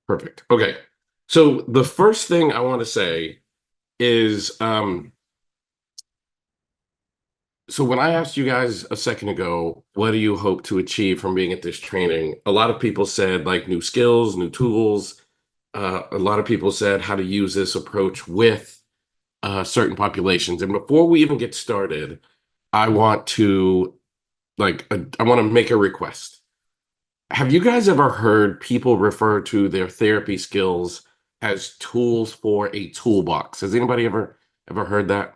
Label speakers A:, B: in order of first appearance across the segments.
A: Perfect. Okay. So the first thing I want to say is so when I asked you guys a second ago, what do you hope to achieve from being at this training? A lot of people said like new skills, new tools. A lot of people said how to use this approach with certain populations. And before we even get started, I want to I want to make a request. Have you guys ever heard people refer to their therapy skills as tools for a toolbox? Has anybody ever heard that?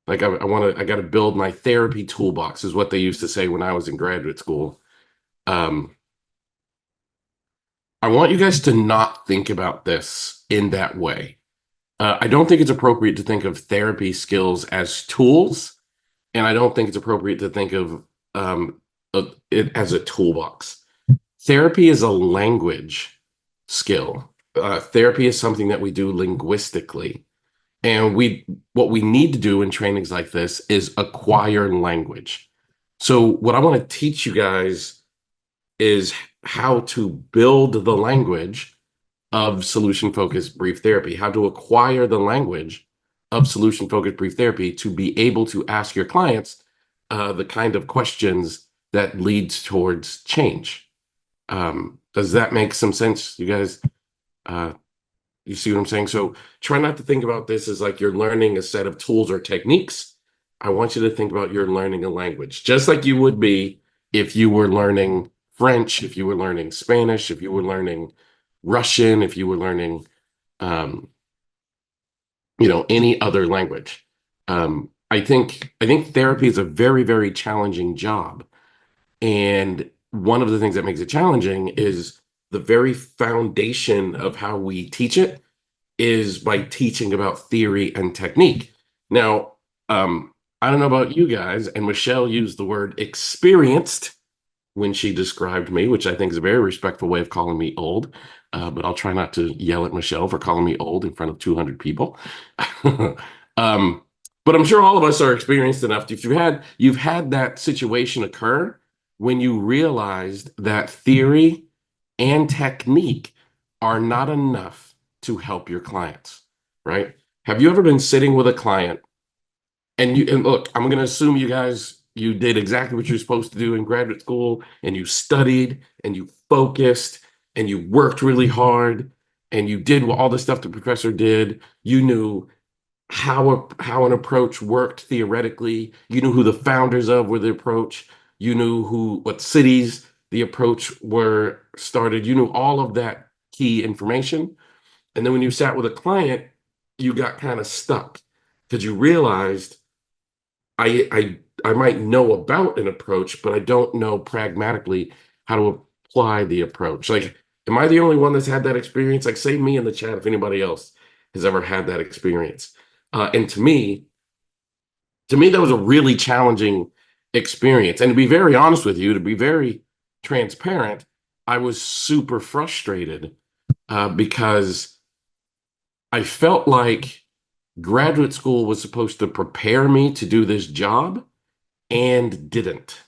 A: Like I got to build my therapy toolbox is what they used to say when I was in graduate school. Um, I want you guys to not think about this in that way. I don't think it's appropriate to think of therapy skills as tools, and I don't think it's appropriate to think of it as a toolbox. Therapy is a language skill. Therapy is something that we do linguistically. And what we need to do in trainings like this is acquire language. So what I want to teach you guys is how to build the language of solution focused brief therapy, how to acquire the language of solution focused brief therapy to be able to ask your clients the kind of questions that leads towards change. Does that make some sense, you guys? Uh, you see what I'm saying? So try not to think about this as like you're learning a set of tools or techniques. I want you to think about you're learning a language, just like you would be if you were learning French, if you were learning Spanish, if you were learning Russian, if you were learning, um, any other language. I think therapy is a very, very challenging job. And one of the things that makes it challenging is the very foundation of how we teach it is by teaching about theory and technique. Now, I don't know about you guys, and Michelle used the word experienced when she described me, which I think is a very respectful way of calling me old. But I'll try not to yell at Michelle for calling me old in front of 200 people. um, but I'm sure all of us are experienced enough. If you've had that situation occur when you realized that theory and technique are not enough to help your clients, right? Have you ever been sitting with a client and look, I'm going to assume you did exactly what you're supposed to do in graduate school and you studied and you focused and you worked really hard and you did all the stuff the professor did. You knew how an approach worked theoretically. You knew who the founders of were the approach. You knew what cities the approach were started. You knew all of that key information. And then when you sat with a client, you got kind of stuck because you realized I might know about an approach, but I don't know pragmatically how to apply the approach. Like, am I the only one that's had that experience? Like, say me in the chat if anybody else has ever had that experience. And to me, that was a really challenging experience. And to be very honest with you, to be very transparent, I was super frustrated because I felt like graduate school was supposed to prepare me to do this job and didn't.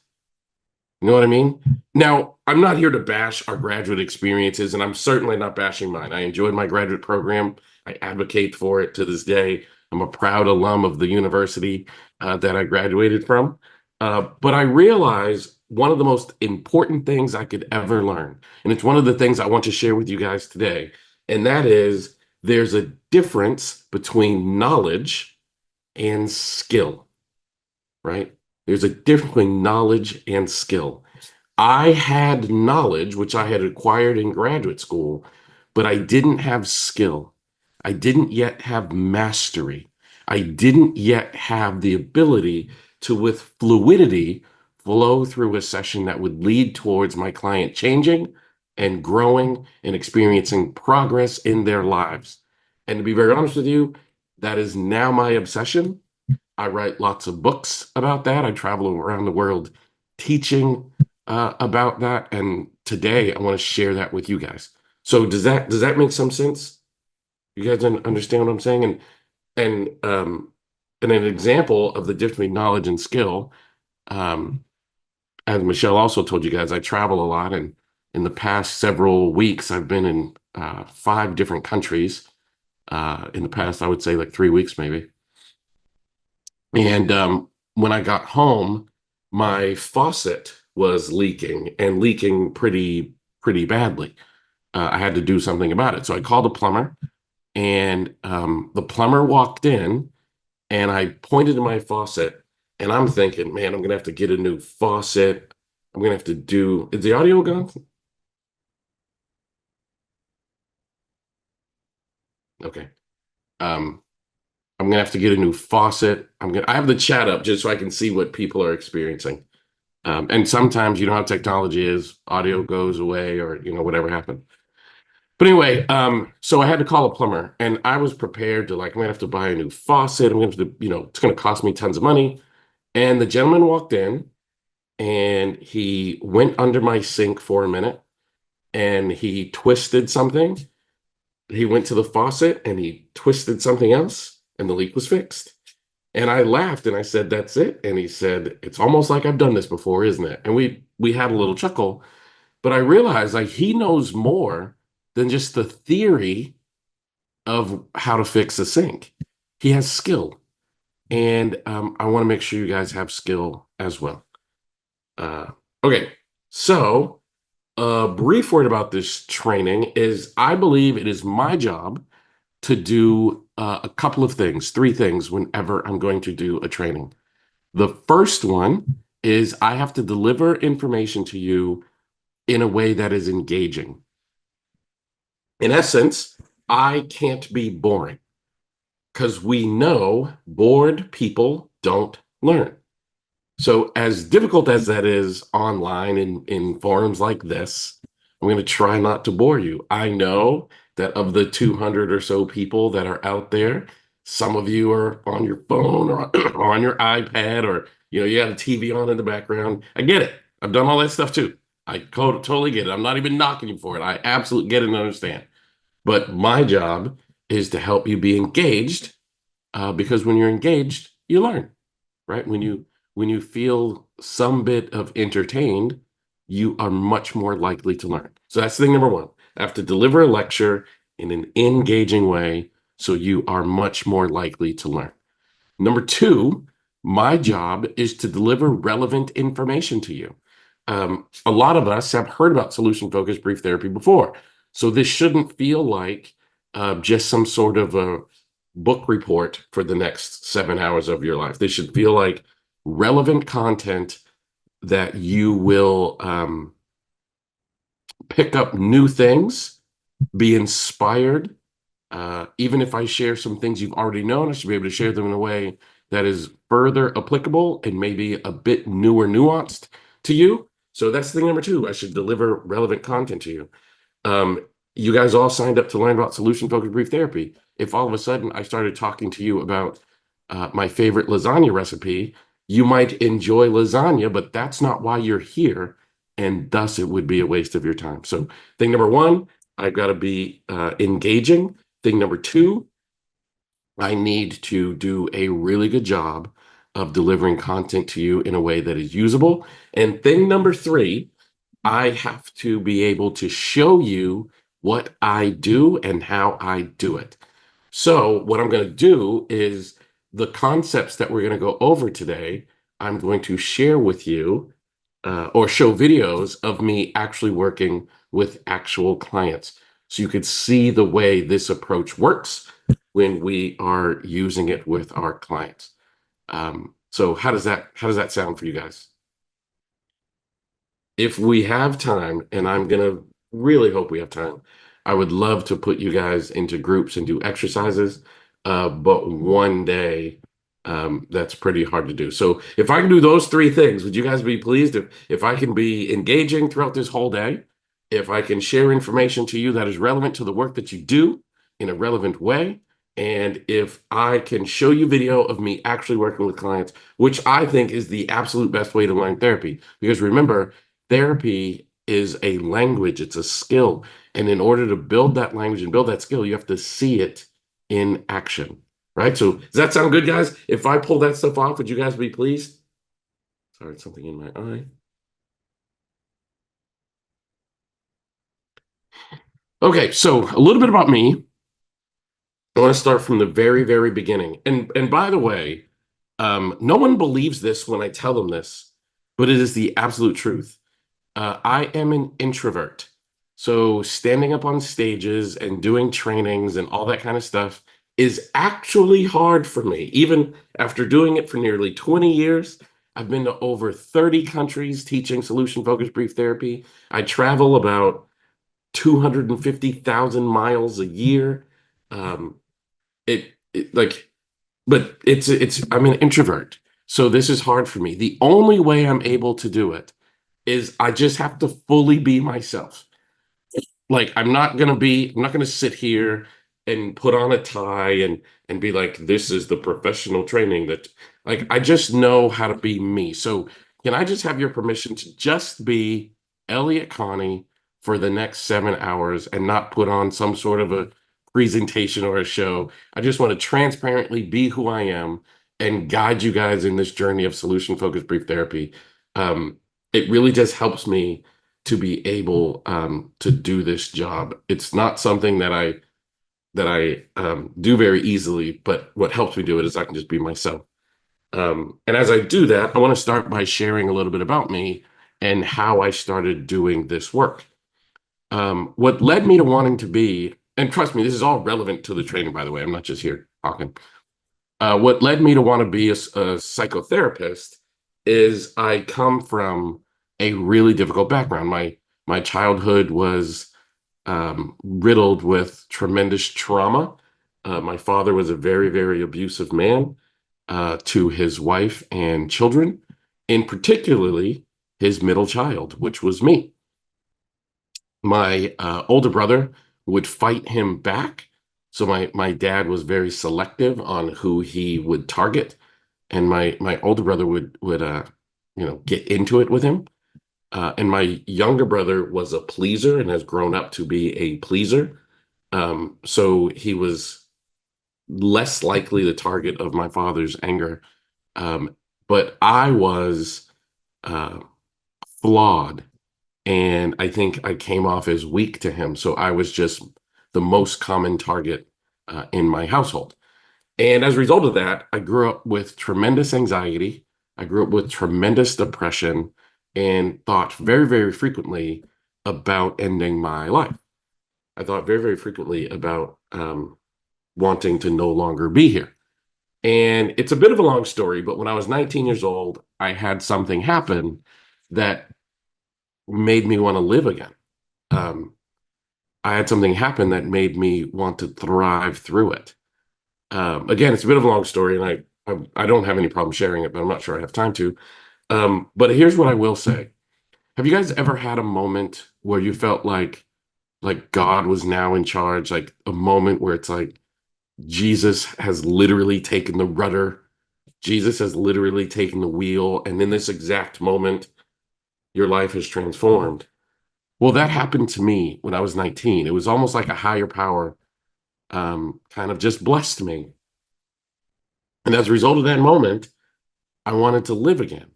A: You know what I mean? Now, I'm not here to bash our graduate experiences, and I'm certainly not bashing mine. I enjoyed my graduate program. I advocate for it to this day. I'm a proud alum of the university that I graduated from. But I realize one of the most important things I could ever learn, and it's one of the things I want to share with you guys today, and that is there's a difference between knowledge and skill, right? There's a difference between knowledge and skill. I had knowledge, which I had acquired in graduate school, but I didn't have skill. I didn't yet have mastery. I didn't yet have the ability to, with fluidity, flow through a session that would lead towards my client changing and growing and experiencing progress in their lives. And to be very honest with you, that is now my obsession. I write lots of books about that. I travel around the world teaching about that. And today I want to share that with you guys. So does that make some sense? You guys understand what I'm saying? And an example of the difference between knowledge and skill, um, as Michelle also told you guys, I travel a lot, and In the past several weeks, I've been in 5 different countries. In the past, I would say like 3 weeks maybe. And when I got home, my faucet was leaking and leaking pretty badly. I had to do something about it. So I called a plumber, and the plumber walked in, and I pointed to my faucet, and I'm thinking, man, I'm gonna have to get a new faucet. I'm gonna have to do. Is the audio gone? Okay. Um, I'm gonna have to get a new faucet. I have the chat up just so I can see what people are experiencing. And sometimes you know how technology is, audio goes away or whatever happened. But anyway, so I had to call a plumber, and I was prepared to, like, I'm gonna have to buy a new faucet. I'm gonna have to, it's gonna cost me tons of money. And the gentleman walked in, and he went under my sink for a minute, and he twisted something. He went to the faucet and he twisted something else, and the leak was fixed. And I laughed and I said, "That's it." And he said, "It's almost like I've done this before, isn't it?" And we had a little chuckle, but I realized like he knows more than just the theory of how to fix a sink. He has skill, and I want to make sure you guys have skill as well. Uh, okay, so a brief word about this training is I believe it is my job to do a couple of things, 3 things whenever I'm going to do a training. The first one is I have to deliver information to you in a way that is engaging. In essence, I can't be boring because we know bored people don't learn. So, as difficult as that is online in forums like this, I'm going to try not to bore you. I know that of the 200 or so people that are out there, some of you are on your phone or on your iPad, or you got a TV on in the background. I get it. I've done all that stuff too. I totally get it. I'm not even knocking you for it. I absolutely get it and understand. But my job is to help you be engaged, because when you're engaged, you learn, right? When you feel some bit of entertained, you are much more likely to learn. So that's thing number one. I have to deliver a lecture in an engaging way so you are much more likely to learn. Number two, my job is to deliver relevant information to you. A lot of us have heard about solution focused brief therapy before. So this shouldn't feel like just some sort of a book report for the next 7 hours of your life. This should feel like relevant content that you will pick up new things, be inspired. Even if I share some things you've already known, I should be able to share them in a way that is further applicable and maybe a bit newer, nuanced to you. So that's thing number two. I should deliver relevant content to you. You guys all signed up to learn about solution focused brief therapy. If all of a sudden I started talking to you about my favorite lasagna recipe, you might enjoy lasagna, but that's not why you're here. And thus, it would be a waste of your time. So, thing number one, I've got to be engaging. Thing number two, I need to do a really good job of delivering content to you in a way that is usable. And thing number three, I have to be able to show you what I do and how I do it. So, what I'm going to do is the concepts that we're going to go over today, I'm going to share with you or show videos of me actually working with actual clients. So you could see the way this approach works when we are using it with our clients. So how does that sound for you guys? If we have time, and I'm gonna really hope we have time, I would love to put you guys into groups and do exercises. But one day, that's pretty hard to do. So if I can do those 3 things, would you guys be pleased if I can be engaging throughout this whole day? If I can share information to you that is relevant to the work that you do in a relevant way, and if I can show you video of me actually working with clients, which I think is the absolute best way to learn therapy. Because remember, therapy is a language, it's a skill. And in order to build that language and build that skill, you have to see it in action, right? So does that sound good, guys? If I pull that stuff off, would you guys be pleased? Sorry, something in my eye. Okay, so a little bit about me. I want to start from the very, very beginning. And by the way, no one believes this when I tell them this, but it is the absolute truth. I am an introvert. So standing up on stages and doing trainings and all that kind of stuff is actually hard for me. Even after doing it for nearly 20 years, I've been to over 30 countries teaching solution focused brief therapy. I travel about 250,000 miles a year. Um, like, but I'm an introvert. So this is hard for me. The only way I'm able to do it is I just have to fully be myself. Like I'm not gonna sit here and put on a tie and be like, this is the professional training that like I just know how to be me. So can I just have your permission to just be Elliott Connie for the next 7 hours and not put on some sort of a presentation or a show? I just want to transparently be who I am and guide you guys in this journey of solution focused brief therapy. Um, it really just helps me to be able to do this job. It's not something that I do very easily, but what helps me do it is I can just be myself. And as I do that, I want to start by sharing a little bit about me and how I started doing this work. What led me to wanting to be, and trust me, this is all relevant to the training, by the way. I'm not just here talking. What led me to want to be a psychotherapist is I come from a really difficult background. My childhood was riddled with tremendous trauma. My father was a very, very abusive man to his wife and children, and particularly his middle child, which was me. My older brother would fight him back. So my dad was very selective on who he would target, and my older brother would get into it with him. And my younger brother was a pleaser and has grown up to be a pleaser. So he was less likely the target of my father's anger. But I was uh, flawed, and I think I came off as weak to him. So I was just the most common target in my household. And as a result of that, I grew up with tremendous anxiety. I grew up with tremendous depression and thought very, very frequently about ending my life. I thought very, very frequently about wanting to no longer be here. And it's a bit of a long story, but when I was 19 years old, I had something happen that made me want to live again. Um, I had something happen that made me want to thrive through it. Again, it's a bit of a long story, and I don't have any problem sharing it, but I'm not sure I have time to. But here's what I will say: have you guys ever had a moment where you felt like God was now in charge, like a moment where it's like Jesus has literally taken the rudder, Jesus has literally taken the wheel, and in this exact moment, your life has transformed? Well, that happened to me when I was 19. It was almost like a higher power kind of just blessed me. And as a result of that moment, I wanted to live again.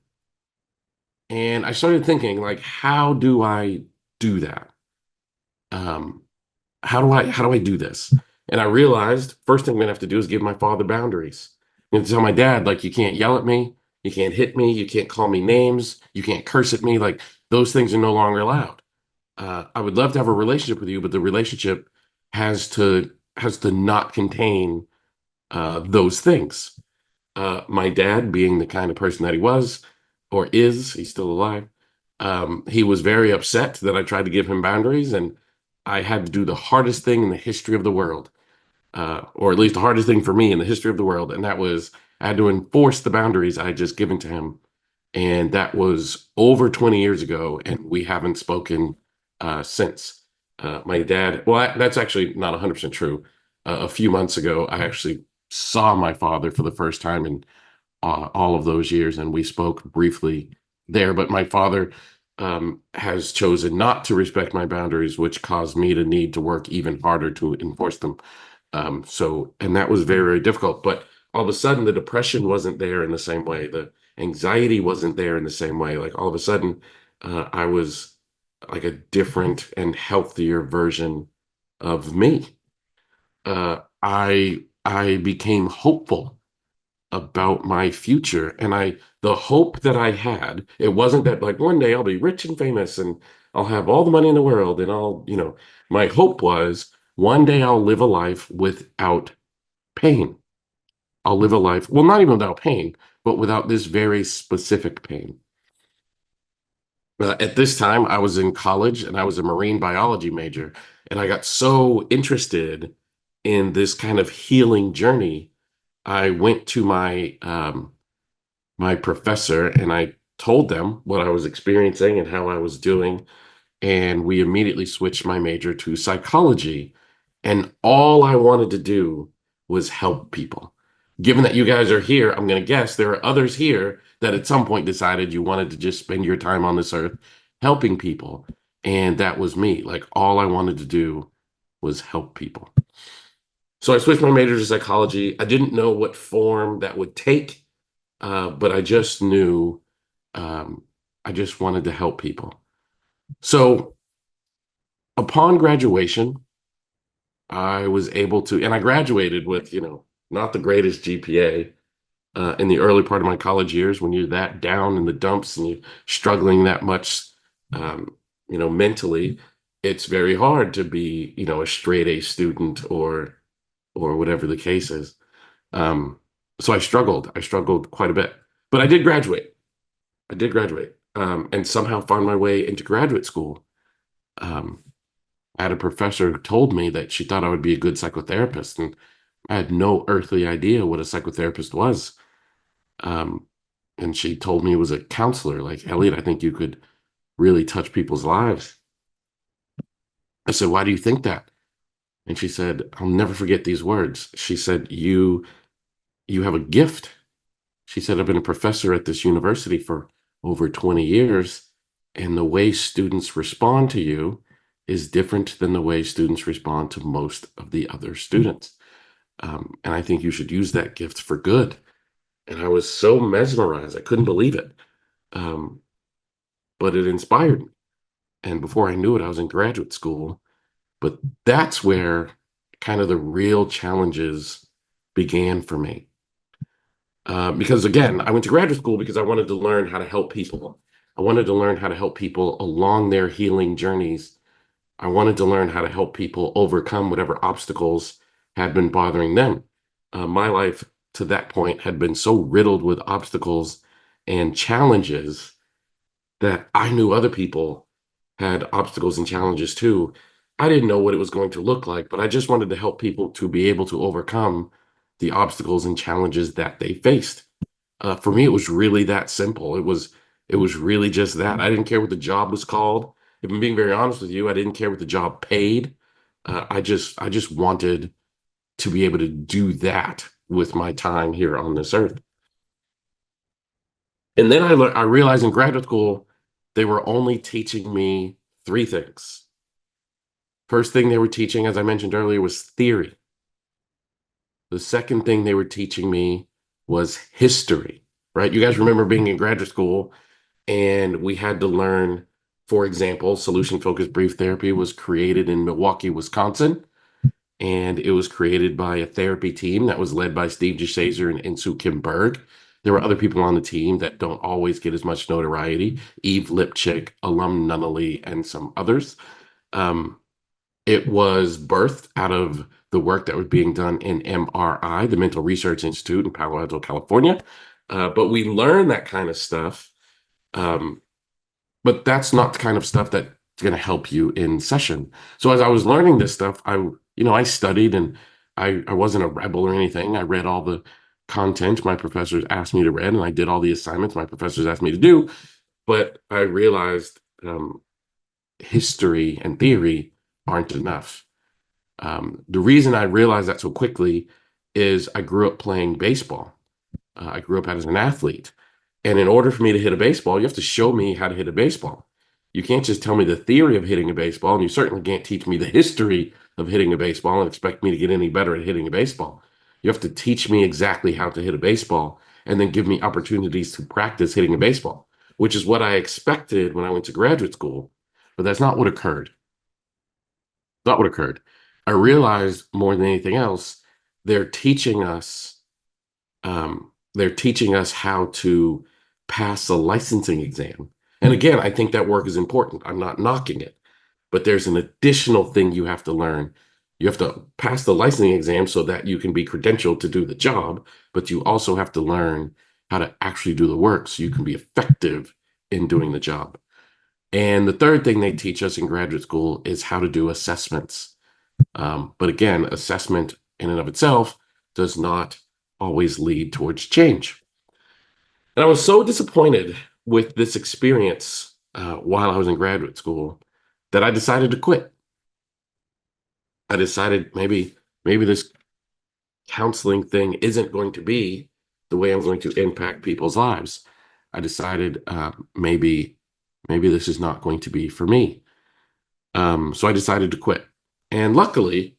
A: And I started thinking, like, how do I do that? Um, how do I do this? And I realized first thing I'm gonna have to do is give my father boundaries. And tell my dad, like, you can't yell at me, you can't hit me, you can't call me names, you can't curse at me. Like those things are no longer allowed. I would love to have a relationship with you, but the relationship has to not contain those things. My dad, being the kind of person that he was or is, he's still alive, he was very upset that I tried to give him boundaries, and I had to do the hardest thing in the history of the world, or at least the hardest thing for me in the history of the world, and that was I had to enforce the boundaries I had just given to him. And that was over 20 years ago, and we haven't spoken since. My dad, well, that's actually not 100% true. A few months ago, I actually saw my father for the first time in all of those years, and we spoke briefly there. But my father has chosen not to respect my boundaries, which caused me to need to work even harder to enforce them. And that was very, very difficult. But all of a sudden, the depression wasn't there in the same way. The anxiety wasn't there in the same way. Like all of a sudden, I was like a different and healthier version of me. I became hopeful about my future, and I the hope that I had, it wasn't that like one day I'll be rich and famous and I'll have all the money in the world and my hope was one day I'll live a life without pain. I'll live a life, well, not even without pain, but without this very specific pain. At this time, I was in college and I was a marine biology major, and I got so interested in this kind of healing journey. I went to my professor and I told them what I was experiencing and how I was doing, and we immediately switched my major to psychology. And all I wanted to do was help people. Given that you guys are here, I'm going to guess there are others here that at some point decided you wanted to just spend your time on this earth helping people. And that was me. Like all I wanted to do was help people. So I switched my major to psychology. I didn't know what form that would take, but I just knew um, I just wanted to help people. So upon graduation, I was able to, and I graduated with, not the greatest GPA. In the early part of my college years, when you're that down in the dumps and you're struggling that much, um, mentally, it's very hard to be, a straight A student or whatever the case is. Um, so I struggled. I struggled quite a bit, but I did graduate. I did graduate, and somehow found my way into graduate school. Um, I had a professor who told me that she thought I would be a good psychotherapist, and I had no earthly idea what a psychotherapist was. Um, and she told me it was a counselor, like, Elliot, I think you could really touch people's lives. I said, why do you think that? And she said, I'll never forget these words. She said, you have a gift. She said, I've been a professor at this university for over 20 years, and the way students respond to you is different than the way students respond to most of the other students. And I think you should use that gift for good. And I was so mesmerized, I couldn't believe it. Um, but it inspired me. And before I knew it, I was in graduate school. But that's where kind of the real challenges began for me. Because again, I went to graduate school because I wanted to learn how to help people. I wanted to learn how to help people along their healing journeys. I wanted to learn how to help people overcome whatever obstacles had been bothering them. My life to that point had been so riddled with obstacles and challenges that I knew other people had obstacles and challenges too. I didn't know what it was going to look like, but I just wanted to help people to be able to overcome the obstacles and challenges that they faced. For me, it was really that simple. It was really just that. I didn't care what the job was called. If I'm being very honest with you, I didn't care what the job paid. I just wanted to be able to do that with my time here on this earth. And then I realized in graduate school they were only teaching me three things. First thing they were teaching, as I mentioned earlier, was theory. The second thing they were teaching me was history, right? You guys remember being in graduate school and we had to learn, for example, solution focused brief therapy was created in Milwaukee, Wisconsin, and it was created by a therapy team that was led by Steve DeShazer and Insoo Kim Berg. There were other people on the team that don't always get as much notoriety, Eve Lipchick, Alum Nunnally, and some others. Um, it was birthed out of the work that was being done in MRI, the Mental Research Institute in Palo Alto, California. But we learned that kind of stuff. Um, but that's not the kind of stuff that's going to help you in session. So as I was learning this stuff, I studied, and I wasn't a rebel or anything. I read all the content my professors asked me to read, and I did all the assignments my professors asked me to do. But I realized history and theory aren't enough. The reason I realized that so quickly is I grew up playing baseball. I grew up as an athlete. And in order for me to hit a baseball, you have to show me how to hit a baseball. You can't just tell me the theory of hitting a baseball, and you certainly can't teach me the history of hitting a baseball and expect me to get any better at hitting a baseball. You have to teach me exactly how to hit a baseball and then give me opportunities to practice hitting a baseball, which is what I expected when I went to graduate school. But that's not what occurred. Not what occurred. I realized more than anything else, they're teaching us they're teaching us how to pass a licensing exam. And again, I think that work is important. I'm not knocking it, but there's an additional thing you have to learn. You have to pass the licensing exam so that you can be credentialed to do the job, but you also have to learn how to actually do the work so you can be effective in doing the job. And the third thing they teach us in graduate school is how to do assessments. But again, assessment in and of itself does not always lead towards change. And I was so disappointed with this experience while I was in graduate school that I decided to quit. I decided maybe this counseling thing isn't going to be the way I'm going to impact people's lives. I decided maybe this is not going to be for me. So I decided to quit. And luckily,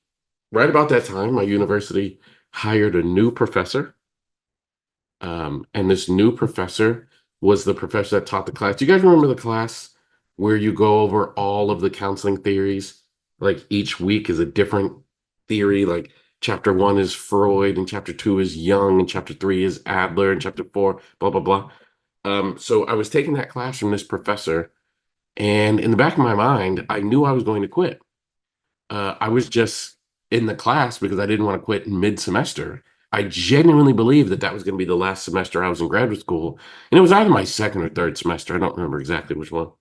A: right about that time, my university hired a new professor. And this new professor was the professor that taught the class. Do you guys remember the class where you go over all of the counseling theories? Like each week is a different theory. Like chapter one is Freud, and chapter two is Jung, and chapter three is Adler, and chapter four, blah, blah, blah. So I was taking that class from this professor, and in the back of my mind, I knew I was going to quit. I was just in the class because I didn't want to quit mid-semester. I genuinely believed that that was going to be the last semester I was in graduate school. And it was either my second or third semester. I don't remember exactly which one.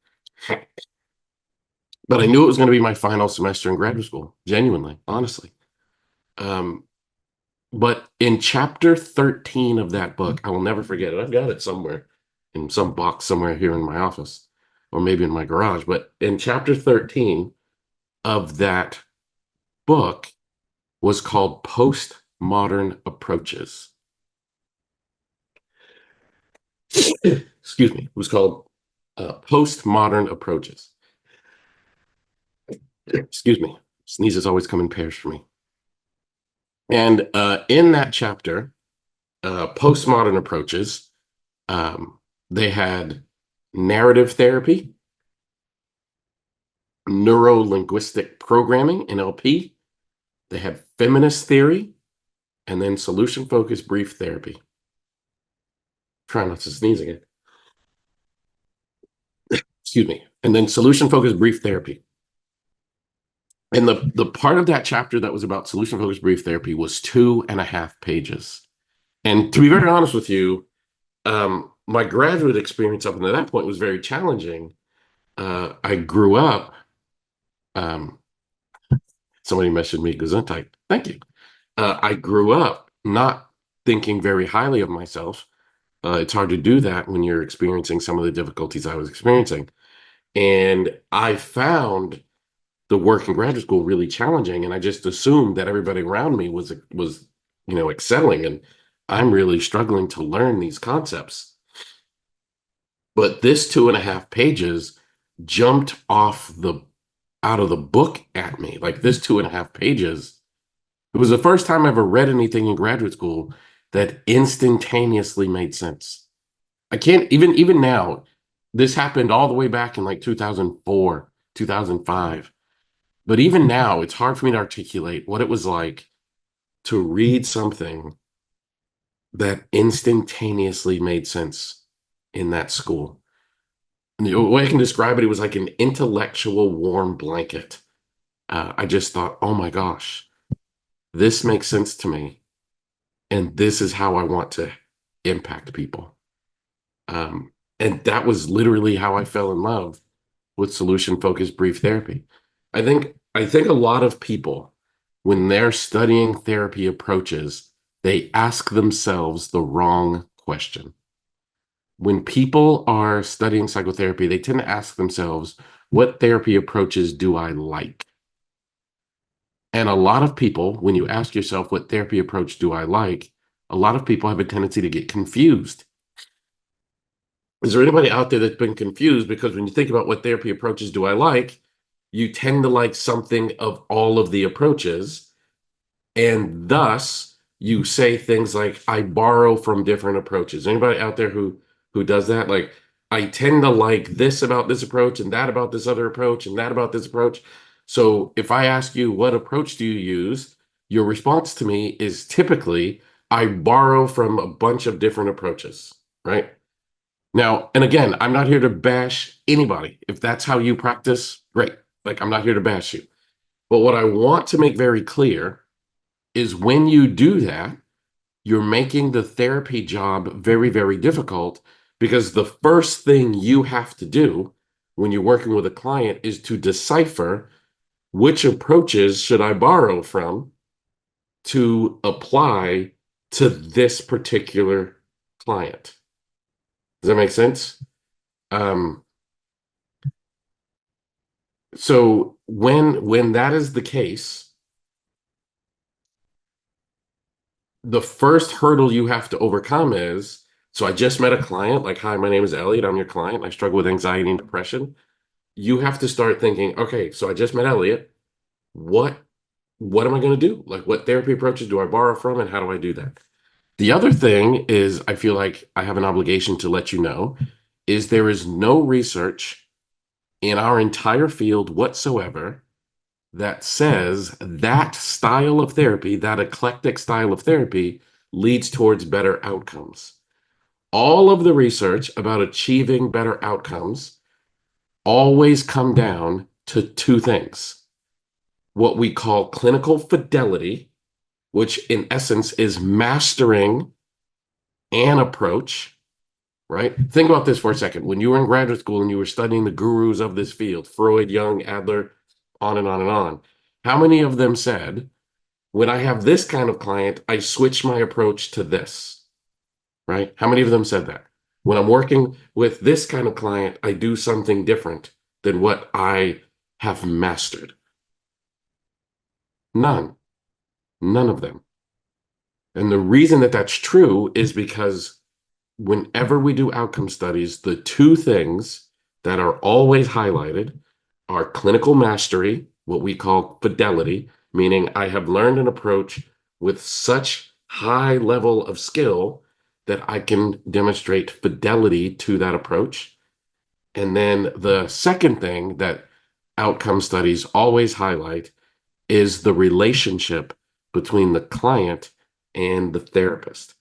A: But I knew it was going to be my final semester in graduate school, genuinely, honestly. Um, but in chapter 13 of that book, I will never forget it. I've got it somewhere in some box somewhere here in my office or maybe in my garage. But in chapter 13 of that book was called Postmodern Approaches. Excuse me. It was called Postmodern Approaches. Excuse me. Sneezes always come in pairs for me. And in that chapter, Postmodern Approaches, they had narrative therapy, neuro-linguistic programming, NLP. They had feminist theory, and then solution-focused brief therapy. Try not to sneeze again. Excuse me. And then solution-focused brief therapy. And the part of that chapter that was about solution-focused brief therapy was 2.5 pages. And to be very honest with you, my graduate experience up until that point was very challenging. I grew up. Um, Somebody messaged me Gesundheit. Thank you. I grew up not thinking very highly of myself. It's hard to do that when you're experiencing some of the difficulties I was experiencing. And I found the work in graduate school really challenging, and I just assumed that everybody around me was excelling, and I'm really struggling to learn these concepts. But this 2.5 pages jumped off the out of the book at me. Like this 2.5 pages, it was the first time I ever read anything in graduate school that instantaneously made sense. I can't even now. This happened all the way back in like 2004, 2005. But even now, it's hard for me to articulate what it was like to read something that instantaneously made sense in that school. And the way I can describe it, it was like an intellectual warm blanket. I just thought, oh my gosh, this makes sense to me. And this is how I want to impact people. And that was literally how I fell in love with solution focused brief therapy. I think a lot of people, when they're studying therapy approaches, they ask themselves the wrong question. When people are studying psychotherapy, they tend to ask themselves, what therapy approaches do I like? And a lot of people, when you ask yourself, what therapy approach do I like? A lot of people have a tendency to get confused. Is there anybody out there that's been confused? Because when you think about what therapy approaches do I like, you tend to like something of all of the approaches. And thus you say things like, I borrow from different approaches. Anybody out there who does that? Like, I tend to like this about this approach and that about this other approach and that about this approach. So if I ask you, what approach do you use? Your response to me is typically, I borrow from a bunch of different approaches, right? Now, and again, I'm not here to bash anybody. If that's how you practice, great. Like, I'm not here to bash you. But what I want to make very clear is when you do that, you're making the therapy job very, very difficult, because the first thing you have to do when you're working with a client is to decipher which approaches should I borrow from to apply to this particular client. Does that make sense? Um, so when that is the case, the first hurdle you have to overcome is, so I just met a client, like, hi, my name is Elliott, I'm your client, I struggle with anxiety and depression. You have to start thinking, okay, so I just met Elliott. What what am I going to do? Like, what therapy approaches do I borrow from, and how do I do that? The other thing is, I feel like I have an obligation to let you know, is there is no research in our entire field whatsoever that says that style of therapy, that eclectic style of therapy, leads towards better outcomes. All of the research about achieving better outcomes always come down to two things: what we call clinical fidelity, which in essence is mastering an approach, right? Think about this for a second. When you were in graduate school and you were studying the gurus of this field, Freud, Jung, Adler, on and on and on, how many of them said, when I have this kind of client, I switch my approach to this, right? How many of them said that? When I'm working with this kind of client, I do something different than what I have mastered. None. None of them. And the reason that that's true is because whenever we do outcome studies, the two things that are always highlighted are clinical mastery, what we call fidelity, meaning I have learned an approach with such high level of skill that I can demonstrate fidelity to that approach. And then the second thing that outcome studies always highlight is the relationship between the client and the therapist.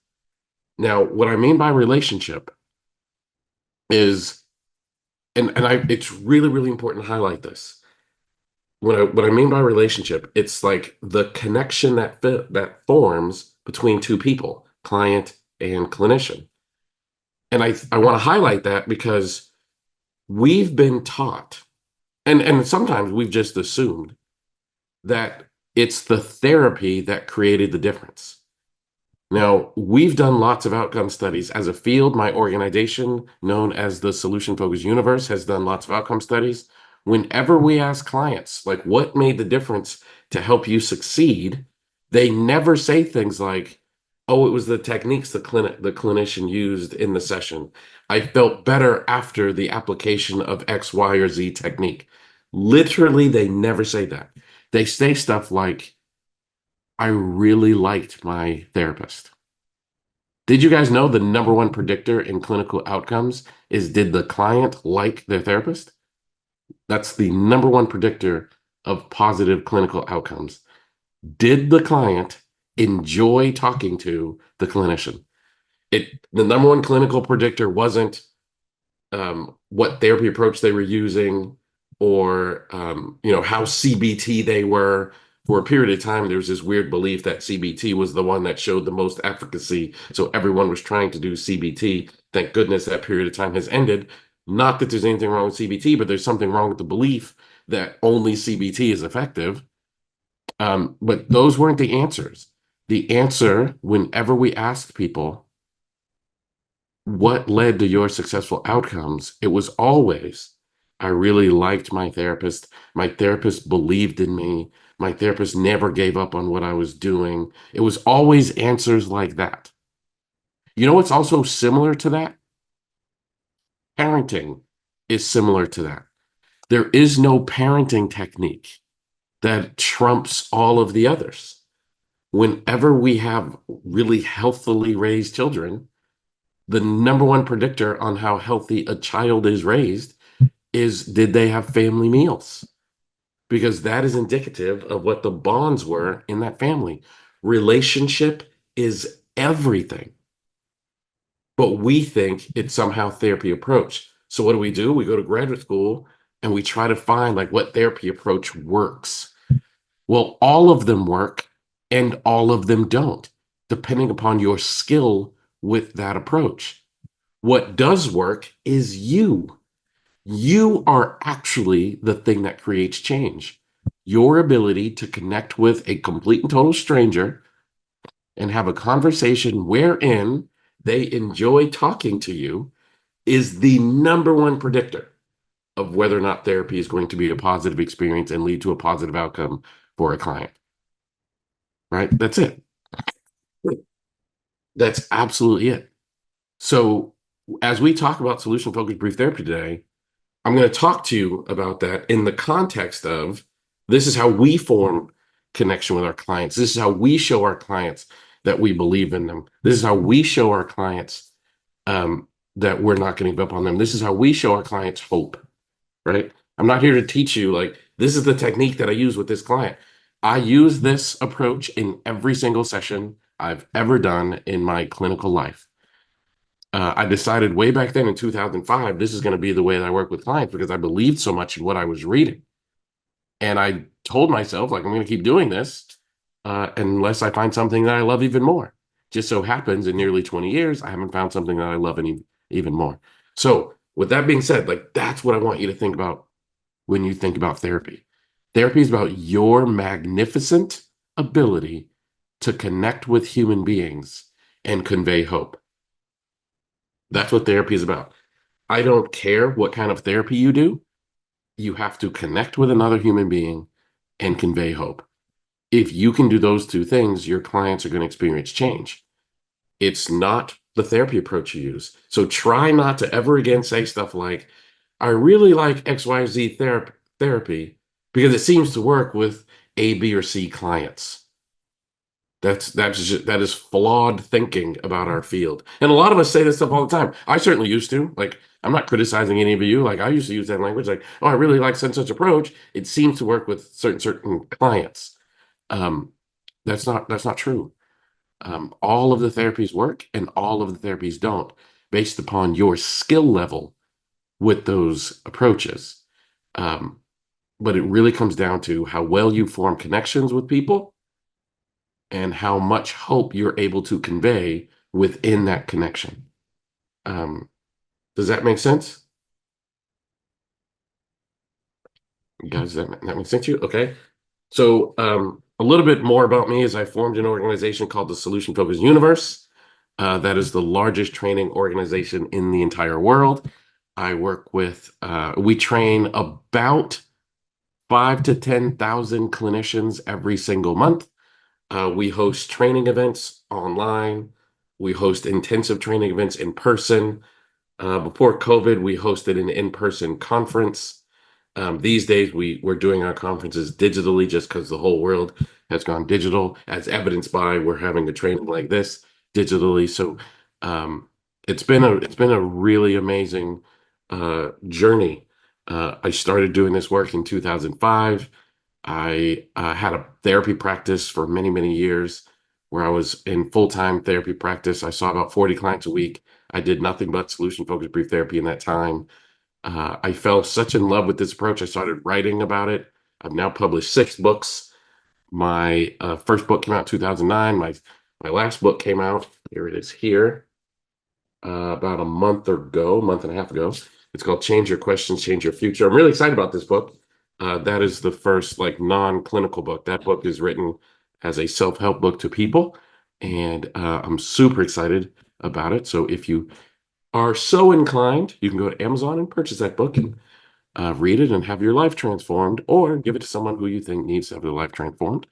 A: Now, what I mean by relationship is, and it's really, really important to highlight this. What I mean by relationship, it's like the connection that forms between two people, client and clinician. And I want to highlight that because we've been taught, and sometimes we've just assumed that it's the therapy that created the difference. Now, we've done lots of outcome studies as a field. My organization, known as the Solution Focused Universe, has done lots of outcome studies. Whenever we ask clients, like, what made the difference to help you succeed, they never say things like, oh, it was the techniques the clinician used in the session. I felt better after the application of X, Y, or Z technique. Literally, they never say that. They say stuff like, I really liked my therapist. Did you guys know the number one predictor in clinical outcomes is, did the client like their therapist? That's the number one predictor of positive clinical outcomes. Did the client enjoy talking to the clinician? The number one clinical predictor wasn't what therapy approach they were using, or how CBT they were. For a period of time, there was this weird belief that CBT was the one that showed the most efficacy, so everyone was trying to do CBT. Thank goodness that period of time has ended. Not that there's anything wrong with CBT, but there's something wrong with the belief that only CBT is effective. But those weren't the answers. The answer, whenever we asked people, what led to your successful outcomes, it was always, I really liked my therapist. My therapist believed in me. My therapist never gave up on what I was doing. It was always answers like that. You know what's also similar to that? Parenting is similar to that. There is no parenting technique that trumps all of the others. Whenever we have really healthily raised children, The number one predictor on how healthy a child is raised is, did they have family meals? Because that is indicative of what the bonds were in that family. Relationship is everything, but we think it's somehow therapy approach. So what do? We go to graduate school and we try to find like what therapy approach works. Well, all of them work and all of them don't, depending upon your skill with that approach. What does work is you. You are actually the thing that creates change. Your ability to connect with a complete and total stranger and have a conversation wherein they enjoy talking to you is the number one predictor of whether or not therapy is going to be a positive experience and lead to a positive outcome for a client, right? That's it. That's absolutely it. So, as we talk about solution focused brief therapy today, I'm going to talk to you about that in the context of, this is how we form connection with our clients. This is how we show our clients that we believe in them. This is how we show our clients um, that we're not going to give up on them. This is how we show our clients hope, right? I'm not here to teach you, like, this is the technique that I use with this client. I use this approach in every single session I've ever done in my clinical life. I decided way back then in 2005, this is going to be the way that I work with clients because I believed so much in what I was reading. And I told myself, like, I'm going to keep doing this unless I find something that I love even more. Just so happens in nearly 20 years, I haven't found something that I love even more. So, with that being said, like, that's what I want you to think about when you think about therapy. Therapy is about your magnificent ability to connect with human beings and convey hope. That's what therapy is about. I don't care what kind of therapy you do. You have to connect with another human being and convey hope. If you can do those two things, your clients are going to experience change. It's not the therapy approach you use. So try not to ever again say stuff like, I really like XYZ therapy because it seems to work with A, B, or C clients. That is flawed thinking about our field. And a lot of us say this stuff all the time. I certainly used to. Like, I'm not criticizing any of you. Like, I used to use that language. Like, oh, I really like such approach. It seems to work with certain clients. Um, that's not true. All of the therapies work, and all of the therapies don't, based upon your skill level with those approaches. Um, but it really comes down to how well you form connections with people and how much hope you're able to convey within that connection. Um, does that make sense? Guys, that makes sense to you? Okay. So, a little bit more about me is I formed an organization called the Solution Focused Universe. That is the largest training organization in the entire world. We train about 5 to 10,000 clinicians every single month. We host training events online. We host intensive training events in person. Before COVID, we hosted an in-person conference. These days, we're doing our conferences digitally just because the whole world has gone digital, as evidenced by we're having a training like this digitally. So um, it's been a really amazing journey. I started doing this work in 2005. I had a therapy practice for many, many years where I was in full-time therapy practice. I saw about 40 clients a week. I did nothing but solution-focused brief therapy in that time. I fell such in love with this approach. I started writing about it. I've now published 6 books. My first book came out in 2009. My last book came out, here it is here, about a month and a half ago. It's called Change Your Questions, Change Your Future. I'm really excited about this book. That is the first like non-clinical book. That book is written as a self-help book to people, and I'm super excited about it. So if you are so inclined, you can go to Amazon and purchase that book and read it and have your life transformed, or give it to someone who you think needs to have their life transformed.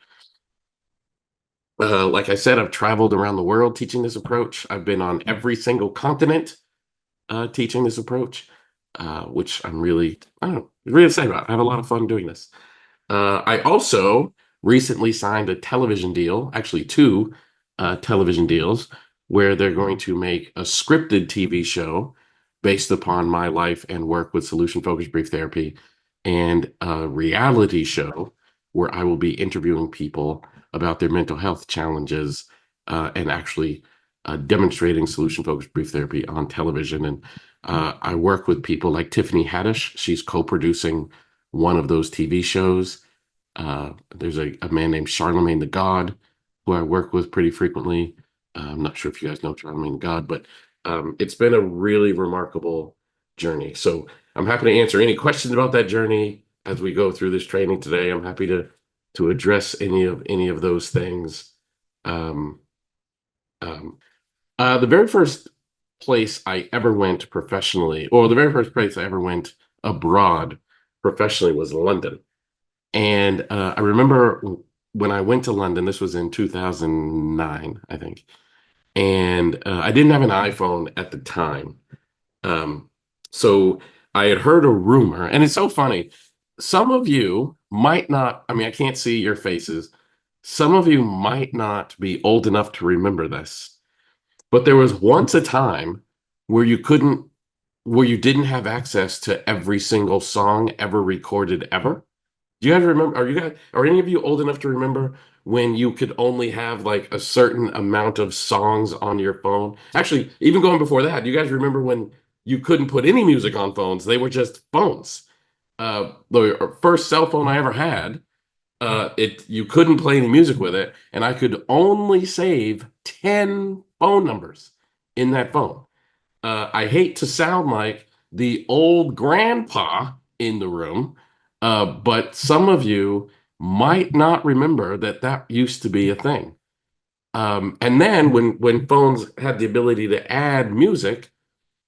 A: Like I said, I've traveled around the world teaching this approach. I've been on every single continent teaching this approach, which I don't know, really excited about. I have a lot of fun doing this. I also recently signed a television deal, actually two television deals. where they're going to make a scripted TV show based upon my life and work with solution focused brief therapy, and a reality show where I will be interviewing people about their mental health challenges, and actually demonstrating solution focused brief therapy on television. And I work with people like Tiffany Haddish. She's co producing one of those TV shows. There's a man named Charlemagne the God who I work with pretty frequently. I'm not sure if you guys know Charlemagne the God, but it's been a really remarkable journey. So I'm happy to answer any questions about that journey as we go through this training today. I'm happy to address any of those things. Um, um, the very first place I ever went professionally, or the very first place I ever went abroad professionally, was London. And I remember when I went to London, this was in 2009, I think. And I didn't have an iPhone at the time. Um, so I had heard a rumor, and it's so funny. Some of you might not, I mean, I can't see your faces. Some of you might not be old enough to remember this, but there was once a time where where you didn't have access to every single song ever recorded ever. Do you guys remember? Are any of you old enough to remember when you could only have like a certain amount of songs on your phone? Actually, even going before that, do you guys remember when you couldn't put any music on phones? They were just phones. The first cell phone I ever had, it you couldn't play any music with it, and I could only save 10 phone numbers in that phone. I hate to sound like the old grandpa in the room, but some of you might not remember that that used to be a thing. And then when phones had the ability to add music,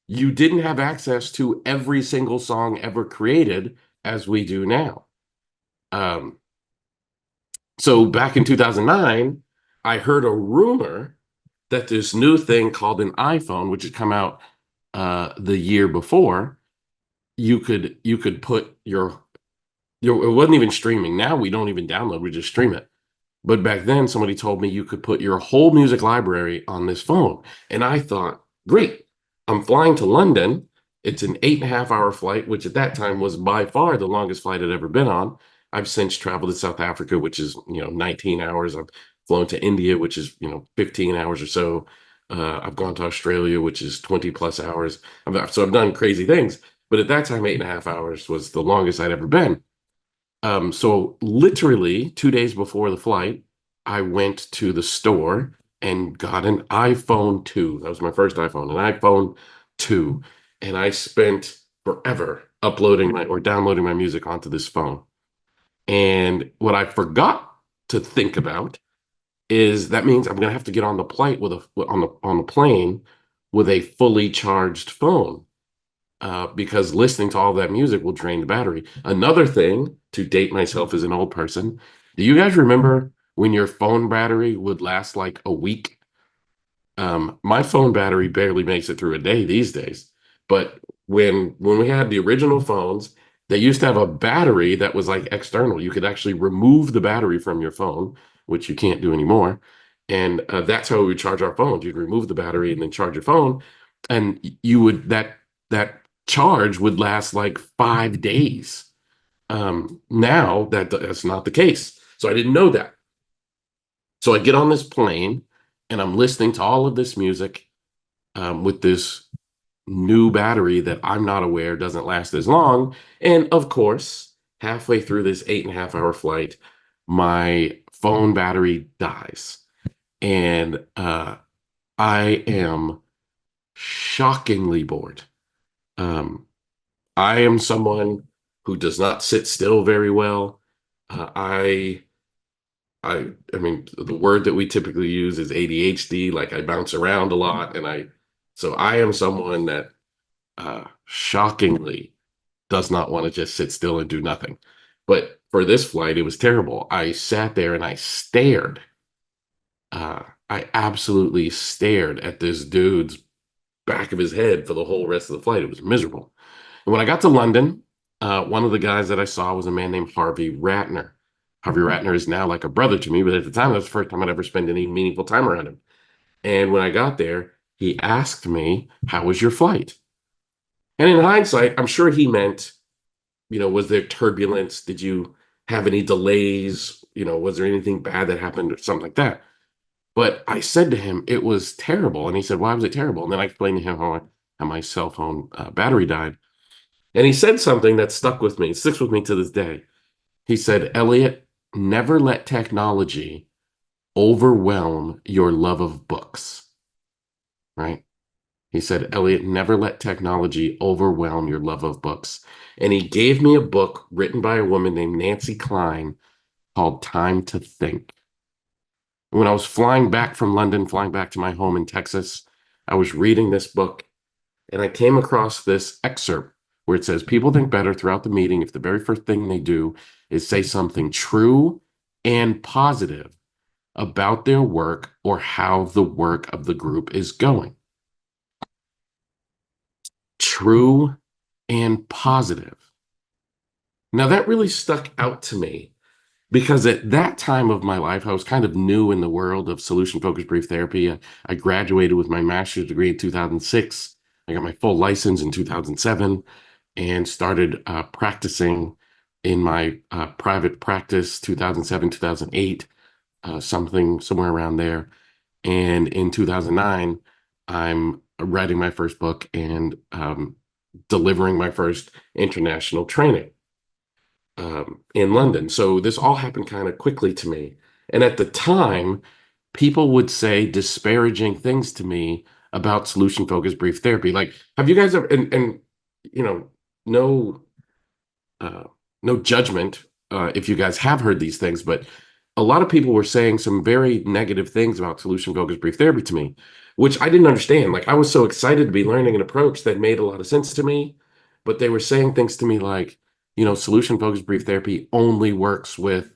A: you didn't have access to every single song ever created as we do now. Um, so back in 2009, I heard a rumor that this new thing called an iPhone, which had come out the year before, you could put your it wasn't even streaming. Now we don't even download, we just stream it. But back then somebody told me you could put your whole music library on this phone. And I thought, great, I'm flying to London. It's an 8.5 hour flight, which at that time was by far the longest flight I'd ever been on. I've since traveled to South Africa, which is 19 hours. I've flown to India, which is 15 hours or so. I've gone to Australia, which is 20 plus hours. So I've done crazy things. But at that time, 8.5 hours was the longest I'd ever been. So literally 2 days before the flight, I went to the store and got an iPhone 2. That was my first iPhone, an iPhone 2. And I spent forever uploading my or downloading my music onto this phone. And what I forgot to think about is that means I'm gonna have to get on the plane on the plane with a fully charged phone, because listening to all that music will drain the battery. Another thing, to date myself as an old person, do you guys remember when your phone battery would last like a week? My phone battery barely makes it through a day these days. But when we had the original phones, they used to have a battery that was like external. You could actually remove the battery from your phone, which you can't do anymore. And that's how we would charge our phones. You'd remove the battery and then charge your phone, and you would that charge would last like 5 days. Now that's not the case. So I didn't know that. So I get on this plane and I'm listening to all of this music, with this new battery that I'm not aware doesn't last as long. And of course, halfway through this 8.5 hour flight, my phone battery dies. And I am shockingly bored. Um, I am someone who does not sit still very well. Uh, I I mean, the word that we typically use is ADHD. Like I bounce around a lot, and so I am someone that shockingly does not want to just sit still and do nothing. But for this flight, it was terrible. I sat there and I stared. I absolutely stared at this dude's back of his head for the whole rest of the flight. It was miserable. And when I got to London, one of the guys that I saw was a man named Harvey Ratner. Harvey Ratner is now like a brother to me, but at the time, that was the first time I'd ever spent any meaningful time around him. And when I got there, he asked me, "How was your flight?" And in hindsight, I'm sure he meant, was there turbulence? Did you have any delays? Was there anything bad that happened or something like that? But I said to him, it was terrible. And he said, why was it terrible? And then I explained to him how my cell phone battery died. And he said something that stuck with me, it sticks with me to this day. He said, Elliot, never let technology overwhelm your love of books, right? He said, Elliot, never let technology overwhelm your love of books. And he gave me a book written by a woman named Nancy Klein called Time to Think. When I was flying back from London, flying back to my home in Texas, I was reading this book and I came across this excerpt where it says people think better throughout the meeting if the very first thing they do is say something true and positive about their work or how the work of the group is going. True and positive. Now, that really stuck out to me because at that time of my life, I was kind of new in the world of solution focused brief therapy. I graduated with my master's degree in 2006. I got my full license in 2007 and started practicing in my private practice 2007, 2008, something somewhere around there. And in 2009, I'm writing my first book and delivering my first international training in London. So this all happened kind of quickly to me. And at the time, people would say disparaging things to me about solution focused brief therapy. Like, have you guys ever, and you know, no, uh, no judgment if you guys have heard these things, but a lot of people were saying some very negative things about solution focused brief therapy to me, which I didn't understand. Like, I was so excited to be learning an approach that made a lot of sense to me, but they were saying things to me like, solution focused brief therapy only works with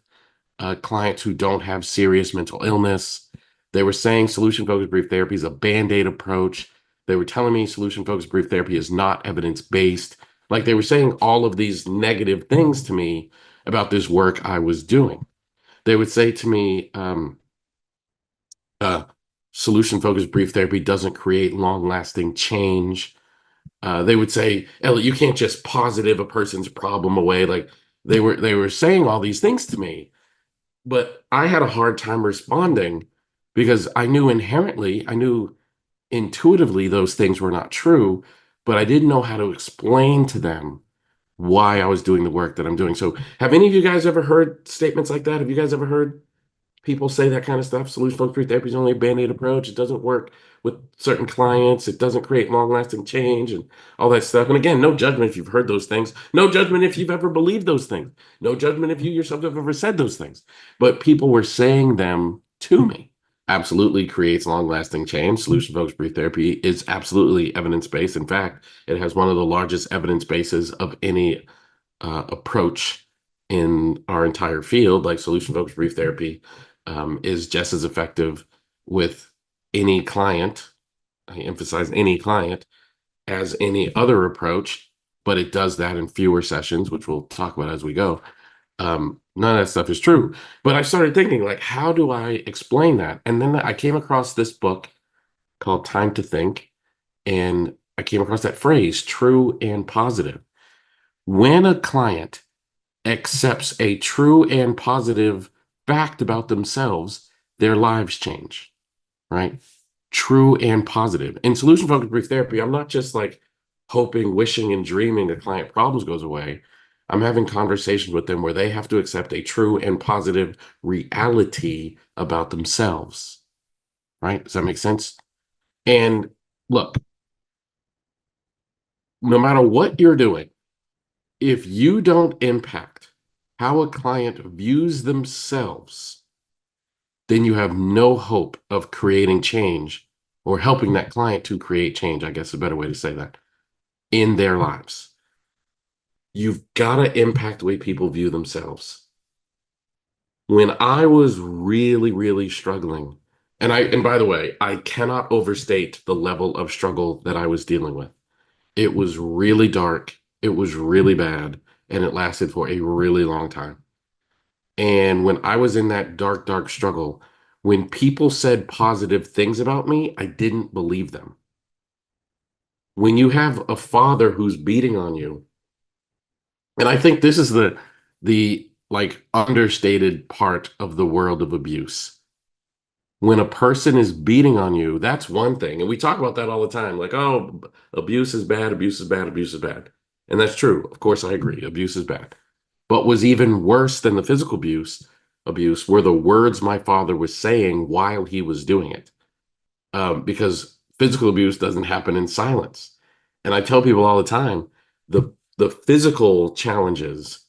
A: clients who don't have serious mental illness. They were saying solution focused brief therapy is a band aid approach. They were telling me solution focused brief therapy is not evidence based. Like they were saying all of these negative things to me about this work I was doing. They would say to me, uh, solution focused brief therapy doesn't create long lasting change. They would say, Elliot, you can't just positive a person's problem away. Like they were saying all these things to me, but I had a hard time responding because I knew intuitively those things were not true, but I didn't know how to explain to them why I was doing the work that I'm doing. So, have any of you guys ever heard statements like that? Have you guys ever heard people say that kind of stuff? Solution focused therapy is only a band-aid approach. It doesn't work with certain clients. It doesn't create long-lasting change and all that stuff. And again, no judgment if you've heard those things. No judgment if you've ever believed those things. No judgment if you yourself have ever said those things. But people were saying them to me. Absolutely creates long-lasting change. Solution focused brief therapy is absolutely evidence-based. In fact, it has one of the largest evidence bases of any approach in our entire field. Like solution focused brief therapy is just as effective with any client, I emphasize any client, as any other approach, but it does that in fewer sessions, which we'll talk about as we go. None of that stuff is true. But I started thinking, like, how do I explain that? And then I came across this book called Time to Think, and I came across that phrase, true and positive. When a client accepts a true and positive fact about themselves, their lives change, right? True and positive. In solution focused brief therapy, I'm not just like hoping, wishing, and dreaming the client problems goes away. I'm having conversations with them where they have to accept a true and positive reality about themselves, right? Does that make sense? And look, no matter what you're doing, if you don't impact how a client views themselves, then you have no hope of creating change or helping that client to create change, I guess is a better way to say that, in their lives. You've got to impact the way people view themselves. When I was really, really struggling, and by the way, I cannot overstate the level of struggle that I was dealing with. It was really dark, it was really bad, and it lasted for a really long time. And when I was in that dark, dark struggle, When people said positive things about me, I didn't believe them. When you have a father who's beating on you, and I think this is the like understated part of the world of abuse. When a person is beating on you, that's one thing. And we talk about that all the time. Like, oh, abuse is bad, abuse is bad, abuse is bad. And that's true. Of course, I agree. Abuse is bad. But was even worse than the physical abuse were the words my father was saying while he was doing it. Because physical abuse doesn't happen in silence. And I tell people all the time, the physical challenges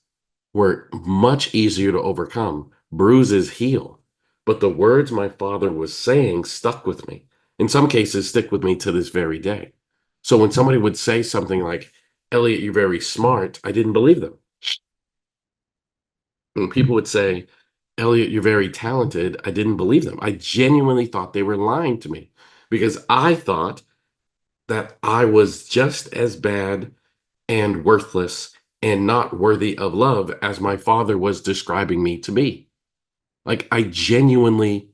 A: were much easier to overcome. Bruises heal. But the words my father was saying stuck with me. In some cases, stick with me to this very day. So when somebody would say something like, Elliott, you're very smart, I didn't believe them. When people would say, Elliott, you're very talented, I didn't believe them. I genuinely thought they were lying to me because I thought that I was just as bad and worthless and not worthy of love as my father was describing me to be. Like, I genuinely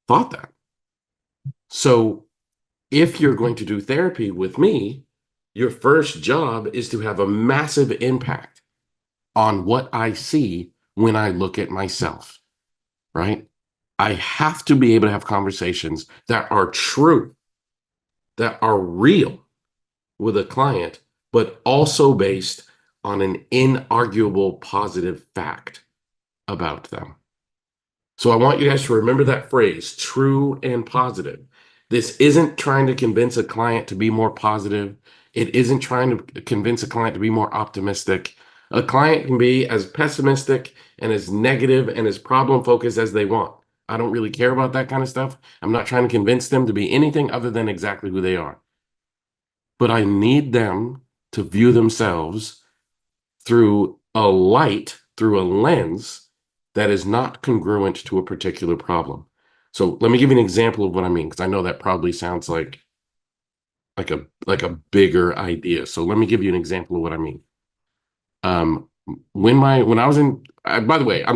A: thought that. So, if you're going to do therapy with me, your first job is to have a massive impact on what I see when I look at myself, right? I have to be able to have conversations that are true, that are real with a client, but also based on an inarguable positive fact about them. So I want you guys to remember that phrase, true and positive. This isn't trying to convince a client to be more positive. It isn't trying to convince a client to be more optimistic. A client can be as pessimistic and as negative and as problem focused as they want. I don't really care about that kind of stuff. I'm not trying to convince them to be anything other than exactly who they are. But I need them to view themselves through a light, through a lens that is not congruent to a particular problem. So let me give you an example of what I mean, because I know that probably sounds like a bigger idea. So let me give you an example of what I mean. Um, when I was in, by the way, I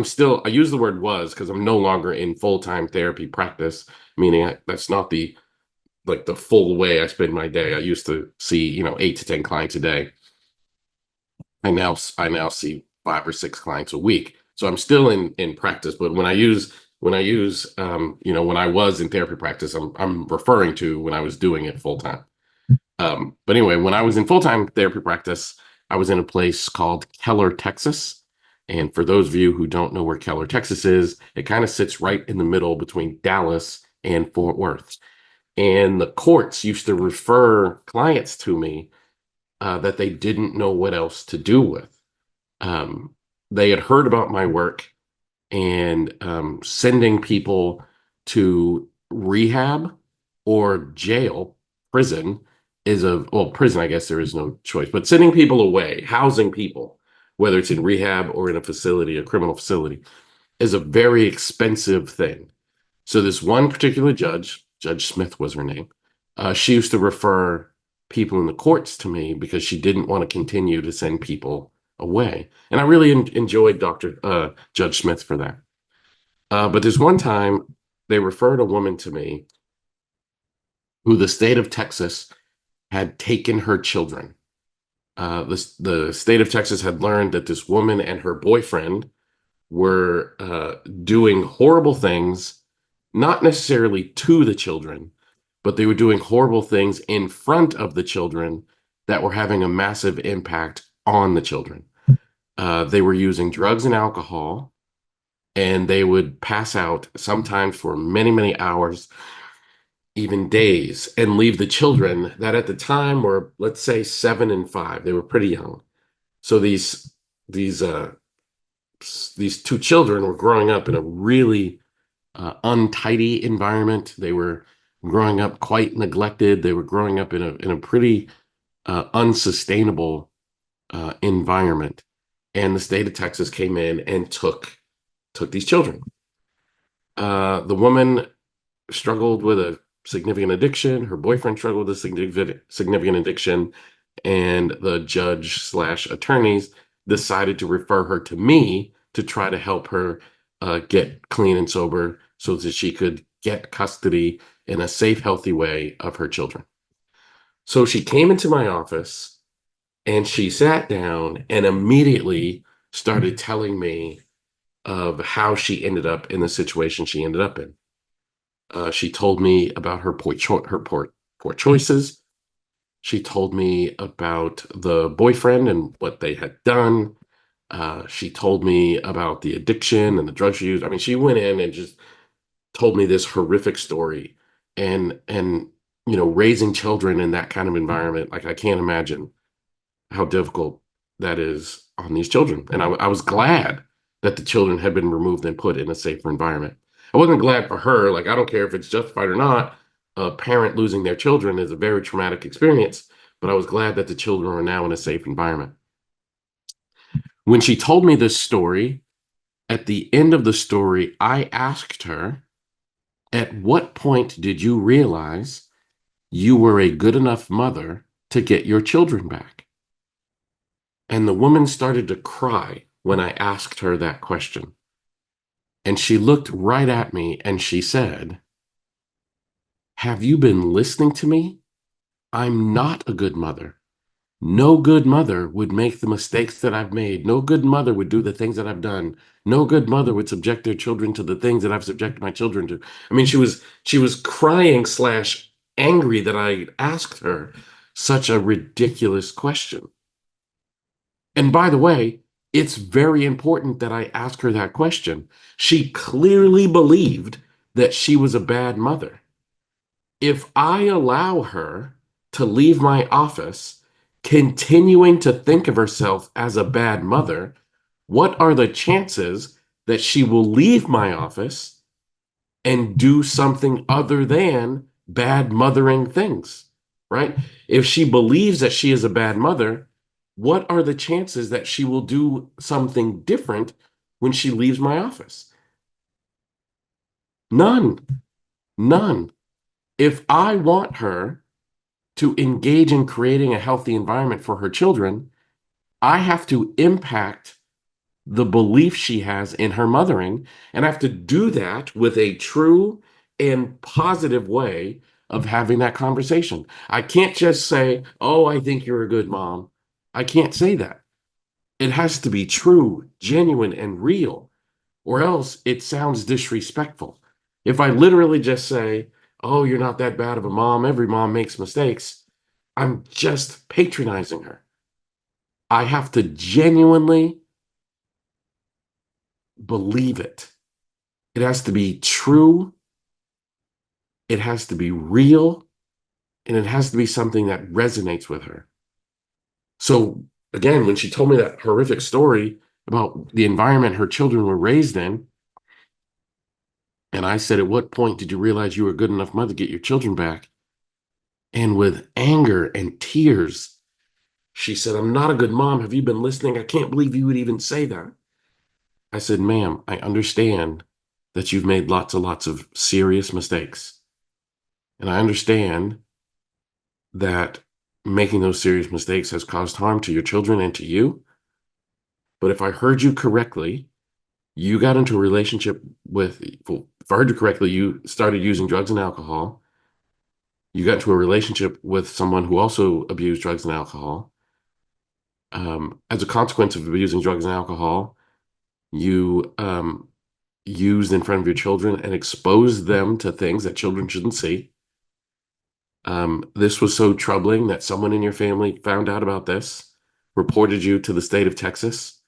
A: use the word was because I'm no longer in full-time therapy practice, meaning that's not the full way I spend my day. I used to see, 8 to 10 clients a day. I now see 5 or 6 clients a week. So I'm still in practice, but when I was in therapy practice, I'm referring to when I was doing it full time. But anyway, when I was in full time therapy practice, I was in a place called Keller, Texas. And for those of you who don't know where Keller, Texas is, it kind of sits right in the middle between Dallas and Fort Worth. And the courts used to refer clients to me that they didn't know what else to do with. Um, they had heard about my work and sending people to rehab or jail, prison prison, I guess there is no choice, but sending people away, housing people, whether it's in rehab or in a facility, a criminal facility, is a very expensive thing. So this one particular judge, Judge Smith was her name, she used to refer people in the courts to me because she didn't want to continue to send people away. And I really enjoyed Dr. Judge Smith for that. But there's one time they referred a woman to me who the state of Texas had taken her children. The state of Texas had learned that this woman and her boyfriend were doing horrible things, not necessarily to the children, but they were doing horrible things in front of the children that were having a massive impact on the children. They were using drugs and alcohol, and they would pass out sometimes for many, many hours, even days, and leave the children that at the time were, let's say, 7 and 5. They were pretty young. So these uh, these two children were growing up in a really untidy environment. They were growing up quite neglected. They were growing up in a pretty unsustainable environment. And the state of Texas came in and took these children. The woman struggled with a significant addiction. Her boyfriend struggled with a significant addiction, and the judge slash attorneys decided to refer her to me to try to help her get clean and sober so that she could get custody in a safe, healthy way of her children. So she came into my office and she sat down and immediately started telling me of how she ended up in the situation she ended up in. She told me about her poor choices. She told me about the boyfriend and what they had done. She told me about the addiction and the drugs she used. I mean, she went in and just told me this horrific story. And raising children in that kind of environment, like I can't imagine how difficult that is on these children. And I was glad that the children had been removed and put in a safer environment. I wasn't glad for her. Like, I don't care if it's justified or not. A parent losing their children is a very traumatic experience, but I was glad that the children are now in a safe environment. When she told me this story, at the end of the story, I asked her, at what point did you realize you were a good enough mother to get your children back? And the woman started to cry when I asked her that question. And she looked right at me and she said, have you been listening to me? I'm not a good mother. No good mother would make the mistakes that I've made. No good mother would do the things that I've done. No good mother would subject their children to the things that I've subjected my children to. I mean, she was crying slash angry that I asked her such a ridiculous question. And by the way, it's very important that I ask her that question. She clearly believed that she was a bad mother. If I allow her to leave my office, continuing to think of herself as a bad mother, what are the chances that she will leave my office and do something other than bad mothering things, right? If she believes that she is a bad mother, what are the chances that she will do something different when she leaves my office? None. None. If I want her to engage in creating a healthy environment for her children, I have to impact the belief she has in her mothering, and I have to do that with a true and positive way of having that conversation. I can't just say, oh, I think you're a good mom. I can't say that. It has to be true, genuine, and real, or else it sounds disrespectful. If I literally just say, oh, you're not that bad of a mom, every mom makes mistakes, I'm just patronizing her. I have to genuinely believe it. It has to be true, it has to be real, and it has to be something that resonates with her. So, again, when she told me that horrific story about the environment her children were raised in, and I said, at what point did you realize you were a good enough mother to get your children back? And with anger and tears, she said, I'm not a good mom. Have you been listening? I can't believe you would even say that. I said, ma'am, I understand that you've made lots of serious mistakes. And I understand that making those serious mistakes has caused harm to your children and to you. But if I heard you correctly, you got into a relationship with, if I heard you correctly, you started using drugs and alcohol. You got into a relationship with someone who also abused drugs and alcohol. As a consequence of abusing drugs and alcohol, you used in front of your children and exposed them to things that children shouldn't see. This was so troubling that someone in your family found out about this, reported you to the state of Texas.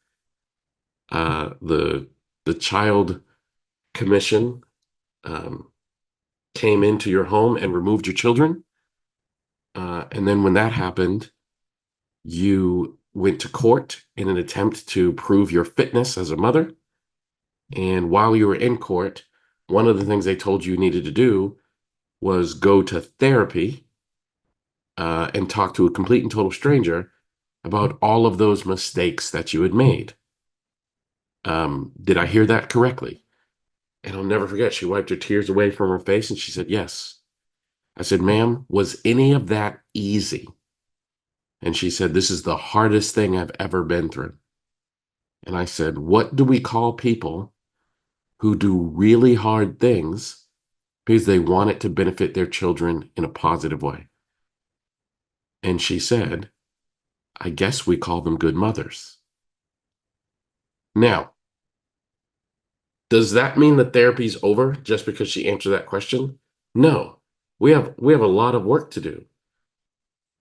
A: The child commission um, came into your home and removed your children. And then when that happened, you went to court in an attempt to prove your fitness as a mother. And while you were in court, one of the things they told you needed to do was go to therapy and talk to a complete and total stranger about all of those mistakes that you had made. Did I hear that correctly? And I'll never forget, she wiped her tears away from her face and she said, yes. I said, ma'am, was any of that easy? And she said, this is the hardest thing I've ever been through. And I said, what do we call people who do really hard things because they want it to benefit their children in a positive way. And she said, I guess we call them good mothers. Now, does that mean that therapy's over just because she answered that question? No. We have a lot of work to do.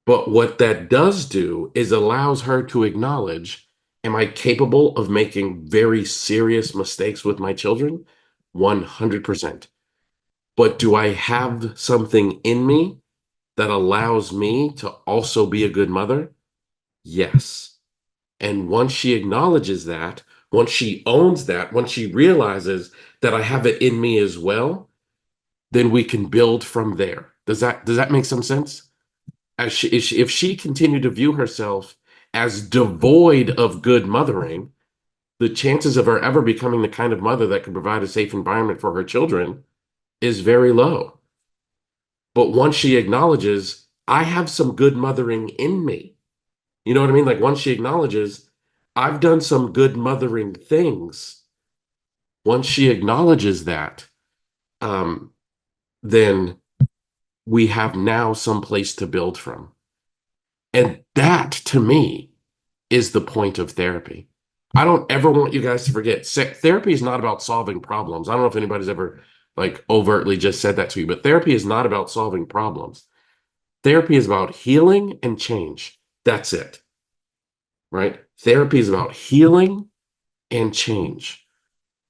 A: But what that does do is allows her to acknowledge, am I capable of making very serious mistakes with my children? 100%. But do I have something in me that allows me to also be a good mother? Yes. And once she acknowledges that, once she owns that, once she realizes that I have it in me as well, then we can build from there. Does that make some sense? If she continued to view herself as devoid of good mothering, the chances of her ever becoming the kind of mother that can provide a safe environment for her children is very low. But once she acknowledges, I have some good mothering in me, you know what I mean? Like once she acknowledges, I've done some good mothering things. Once she acknowledges that, um, then we have now some place to build from. And that to me is the point of therapy. I don't ever want you guys to forget therapy is not about solving problems. I don't know if anybody's ever like overtly just said that to you, but therapy is not about solving problems. Therapy is about healing and change. That's it, right? Therapy is about healing and change.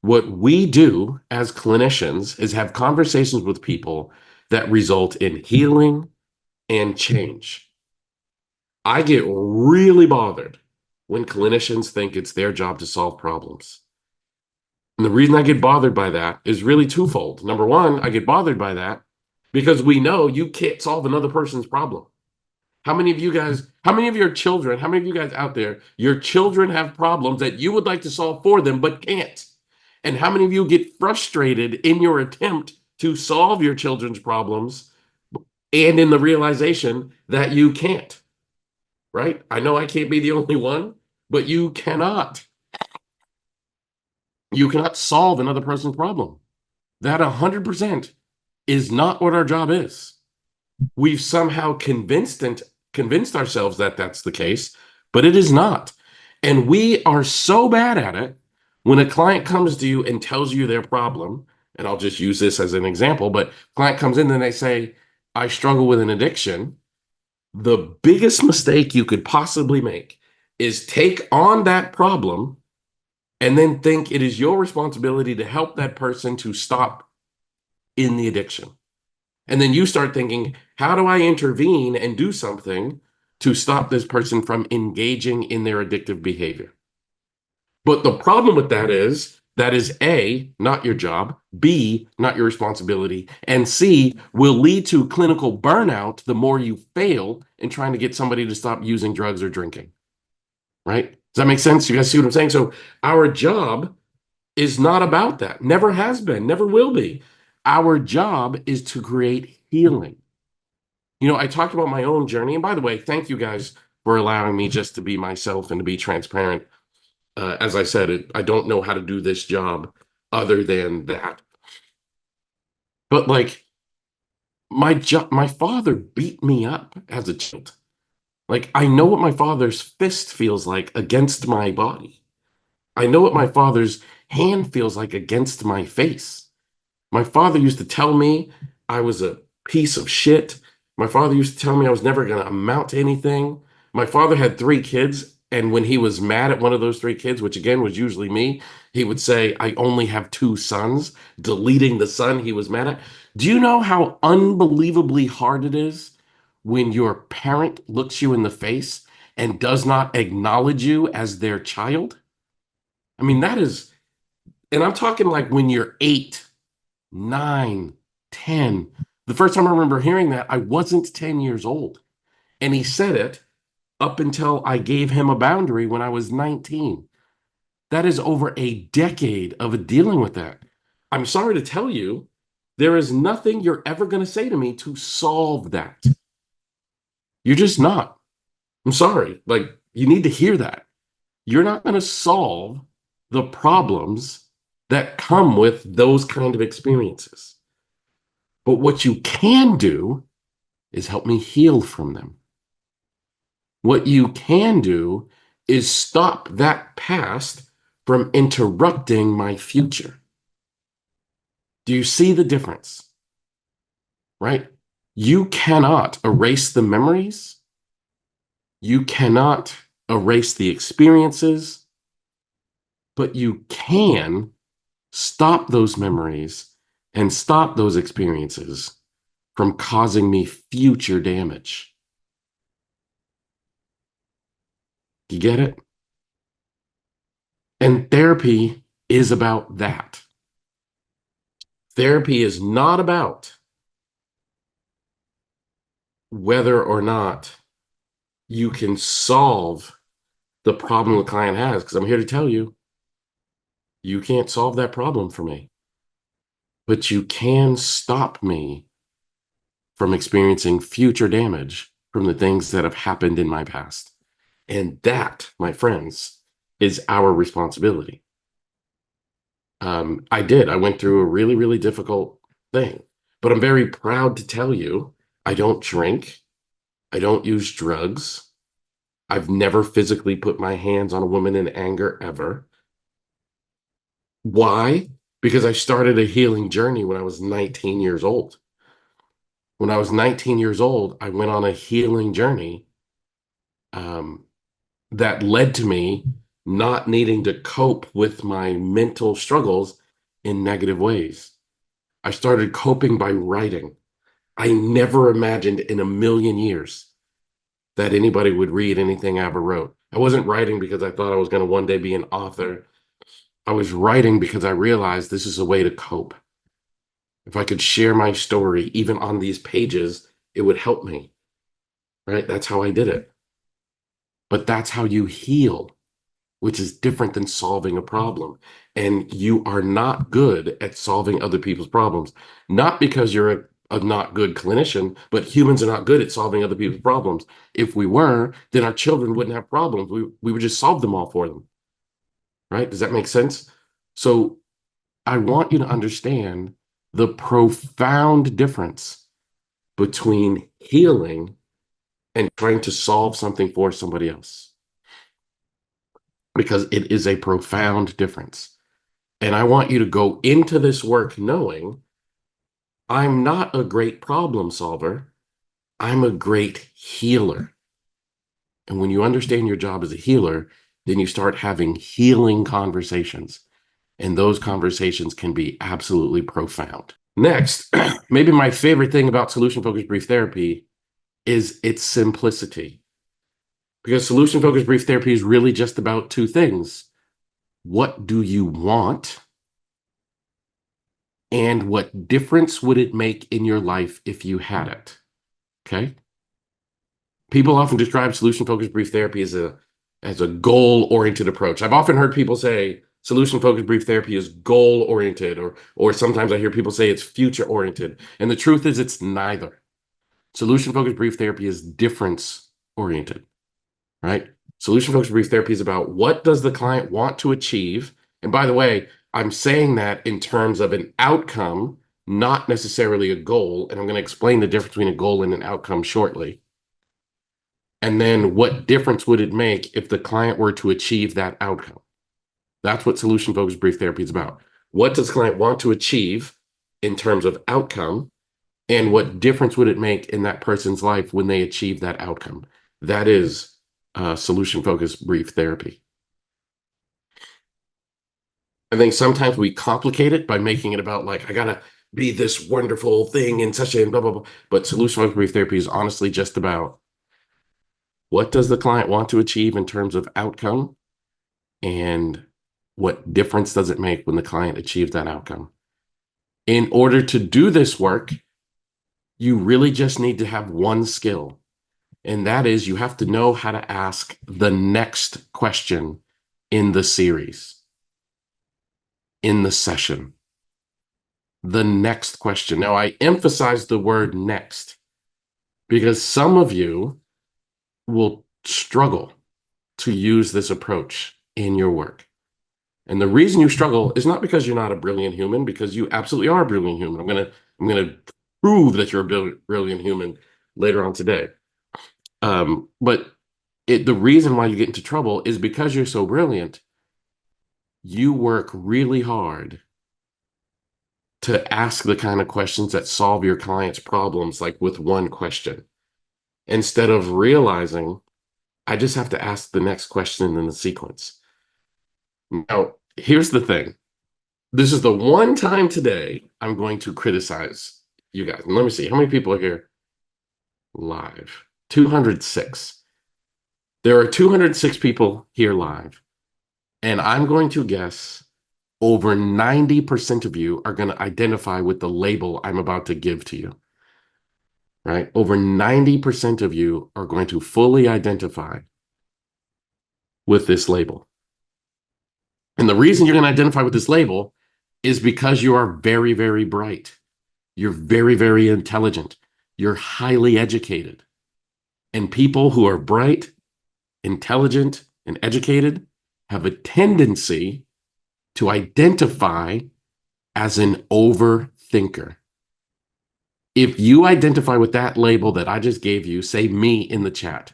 A: What we do as clinicians is have conversations with people that result in healing and change. I get really bothered when clinicians think it's their job to solve problems. And the reason I get bothered by that is really twofold. Number one, I get bothered by that because we know you can't solve another person's problem. How many of you guys, how many of your children, how many of you guys out there, your children have problems that you would like to solve for them but can't? And how many of you get frustrated in your attempt to solve your children's problems and in the realization that you can't, right? I know I can't be the only one, but you cannot. You cannot solve another person's problem. That 100% is not what our job is. We've somehow convinced ourselves that that's the case, but it is not. And we are so bad at it when a client comes to you and tells you their problem, and I'll just use this as an example, but client comes in and they say, I struggle with an addiction. The biggest mistake you could possibly make is take on that problem and then think it is your responsibility to help that person to stop in the addiction. And then you start thinking, how do I intervene and do something to stop this person from engaging in their addictive behavior? But the problem with that is A, not your job, B, not your responsibility, and C, will lead to clinical burnout the more you fail in trying to get somebody to stop using drugs or drinking, right? Does that make sense? You guys see what I'm saying? So our job is not about that. Never has been, never will be. Our job is to create healing. You know, I talked about my own journey. And by the way, thank you guys for allowing me just to be myself and to be transparent. As I said, I don't know how to do this job other than that. But like my father beat me up as a child. Like I know what my father's fist feels like against my body. I know what my father's hand feels like against my face. My father used to tell me I was a piece of shit. My father used to tell me I was never going to amount to anything. My father had three kids. And when he was mad at one of those three kids, which again was usually me, he would say, I only have two sons, deleting the son he was mad at. Do you know how unbelievably hard it is when your parent looks you in the face and does not acknowledge you as their child? I mean, that is, and I'm talking like when you're 8, 9, 10. The first time I remember hearing that, I wasn't 10 years old. And he said it up until I gave him a boundary when I was 19. That is over a decade of dealing with that. I'm sorry to tell you, there is nothing you're ever going to say to me to solve that. You're just not. I'm sorry. Like, you need to hear that. You're not going to solve the problems that come with those kind of experiences. But what you can do is help me heal from them. What you can do is stop that past from interrupting my future. Do you see the difference? Right? You cannot erase the memories. You cannot erase the experiences, but you can stop those memories and stop those experiences from causing me future damage. Do you get it? And therapy is about that. Therapy is not about whether or not you can solve the problem the client has, because I'm here to tell you, you can't solve that problem for me, but you can stop me from experiencing future damage from the things that have happened in my past. And that, my friends, is our responsibility. I did. I went through a really, really difficult thing, but I'm very proud to tell you I don't drink. I don't use drugs. I've never physically put my hands on a woman in anger ever. Why? Because I started a healing journey when I was 19 years old. When I was 19 years old, I went on a healing journey um, that led to me not needing to cope with my mental struggles in negative ways. I started coping by writing. I never imagined in a million years that anybody would read anything I ever wrote. I wasn't writing because I thought I was going to one day be an author. I was writing because I realized this is a way to cope. If I could share my story, even on these pages, it would help me, right? That's how I did it. But that's how you heal, which is different than solving a problem. And you are not good at solving other people's problems, not because you're a not good clinician, but humans are not good at solving other people's problems. If we were, then our children wouldn't have problems. We would just solve them all for them, right? Does that make sense? So I want you to understand the profound difference between healing and trying to solve something for somebody else, because it is a profound difference. And I want you to go into this work knowing I'm not a great problem solver. I'm a great healer. And when you understand your job as a healer, then you start having healing conversations. And those conversations can be absolutely profound. Next, maybe my favorite thing about solution focused brief therapy is its simplicity. Because solution focused brief therapy is really just about two things. What do you want? And what difference would it make in your life if you had it? Okay. People often describe solution focused brief therapy as a goal oriented approach. I've often heard people say solution focused brief therapy is goal oriented, or sometimes I hear people say it's future oriented. And the truth is it's neither. Solution focused brief therapy is difference oriented, right? Solution focused brief therapy is about what does the client want to achieve? And by the way, I'm saying that in terms of an outcome, not necessarily a goal. And I'm going to explain the difference between a goal and an outcome shortly. And then what difference would it make if the client were to achieve that outcome? That's what solution focused brief therapy is about. What does the client want to achieve in terms of outcome? And what difference would it make in that person's life when they achieve that outcome? That is solution focused brief therapy. I think sometimes we complicate it by making it about like, I gotta be this wonderful thing in such a blah, blah, blah. But solution focused brief therapy is honestly just about what does the client want to achieve in terms of outcome, and what difference does it make when the client achieves that outcome? In order to do this work, you really just need to have one skill, and that is you have to know how to ask the next question in the series, in the session. The next question. Now, I emphasize the word next because some of you will struggle to use this approach in your work. And the reason you struggle is not because you're not a brilliant human, because you absolutely are a brilliant human. I'm gonna prove that you're a brilliant human later on today. But the reason why you get into trouble is because you're so brilliant, you work really hard to ask the kind of questions that solve your client's problems, like with one question, instead of realizing I just have to ask the next question in the sequence. Now, here's the thing. This is the one time today I'm going to criticize you guys. And let me see, how many people are here live? 206. There are 206 people here live. And I'm going to guess over 90% of you are going to identify with the label I'm about to give to you, right? Over 90% of you are going to fully identify with this label. And the reason you're going to identify with this label is because you are very, very bright. You're very, very intelligent. You're highly educated. And people who are bright, intelligent, and educated have a tendency to identify as an overthinker. If you identify with that label that I just gave you, say me in the chat.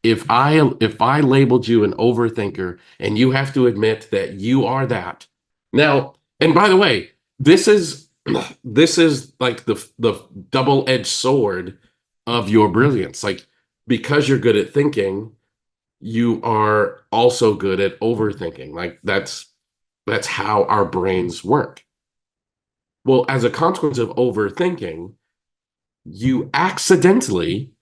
A: If I labeled you an overthinker and you have to admit that you are that. Now, and by the way, this is like the double-edged sword of your brilliance. Like, because you're good at thinking, you are also good at overthinking. Like, that's how our brains work. Well, as a consequence of overthinking, you accidentally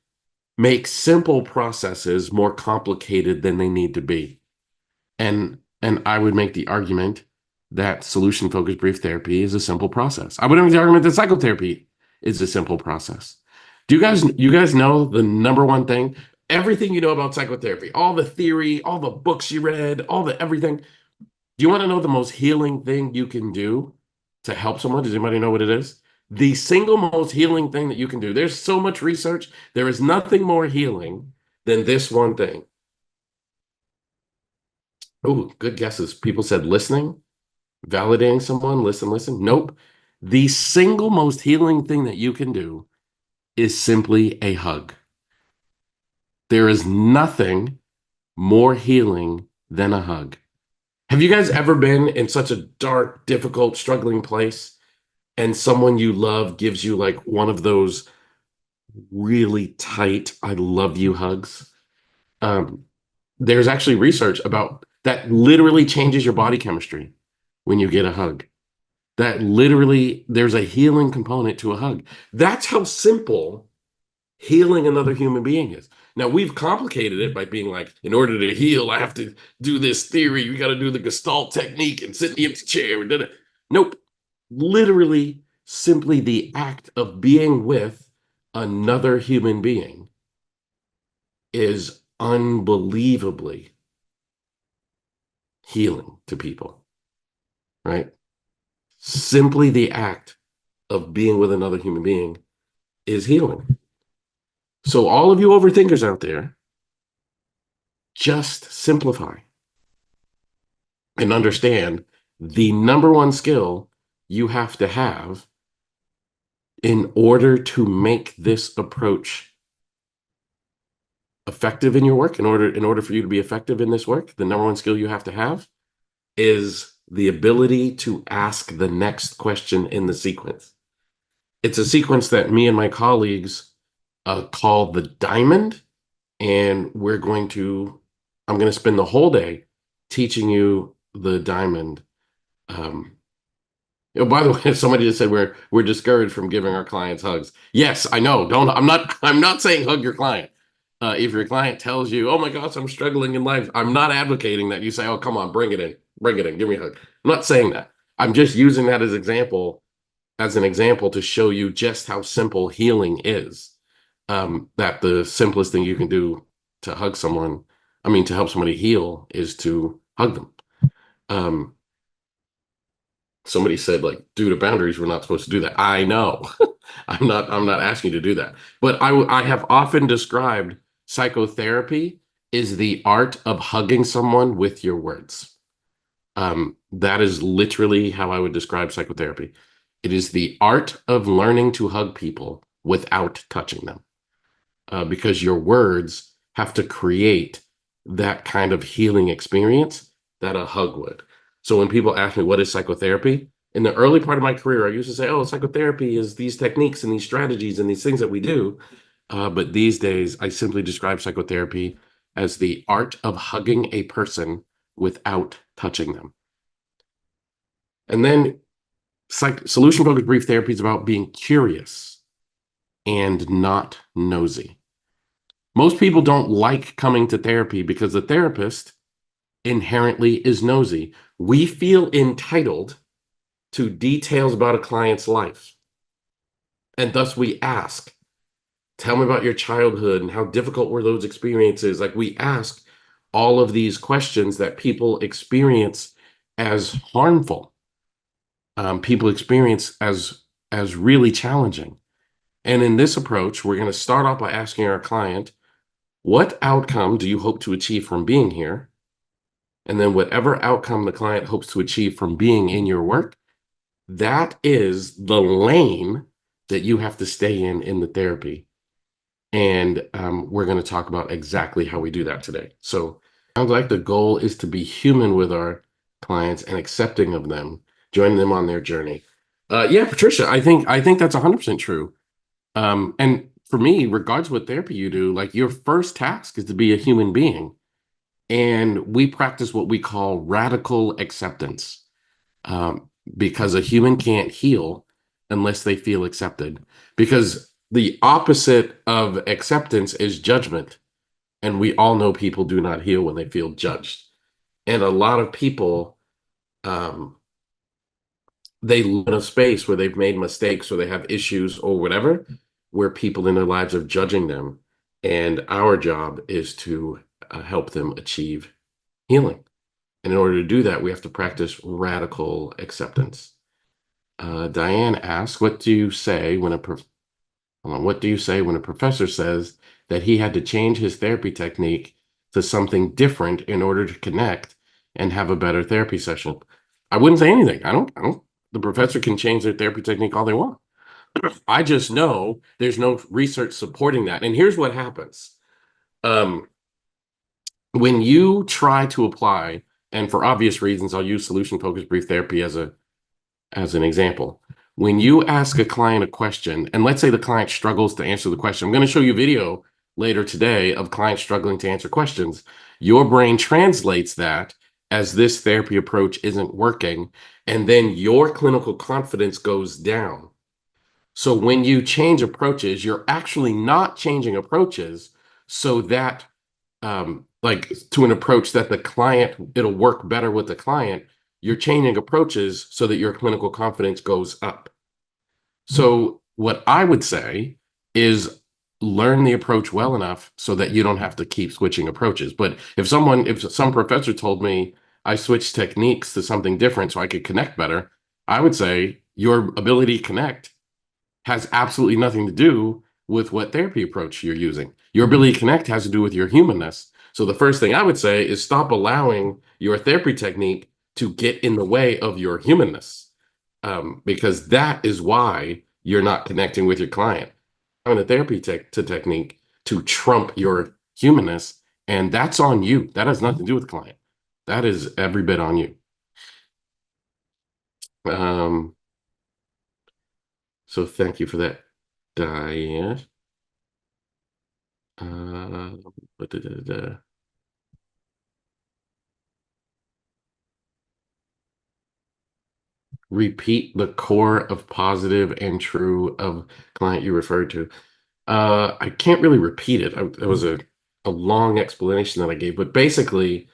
A: make simple processes more complicated than they need to be. And I would make the argument that solution focused brief therapy is a simple process. I would make the argument that psychotherapy is a simple process. Do you guys know the number one thing? Everything you know about psychotherapy, all the theory, all the books you read, all the everything. Do you want to know the most healing thing you can do to help someone? Does anybody know what it is? The single most healing thing that you can do. There's so much research. There is nothing more healing than this one thing. Oh, good guesses. People said listening, validating someone, listen, listen. Nope. The single most healing thing that you can do is simply a hug. There is nothing more healing than a hug. Have you guys ever been in such a dark, difficult, struggling place and someone you love gives you like one of those really tight, I love you hugs? Um, there's actually research about that literally changes your body chemistry when you get a hug. That literally, there's a healing component to a hug. That's how simple healing another human being is. Now, we've complicated it by being like, in order to heal, I have to do this theory. We got to do the Gestalt technique and sit in the empty chair. And da-da. Nope. Literally, simply the act of being with another human being is unbelievably healing to people, right? Simply the act of being with another human being is healing. So all of you overthinkers out there, just simplify and understand the number one skill you have to have in order to make this approach effective in your work. In order for you to be effective in this work, the number one skill you have to have is the ability to ask the next question in the sequence. It's a sequence that me and my colleagues call the diamond, and I'm going to spend the whole day teaching you the diamond. Oh, by the way, somebody just said we're discouraged from giving our clients hugs. Yes, I know. Don't I'm not saying hug your client. If your client tells you, "Oh my gosh, I'm struggling in life," I'm not advocating that you say, "Oh, come on, bring it in, give me a hug." I'm not saying that. I'm just using that as an example to show you just how simple healing is. That the simplest thing you can do to hug someone, to help somebody heal, is to hug them. Um, Somebody said, like, due to boundaries, we're not supposed to do that. I know. I'm not asking you to do that. But I have often described psychotherapy is the art of hugging someone with your words. That is literally how I would describe psychotherapy. It is the art of learning to hug people without touching them, because your words have to create that kind of healing experience that a hug would. So when people ask me, what is psychotherapy? In the early part of my career, I used to say, oh, psychotherapy is these techniques and these strategies and these things that we do. But these days, I simply describe psychotherapy as the art of hugging a person without touching them. And then solution focused brief therapy is about being curious and not nosy. Most people don't like coming to therapy because the therapist inherently is nosy. We feel entitled to details about a client's life. And thus we ask, tell me about your childhood and how difficult were those experiences? Like we ask all of these questions that people experience as harmful, people experience as really challenging. And in this approach, we're going to start off by asking our client, what outcome do you hope to achieve from being here? And then whatever outcome the client hopes to achieve from being in your work, that is the lane that you have to stay in the therapy. And we're going to talk about exactly how we do that today. So sounds like the goal is to be human with our clients and accepting of them, joining them on their journey. Yeah, Patricia, I think that's 100% true. And for me, regardless of what therapy you do, like your first task is to be a human being. And we practice what we call radical acceptance, because a human can't heal unless they feel accepted. Because the opposite of acceptance is judgment. And we all know people do not heal when they feel judged. And a lot of people, um, they live in a space where they've made mistakes or they have issues or whatever, where people in their lives are judging them. And our job is to help them achieve healing. And in order to do that, we have to practice radical acceptance. Diane asks, what do you say when a professor says that he had to change his therapy technique to something different in order to connect and have a better therapy session? I wouldn't say anything. I don't, the professor can change their therapy technique all they want. I just know there's no research supporting that. And here's what happens. Um, when you try to apply, and for obvious reasons, I'll use solution focused brief therapy as an example. When you ask a client a question, and let's say the client struggles to answer the question, I'm going to show you a video later today of clients struggling to answer questions. Your brain translates that as this therapy approach isn't working, and then your clinical confidence goes down. So when you change approaches, you're actually not changing approaches so that like to an approach that the client, it'll work better with the client. You're changing approaches so that your clinical confidence goes up. So what I would say is learn the approach well enough so that you don't have to keep switching approaches. But if some professor told me I switched techniques to something different so I could connect better, I would say your ability to connect has absolutely nothing to do with what therapy approach you're using. Your ability to connect has to do with your humanness. So the first thing I would say is stop allowing your therapy technique to get in the way of your humanness, because that is why you're not connecting with your client. Having a therapy technique to trump your humanness, and that's on you. That has nothing to do with the client. That is every bit on you. Um, so thank you for that, Diane. Uh, Repeat the core of positive and true of client you referred to. I can't really repeat it. That was a long explanation that I gave, but basically,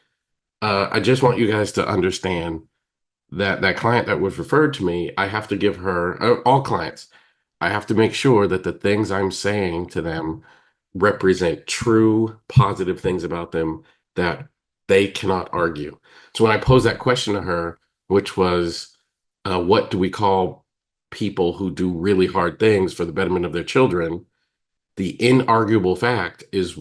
A: I just want you guys to understand that that client that was referred to me, I have to give her, all clients, I have to make sure that the things I'm saying to them represent true positive things about them that they cannot argue. So when I posed that question to her, which was, what do we call people who do really hard things for the betterment of their children? The inarguable fact is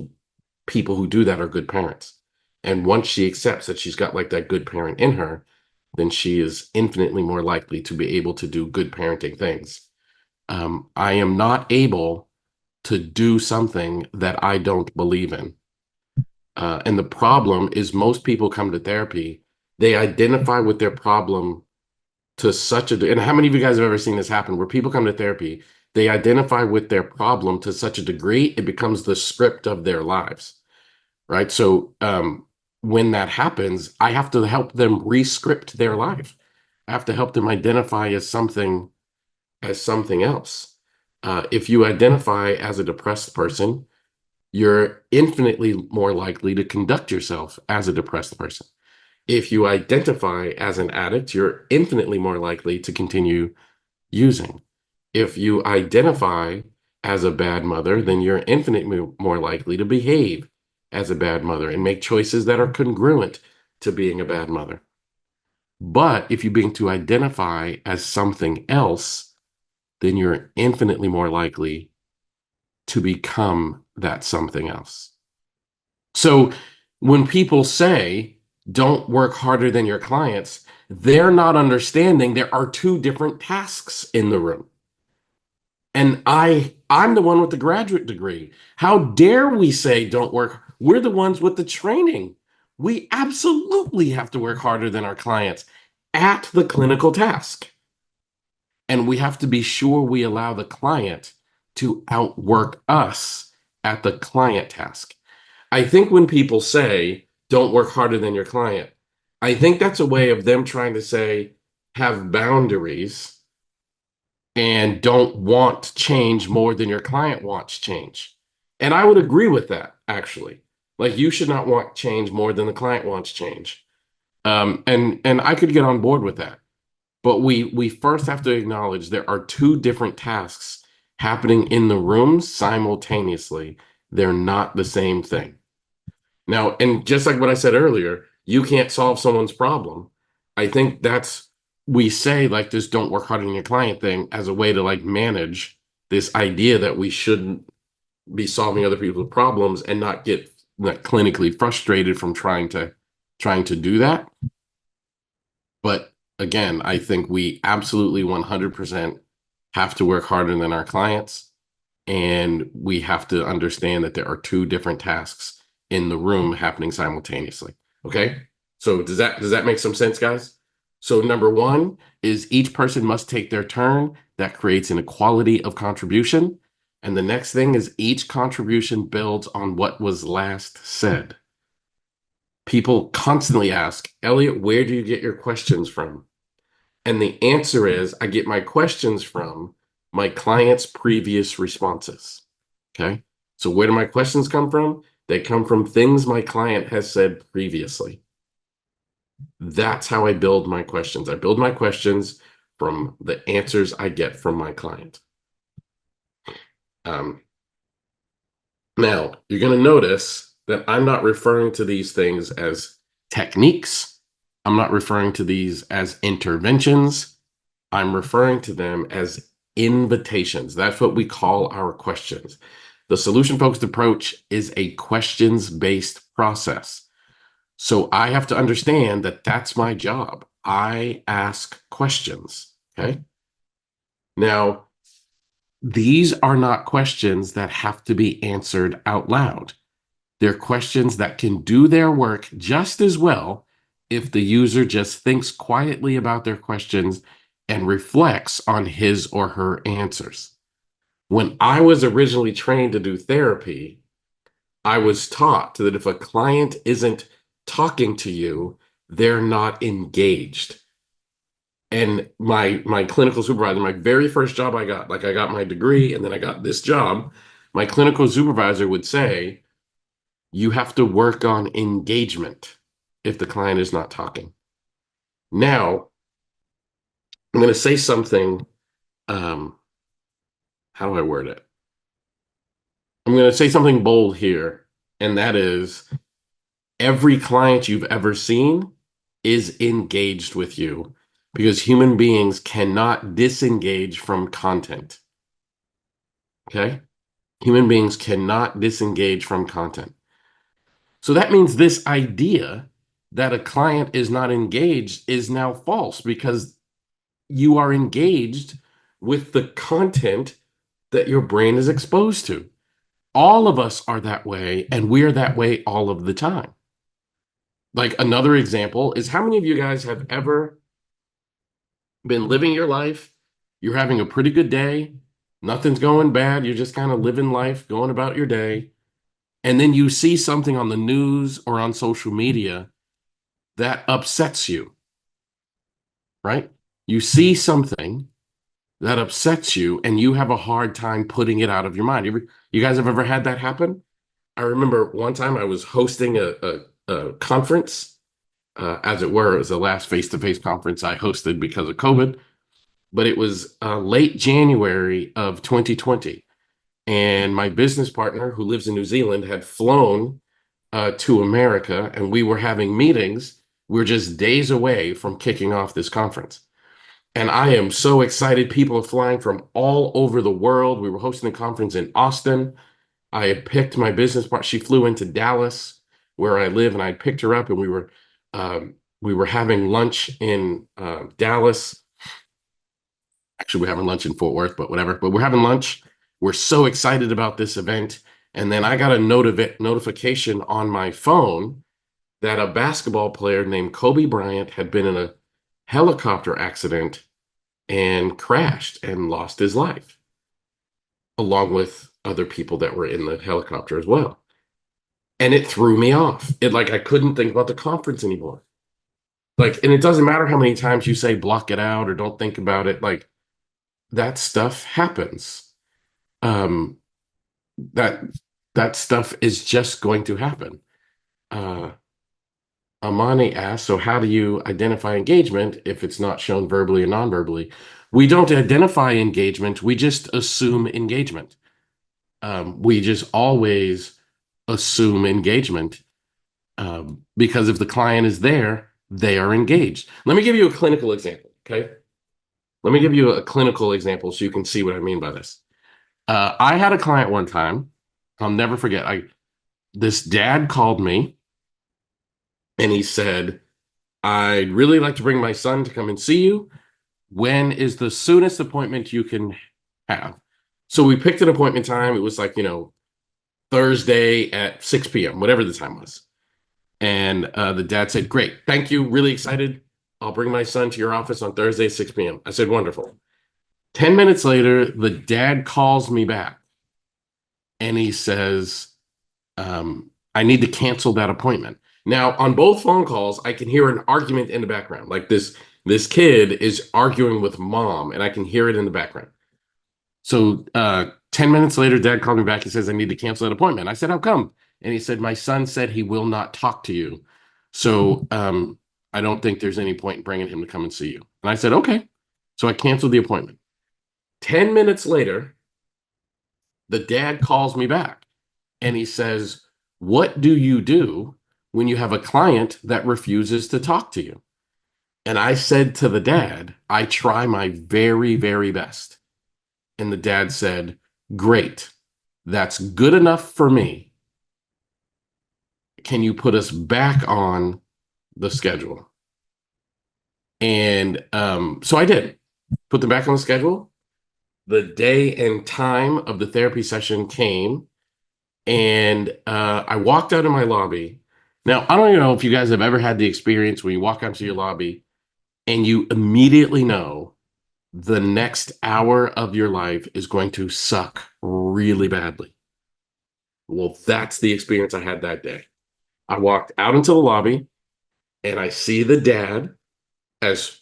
A: people who do that are good parents. And once she accepts that she's got like that good parent in her, then she is infinitely more likely to be able to do good parenting things. I am not able to do something that I don't believe in. And the problem is most people come to therapy, they identify with their problem to such a, and how many of you guys have ever seen this happen where people come to therapy, they identify with their problem to such a degree, it becomes the script of their lives, right? So when that happens, I have to help them re-script their life. I have to help them identify as something else. If you identify as a depressed person, you're infinitely more likely to conduct yourself as a depressed person. If you identify as an addict, you're infinitely more likely to continue using. If you identify as a bad mother, then you're infinitely more likely to behave as a bad mother and make choices that are congruent to being a bad mother. But if you begin to identify as something else, then you're infinitely more likely to become that something else. So when people say, don't work harder than your clients, they're not understanding there are two different tasks in the room. And I'm the one with the graduate degree. How dare we say don't work? We're the ones with the training. We absolutely have to work harder than our clients at the clinical task. And we have to be sure we allow the client to outwork us at the client task. I think when people say, don't work harder than your client, I think that's a way of them trying to say, have boundaries and don't want change more than your client wants change. And I would agree with that, actually. Like, you should not want change more than the client wants change. And I could get on board with that. But we first have to acknowledge there are two different tasks happening in the room simultaneously. They're not the same thing. Now, and just like what I said earlier, you can't solve someone's problem. I think that's, we say like this don't work harder than your client thing as a way to like manage this idea that we shouldn't be solving other people's problems and not get like clinically frustrated from trying to do that. But again, I think we absolutely 100% have to work harder than our clients. And we have to understand that there are two different tasks in the room happening simultaneously. Okay. So does that make some sense, guys? So number one is each person must take their turn. That creates an equality of contribution. And the next thing is each contribution builds on what was last said. People constantly ask, Elliott, where do you get your questions from? And the answer is I get my questions from my client's previous responses. Okay. So where do my questions come from? They come from things my client has said previously. That's how I build my questions. I build my questions from the answers I get from my client. Um, Now, you're going to notice that I'm not referring to these things as techniques. I'm not referring to these as interventions. I'm referring to them as invitations. That's what we call our questions. The solution-focused approach is a questions-based process. So I have to understand that that's my job. I ask questions, okay? Now, these are not questions that have to be answered out loud. They're questions that can do their work just as well if the user just thinks quietly about their questions and reflects on his or her answers. When I was originally trained to do therapy, I was taught that if a client isn't talking to you, they're not engaged. And my clinical supervisor, my very first job I got, like I got my degree and then I got this job, my clinical supervisor would say, you have to work on engagement if the client is not talking. Now, I'm going to say something. Um, how do I word it? I'm going to say something bold here, and that is every client you've ever seen is engaged with you because human beings cannot disengage from content. Okay? Human beings cannot disengage from content. So that means this idea that a client is not engaged is now false because you are engaged with the content that your brain is exposed to. All of us are that way, and we're that way all of the time. Like another example is how many of you guys have ever been living your life? You're having a pretty good day, nothing's going bad, you're just kind of living life, going about your day. And then you see something on the news or on social media that upsets you, right? You see something that upsets you and you have a hard time putting it out of your mind. You guys have ever had that happen? I remember one time I was hosting a conference, as it were. It was the last face-to-face conference I hosted because of COVID, but it was late January of 2020. And my business partner, who lives in New Zealand, had flown to America, and we were having meetings. We're just days away from kicking off this conference. And I am so excited. People are flying from all over the world. We were hosting a conference in Austin. I had picked my business partner. She flew into Dallas, where I live, and I picked her up, and we were having lunch in Dallas. Actually, we're having lunch in Fort Worth, but whatever. But we're having lunch. We're so excited about this event. And then I got a notification on my phone that a basketball player named Kobe Bryant had been in a helicopter accident and crashed and lost his life, along with other people that were in the helicopter as well. And it threw me off. It like I couldn't think about the conference anymore. Like, and it doesn't matter how many times you say block it out or don't think about it. Like that stuff happens. Um, that that stuff is just going to happen. Uh, Amani asked, so how do you identify engagement if it's not shown verbally or non-verbally? We don't identify engagement. We just assume engagement. We just always assume engagement because if the client is there, they are engaged. Let me give you a clinical example, okay? Let me give you a clinical example so you can see what I mean by this. I had a client one time, I'll never forget. This dad called me and he said, I'd really like to bring my son to come and see you. When is the soonest appointment you can have? So we picked an appointment time. It was like, Thursday at 6 p.m., whatever the time was. And the dad said, great, thank you, really excited. I'll bring my son to your office on Thursday at 6 p.m. I said, wonderful. 10 minutes later, the dad calls me back and he says, I need to cancel that appointment. Now, on both phone calls, I can hear an argument in the background. Like this kid is arguing with mom, and I can hear it in the background. So 10 minutes later, dad called me back. He says, I need to cancel that appointment. I said, how come? And he said, my son said he will not talk to you. So I don't think there's any point in bringing him to come and see you. And I said, okay. So I canceled the appointment. 10 minutes later, the dad calls me back and he says, what do you do when you have a client that refuses to talk to you? And I said to the dad, I try my very, very best. And the dad said, great. That's good enough for me. Can you put us back on the schedule? And so I did. Put them back on the schedule. The day and time of the therapy session came, and I walked out of my lobby. Now, I don't even know if you guys have ever had the experience when you walk out to your lobby and you immediately know the next hour of your life is going to suck really badly. Well, that's the experience I had that day. I walked out into the lobby and I see the dad as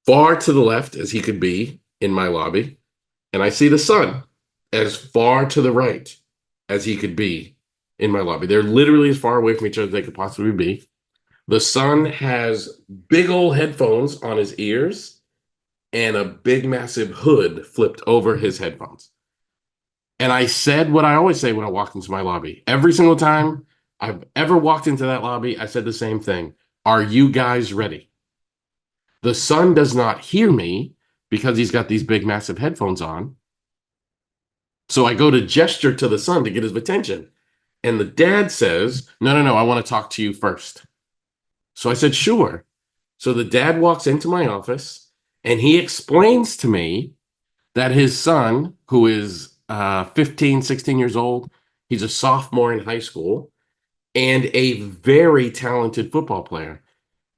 A: far to the left as he could be in my lobby. And I see the son as far to the right as he could be in my lobby. They're literally as far away from each other as they could possibly be. The son has big old headphones on his ears and a big, massive hood flipped over his headphones. And I said what I always say when I walk into my lobby. Every single time I've ever walked into that lobby, I said the same thing. Are you guys ready? The son does not hear me because he's got these big, massive headphones on. So I go to gesture to the son to get his attention. And the dad says, no, I want to talk to you first. So I said, sure. So the dad walks into my office and he explains to me that his son, who is 15, 16 years old, he's a sophomore in high school and a very talented football player.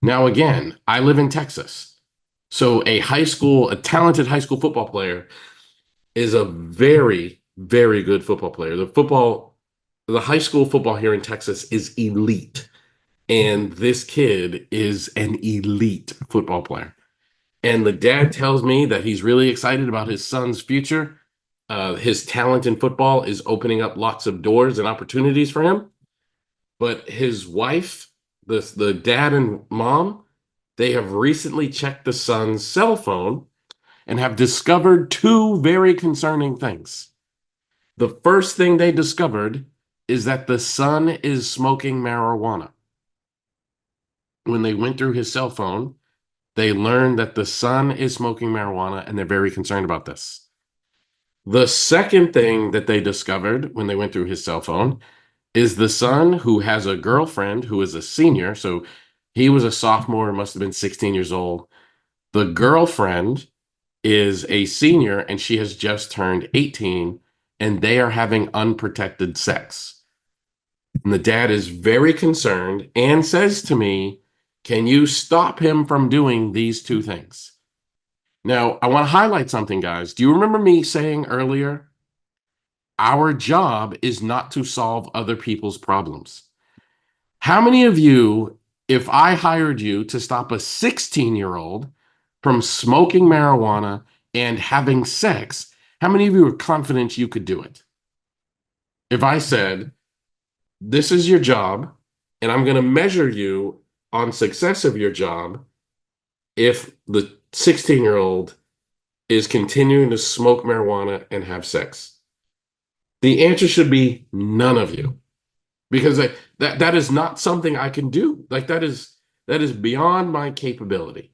A: Now, again, I live in Texas. So a talented high school football player is a very, very good football player. The high school football here in Texas is elite. And this kid is an elite football player. And the dad tells me that he's really excited about his son's future. His talent in football is opening up lots of doors and opportunities for him. But his wife, the dad and mom, they have recently checked the son's cell phone and have discovered two very concerning things. The first thing they discovered is that the son is smoking marijuana. When they went through his cell phone, they learned that the son is smoking marijuana and they're very concerned about this. The second thing that they discovered when they went through his cell phone is the son, who has a girlfriend who is a senior. So he was a sophomore, must have been 16 years old. The girlfriend is a senior and she has just turned 18 and they are having unprotected sex. And the dad is very concerned and says to me, can you stop him from doing these two things? Now, I want to highlight something, guys. Do you remember me saying earlier, our job is not to solve other people's problems? How many of you, if I hired you to stop a 16-year-old from smoking marijuana and having sex, how many of you are confident you could do it? If I said, this is your job, and I'm going to measure you on success of your job if the 16-year-old is continuing to smoke marijuana and have sex. The answer should be none of you, because that is not something I can do. Like that is beyond my capability,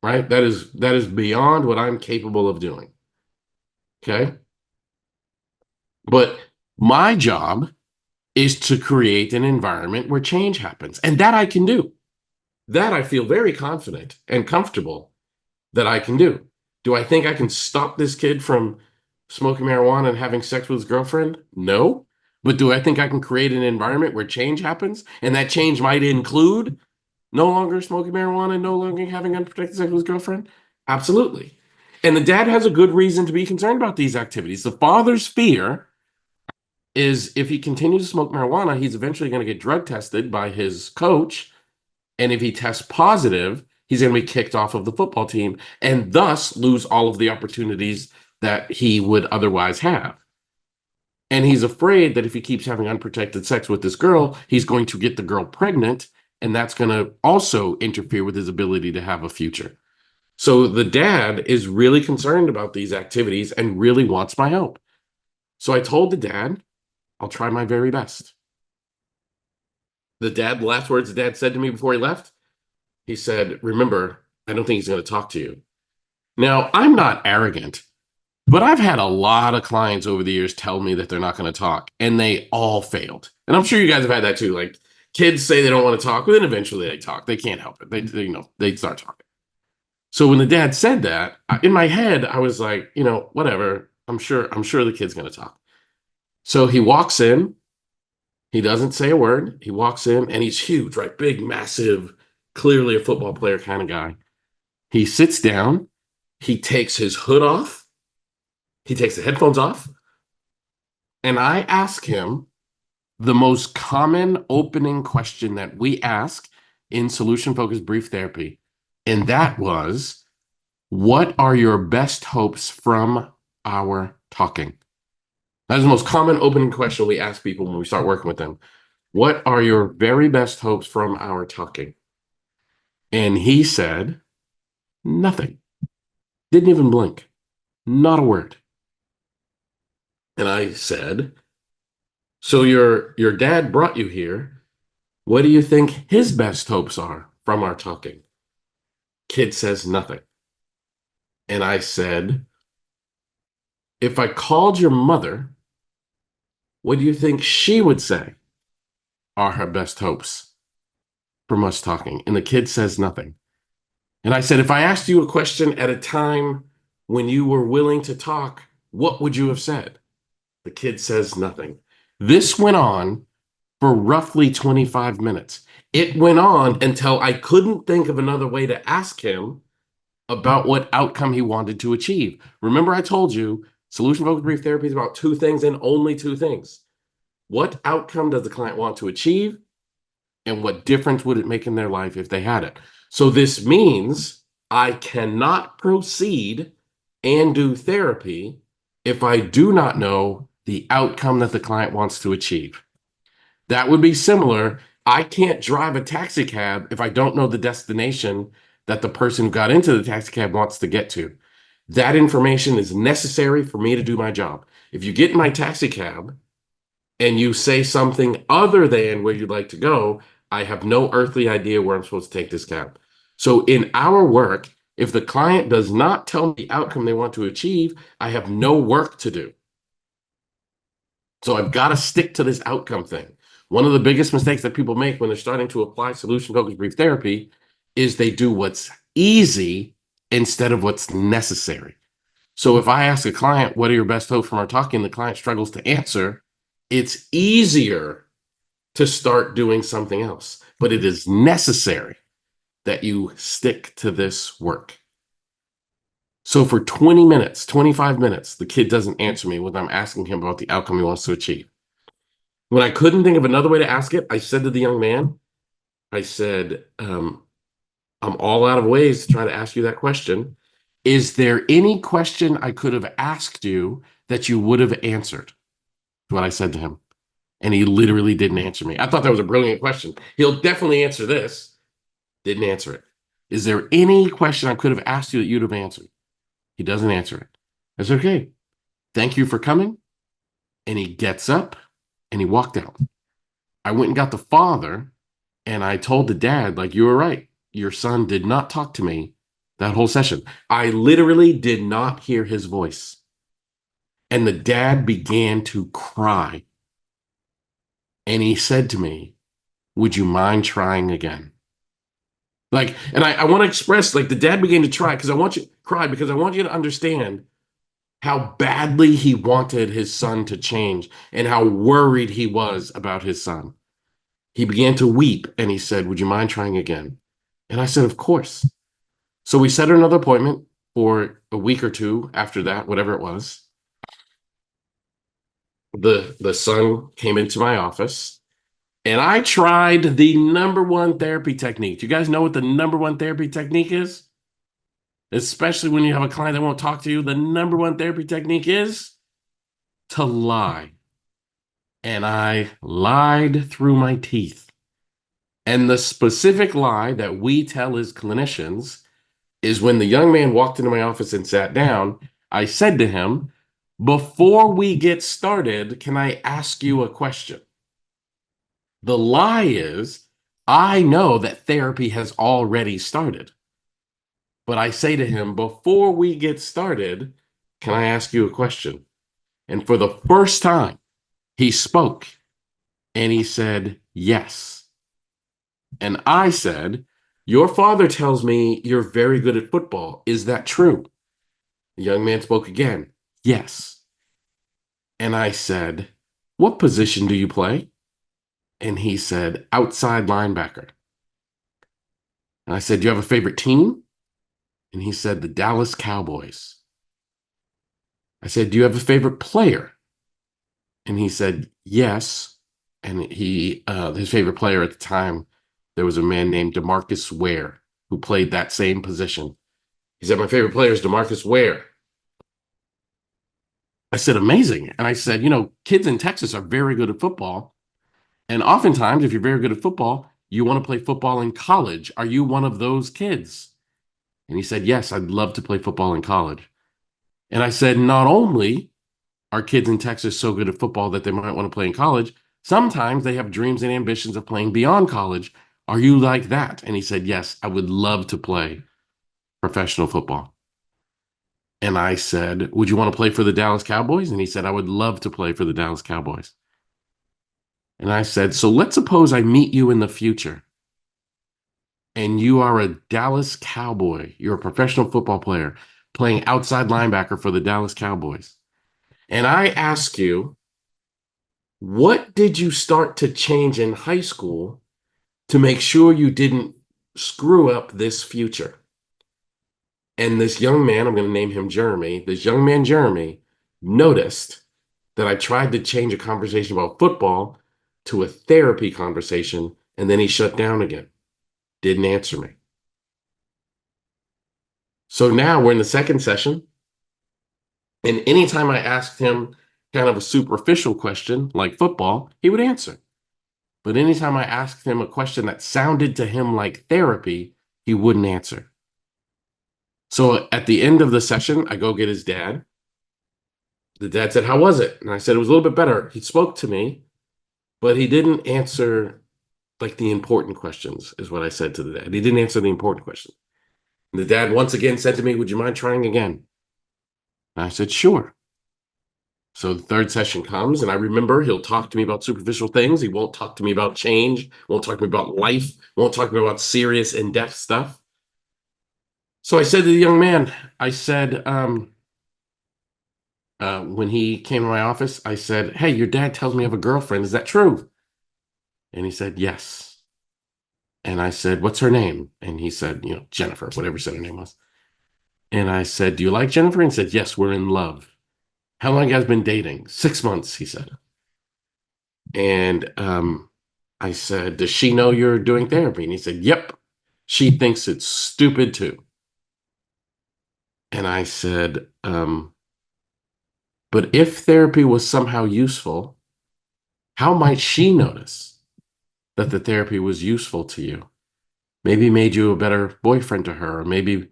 A: right? That is beyond what I'm capable of doing. Okay? But my job is to create an environment where change happens, and that I can do. That I feel very confident and comfortable that I can do. Do I think I can stop this kid from smoking marijuana and having sex with his girlfriend? No. But do I think I can create an environment where change happens? And that change might include no longer smoking marijuana and no longer having unprotected sex with his girlfriend? Absolutely. And the dad has a good reason to be concerned about these activities. The father's fear is if he continues to smoke marijuana, he's eventually going to get drug tested by his coach. And if he tests positive, he's going to be kicked off of the football team and thus lose all of the opportunities that he would otherwise have. And he's afraid that if he keeps having unprotected sex with this girl, he's going to get the girl pregnant, and that's going to also interfere with his ability to have a future. So the dad is really concerned about these activities and really wants my help. So I told the dad, I'll try my very best. The last words the dad said to me before he left, he said, remember, I don't think he's going to talk to you. Now, I'm not arrogant, but I've had a lot of clients over the years tell me that they're not going to talk, and they all failed. And I'm sure you guys have had that too. Like kids say they don't want to talk, but then eventually they talk. They can't help it. They start talking. So when the dad said that, in my head, I was like, whatever. I'm sure the kid's going to talk. So he walks in. He doesn't say a word. He walks in, and he's huge, right? Big, massive, clearly a football player kind of guy. He sits down. He takes his hood off. He takes the headphones off. And I ask him the most common opening question that we ask in solution-focused brief therapy. And that was, what are your best hopes from our talking? That is the most common opening question we ask people when we start working with them. What are your very best hopes from our talking? And he said, nothing. Didn't even blink. Not a word. And I said, so your dad brought you here. What do you think his best hopes are from our talking? Kid says nothing. And I said, if I called your mother, what do you think she would say are her best hopes from us talking. And the kid says nothing. And I said, if I asked you a question at a time when you were willing to talk, what would you have said? The kid says nothing. This went on for roughly 25 minutes. It went on until I couldn't think of another way to ask him about what outcome he wanted to achieve. Remember, I told you solution focused brief therapy is about two things and only two things. What outcome does the client want to achieve? And what difference would it make in their life if they had it? So this means I cannot proceed and do therapy if I do not know the outcome that the client wants to achieve. That would be similar. I can't drive a taxi cab if I don't know the destination that the person who got into the taxi cab wants to get to. That information is necessary for me to do my job. If you get in my taxi cab and you say something other than where you'd like to go, I have no earthly idea where I'm supposed to take this cab. So in our work, if the client does not tell me the outcome they want to achieve, I have no work to do. So I've got to stick to this outcome thing. One of the biggest mistakes that people make when they're starting to apply solution-focused brief therapy is they do what's easy instead of what's necessary. So if I ask a client, what are your best hopes from our talking, the client struggles to answer, it's easier to start doing something else. But it is necessary that you stick to this work. So for 20 minutes, 25 minutes, the kid doesn't answer me when I'm asking him about the outcome he wants to achieve. When I couldn't think of another way to ask it, I said to the young man, I said, I'm all out of ways to try to ask you that question. Is there any question I could have asked you that you would have answered? That's what I said to him. And he literally didn't answer me. I thought that was a brilliant question. He'll definitely answer this. Didn't answer it. Is there any question I could have asked you that you'd have answered? He doesn't answer it. I said, okay, thank you for coming. And he gets up and he walked out. I went and got the father and I told the dad, like, you were right. Your son did not talk to me that whole session. I literally did not hear his voice. And the dad began to cry. And he said to me, would you mind trying again? Like, and I want to express, like, the dad began to try because I want you to cry because I want you to understand how badly he wanted his son to change and how worried he was about his son. He began to weep and he said, would you mind trying again? And I said, of course. So we set another appointment for a week or two after that, whatever it was. The son came into my office and I tried the number one therapy technique. Do you guys know what the number one therapy technique is? Especially when you have a client that won't talk to you, the number one therapy technique is to lie. And I lied through my teeth. And the specific lie that we tell as clinicians is when the young man walked into my office and sat down, I said to him, before we get started, can I ask you a question? The lie is, I know that therapy has already started. But I say to him, before we get started, can I ask you a question? And for the first time, he spoke and he said, yes. And I said, your father tells me you're very good at football. Is that true? The young man spoke again, yes. And I said, what position do you play? And he said, outside linebacker. And I said, do you have a favorite team? And he said, the Dallas Cowboys. I said, do you have a favorite player? And he said, yes. And his favorite player at the time, there was a man named DeMarcus Ware who played that same position. He said, my favorite player is DeMarcus Ware. I said, amazing. And I said, kids in Texas are very good at football. And oftentimes, if you're very good at football, you want to play football in college. Are you one of those kids? And he said, yes, I'd love to play football in college. And I said, not only are kids in Texas so good at football that they might want to play in college, sometimes they have dreams and ambitions of playing beyond college. Are you like that? And he said, yes, I would love to play professional football. And I said, would you want to play for the Dallas Cowboys? And he said, I would love to play for the Dallas Cowboys. And I said, so let's suppose I meet you in the future and you are a Dallas Cowboy. You're a professional football player playing outside linebacker for the Dallas Cowboys. And I ask you, what did you start to change in high school to make sure you didn't screw up this future? And this young man, I'm going to name him Jeremy, this young man, Jeremy, noticed that I tried to change a conversation about football to a therapy conversation, and then he shut down again, didn't answer me. So now we're in the second session, and anytime I asked him kind of a superficial question like football, he would answer. But anytime I asked him a question that sounded to him like therapy, he wouldn't answer. So at the end of the session, I go get his dad. The dad said, "How was it?" And I said, "It was a little bit better." He spoke to me, but he didn't answer like the important questions, is what I said to the dad. He didn't answer the important question. And the dad once again said to me, "Would you mind trying again?" And I said, "Sure." So the third session comes, and I remember he'll talk to me about superficial things. He won't talk to me about change, won't talk to me about life, won't talk to me about serious, in depth stuff. So I said to the young man, I said, when he came to my office, I said, "Hey, your dad tells me you have a girlfriend. Is that true?" And he said, "Yes." And I said, "What's her name?" And he said, Jennifer, whatever he said her name was. And I said, "Do you like Jennifer?" And he said, "Yes, we're in love." "How long you guys been dating?" "6 months," he said. And I said, "Does she know you're doing therapy?" And he said, "Yep. She thinks it's stupid too." And I said, "But if therapy was somehow useful, how might she notice that the therapy was useful to you? Maybe made you a better boyfriend to her, or maybe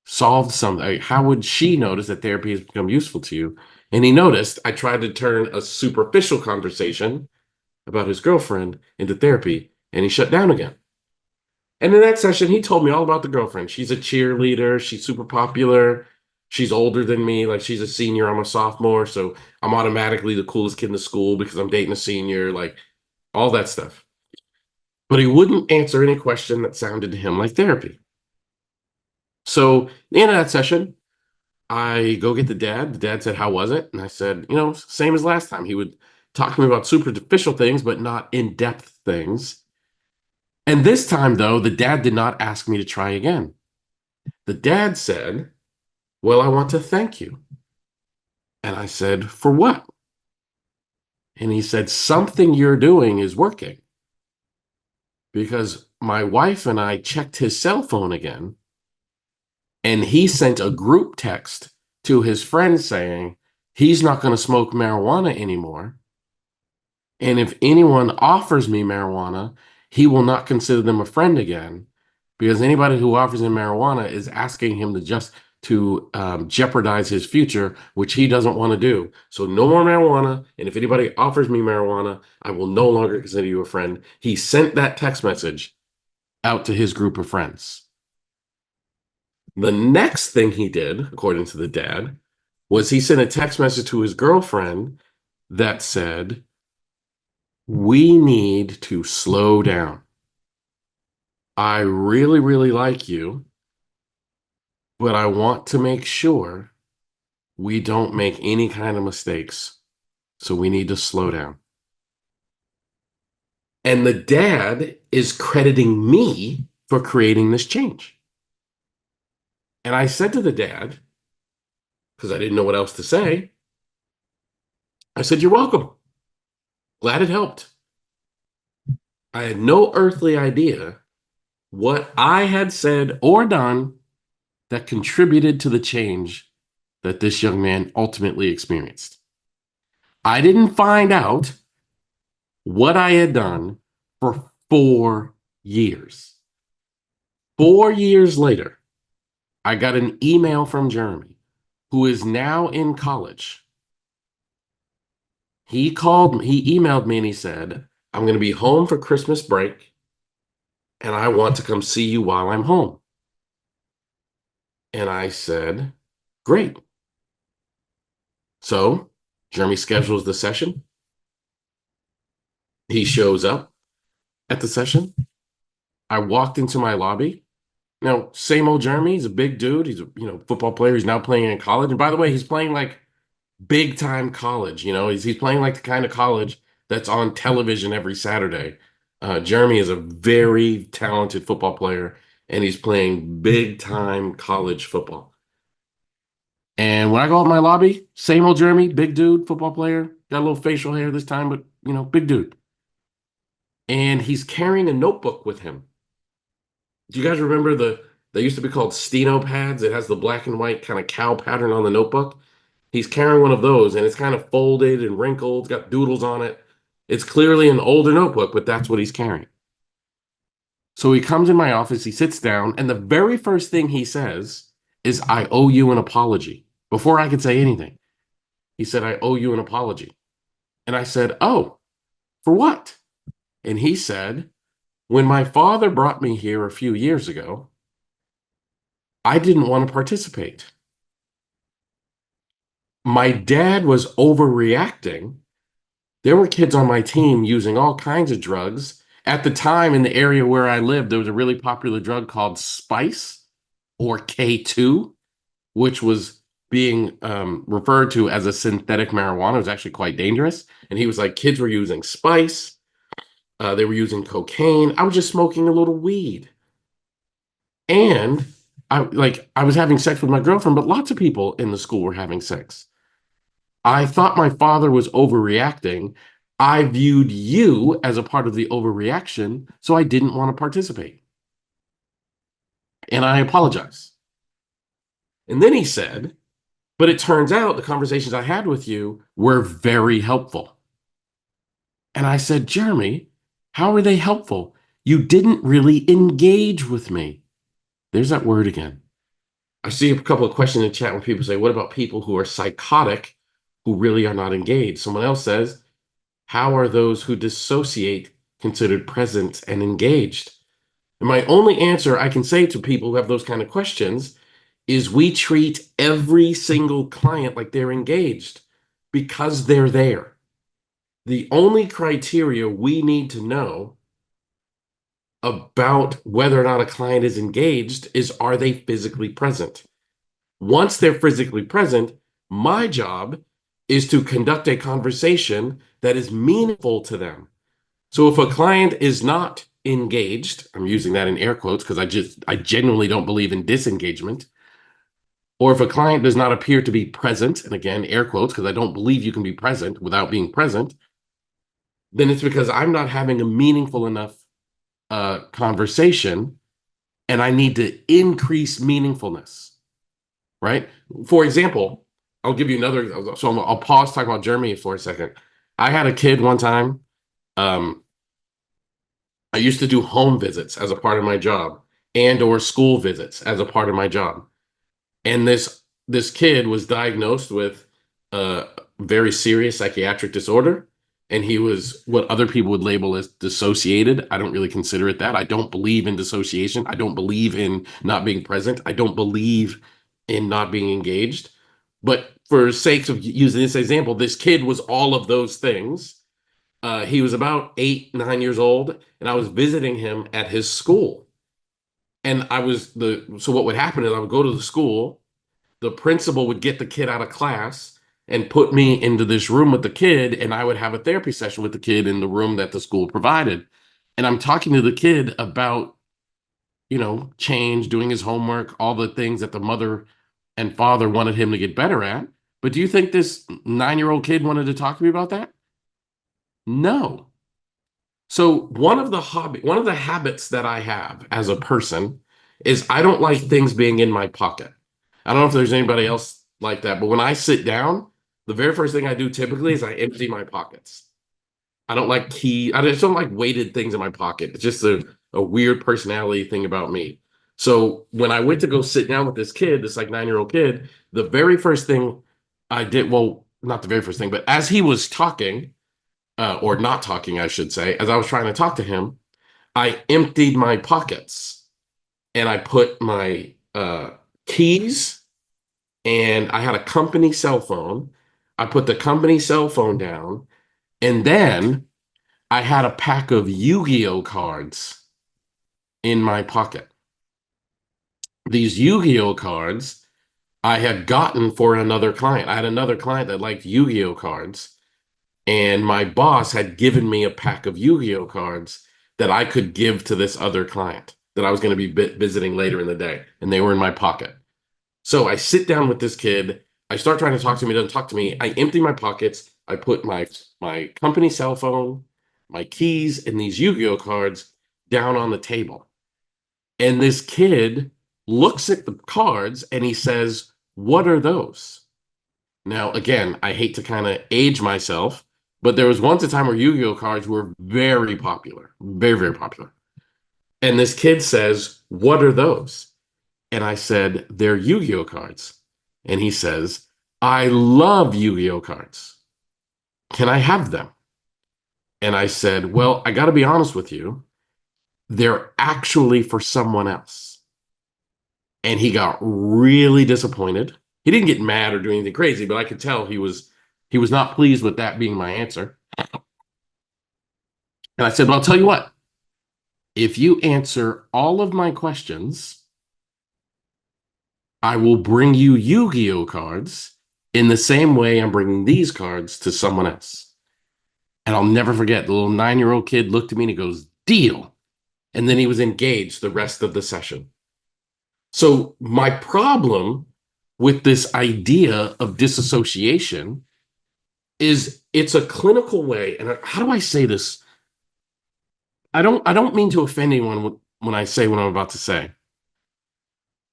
A: solved something. How would she notice that therapy has become useful to you?" And he noticed I tried to turn a superficial conversation about his girlfriend into therapy, and he shut down again. And in that session, he told me all about the girlfriend. She's a cheerleader. She's super popular. She's older than me. Like, she's a senior. I'm a sophomore. So I'm automatically the coolest kid in the school because I'm dating a senior, like all that stuff. But he wouldn't answer any question that sounded to him like therapy. So, at the end of that session, I go get the dad. The dad said, "How was it?" And I said, same as last time. He would talk to me about superficial things, but not in depth things. And this time, though, the dad did not ask me to try again. The dad said, "Well, I want to thank you." And I said, "For what?" And he said, "Something you're doing is working." Because my wife and I checked his cell phone again, and he sent a group text to his friends saying he's not going to smoke marijuana anymore. And if anyone offers me marijuana, he will not consider them a friend again, because anybody who offers him marijuana is asking him to jeopardize his future, which he doesn't want to do. So no more marijuana. And if anybody offers me marijuana, I will no longer consider you a friend. He sent that text message out to his group of friends. The next thing he did, according to the dad, was he sent a text message to his girlfriend that said, "We need to slow down. I really, really like you, but I want to make sure we don't make any kind of mistakes. So we need to slow down." And the dad is crediting me for creating this change. And I said to the dad, because I didn't know what else to say, I said, "You're welcome. Glad it helped." I had no earthly idea what I had said or done that contributed to the change that this young man ultimately experienced. I didn't find out what I had done for 4 years. 4 years later, I got an email from Jeremy, who is now in college. He emailed me and he said, "I'm going to be home for Christmas break and I want to come see you while I'm home." And I said, "Great." So Jeremy schedules the session. He shows up at the session. I walked into my lobby. Now, same old Jeremy, he's a big dude. He's a, football player. He's now playing in college. And by the way, he's playing like big time college. He's playing like the kind of college that's on television every Saturday. Jeremy is a very talented football player, and he's playing big time college football. And when I go out in my lobby, same old Jeremy, big dude, football player, got a little facial hair this time, but big dude. And he's carrying a notebook with him. Do you guys remember they used to be called Steno pads? It has the black and white kind of cow pattern on the notebook. He's carrying one of those, and it's kind of folded and wrinkled, it's got doodles on it. It's clearly an older notebook, but that's what he's carrying. So he comes in my office, he sits down, and the very first thing he says is, "I owe you an apology." Before I could say anything, he said, "I owe you an apology." And I said, "Oh, for what?" And he said, "When my father brought me here a few years ago, I didn't want to participate. My dad was overreacting. There were kids on my team using all kinds of drugs. At the time, in the area where I lived, there was a really popular drug called Spice, or K2, which was being referred to as a synthetic marijuana. It was actually quite dangerous. And he was like, kids were using Spice. They were using cocaine. I was just smoking a little weed. And I was having sex with my girlfriend, but lots of people in the school were having sex. I thought my father was overreacting. I viewed you as a part of the overreaction, so I didn't want to participate. And I apologize." And then he said, "But it turns out the conversations I had with you were very helpful." And I said, "Jeremy, how are they helpful? You didn't really engage with me." There's that word again. I see a couple of questions in the chat when people say, "What about people who are psychotic, who really are not engaged?" Someone else says, "How are those who dissociate considered present and engaged?" And my only answer I can say to people who have those kind of questions is, we treat every single client like they're engaged because they're there. The only criteria we need to know about whether or not a client is engaged is, are they physically present? Once they're physically present, my job is to conduct a conversation that is meaningful to them. So if a client is not engaged, I'm using that in air quotes because I genuinely don't believe in disengagement. Or if a client does not appear to be present, and again, air quotes, because I don't believe you can be present without being present, then it's because I'm not having a meaningful enough conversation, and I need to increase meaningfulness, right? For example, I'll give you another. So I'll pause talking about Germany for a second. I had a kid one time. I used to do home visits as a part of my job, and or school visits as a part of my job. And this kid was diagnosed with a very serious psychiatric disorder, and he was what other people would label as dissociated. I don't really consider it that. I don't believe in dissociation. I don't believe in not being present. I don't believe in not being engaged. But for sake of using this example, this kid was all of those things. He was about 8, 9 years old, and I was visiting him at his school. And so what would happen is I would go to the school, the principal would get the kid out of class and put me into this room with the kid, and I would have a therapy session with the kid in the room that the school provided. And I'm talking to the kid about, change, doing his homework, all the things that the mother and father wanted him to get better at. But do you think this 9-year-old kid wanted to talk to me about that? No. So one of the habits that I have as a person is, I don't like things being in my pocket. I don't know if there's anybody else like that, but when I sit down, the very first thing I do typically is I empty my pockets. I don't like I just don't like weighted things in my pocket. It's just a weird personality thing about me. So when I went to go sit down with this kid, this like 9-year-old kid, the very first thing I did, well, not the very first thing, but as he was talking, or not talking, I should say, as I was trying to talk to him, I emptied my pockets and I put my keys, and I had a company cell phone. I put the company cell phone down, and then I had a pack of Yu-Gi-Oh cards in my pocket. These Yu-Gi-Oh cards I had gotten for another client. I had another client that liked Yu-Gi-Oh cards, and my boss had given me a pack of Yu-Gi-Oh cards that I could give to this other client that I was going to be visiting later in the day, and they were in my pocket. So I sit down with this kid. I start trying to talk to him. He doesn't talk to me. I empty my pockets. I put my company cell phone, my keys, and these Yu-Gi-Oh cards down on the table. And this kid looks at the cards and he says, "What are those?" Now, again, I hate to kind of age myself, but there was once a time where Yu-Gi-Oh cards were very popular, very, very popular. And this kid says, "What are those?" And I said, "They're Yu-Gi-Oh cards." And he says, "I love Yu-Gi-Oh cards. Can I have them?" And I said, "Well, I got to be honest with you. They're actually for someone else." And he got really disappointed. He didn't get mad or do anything crazy, but I could tell he was not pleased with that being my answer. And I said, "Well, I'll tell you what. If you answer all of my questions, I will bring you Yu-Gi-Oh cards in the same way I'm bringing these cards to someone else." And I'll never forget, the little 9-year-old kid looked at me and he goes, "Deal." And then he was engaged the rest of the session. So my problem with this idea of disassociation is it's a clinical way. And how do I say this? I don't mean to offend anyone when I say what I'm about to say.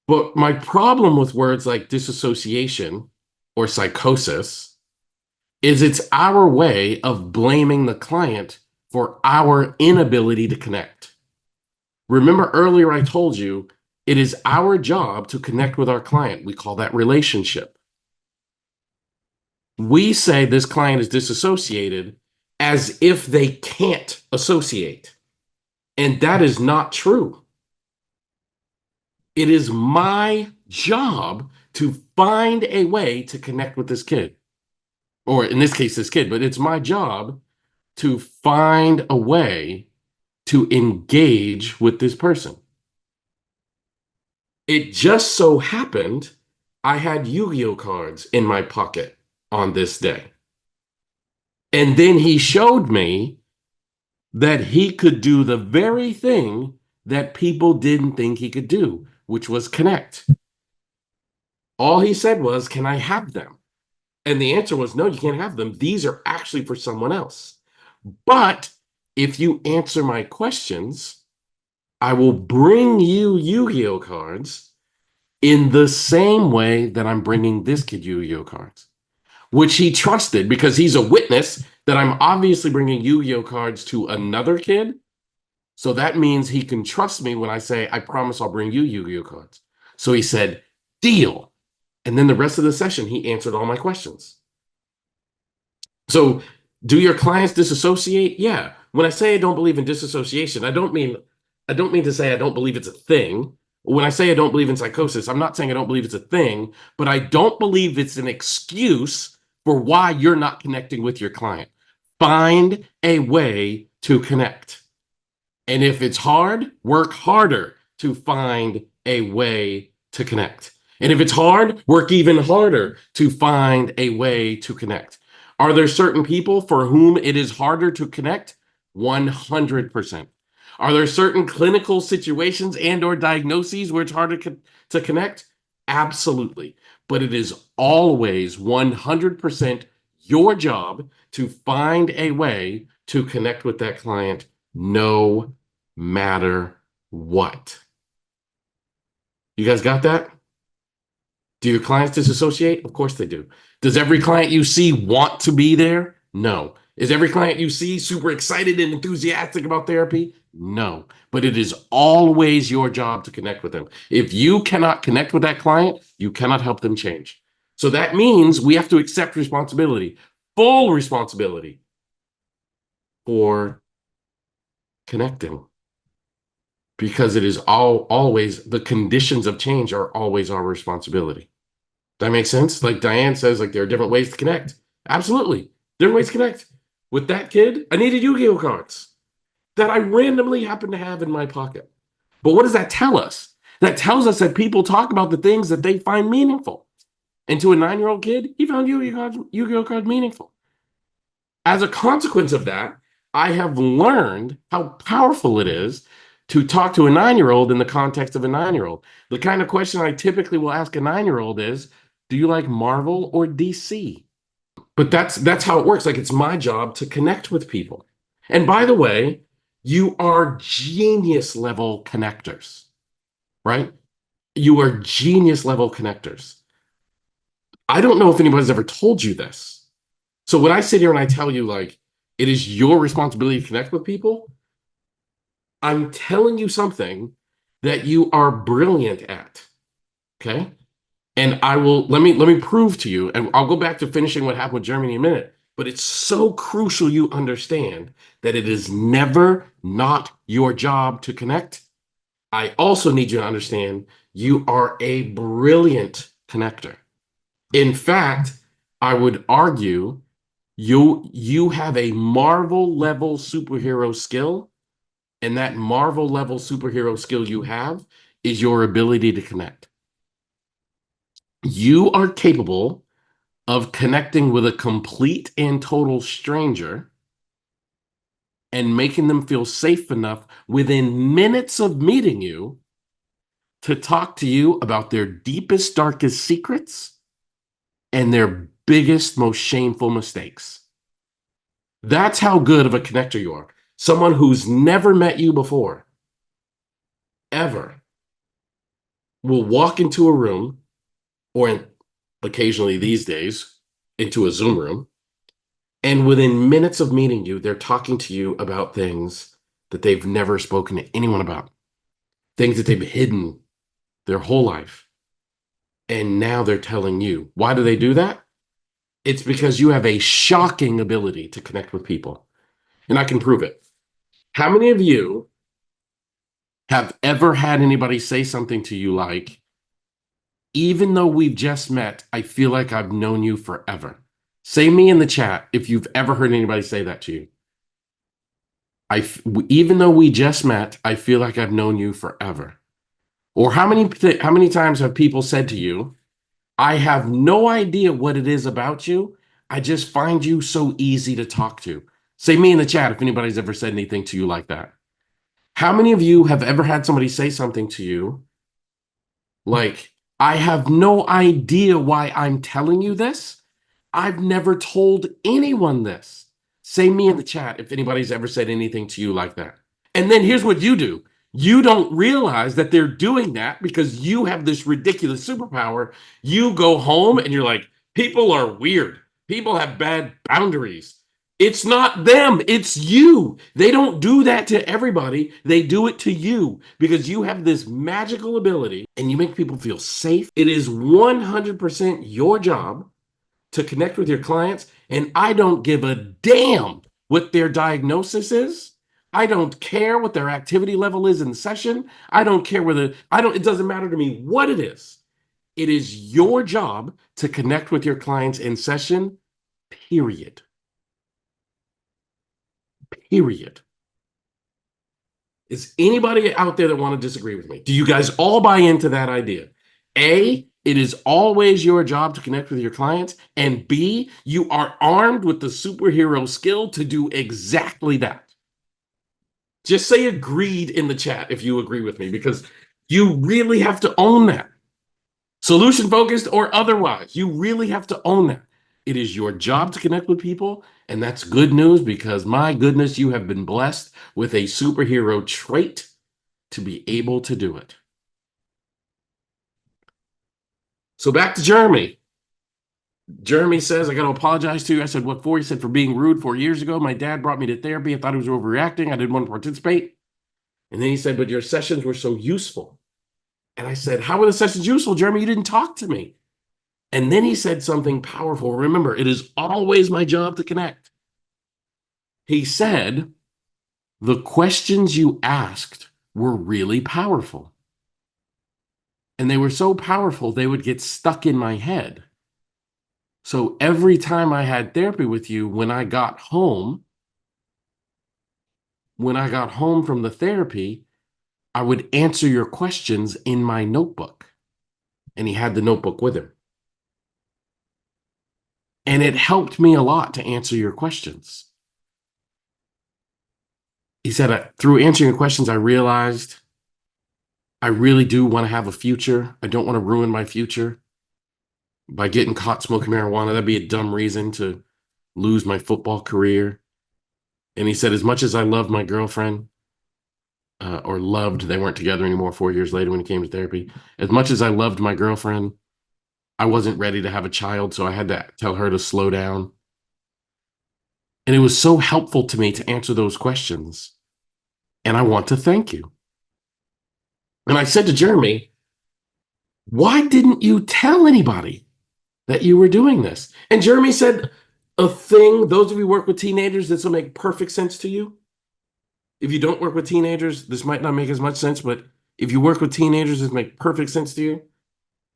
A: But my problem with words like disassociation or psychosis is it's our way of blaming the client for our inability to connect. Remember earlier I told you it is our job to connect with our client. We call that relationship. We say this client is disassociated as if they can't associate. And that is not true. It is my job to find a way to connect with this kid, or in this case, this kid, but it's my job to find a way to engage with this person. It just so happened I had Yu-Gi-Oh cards in my pocket on this day. And then he showed me that he could do the very thing that people didn't think he could do, which was connect. All he said was, "Can I have them?" And the answer was, "No, you can't have them. These are actually for someone else. But if you answer my questions, I will bring you Yu-Gi-Oh cards in the same way that I'm bringing this kid Yu-Gi-Oh cards," which he trusted because he's a witness that I'm obviously bringing Yu-Gi-Oh cards to another kid. So that means he can trust me when I say, "I promise I'll bring you Yu-Gi-Oh cards." So he said, "Deal." And then the rest of the session, he answered all my questions. So do your clients disassociate? Yeah. When I say I don't believe in disassociation, I don't mean to say I don't believe it's a thing. When I say I don't believe in psychosis, I'm not saying I don't believe it's a thing, but I don't believe it's an excuse for why you're not connecting with your client. Find a way to connect. And if it's hard, work harder to find a way to connect. And if it's hard, work even harder to find a way to connect. Are there certain people for whom it is harder to connect? 100%. Are there certain clinical situations and or diagnoses where it's harder to connect? Absolutely. But it is always 100% your job to find a way to connect with that client no matter what. You guys got that? Do your clients disassociate? Of course they do. Does every client you see want to be there? No. Is every client you see super excited and enthusiastic about therapy? No. But it is always your job to connect with them. If you cannot connect with that client, you cannot help them change. So that means we have to accept responsibility, full responsibility for connecting, because it is always the conditions of change are always our responsibility. That makes sense? Like Diane says, like there are different ways to connect. Absolutely. Different ways to connect. With that kid, I needed Yu-Gi-Oh cards that I randomly happened to have in my pocket. But what does that tell us? That tells us that people talk about the things that they find meaningful. And to a 9-year-old kid, he found Yu-Gi-Oh cards meaningful. As a consequence of that, I have learned how powerful it is to talk to a 9-year-old in the context of a 9-year-old. The kind of question I typically will ask a 9-year-old is, do you like Marvel or DC? But that's how it works. Like, it's my job to connect with people. And by the way, you are genius level connectors, right? You are genius level connectors. I don't know if anybody's ever told you this. So when I sit here and I tell you, like, it is your responsibility to connect with people, I'm telling you something that you are brilliant at. Okay. And I will let me prove to you, and I'll go back to finishing what happened with Germany in a minute. But it's so crucial you understand that it is never not your job to connect. I also need you to understand you are a brilliant connector. In fact, I would argue you have a Marvel level superhero skill, and that Marvel level superhero skill you have is your ability to connect. You are capable of connecting with a complete and total stranger and making them feel safe enough within minutes of meeting you to talk to you about their deepest, darkest secrets and their biggest, most shameful mistakes. That's how good of a connector you are. Someone who's never met you before, ever, will walk into a room, or occasionally these days, into a Zoom room, and within minutes of meeting you, they're talking to you about things that they've never spoken to anyone about, things that they've hidden their whole life. And now they're telling you. Why do they do that? It's because you have a shocking ability to connect with people. And I can prove it. How many of you have ever had anybody say something to you like, even though we've just met, I feel like I've known you forever? Say me in the chat if you've ever heard anybody say that to you. Even though we just met, I feel like I've known you forever. Or how many times have people said to you, I have no idea what it is about you. I just find you so easy to talk to. Say me in the chat if anybody's ever said anything to you like that. How many of you have ever had somebody say something to you like, I have no idea why I'm telling you this. I've never told anyone this. Say me in the chat if anybody's ever said anything to you like that. And then here's what you do. You don't realize that they're doing that because you have this ridiculous superpower. You go home and you're like, people are weird. People have bad boundaries. It's not them, it's you. They don't do that to everybody. They do it to you because you have this magical ability and you make people feel safe. It is 100% your job to connect with your clients. And I don't give a damn what their diagnosis is. I don't care what their activity level is in the session. I don't care whether, it doesn't matter to me what it is. It is your job to connect with your clients in session, period. Period. Is anybody out there that want to disagree with me? Do you guys all buy into that idea? A, it is always your job to connect with your clients. And B, you are armed with the superhero skill to do exactly that. Just say agreed in the chat if you agree with me, because you really have to own that. Solution focused or otherwise, you really have to own that. It is your job to connect with people. And that's good news because, my goodness, you have been blessed with a superhero trait to be able to do it. So back to Jeremy. Jeremy says, I got to apologize to you. I said, what for? He said, for being rude 4 years ago. My dad brought me to therapy. I thought he was overreacting. I didn't want to participate. And then he said, but your sessions were so useful. And I said, how were the sessions useful, Jeremy? You didn't talk to me. And then he said something powerful. Remember, it is always my job to connect. He said, the questions you asked were really powerful. And they were so powerful, they would get stuck in my head. So every time I had therapy with you, when I got home from the therapy, I would answer your questions in my notebook. And he had the notebook with him. And it helped me a lot to answer your questions. He said, through answering your questions, I realized I really do want to have a future. I don't want to ruin my future by getting caught smoking marijuana. That'd be a dumb reason to lose my football career. And he said, as much as I loved my girlfriend, or loved, they weren't together anymore 4 years later when he came to therapy. As much as I loved my girlfriend, I wasn't ready to have a child, so I had to tell her to slow down. And it was so helpful to me to answer those questions. And I want to thank you. And I said to Jeremy, why didn't you tell anybody that you were doing this? And Jeremy said, a thing, those of you who work with teenagers, this will make perfect sense to you. If you don't work with teenagers, this might not make as much sense, but if you work with teenagers, this make perfect sense to you.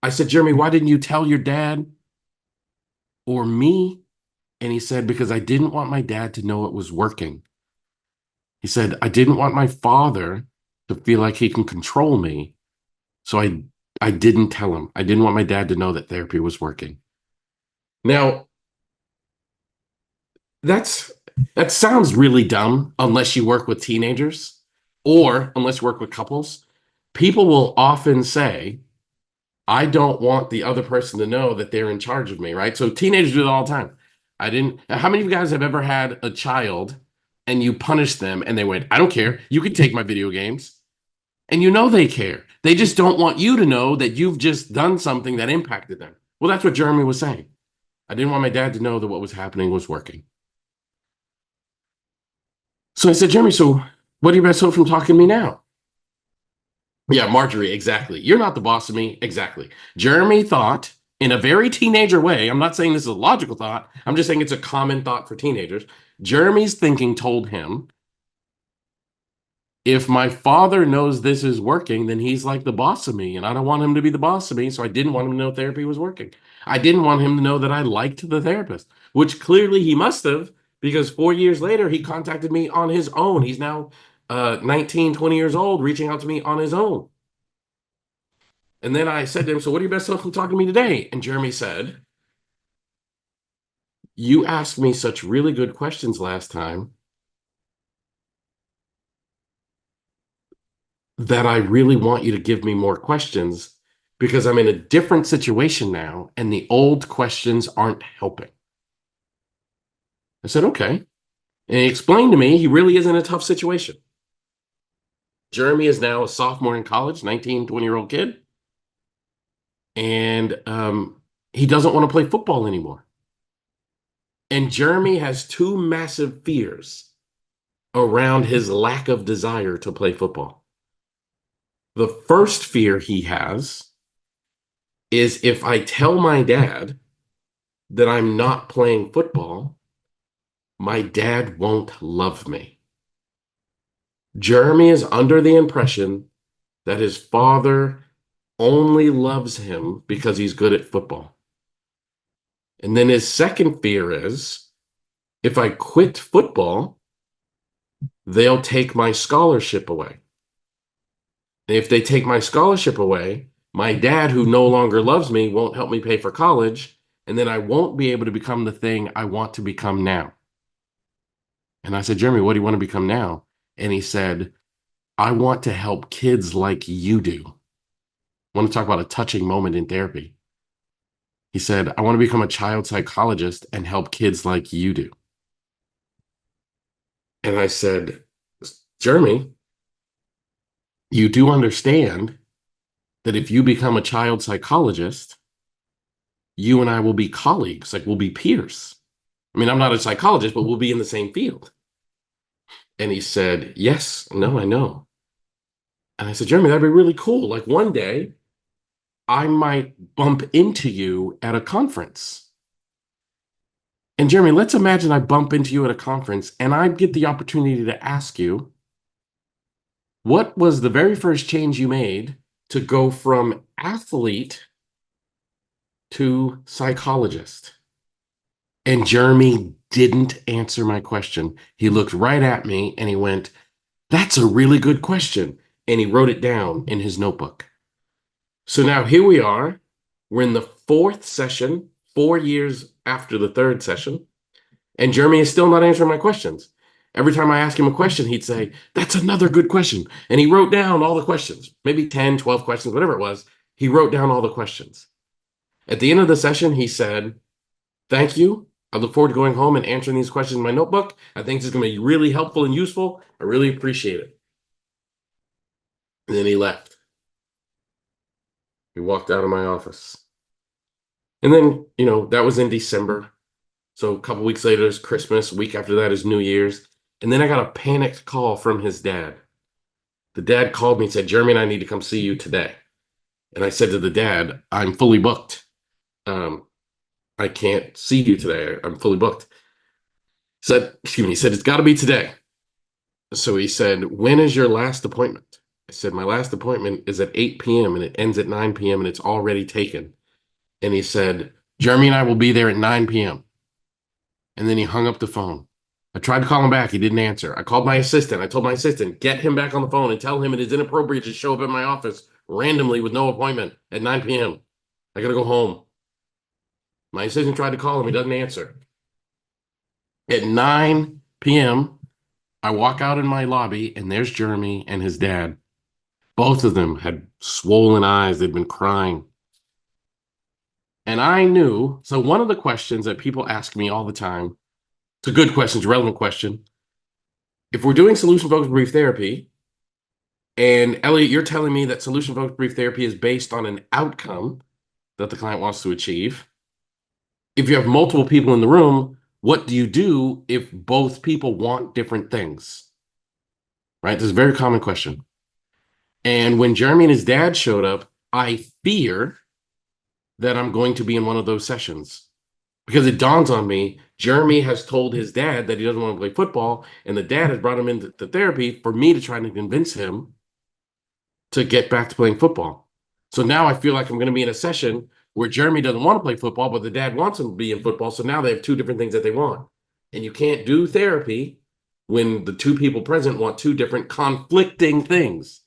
A: I said, Jeremy, why didn't you tell your dad or me? And he said, because I didn't want my dad to know it was working. He said, I didn't want my father to feel like he can control me. So I didn't tell him. I didn't want my dad to know that therapy was working. Now, that sounds really dumb unless you work with teenagers or unless you work with couples. People will often say, I don't want the other person to know that they're in charge of me, right? So teenagers do it all the time. How many of you guys have ever had a child and you punish them and they went, I don't care. You can take my video games. And you know they care. They just don't want you to know that you've just done something that impacted them. Well, that's what Jeremy was saying. I didn't want my dad to know that what was happening was working. So I said, Jeremy, so what do you best hope from talking to me now? Yeah, Marjorie, exactly. You're not the boss of me. Exactly. Jeremy thought in a very teenager way. I'm not saying this is a logical thought. I'm just saying it's a common thought for teenagers. Jeremy's thinking told him, if my father knows this is working, then he's like the boss of me. And I don't want him to be the boss of me. So I didn't want him to know therapy was working. I didn't want him to know that I liked the therapist, which clearly he must have, because 4 years later, he contacted me on his own. He's now 19, 20 years old, reaching out to me on his own. And then I said to him, so what are you best off from talking to me today? And Jeremy said, you asked me such really good questions last time that I really want you to give me more questions because I'm in a different situation now and the old questions aren't helping. I said, okay. And he explained to me he really is in a tough situation. Jeremy is now a sophomore in college, 19, 20-year-old kid. And he doesn't want to play football anymore. And Jeremy has two massive fears around his lack of desire to play football. The first fear he has is if I tell my dad that I'm not playing football, my dad won't love me. Jeremy is under the impression that his father only loves him because he's good at football. And then his second fear is if I quit football, they'll take my scholarship away. And if they take my scholarship away, my dad, who no longer loves me, won't help me pay for college. And then I won't be able to become the thing I want to become now. And I said, Jeremy, what do you want to become now? And he said, I want to help kids like you do. I want to talk about a touching moment in therapy. He said, I want to become a child psychologist and help kids like you do. And I said, Jeremy, you do understand that if you become a child psychologist, you and I will be colleagues, like we'll be peers. I mean, I'm not a psychologist, but we'll be in the same field. And he said, yes, no, I know. And I said, Jeremy, that'd be really cool. Like one day I might bump into you at a conference. And Jeremy, let's imagine I bump into you at a conference and I get the opportunity to ask you, what was the very first change you made to go from athlete to psychologist? And Jeremy didn't answer my question. He looked right at me and he went, that's a really good question. and he wrote it down in his notebook. So now here we are. We're in the fourth session, 4 years after the third session, and Jeremy is still not answering my questions. Every time I ask him a question, he'd say, "That's another good question." And he wrote down all the questions, maybe 10, 12 questions, whatever it was. He wrote down all the questions. At the end of the session, he said, "Thank you. I look forward to going home and answering these questions in my notebook. I think this is going to be really helpful and useful. I really appreciate it." And then he left. He walked out of my office. And then, that was in December. So a couple weeks later is Christmas. A week after that is New Year's. And then I got a panicked call from his dad. The dad called me and said, "Jeremy and I need to come see you today." And I said to the dad, "I'm fully booked. Um, I can't see you today. I'm fully booked." He said, "It's got to be today." So he said, "When is your last appointment?" I said, "My last appointment is at 8 p.m. and it ends at 9 p.m. and it's already taken." And he said, "Jeremy and I will be there at 9 p.m. And then he hung up the phone. I tried to call him back. He didn't answer. I called my assistant. I told my assistant, "Get him back on the phone and tell him it is inappropriate to show up at my office randomly with no appointment at 9 p.m. I got to go home." My assistant tried to call him. He doesn't answer. At 9 p.m., I walk out in my lobby, and there's Jeremy and his dad. Both of them had swollen eyes. They'd been crying. And I knew, so one of the questions that people ask me all the time, it's a good question, it's a relevant question. If we're doing solution-focused brief therapy, and Elliott, you're telling me that solution-focused brief therapy is based on an outcome that the client wants to achieve. If you have multiple people in the room, what do you do if both people want different things? Right? This is a very common question. And when Jeremy and his dad showed up, I fear that I'm going to be in one of those sessions because it dawns on me Jeremy has told his dad that he doesn't want to play football, and the dad has brought him into therapy for me to try to convince him to get back to playing football. So now I feel like I'm going to be in a session where Jeremy doesn't want to play football, but the dad wants him to be in football. So now they have two different things that they want. And you can't do therapy when the two people present want two different conflicting things.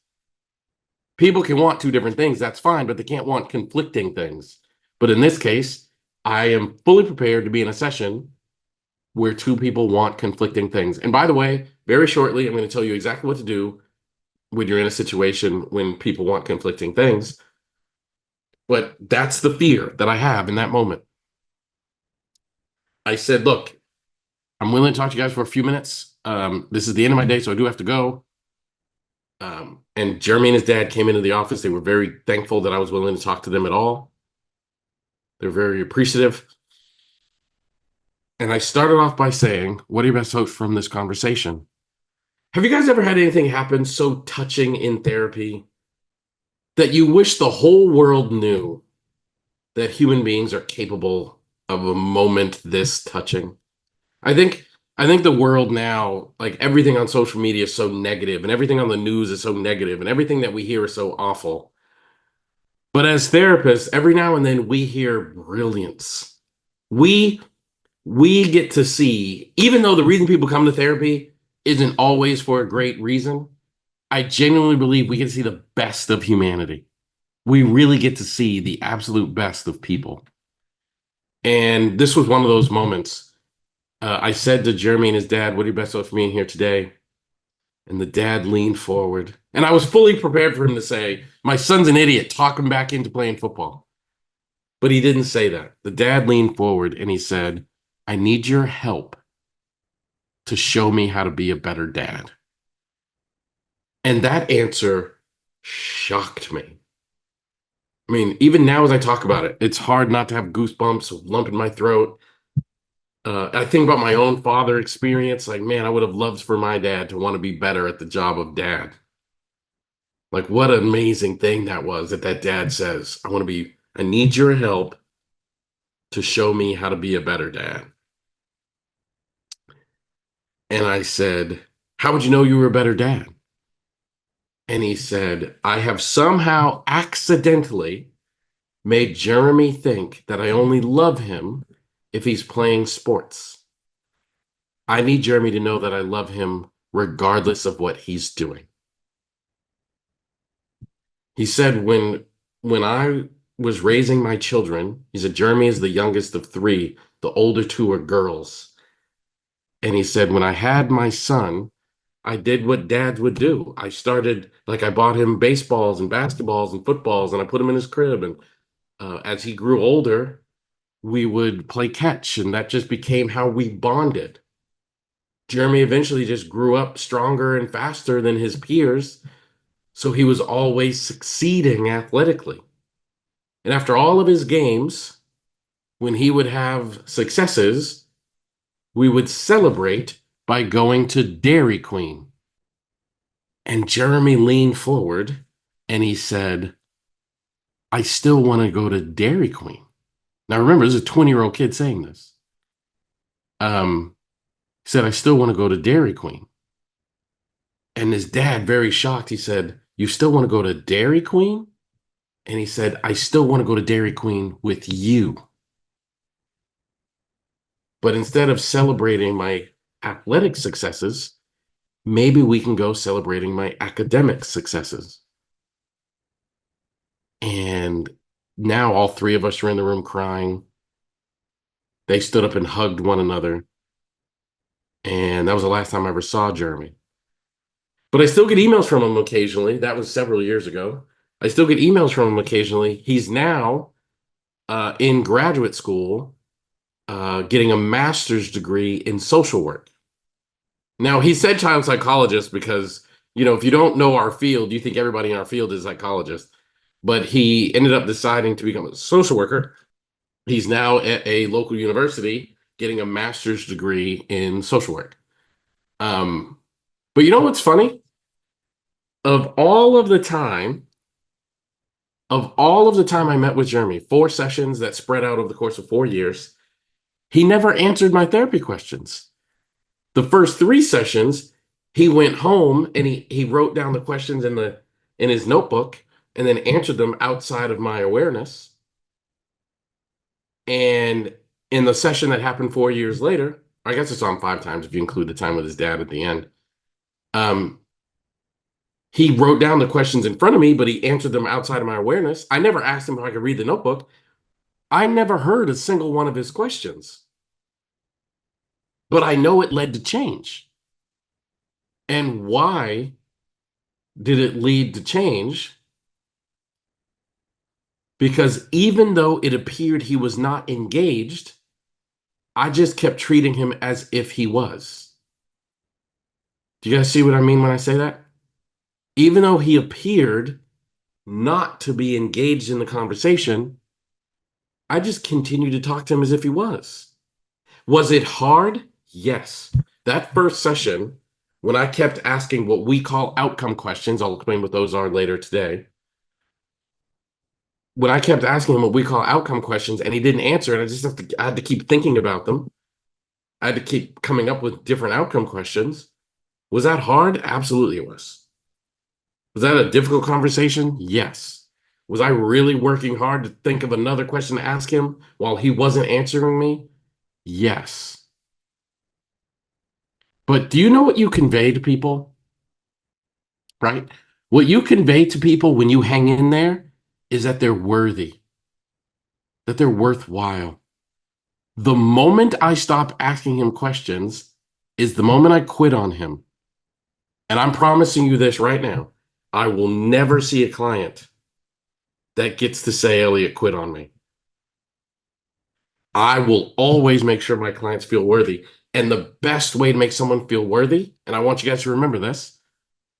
A: People can want two different things, that's fine, but they can't want conflicting things. But in this case, I am fully prepared to be in a session where two people want conflicting things. And by the way, very shortly, I'm going to tell you exactly what to do when you're in a situation when people want conflicting things. But that's the fear that I have in that moment. I said, "Look, I'm willing to talk to you guys for a few minutes. This is the end of my day, so I do have to go." And Jeremy and his dad came into the office. They were very thankful that I was willing to talk to them at all. They're very appreciative. And I started off by saying, "What are your best hopes from this conversation?" Have you guys ever had anything happen so touching in therapy that you wish the whole world knew that human beings are capable of a moment this touching? I think I think the world now, like everything on social media is so negative and everything on the news is so negative and everything that we hear is so awful. But as therapists, every now and then we hear brilliance. We we get to see, even though the reason people come to therapy isn't always for a great reason, I genuinely believe we get to see the best of humanity. We really get to see the absolute best of people. And this was one of those moments. I said to Jeremy and his dad, "What are your best hopes for me in here today?" And the dad leaned forward. And I was fully prepared for him to say, "My son's an idiot. Talk him back into playing football." But he didn't say that. The dad leaned forward and he said, "I need your help to show me how to be a better dad." And that answer shocked me. I mean, even now as I talk about it, it's hard not to have goosebumps, a lump in my throat. I think about my own father experience. Like, man, I would have loved for my dad to want to be better at the job of dad. Like, what an amazing thing that was that dad says, I need your help to show me how to be a better dad." And I said, "How would you know you were a better dad?" And he said, "I have somehow accidentally made Jeremy think that I only love him if he's playing sports. I need Jeremy to know that I love him regardless of what he's doing." He said when I was raising my children, he said Jeremy is the youngest of three. The older two are girls. And he said when I had my son, I did what dads would do. I started like I bought him baseballs and basketballs and footballs, and I put him in his crib. And as he grew older, we would play catch, and that just became how we bonded. Jeremy eventually just grew up stronger and faster than his peers, so he was always succeeding athletically. And after all of his games, when he would have successes, we would celebrate by going to Dairy Queen. And Jeremy leaned forward and he said, I still want to go to Dairy Queen. Now remember, this is a 20-year-old kid saying this. He said, I still want to go to Dairy Queen. And his dad, very shocked, he said, you still want to go to Dairy Queen? And he said, I still want to go to Dairy Queen with you. But instead of celebrating my athletic successes, maybe we can go celebrating my academic successes. And now all three of us are in the room crying. They stood up and hugged one another. And that was the last time I ever saw Jeremy. But I still get emails from him occasionally. That was several years ago. I still get emails from him occasionally. He's now in graduate school getting a master's degree in social work. Now, he said child psychologist because, you know, if you don't know our field, you think everybody in our field is a psychologist. But he ended up deciding to become a social worker. He's now at a local university getting a master's degree in social work. But you know what's funny? Of all of the time I met with Jeremy, 4 sessions that spread out over the course of 4 years, he never answered my therapy questions. The first 3 sessions, he went home and he wrote down the questions in his notebook and then answered them outside of my awareness. And in the session that happened 4 years later, I guess I saw him 5 times if you include the time with his dad at the end. He wrote down the questions in front of me, but he answered them outside of my awareness. I never asked him if I could read the notebook. I never heard a single one of his questions. But I know it led to change. And why did it lead to change? Because even though it appeared he was not engaged, I just kept treating him as if he was. Do you guys see what I mean when I say that? Even though he appeared not to be engaged in the conversation, I just continued to talk to him as if he was. Was it hard? Yes. That first session, when I kept asking what we call outcome questions, I'll explain what those are later today. When I kept asking him what we call outcome questions and he didn't answer, and I had to keep thinking about them. I had to keep coming up with different outcome questions. Was that hard? Absolutely it was. Was that a difficult conversation? Yes. Was I really working hard to think of another question to ask him while he wasn't answering me? Yes. But do you know what you convey to people? Right? What you convey to people when you hang in there is that they're worthy, that they're worthwhile. The moment I stop asking him questions is the moment I quit on him. And I'm promising you this right now. I will never see a client that gets to say, Elliott quit on me. I will always make sure my clients feel worthy. And the best way to make someone feel worthy, and I want you guys to remember this,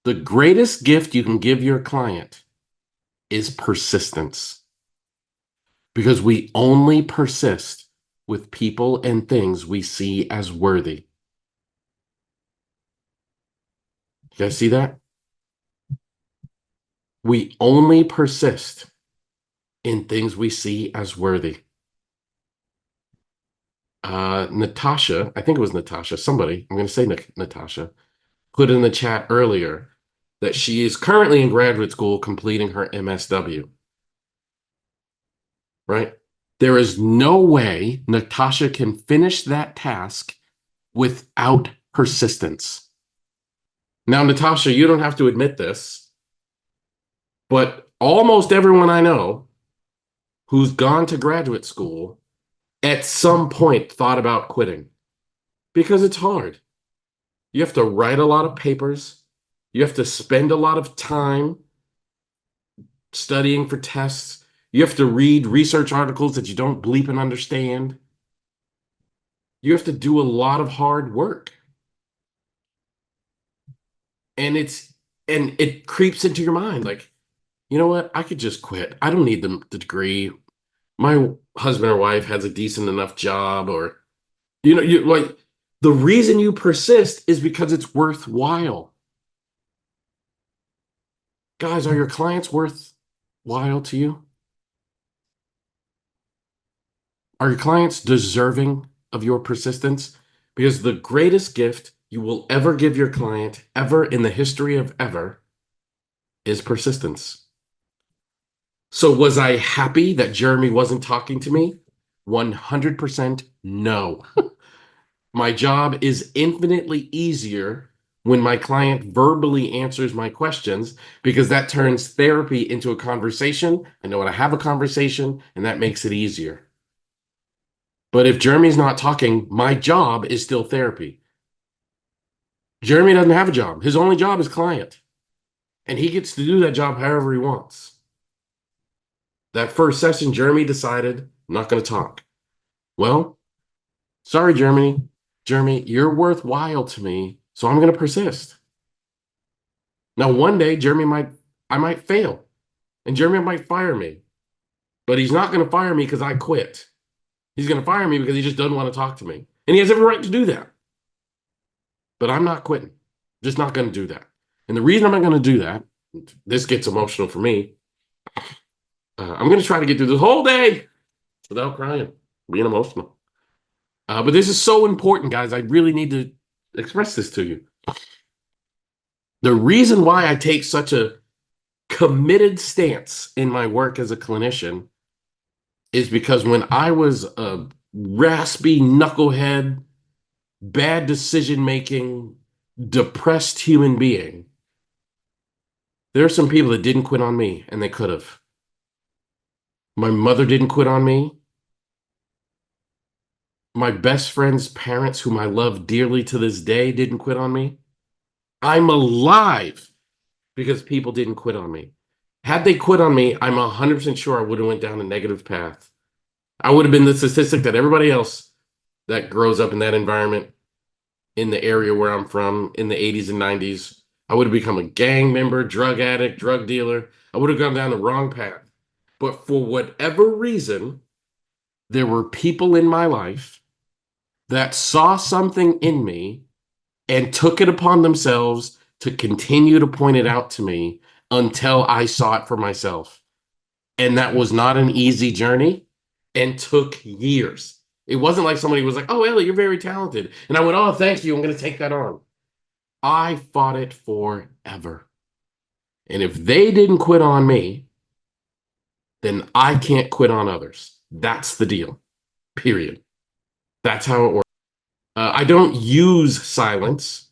A: the greatest gift you can give your client is persistence. Because we only persist with people and things we see as worthy. You guys see that? We only persist in things we see as worthy. Natasha, I think it was Natasha, somebody, I'm going to say Natasha, put in the chat earlier that she is currently in graduate school completing her MSW. Right? There is no way Natasha can finish that task without persistence. Now, Natasha, you don't have to admit this, but Almost everyone I know who's gone to graduate school at some point thought about quitting because it's hard. You have to write a lot of papers. You have to spend a lot of time studying for tests. You have to read research articles that you don't bleep and understand. You have to do a lot of hard work. And it creeps into your mind like, you know what? I could just quit. I don't need the degree. My husband or wife has a decent enough job, or you like the reason you persist is because it's worthwhile. Guys, are your clients worthwhile to you? Are your clients deserving of your persistence? Because the greatest gift you will ever give your client, ever in the history of ever, is persistence. So, was I happy that Jeremy wasn't talking to me? 100% no. My job is infinitely easier when my client verbally answers my questions because that turns therapy into a conversation. I know how to have a conversation, and that makes it easier. But if Jeremy's not talking, my job is still therapy. Jeremy doesn't have a job. His only job is client, and he gets to do that job however he wants. That first session, Jeremy decided, I'm not going to talk. Well, sorry, Jeremy. Jeremy, you're worthwhile to me, so I'm going to persist. Now, one day, I might fail, and Jeremy might fire me, but he's not going to fire me because I quit. He's going to fire me because he just doesn't want to talk to me, and he has every right to do that. But I'm not quitting. Just not going to do that. And the reason I'm not going to do that, this gets emotional for me. I'm going to try to get through this whole day without crying, being emotional. But this is so important, guys. I really need to express this to you. The reason why I take such a committed stance in my work as a clinician is because when I was a raspy knucklehead, bad decision making, depressed human being, there are some people that didn't quit on me, and they could have. My mother didn't quit on me. My best friend's parents, whom I love dearly to this day, didn't quit on me. I'm alive because people didn't quit on me. Had they quit on me, I'm 100% sure I would have went down a negative path. I would have been the statistic that everybody else that grows up in that environment in the area where I'm from in the 80s and 90s. I would have become a gang member, drug addict, drug dealer. I would have gone down the wrong path. But for whatever reason, there were people in my life that saw something in me and took it upon themselves to continue to point it out to me until I saw it for myself. And that was not an easy journey and took years. It wasn't like somebody was like, oh, Ellie, you're very talented. And I went, oh, thank you. I'm going to take that on. I fought it forever. And if they didn't quit on me, then I can't quit on others. That's the deal, period. That's how it works. I don't use silence.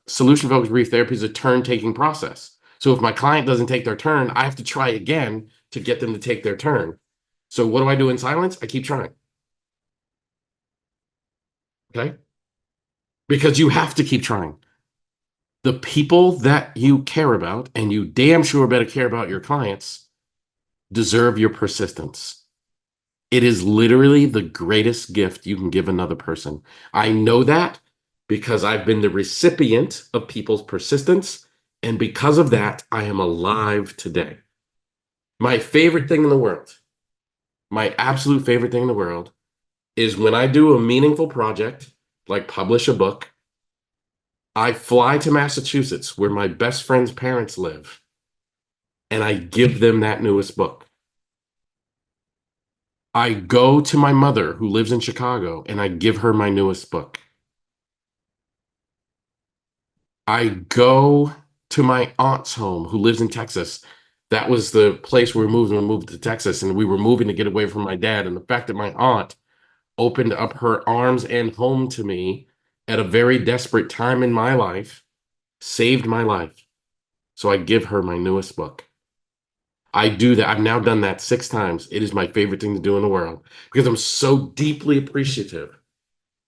A: Solution focused brief therapy is a turn taking process. So if my client doesn't take their turn, I have to try again to get them to take their turn. So what do I do in silence? I keep trying. Okay. Because you have to keep trying. The people that you care about, and you damn sure better care about your clients, deserve your persistence. It is literally the greatest gift you can give another person. I know that because I've been the recipient of people's persistence. And because of that, I am alive today. My favorite thing in the world, my absolute favorite thing in the world, is when I do a meaningful project, like publish a book, I fly to Massachusetts where my best friend's parents live, and I give them that newest book. I go to my mother who lives in Chicago and I give her my newest book. I go to my aunt's home who lives in Texas. That was the place where we moved when we moved to Texas, and we were moving to get away from my dad. And the fact that my aunt opened up her arms and home to me at a very desperate time in my life saved my life. So I give her my newest book. I do that. I've now done that 6 times. It is my favorite thing to do in the world because I'm so deeply appreciative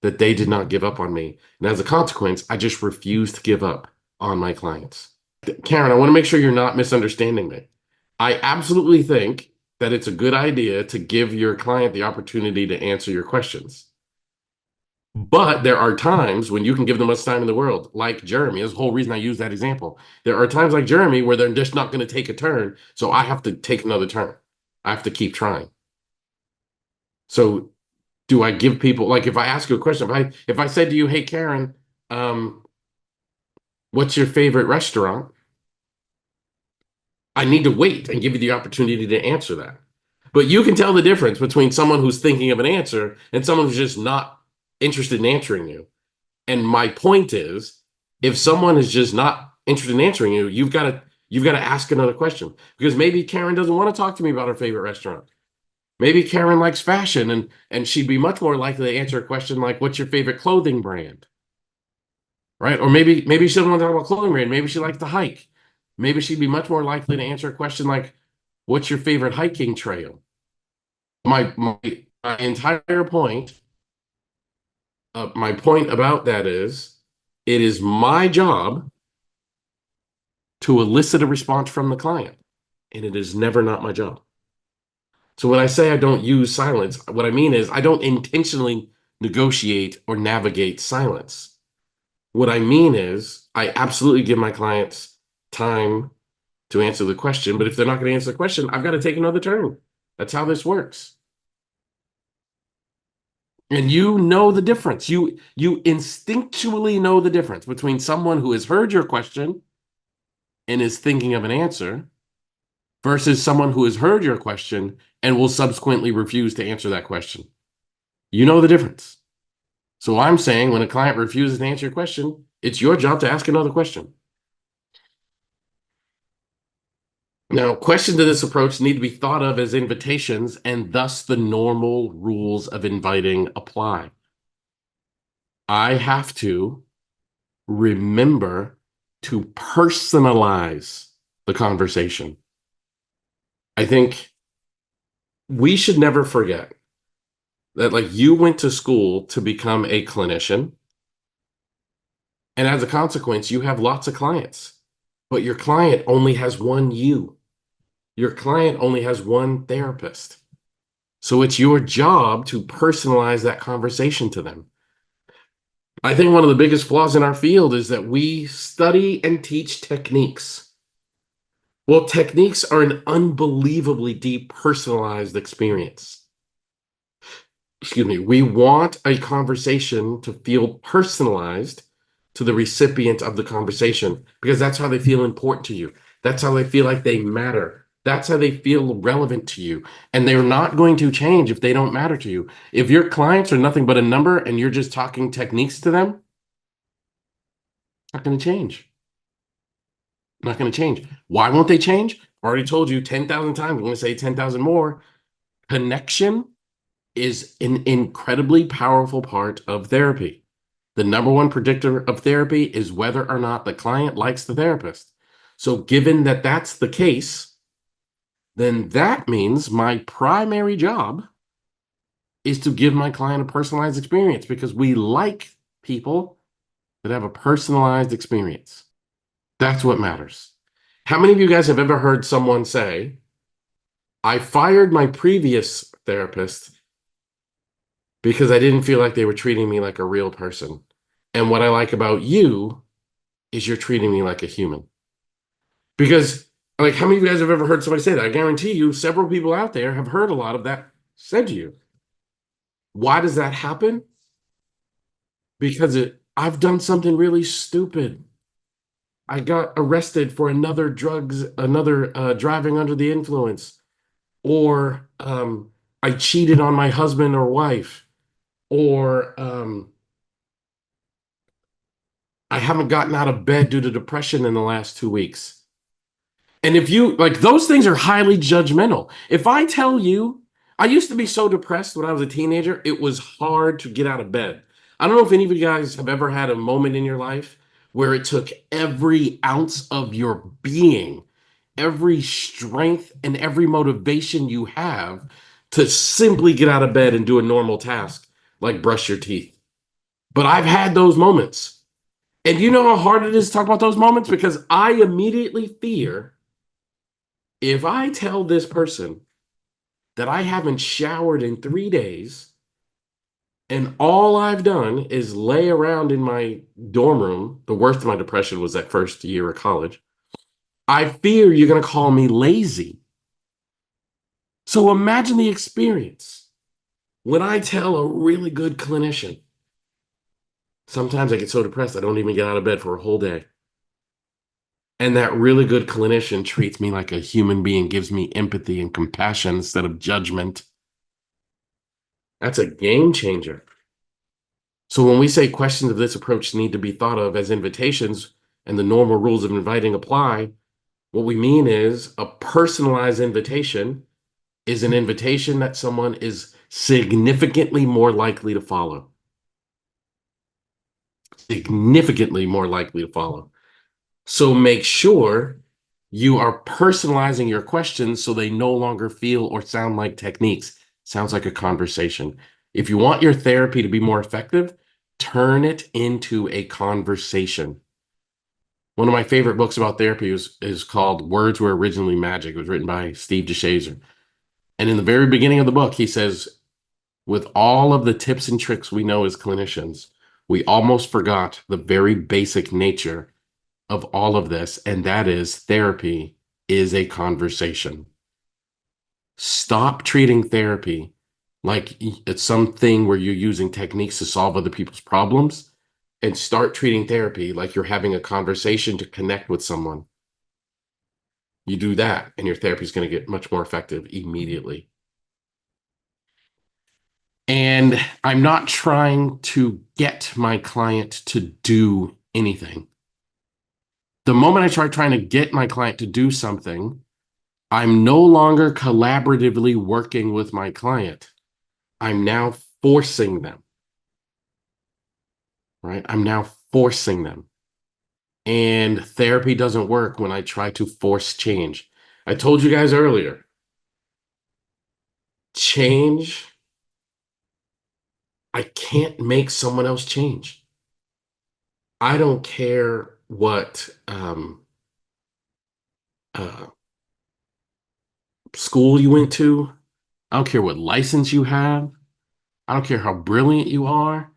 A: that they did not give up on me. And as a consequence, I just refuse to give up on my clients. Karen, I want to make sure you're not misunderstanding me. I absolutely think that it's a good idea to give your client the opportunity to answer your questions. But there are times when you can give them much time in the world, like Jeremy. That's the whole reason I use that example. There are times like Jeremy where they're just not going to take a turn. So I have to take another turn. I have to keep trying. So do I give people, like, if I ask you a question, if I said to you, hey Karen, um, what's your favorite restaurant? I need to wait and give you the opportunity to answer that. But you can tell the difference between someone who's thinking of an answer and someone who's just not interested in answering you. And my point is, if someone is just not interested in answering you, you've got to ask another question because maybe Karen doesn't want to talk to me about her favorite restaurant. Maybe Karen likes fashion and she'd be much more likely to answer a question like, "What's your favorite clothing brand?" Right? Or maybe she doesn't want to talk about clothing brand. Maybe she likes to hike. Maybe she'd be much more likely to answer a question like, "What's your favorite hiking trail?" My entire point, my point about that is, it is my job to elicit a response from the client, and it is never not my job. So when I say I don't use silence, what I mean is I don't intentionally negotiate or navigate silence. What I mean is I absolutely give my clients time to answer the question, but if they're not going to answer the question, I've got to take another turn. That's how this works. And you know the difference. You instinctually know the difference between someone who has heard your question and is thinking of an answer versus someone who has heard your question and will subsequently refuse to answer that question. You know the difference. So I'm saying when a client refuses to answer your question, it's your job to ask another question. Now, questions to this approach need to be thought of as invitations, and thus the normal rules of inviting apply. I have to remember to personalize the conversation. I think we should never forget that, like, you went to school to become a clinician, and as a consequence, you have lots of clients, but your client only has one you. Your client only has one therapist. So it's your job to personalize that conversation to them. I think one of the biggest flaws in our field is that we study and teach techniques. Well, techniques are an unbelievably depersonalized experience. Excuse me. We want a conversation to feel personalized to the recipient of the conversation because that's how they feel important to you. That's how they feel like they matter. That's how they feel relevant to you. And they're not going to change if they don't matter to you. If your clients are nothing but a number and you're just talking techniques to them, it's not going to change. Not going to change. Why won't they change? I already told you 10,000 times. I'm going to say 10,000 more. Connection is an incredibly powerful part of therapy. The number one predictor of therapy is whether or not the client likes the therapist. So, given that that's the case, then that means my primary job is to give my client a personalized experience because we like people that have a personalized experience. That's what matters. How many of you guys have ever heard someone say, I fired my previous therapist because I didn't feel like they were treating me like a real person? And what I like about you is you're treating me like a human. Because, like, how many of you guys have ever heard somebody say that? I guarantee you, several people out there have heard a lot of that said to you. Why does that happen? Because I've done something really stupid. I got arrested for another driving under the influence, or I cheated on my husband or wife, or I haven't gotten out of bed due to depression in the last 2 weeks. And if you like, those things are highly judgmental. If I tell you, I used to be so depressed when I was a teenager, it was hard to get out of bed. I don't know if any of you guys have ever had a moment in your life where it took every ounce of your being every strength and every motivation you have to simply get out of bed and do a normal task like brush your teeth. But I've had those moments. And you know how hard it is to talk about those moments? Because I immediately fear if I tell this person that I haven't showered in 3 days and all I've done is lay around in my dorm room, the worst of my depression was that first year of college. I fear you're going to call me lazy. So imagine the experience when I tell a really good clinician, sometimes I get so depressed I don't even get out of bed for a whole day. And that really good clinician treats me like a human being, gives me empathy and compassion instead of judgment. That's a game changer. So when we say questions of this approach need to be thought of as invitations and the normal rules of inviting apply, what we mean is a personalized invitation is an invitation that someone is significantly more likely to follow. Significantly more likely to follow. So make sure you are personalizing your questions so they no longer feel or sound like techniques. Sounds like a conversation. If you want your therapy to be more effective, turn it into a conversation. One of my favorite books about therapy is called Words Were Originally Magic. It was written by Steve DeShazer. And in the very beginning of the book, he says, with all of the tips and tricks we know as clinicians, we almost forgot the very basic nature of all of this, and that is therapy is a conversation. Stop treating therapy like it's something where you're using techniques to solve other people's problems and start treating therapy like you're having a conversation to connect with someone. You do that, and your therapy is going to get much more effective immediately. And I'm not trying to get my client to do anything. The moment I start trying to get my client to do something, I'm no longer collaboratively working with my client. I'm now forcing them, right? I'm now forcing them. And therapy doesn't work when I try to force change. I told you guys earlier, change, I can't make someone else change. I don't care what uh, school you went to. I don't care what license you have. I don't care how brilliant you are.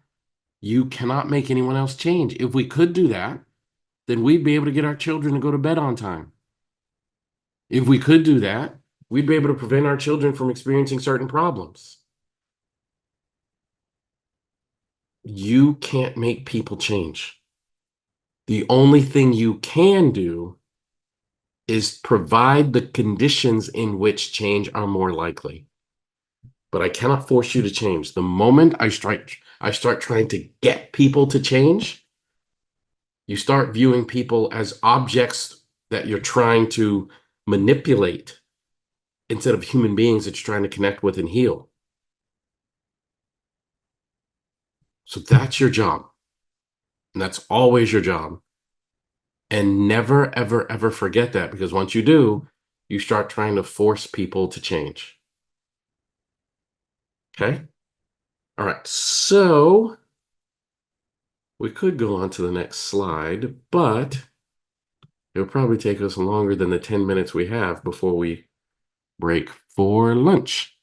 A: You cannot make anyone else change. If we could do that, then we'd be able to get our children to go to bed on time. If we could do that, we'd be able to prevent our children from experiencing certain problems. You can't make people change. The only thing you can do is provide the conditions in which change are more likely. But I cannot force you to change. The moment I start trying to get people to change, you start viewing people as objects that you're trying to manipulate instead of human beings that you're trying to connect with and heal. So that's your job. And that's always your job. And never, ever, ever forget that, because once you do, you start trying to force people to change. Okay? All right. So we could go on to the next slide, but it'll probably take us longer than the 10 minutes we have before we break for lunch.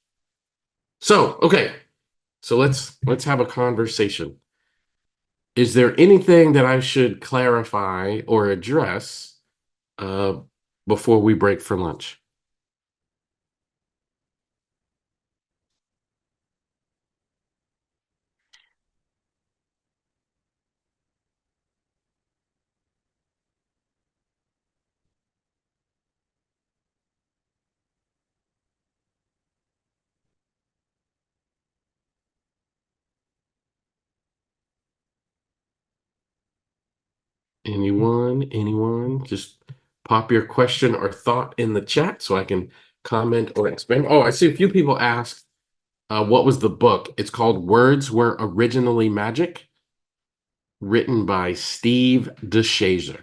A: So, okay. So let's have a conversation. Is there anything that I should clarify or address uh, before we break for lunch? Anyone? Just pop your question or thought in the chat so I can comment or expand. Oh, I see a few people asked, what was the book? It's called Words Were Originally Magic, written by Steve DeShazer.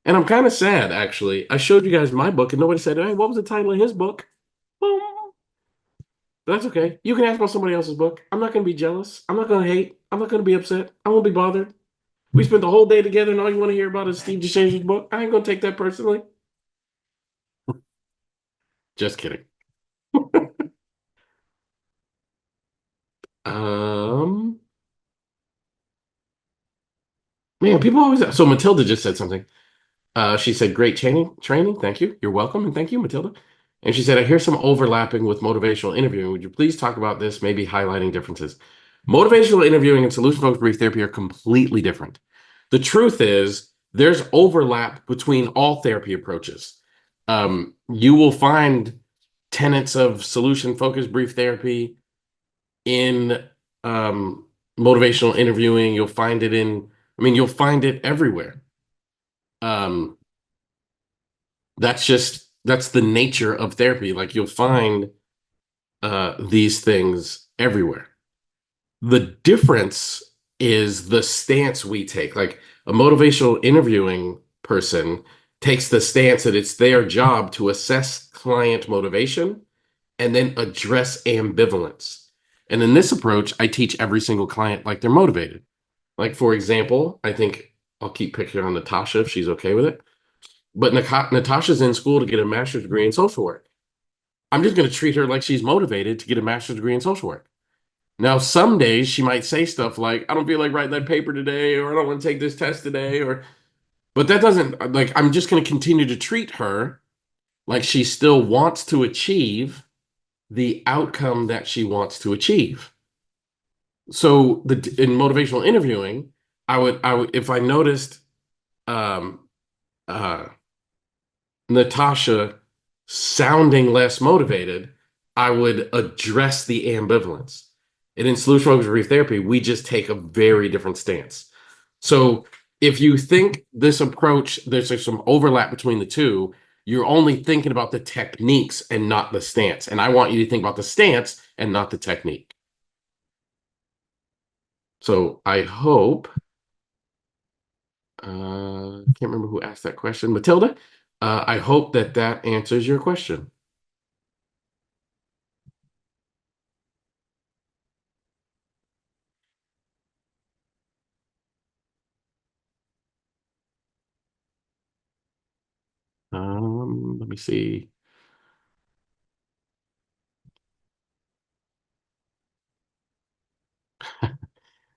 A: And I'm kind of sad, actually. I showed you guys my book, and nobody said, "Hey, what was the title of his book?" Well, that's okay. You can ask about somebody else's book. I'm not going to be jealous. I'm not going to hate. I'm not going to be upset. I won't be bothered. We spent the whole day together, and all you want to hear about is Steve DeChange's book. I ain't going to take that personally. Just kidding. Um, Man, people always. So Matilda just said something. She said, "Great training. Thank you. You're welcome, and thank you, Matilda." And she said, "I hear some overlapping with motivational interviewing. Would you please talk about this, maybe highlighting differences?" Motivational interviewing and solution-focused brief therapy are completely different. The truth is, there's overlap between all therapy approaches. You will find tenets of solution-focused brief therapy in motivational interviewing. You'll find it in, I mean, you'll find it everywhere. Um, that's the nature of therapy. Like you'll find these things everywhere. The difference is the stance we take. Like a motivational interviewing person takes the stance that it's their job to assess client motivation and then address ambivalence. And in this approach, I teach every single client like they're motivated. Like, for example, I think I'll keep picking on Natasha if she's okay with it. But Natasha's in school to get a master's degree in social work. I'm just going to treat her like she's motivated to get a master's degree in social work. Now, some days she might say stuff like, "I don't feel like writing that paper today," or "I don't want to take this test today," or, but that doesn't, like, I'm just going to continue to treat her like she still wants to achieve the outcome that she wants to achieve. So in motivational interviewing, I would, if I noticed, um, uh, Natasha sounding less motivated, I would address the ambivalence. And in solution focused brief therapy, we just take a very different stance. So if you think this approach, there's like some overlap between the two, you're only thinking about the techniques and not the stance. And I want you to think about the stance and not the technique. So I hope, I can't remember who asked that question, Matilda. I hope that that answers your question. Let me see.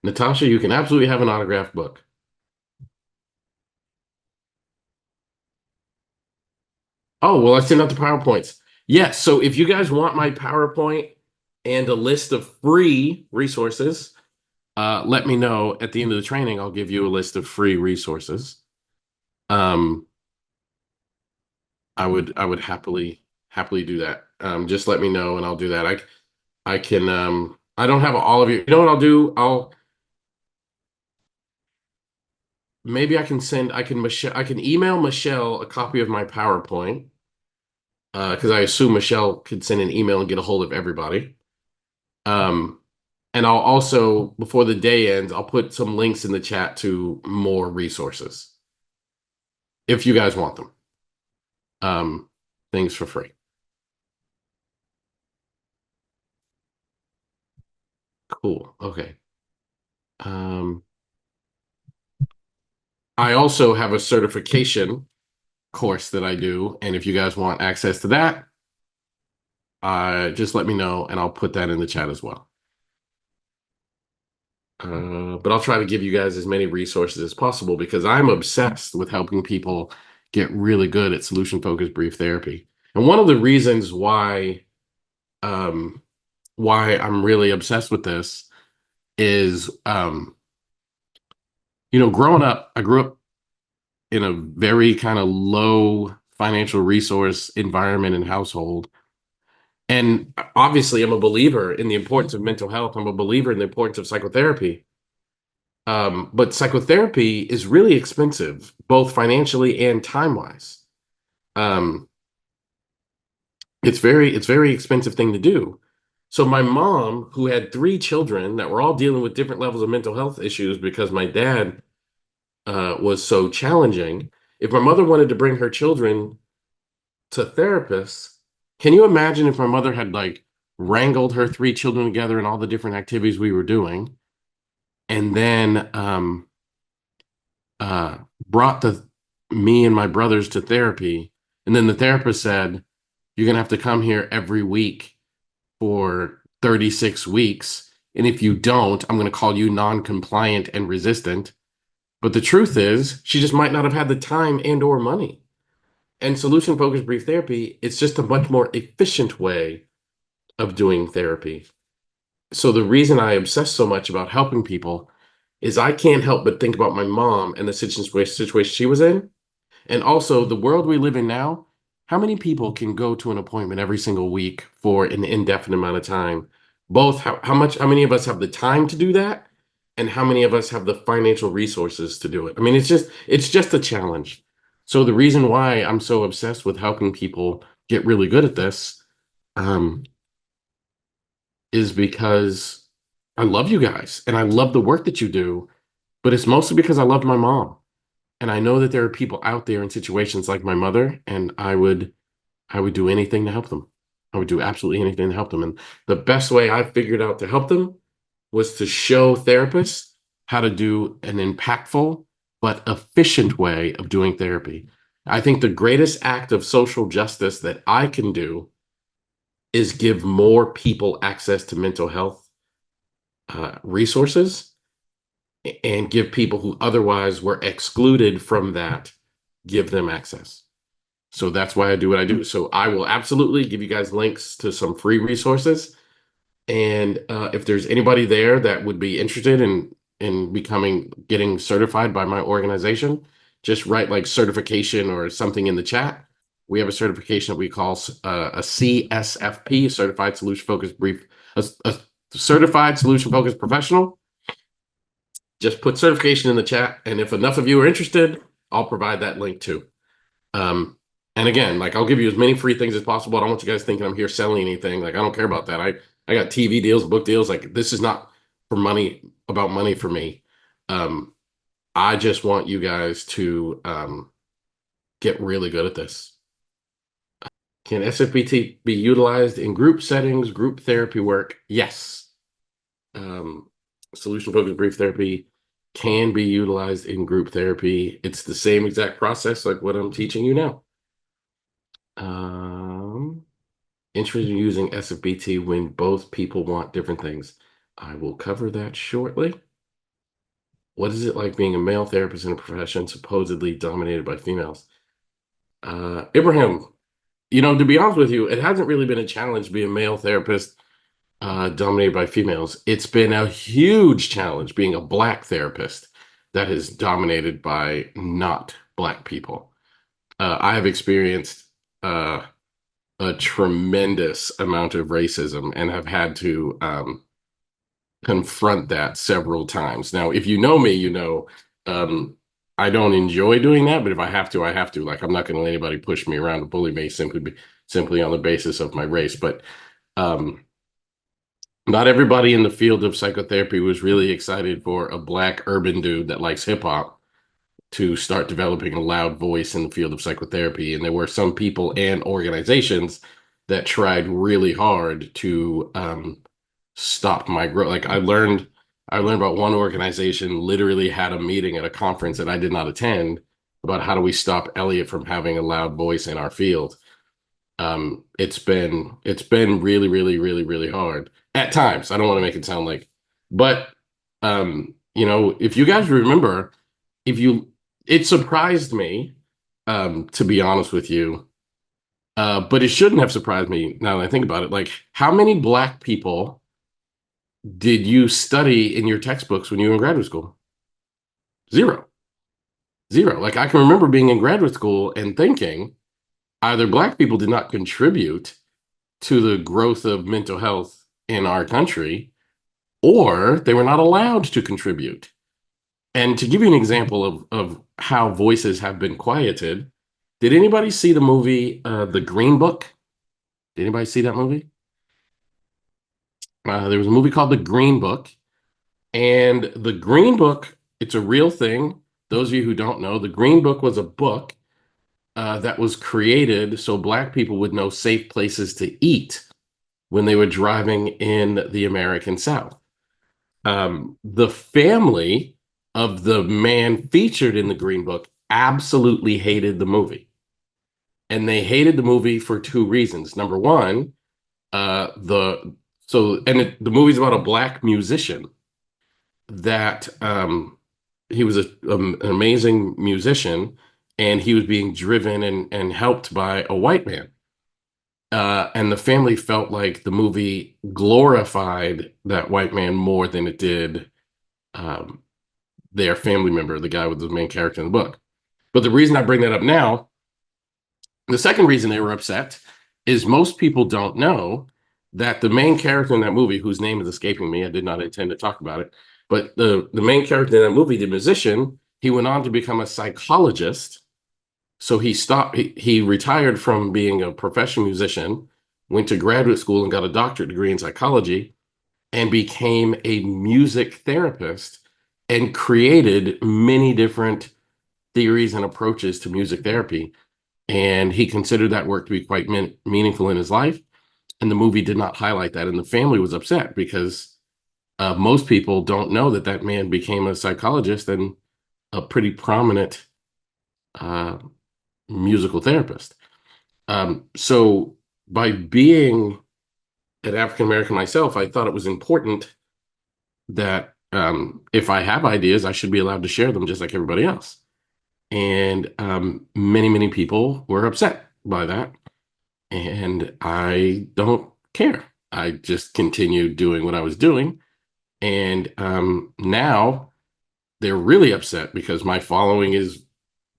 A: Natasha, you can absolutely have an autographed book. Oh, well, I sent out the PowerPoints. Yes, so if you guys want my PowerPoint and a list of free resources, let me know at the end of the training. I'll give you a list of free resources. Um, I would happily do that. Just let me know and I'll do that. I can I don't have all of you. You know what I'll do? I'll maybe I can email Michelle a copy of my PowerPoint because I assume Michelle could send an email and get a hold of everybody. Um, and I'll also, before the day ends, I'll put some links in the chat to more resources if you guys want them. Um, Things for free. Cool. Okay. Um, I also have a certification course that I do, and if you guys want access to that, just let me know, and I'll put that in the chat as well. But I'll try to give you guys as many resources as possible because I'm obsessed with helping people get really good at solution focused brief therapy. And one of the reasons um, why I'm really obsessed with this is, growing up, I grew up in a very kind of low financial resource environment and household. And obviously, I'm a believer in the importance of mental health. I'm a believer in the importance of psychotherapy. But psychotherapy is really expensive, both financially and time-wise. Um, it's very expensive thing to do. So my mom, who had three children that were all dealing with different levels of mental health issues because my dad was so challenging, If my mother wanted to bring her children to therapists, can you imagine if my mother had like wrangled her three children together and all the different activities we were doing, and then uh, brought me and my brothers to therapy, and then the therapist said, "You're gonna have to come here every week for 36 weeks, and if you don't, I'm gonna call you non-compliant and resistant." But the truth is, she just might not have had the time and or money. And solution focused brief therapy, it's just a much more efficient way of doing therapy. So the reason I obsess so much about helping people is I can't help but think about my mom and the situation she was in. And also the world we live in now, how many people can go to an appointment every single week for an indefinite amount of time? Both how many of us have the time to do that? And how many of us have the financial resources to do it? I mean, it's just a challenge. So the reason why I'm so obsessed with helping people get really good at this um, is because I love you guys and I love the work that you do, but it's mostly because I love my mom. And I know that there are people out there in situations like my mother, and I would do anything to help them. I would do absolutely anything to help them. And the best way I figured out to help them was to show therapists how to do an impactful but efficient way of doing therapy. I think the greatest act of social justice that I can do is give more people access to mental health resources and give people who otherwise were excluded from that, give them access. So that's why I do what I do. So I will absolutely give you guys links to some free resources. And if there's anybody there that would be interested in getting certified by my organization, just write like certification or something in the chat. We have a certification that we call a CSFP, Certified Solution Focused Brief, a Certified Solution Focused Professional. Just put certification in the chat, and if enough of you are interested, I'll provide that link too. Um, and again, like I'll give you as many free things as possible. I don't want you guys thinking I'm here selling anything. Like I don't care about that. I got TV deals, book deals. Like this is not for money about money for me. Um, I just want you guys to get really good at this. Can SFBT be utilized in group settings, group therapy work? Yes. Um, Solution focused brief therapy can be utilized in group therapy. It's the same exact process like what I'm teaching you now. Um, Interested in using SFBT when both people want different things. I will cover that shortly. What is it like being a male therapist in a profession supposedly dominated by females? Ibrahim, to be honest with you, it hasn't really been a challenge being a male therapist dominated by females. It's been a huge challenge being a Black therapist that is dominated by not Black people. I have experienced a tremendous amount of racism and have had to confront that several times. Now, if you know me, um, I don't enjoy doing that, but if I have to, I have to. Like, I'm not going to let anybody push me around or bully me simply on the basis of my race. But um, not everybody in the field of psychotherapy was really excited for a Black urban dude that likes hip hop to start developing a loud voice in the field of psychotherapy. And there were some people and organizations that tried really hard to stop my growth. Like I learned about one organization literally had a meeting at a conference that I did not attend about how do we stop Elliott from having a loud voice in our field. It's been really, really, really, really hard at times. I don't want to make it sound like, but if you guys remember, if you it surprised me, to be honest with you, but it shouldn't have surprised me now that I think about it. Like, how many Black people did you study in your textbooks when you were in graduate school? Zero. Zero. Like, I can remember being in graduate school and thinking either Black people did not contribute to the growth of mental health in our country, or they were not allowed to contribute. And to give you an example of how voices have been quieted, did anybody see the movie The Green Book? Did anybody see that movie? There was a movie called The Green Book, and The Green Book, it's a real thing. those of you who don't know, the Green Book was a book that was created so Black people would know safe places to eat when they were driving in the American South. The family of the man featured in the Green Book absolutely hated the movie. And they hated the movie for two reasons. Number one, the movie's about a Black musician that he was an amazing musician, and he was being driven and helped by a white man. And the family felt like the movie glorified that white man more than it did um, their family member, the guy with the main character in the book. But the reason I bring that up now, the second reason they were upset is most people don't know that the main character in that movie, whose name is escaping me, I did not intend to talk about it, but the main character in that movie, the musician, he went on to become a psychologist. So he retired from being a professional musician, went to graduate school and got a doctorate degree in psychology, and became a music therapist and created many different theories and approaches to music therapy. And he considered that work to be quite meaningful in his life. And the movie did not highlight that. And the family was upset because most people don't know that that man became a psychologist and a pretty prominent uh, musical therapist. So by being an African American myself, I thought it was important that if I have ideas, I should be allowed to share them just like everybody else. And many people were upset by that. And I don't care. I just continued doing what I was doing. And now they're really upset because my following is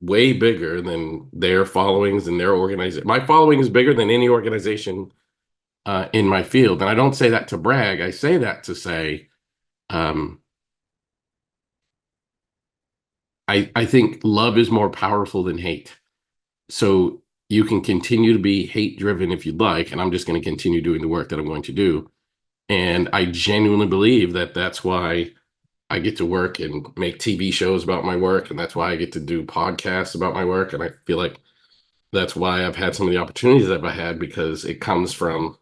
A: way bigger than their followings and their organization. My following is bigger than any organization in my field. And I don't say that to brag. I say that to say, um, I think love is more powerful than hate. So you can continue to be hate driven if you'd like, and I'm just going to continue doing the work that I'm going to do. And I genuinely believe that that's why I get to work and make TV shows about my work, and that's why I get to do podcasts about my work. And I feel like that's why I've had some of the opportunities that I've had, because it comes from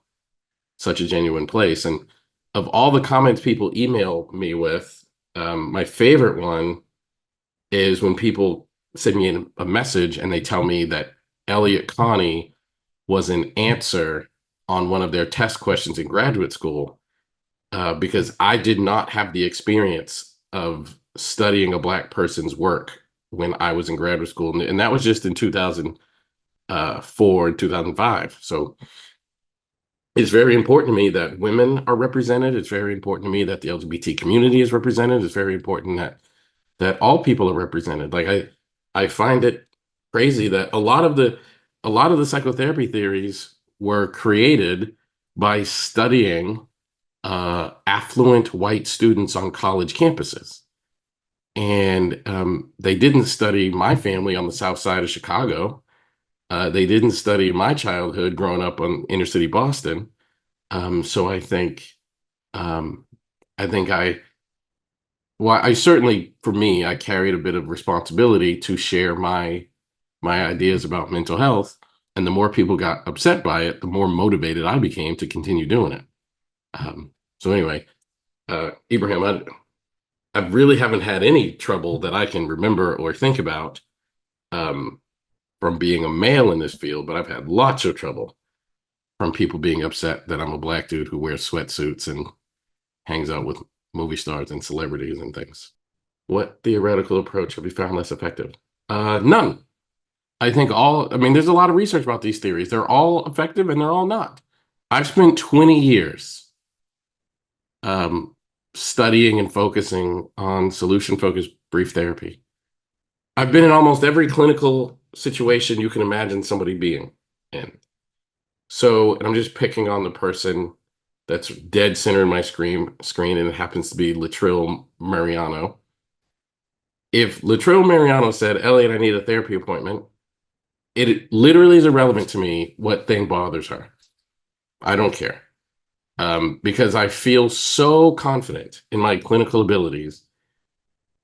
A: such a genuine place. And of all the comments people email me with, my favorite one is when people send me a message and they tell me that Elliott Connie was an answer on one of their test questions in graduate school, because I did not have the experience of studying a Black person's work when I was in graduate school. And that was just in 2004 and 2005. So it's very important to me that women are represented. It's very important to me that the LGBT community is represented. It's very important that all people are represented. Like I find it crazy that a lot of the psychotherapy theories were created by studying affluent white students on college campuses. And they didn't study my family on the south side of Chicago. They didn't study my childhood growing up on inner city Boston. So um, I think well, I certainly, for me, I carried a bit of responsibility to share my ideas about mental health. And the more people got upset by it, the more motivated I became to continue doing it. So anyway, Ibrahim, I really haven't had any trouble that I can remember or think about um, from being a male in this field, but I've had lots of trouble from people being upset that I'm a Black dude who wears sweatsuits and hangs out with movie stars and celebrities and things. What theoretical approach have you found less effective? None. I mean, there's a lot of research about these theories. They're all effective and they're all not. I've spent 20 years um, studying and focusing on solution focused brief therapy. I've been in almost every clinical situation you can imagine somebody being in. So, and I'm just picking on the person that's dead center in my screen, and it happens to be Latrell Mariano. If Latrell Mariano said, Elliot, I need a therapy appointment, it literally is irrelevant to me what thing bothers her. I don't care. Because I feel so confident in my clinical abilities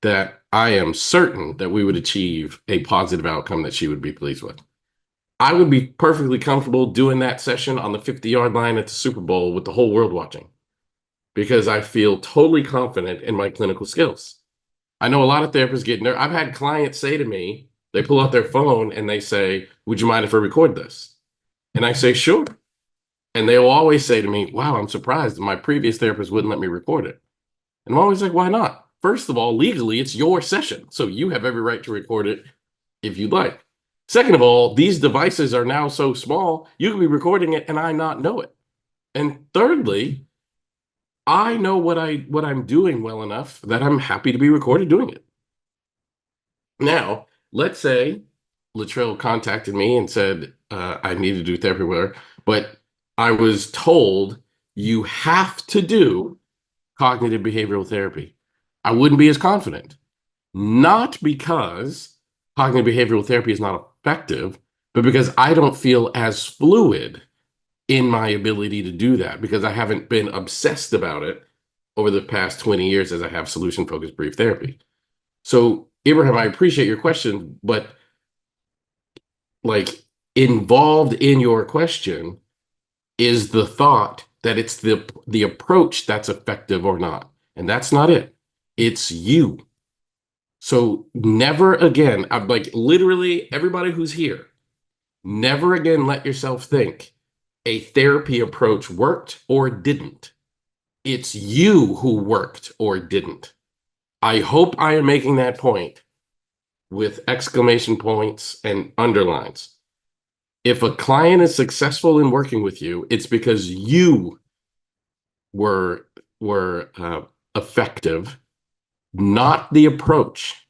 A: that I am certain that we would achieve a positive outcome that she would be pleased with. I would be perfectly comfortable doing that session on the 50-yard line at the Super Bowl with the whole world watching because I feel totally confident in my clinical skills. I know a lot of therapists get nervous. I've had clients say to me, they pull out their phone and they say, "Would you mind if I record this?" And I say, "Sure." And they'll always say to me, "Wow, I'm surprised. My previous therapist wouldn't let me record it." And I'm always like, "Why not?" First of all, legally, it's your session. So you have every right to record it if you'd like. Second of all, these devices are now so small, you could be recording it and I not know it. And thirdly, I know what I'm doing well enough that I'm happy to be recorded doing it. Now, let's say Latrell contacted me and said I need to do therapy with her, but I was told you have to do cognitive behavioral therapy. I wouldn't be as confident. Not because cognitive behavioral therapy is not effective, but because I don't feel as fluid in my ability to do that because I haven't been obsessed about it over the past 20 years as I have solution focused brief therapy. So, Abraham, I appreciate your question, but like involved in your question is the thought that it's the approach that's effective or not. And that's not it. It's you. So never again, I'm like literally everybody who's here, never again let yourself think a therapy approach worked or didn't. It's you who worked or didn't. I hope I am making that point with exclamation points and underlines. If a client is successful in working with you, it's because you were effective, not the approach.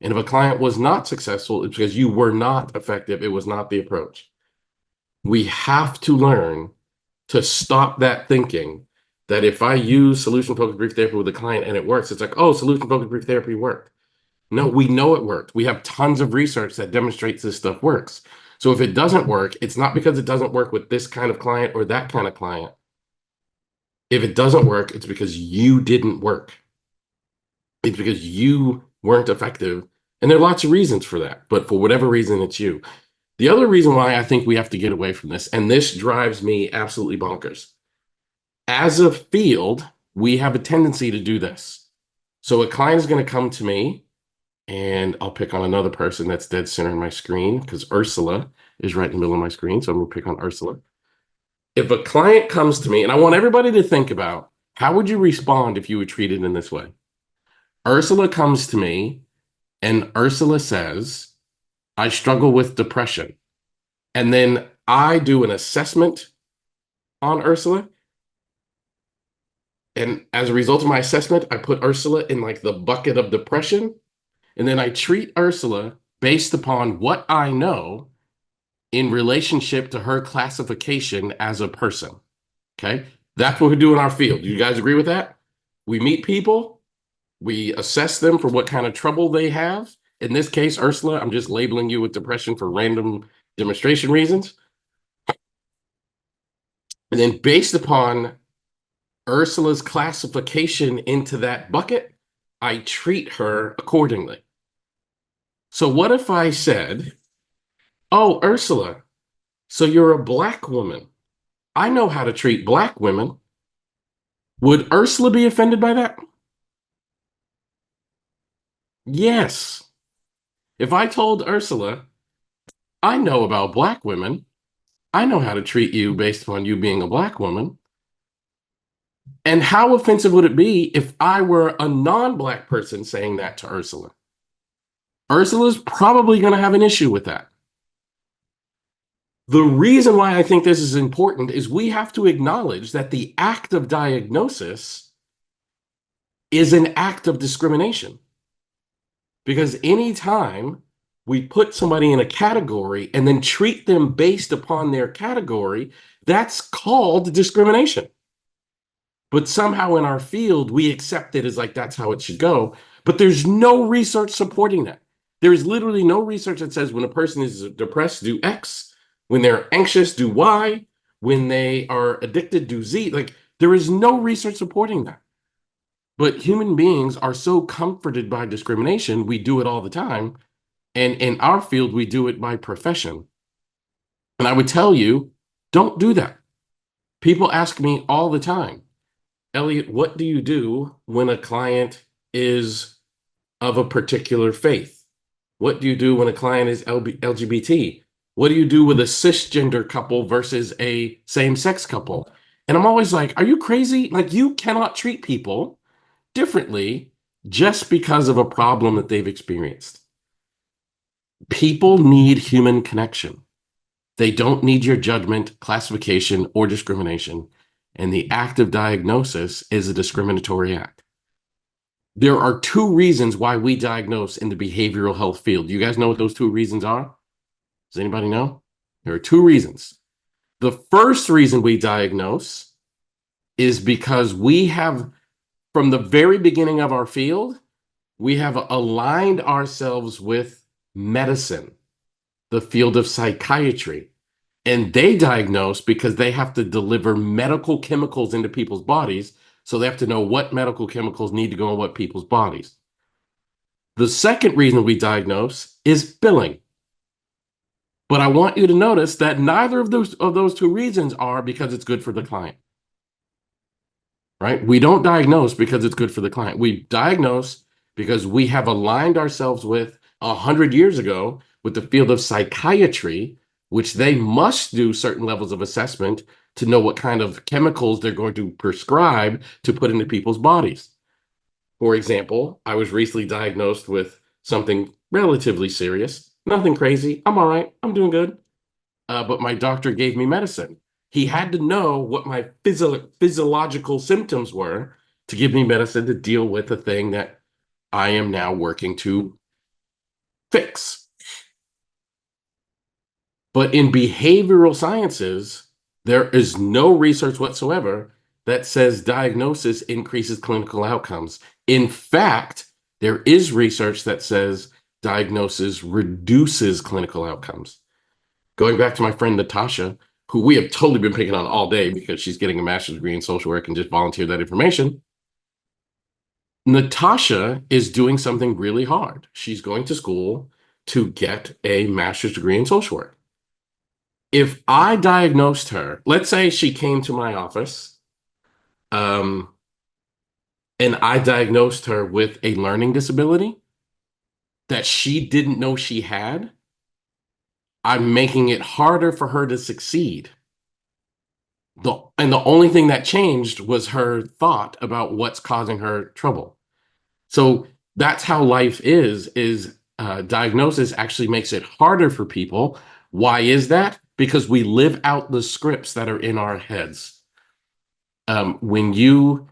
A: And if a client was not successful, it's because you were not effective. It was not the approach. We have to learn to stop that thinking that if I use solution focused brief therapy with a client and it works, it's like, oh, solution focused brief therapy worked. No, we know it worked. We have tons of research that demonstrates this stuff works. So if it doesn't work, it's not because it doesn't work with this kind of client or that kind of client. If it doesn't work, it's because you didn't work. It's because you weren't effective. And there are lots of reasons for that. But for whatever reason, it's you. The other reason why I think we have to get away from this, and this drives me absolutely bonkers. As a field, we have a tendency to do this. So a client is going to come to me, and I'll pick on another person that's dead center on my screen because Ursula is right in the middle of my screen. So I'm going to pick on Ursula. If a client comes to me, and I want everybody to think about how would you respond if you were treated in this way? Ursula comes to me, and Ursula says, I struggle with depression. And then I do an assessment on Ursula. And as a result of my assessment, I put Ursula in like the bucket of depression. And then I treat Ursula based upon what I know in relationship to her classification as a person. Okay. That's what we do in our field. Do you guys agree with that? We meet people, we assess them for what kind of trouble they have. In this case, Ursula, I'm just labeling you with depression for random demonstration reasons. And then based upon Ursula's classification into that bucket, I treat her accordingly. So what if I said, oh, Ursula, so you're a Black woman. I know how to treat Black women. Would Ursula be offended by that? Yes. If I told Ursula, I know about Black women, I know how to treat you based upon you being a Black woman. And how offensive would it be if I were a non-Black person saying that to Ursula? Ursula's probably going to have an issue with that. The reason why I think this is important is we have to acknowledge that the act of diagnosis is an act of discrimination. Because anytime we put somebody in a category and then treat them based upon their category, that's called discrimination. But somehow in our field, we accept it as like that's how it should go. But there's no research supporting that. There is literally no research that says when a person is depressed, do X. When they're anxious, do Y. When they are addicted, do Z. Like there is no research supporting that. But human beings are so comforted by discrimination, we do it all the time. And in our field, we do it by profession. And I would tell you, don't do that. People ask me all the time, Elliott, what do you do when a client is of a particular faith? What do you do when a client is LGBT? What do you do with a cisgender couple versus a same-sex couple? And I'm always like, are you crazy? Like, you cannot treat people differently just because of a problem that they've experienced. People need human connection. They don't need your judgment, classification, or discrimination. And the act of diagnosis is a discriminatory act. There are two reasons why we diagnose in the behavioral health field. You guys know what those two reasons are? Does anybody know? There are two reasons. The first reason we diagnose is because we have, from the very beginning of our field, we have aligned ourselves with medicine, the field of psychiatry. And they diagnose because they have to deliver medical chemicals into people's bodies. So they have to know what medical chemicals need to go in what people's bodies. The second reason we diagnose is billing. But I want you to notice that neither of those two reasons are because it's good for the client. Right? We don't diagnose because it's good for the client. We diagnose because we have aligned ourselves with 100 years ago with the field of psychiatry, which they must do certain levels of assessment to know what kind of chemicals they're going to prescribe to put into people's bodies. For example, I was recently diagnosed with something relatively serious, nothing crazy. I'm all right. I'm doing good. But my doctor gave me medicine. He had to know what my physiological symptoms were to give me medicine to deal with the thing that I am now working to fix. But in behavioral sciences, there is no research whatsoever that says diagnosis increases clinical outcomes. In fact, there is research that says diagnosis reduces clinical outcomes. Going back to my friend Natasha, who we have totally been picking on all day because she's getting a master's degree in social work and just volunteered that information. Natasha is doing something really hard. She's going to school to get a master's degree in social work. If I diagnosed her, let's say she came to my office, um, and I diagnosed her with a learning disability that she didn't know she had, I'm making it harder for her to succeed. The only thing that changed was her thought about what's causing her trouble. So that's how life is diagnosis actually makes it harder for people. Why is that? Because we live out the scripts that are in our heads. When you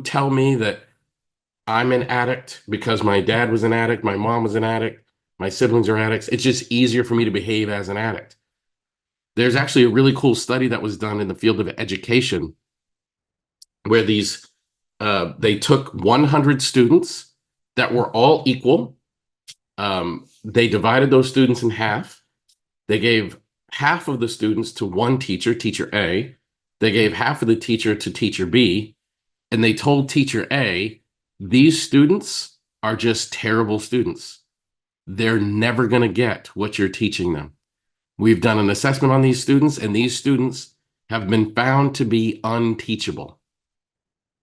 A: tell me that I'm an addict because my dad was an addict, my mom was an addict, my siblings are addicts, it's just easier for me to behave as an addict. There's actually a really cool study that was done in the field of education where they took 100 students that were all equal. They divided those students in half. They gave half of the students to one teacher, teacher A. They gave half of the teacher to teacher B. And they told teacher A, these students are just terrible students. They're never going to get what you're teaching them. We've done an assessment on these students, and these students have been found to be unteachable.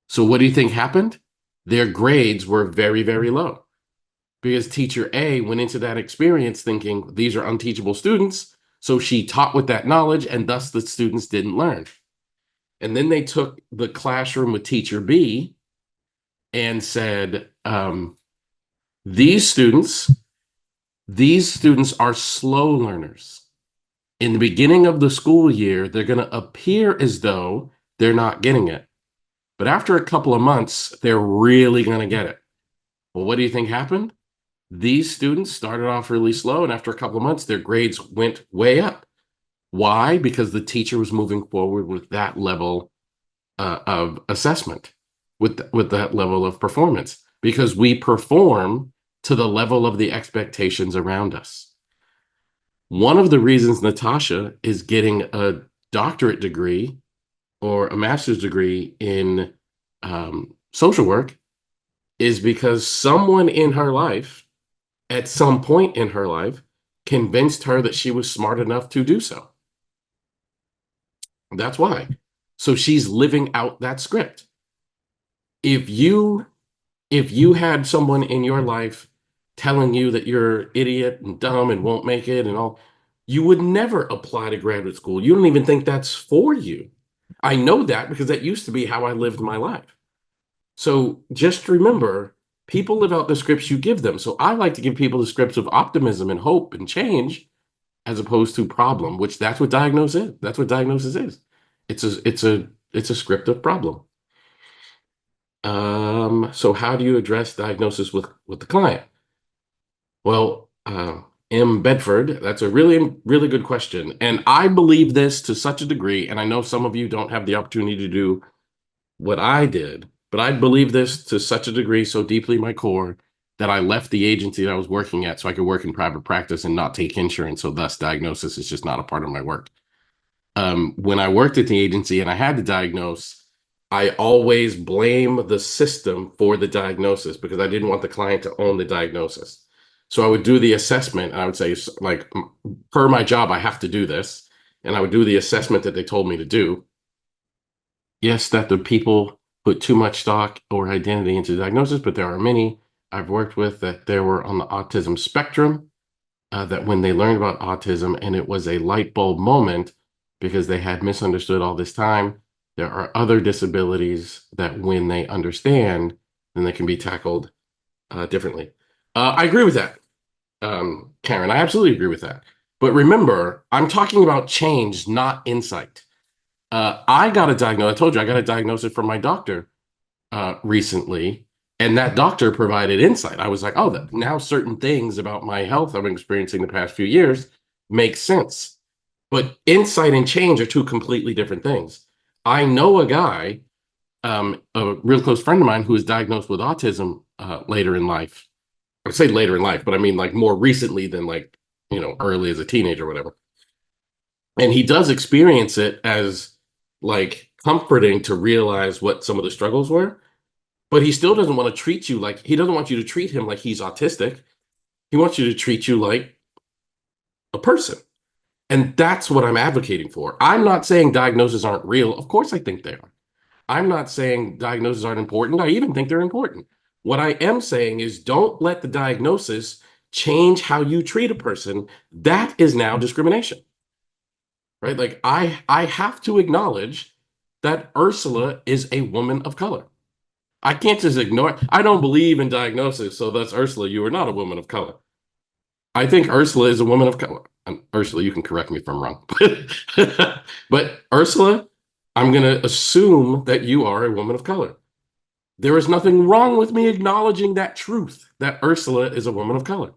A: So what do you think happened? Their grades were very, very low because teacher A went into that experience thinking these are unteachable students. So she taught with that knowledge, and thus the students didn't learn. And then they took the classroom with teacher B and said, these students are slow learners. In the beginning of the school year, they're going to appear as though they're not getting it. But after a couple of months, they're really going to get it. Well, what do you think happened? These students started off really slow, and after a couple of months, their grades went way up. Why? Because the teacher was moving forward with that level of assessment, with that level of performance, because we perform to the level of the expectations around us. One of the reasons Natasha is getting a doctorate degree or a master's degree in social work is because someone in her life, at some point in her life, convinced her that she was smart enough to do so. That's why. So she's living out that script. If you if you had someone in your life telling you that you're an idiot and dumb and won't make it and all, you would never apply to graduate school. You don't even think that's for you. I know that because that used to be how I lived my life. So just remember, people live out the scripts you give them. So I like to give people the scripts of optimism and hope and change as opposed to problem, which that's what diagnosis is. That's what diagnosis is. It's a script of problem. So how do you address diagnosis with the client? Well, M. Bedford, that's a really, really good question. And I believe this to such a degree, and I know some of you don't have the opportunity to do what I did, but I believe this to such a degree, so deeply in my core, that I left the agency that I was working at so I could work in private practice and not take insurance. So thus diagnosis is just not a part of my work. When I worked at the agency and I had to diagnose, I always blame the system for the diagnosis because I didn't want the client to own the diagnosis. So I would do the assessment and I would say, like, per my job, I have to do this. And I would do the assessment that they told me to do. Yes, that the people put too much stock or identity into diagnosis, but there are many I've worked with that they were on the autism spectrum, that when they learned about autism and it was a light bulb moment because they had misunderstood all this time, there are other disabilities that when they understand, then they can be tackled differently. I agree with that, Karen. I absolutely agree with that. But remember, I'm talking about change, not insight. I got a diagnosis. I told you I got a diagnosis from my doctor recently, and that doctor provided insight. I was like, oh, now certain things about my health I've been experiencing the past few years make sense. But insight and change are two completely different things. I know a guy, a real close friend of mine, who was diagnosed with autism later in life. I say later in life, but I mean like more recently than like, early as a teenager or whatever. And he does experience it as like comforting to realize what some of the struggles were, but he still doesn't want to treat you like he doesn't want you to treat him like he's autistic. He wants you to treat you like a person. And that's what I'm advocating for. I'm not saying diagnoses aren't real. Of course, I think they are. I'm not saying diagnoses aren't important. I even think they're important. What I am saying is don't let the diagnosis change how you treat a person. That is now discrimination, right? Like I have to acknowledge that Ursula is a woman of color. I can't just ignore it. I don't believe in diagnosis, so that's Ursula, you are not a woman of color. I think Ursula is a woman of color. Ursula, you can correct me if I'm wrong. But Ursula, I'm going to assume that you are a woman of color. There is nothing wrong with me acknowledging that truth, that Ursula is a woman of color.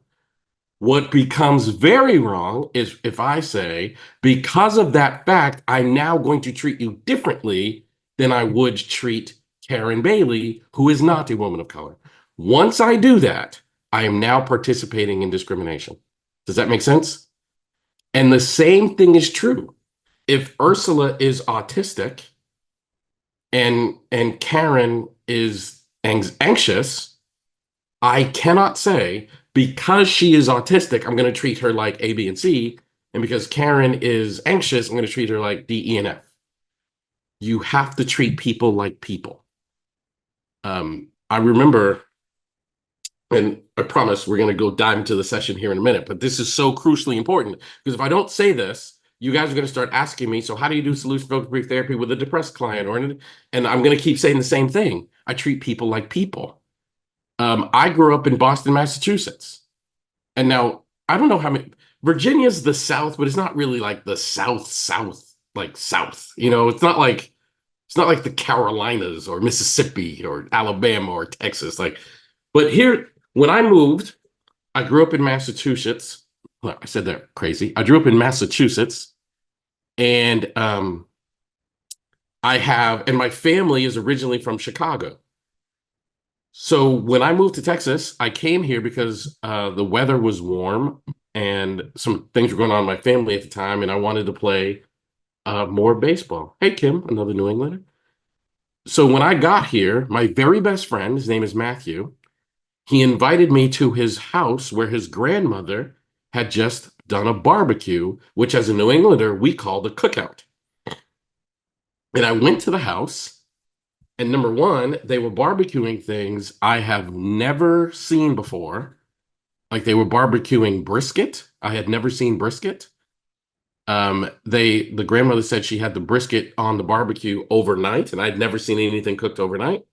A: What becomes very wrong is if I say, because of that fact, I'm now going to treat you differently than I would treat Karen Bailey, who is not a woman of color. Once I do that, I am now participating in discrimination. Does that make sense? And the same thing is true. If Ursula is autistic and Karen is anxious, I cannot say because she is autistic, I'm going to treat her like A, B, and C. And because Karen is anxious, I'm going to treat her like D, E, and F. You have to treat people like people. I remember, and I promise we're going to go dive into the session here in a minute, but this is so crucially important because if I don't say this, you guys are going to start asking me, so how do you do solution-focused brief therapy with a depressed client? And I'm going to keep saying the same thing. I treat people like people. I grew up in Boston, Massachusetts. And now I don't know how many. Virginia's the South, but it's not really like the South, like South. It's not like the Carolinas or Mississippi or Alabama or Texas. But here, when I moved, I grew up in Massachusetts. Well, I said that crazy. I grew up in Massachusetts, and and my family is originally from Chicago. So when I moved to Texas, I came here because the weather was warm and some things were going on in my family at the time, and I wanted to play more baseball. Hey, Kim, another New Englander. So when I got here, my very best friend, his name is Matthew, he invited me to his house where his grandmother had just done a barbecue, which as a New Englander, we called a cookout. And I went to the house, and number one, they were barbecuing things I have never seen before. Like they were barbecuing brisket. I had never seen brisket. The grandmother said she had the brisket on the barbecue overnight, and I'd never seen anything cooked overnight.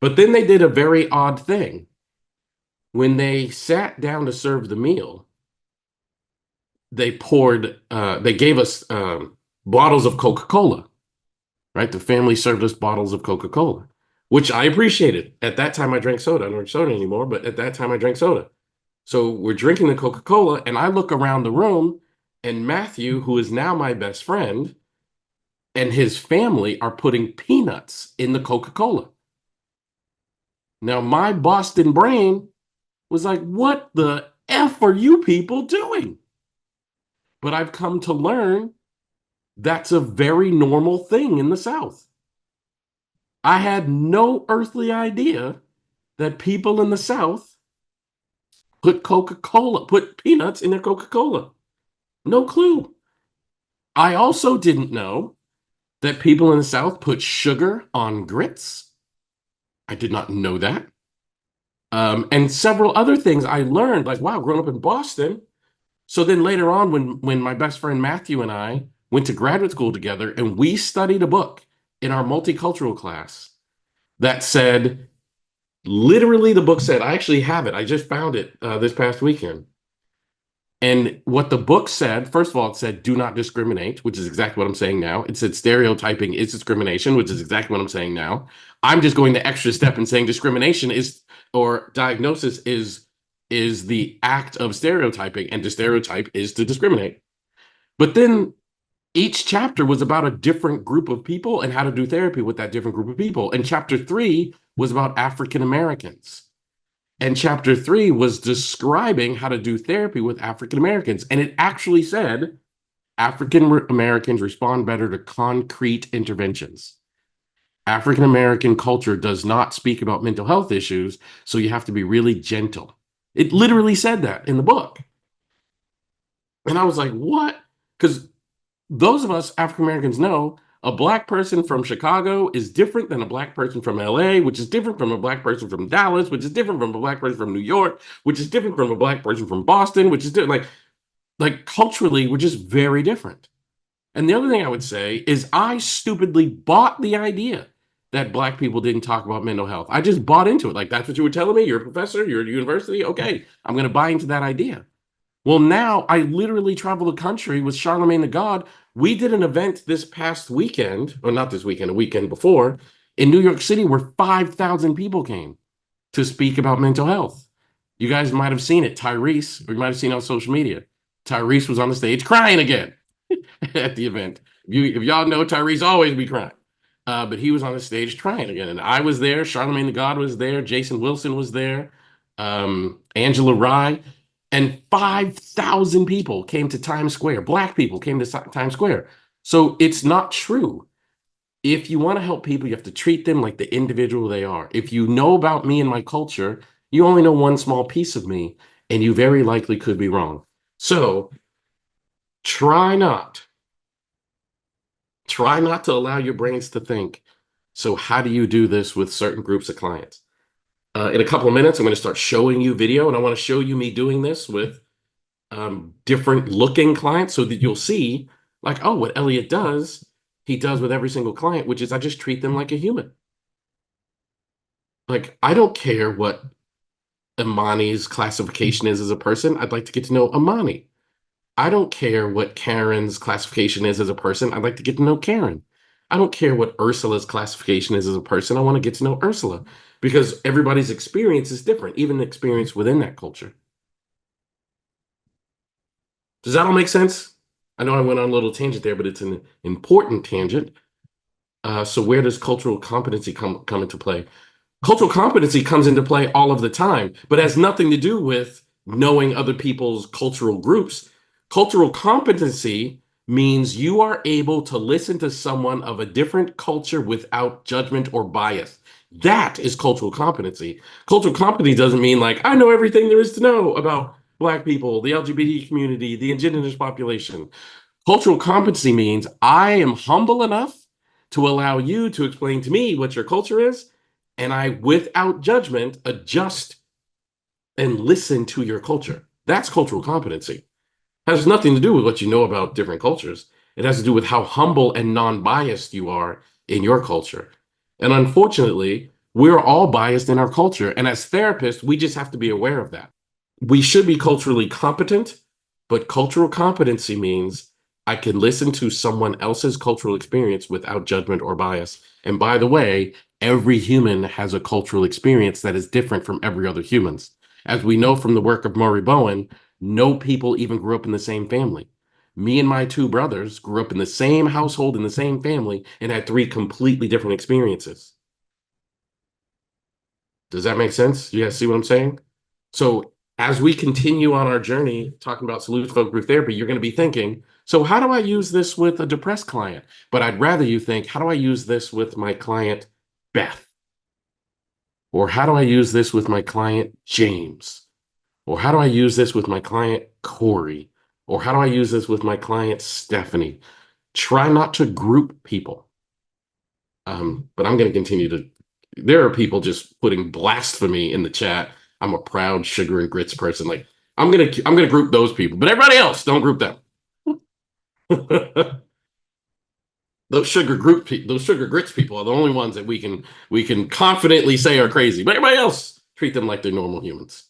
A: But then they did a very odd thing. When they sat down to serve the meal, they gave us bottles of Coca-Cola, right? The family served us bottles of Coca-Cola, which I appreciated. At that time, I drank soda. I don't drink soda anymore, but at that time, I drank soda. So we're drinking the Coca-Cola, and I look around the room, and Matthew, who is now my best friend, and his family are putting peanuts in the Coca-Cola. Now, my Boston brain was like, what the F are you people doing? But I've come to learn that's a very normal thing in the South. I had no earthly idea that people in the South put peanuts in their Coca-Cola. No clue. I also didn't know that people in the South put sugar on grits. I did not know that. And several other things I learned, like, wow, growing up in Boston. So then later on, when my best friend Matthew and I went to graduate school together and we studied a book in our multicultural class that said, literally the book said, I actually have it. I just found it this past weekend. And what the book said, first of all, it said, do not discriminate, which is exactly what I'm saying now. It said stereotyping is discrimination, which is exactly what I'm saying now. I'm just going the extra step and saying discrimination is, or diagnosis is the act of stereotyping, and to stereotype is to discriminate. But then each chapter was about a different group of people and how to do therapy with that different group of people. And chapter 3 was about African Americans. And chapter 3 was describing how to do therapy with African Americans. And it actually said African Americans respond better to concrete interventions. African American culture does not speak about mental health issues, so you have to be really gentle. It literally said that in the book. And I was like, what? Because those of us African Americans know a black person from Chicago is different than a black person from LA, which is different from a black person from Dallas, which is different from a black person from New York, which is different from a black person from Boston, which is different. Like culturally, we're just very different. And the other thing I would say is I stupidly bought the idea that black people didn't talk about mental health. I just bought into it. Like, that's what you were telling me. You're a professor, you're at a university. Okay, I'm going to buy into that idea. Well, now I literally travel the country with Charlemagne the God. We did an event this past weekend, or not this weekend, a weekend before, in New York City where 5,000 people came to speak about mental health. You guys might have seen it, Tyrese, or you might have seen it on social media. Tyrese was on the stage crying again at the event. If y'all know, Tyrese always be crying. But he was on the stage crying again. And I was there. Charlemagne the God was there. Jason Wilson was there. Angela Rye. And 5,000 people came to Times Square. Black people came to Times Square. So it's not true. If you want to help people, you have to treat them like the individual they are. If you know about me and my culture, you only know one small piece of me, and you very likely could be wrong. So try not to allow your brains to think. So how do you do this with certain groups of clients? In a couple of minutes, I'm going to start showing you video, and I want to show you me doing this with different looking clients so that you'll see, like, oh, what Elliott does, he does with every single client, which is I just treat them like a human. Like, I don't care what Imani's classification is as a person. I'd like to get to know Imani. I don't care what Karen's classification is as a person. I'd like to get to know Karen. I don't care what Ursula's classification is as a person. I want to get to know Ursula because everybody's experience is different, even the experience within that culture. Does that all make sense? I know I went on a little tangent there, but it's an important tangent. So where does cultural competency come into play? Cultural competency comes into play all of the time, but has nothing to do with knowing other people's cultural groups. Cultural competency means you are able to listen to someone of a different culture without judgment or bias. That is cultural competency. Cultural competency doesn't mean like, I know everything there is to know about Black people, the LGBT community, the indigenous population. Cultural competency means I am humble enough to allow you to explain to me what your culture is, and I, without judgment, adjust and listen to your culture. That's cultural competency. It has nothing to do with what you know about different cultures. It has to do with how humble and non-biased you are in your culture. And unfortunately, we're all biased in our culture. And as therapists, we just have to be aware of that. We should be culturally competent, but cultural competency means I can listen to someone else's cultural experience without judgment or bias. And by the way, every human has a cultural experience that is different from every other human's. As we know from the work of Murray Bowen, no people even grew up in the same family. Me and my two brothers grew up in the same household, in the same family, and had three completely different experiences. Does that make sense? You guys see what I'm saying? So as we continue on our journey talking about solution focused group therapy, you're going to be thinking, so how do I use this with a depressed client? But I'd rather you think, how do I use this with my client, Beth? Or how do I use this with my client, James? Or how do I use this with my client, Corey? Or how do I use this with my client, Stephanie? Try not to group people. But I'm going to continue to. There are people just putting blasphemy in the chat. I'm a proud sugar and grits person. Like I'm gonna group those people, but everybody else don't group them. Those those sugar grits people are the only ones that we can confidently say are crazy. But everybody else, treat them like they're normal humans.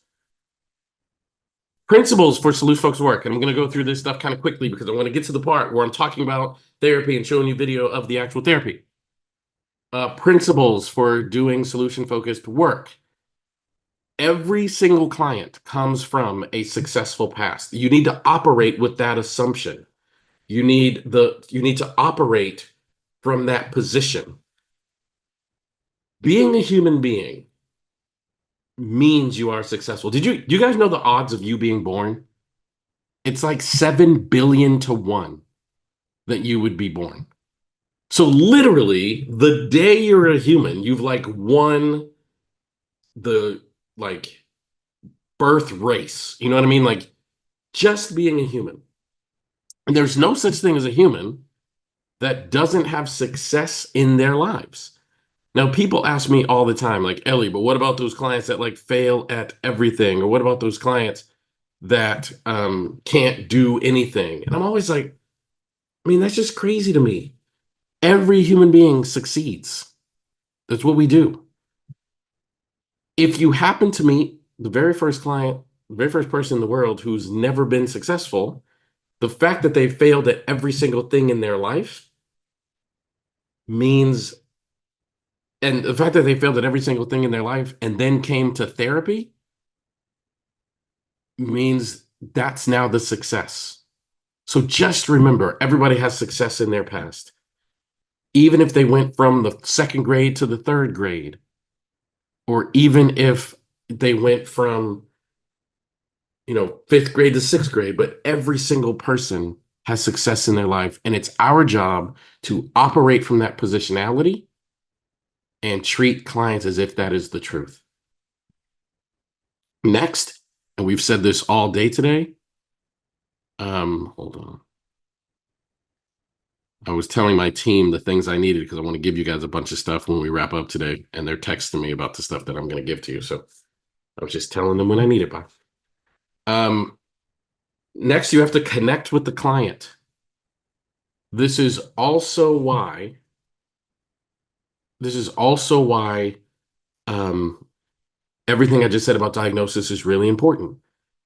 A: Principles for solution focused work. And I'm going to go through this stuff kind of quickly because I want to get to the part where I'm talking about therapy and showing you video of the actual therapy. Principles for doing solution focused work. Every single client comes from a successful past. You need to operate with that assumption. You need to operate from that position. Being a human being means you are successful. Do you guys know the odds of you being born? It's like 7 billion to 1 that you would be born. So literally, the day you're a human, you've like won the like birth race. You know what I mean? Like just being a human. And there's no such thing as a human that doesn't have success in their lives. Now, people ask me all the time, like, Ellie, but what about those clients that like fail at everything? Or what about those clients that can't do anything? And I'm always like, I mean, that's just crazy to me. Every human being succeeds. That's what we do. If you happen to meet the very first client, the very first person in the world who's never been successful, the fact that they failed at every single thing in their life means, and the fact that they failed at every single thing in their life and then came to therapy means that's now the success. So just remember, everybody has success in their past. Even if they went from the second grade to the third grade, or even if they went from, fifth grade to sixth grade, but every single person has success in their life. And it's our job to operate from that positionality and treat clients as if that is the truth. Next, and we've said this all day today. Hold on. I was telling my team the things I needed because I want to give you guys a bunch of stuff when we wrap up today, and they're texting me about the stuff that I'm going to give to you. So I was just telling them when I need it by. Next, you have to connect with the client. This is also why everything I just said about diagnosis is really important.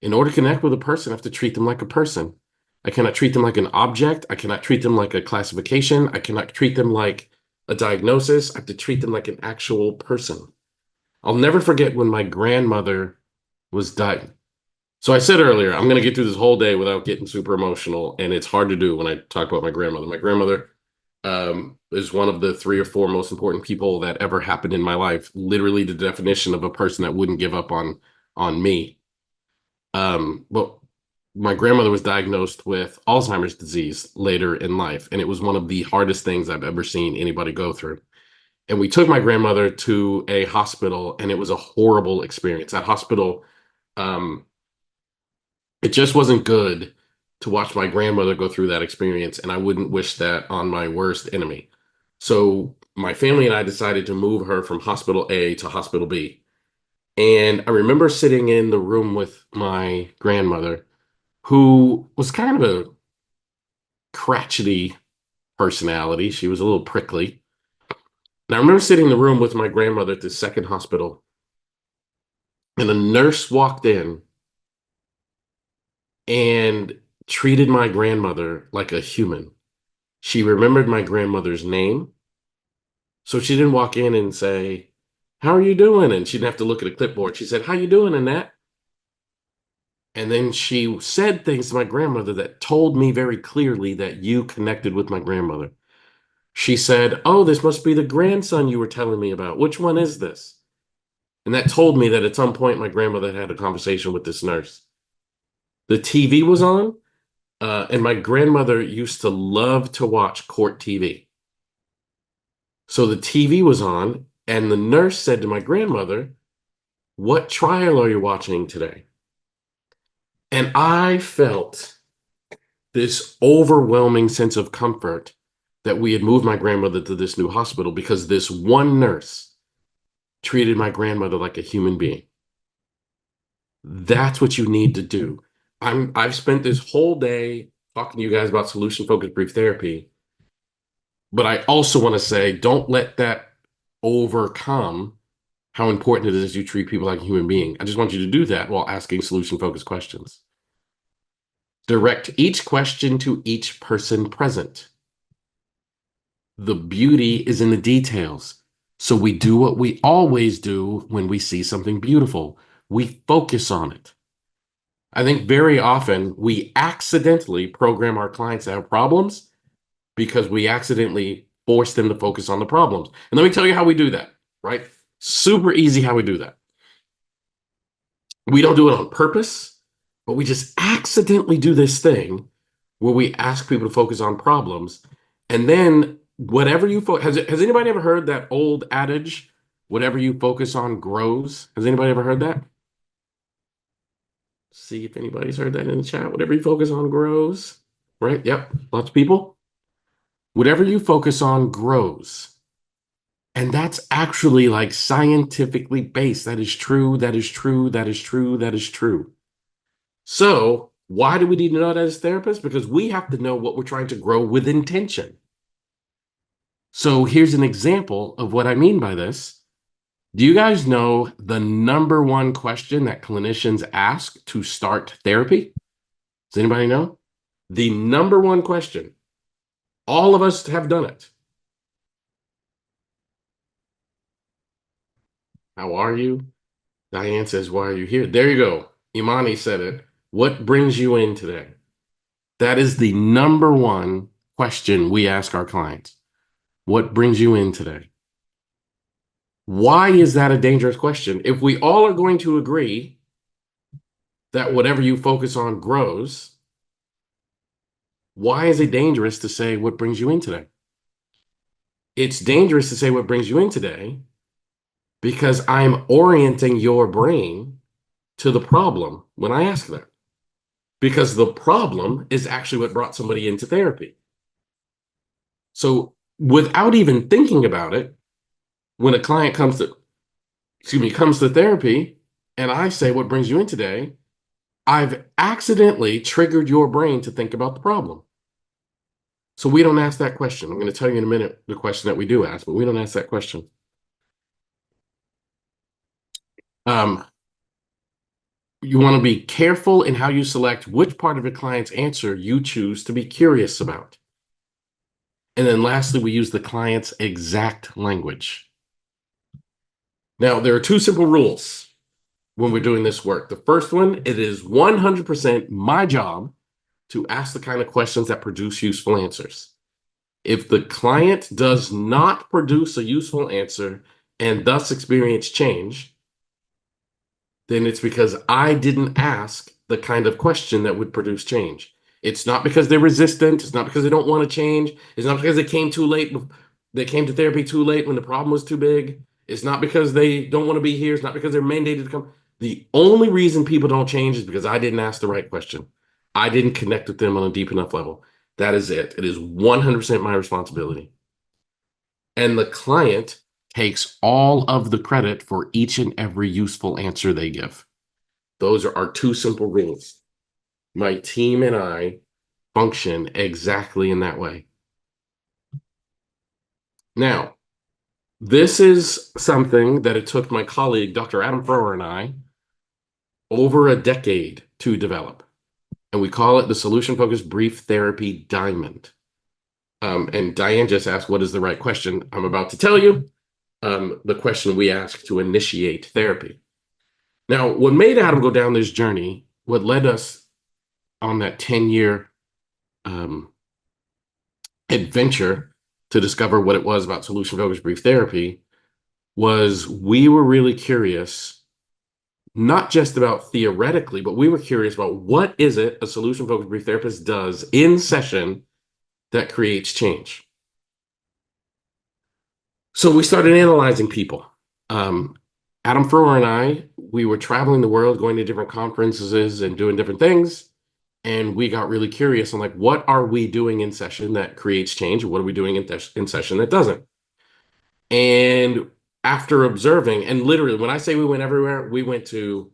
A: In order to connect with a person, I have to treat them like a person. I cannot treat them like an object. I cannot treat them like a classification. I cannot treat them like a diagnosis. I have to treat them like an actual person. I'll never forget when my grandmother was dying. So I said earlier, I'm going to get through this whole day without getting super emotional, and it's hard to do when I talk about my grandmother. My grandmother is one of the 3 or 4 most important people that ever happened in my life. Literally the definition of a person that wouldn't give up on me. But my grandmother was diagnosed with Alzheimer's disease later in life, and it was one of the hardest things I've ever seen anybody go through. And we took my grandmother to a hospital, and it was a horrible experience. That hospital, um, it just wasn't good to watch my grandmother go through that experience, and I wouldn't wish that on my worst enemy. So my family and I decided to move her from hospital A to hospital B. And I remember sitting in the room with my grandmother, who was kind of a crotchety personality. She was a little prickly. And I remember sitting in the room with my grandmother at the second hospital, and a nurse walked in and treated my grandmother like a human. She remembered my grandmother's name. So she didn't walk in and say, "How are you doing?" And she didn't have to look at a clipboard. She said, "How you doing, Annette?" And then she said things to my grandmother that told me very clearly that you connected with my grandmother. She said, "Oh, this must be the grandson you were telling me about. Which one is this?" And that told me that at some point my grandmother had a conversation with this nurse. The TV was on, and my grandmother used to love to watch court TV. So the TV was on, and the nurse said to my grandmother, "What trial are you watching today?" And I felt this overwhelming sense of comfort that we had moved my grandmother to this new hospital because this one nurse treated my grandmother like a human being. That's what you need to do. I've spent this whole day talking to you guys about solution focused brief therapy, but I also want to say don't let that overcome how important it is you treat people like a human being. I just want you to do that while asking solution focused questions. Direct each question to each person present. The beauty is in the details. So we do what we always do when we see something beautiful. We focus on it. I think very often we accidentally program our clients to have problems because we accidentally force them to focus on the problems. And let me tell you how we do that, right? Super easy how we do that. We don't do it on purpose, but we just accidentally do this thing where we ask people to focus on problems. And then whatever you has anybody ever heard that old adage, whatever you focus on grows? Has anybody ever heard that? See if anybody's heard that in the chat. Whatever you focus on grows, right? Yep, lots of people. Whatever you focus on grows. And that's actually like scientifically based. That is true. That is true. That is true. That is true. So, why do we need to know that as therapists? Because we have to know what we're trying to grow with intention. So, here's an example of what I mean by this. Do you guys know the number one question that clinicians ask to start therapy? Does anybody know? The number one question. All of us have done it. How are you? Diane says, "Why are you here?" There you go. Imani said it. What brings you in today? That is the number one question we ask our clients. What brings you in today? Why is that a dangerous question? If we all are going to agree that whatever you focus on grows, why is it dangerous to say what brings you in today? It's dangerous to say what brings you in today because I'm orienting your brain to the problem when I ask that. Because the problem is actually what brought somebody into therapy. So without even thinking about it, when a client comes to therapy and I say, "What brings you in today?" I've accidentally triggered your brain to think about the problem. So we don't ask that question. I'm going to tell you in a minute the question that we do ask, but we don't ask that question. Um, you want to be careful in how you select which part of a client's answer you choose to be curious about. And then lastly, we use the client's exact language. Now, there are two simple rules when we're doing this work. The first one, it is 100% my job to ask the kind of questions that produce useful answers. If the client does not produce a useful answer and thus experience change, then it's because I didn't ask the kind of question that would produce change. It's not because they're resistant. It's not because they don't want to change. It's not because they came too late. They came to therapy too late when the problem was too big. It's not because they don't want to be here. It's not because they're mandated to come. The only reason people don't change is because I didn't ask the right question. I didn't connect with them on a deep enough level. That is it. It is 100% my responsibility. And the client takes all of the credit for each and every useful answer they give. Those are our two simple rules. My team and I function exactly in that way. Now, this is something that it took my colleague, Dr. Adam Frower, and I over a decade to develop. And we call it the Solution Focused Brief Therapy Diamond. And Diane just asked, what is the right question? I'm about to tell you the question we ask to initiate therapy. Now, what made Adam go down this journey, what led us on that 10-year adventure to discover what it was about solution-focused brief therapy, was we were really curious, not just about theoretically, but we were curious about what is it a solution-focused brief therapist does in session that creates change. So we started analyzing people. Adam Frower and I, we were traveling the world, going to different conferences and doing different things. And we got really curious on like, what are we doing in session that creates change? What are we doing in session that doesn't? And after observing, and literally when I say we went everywhere, we went to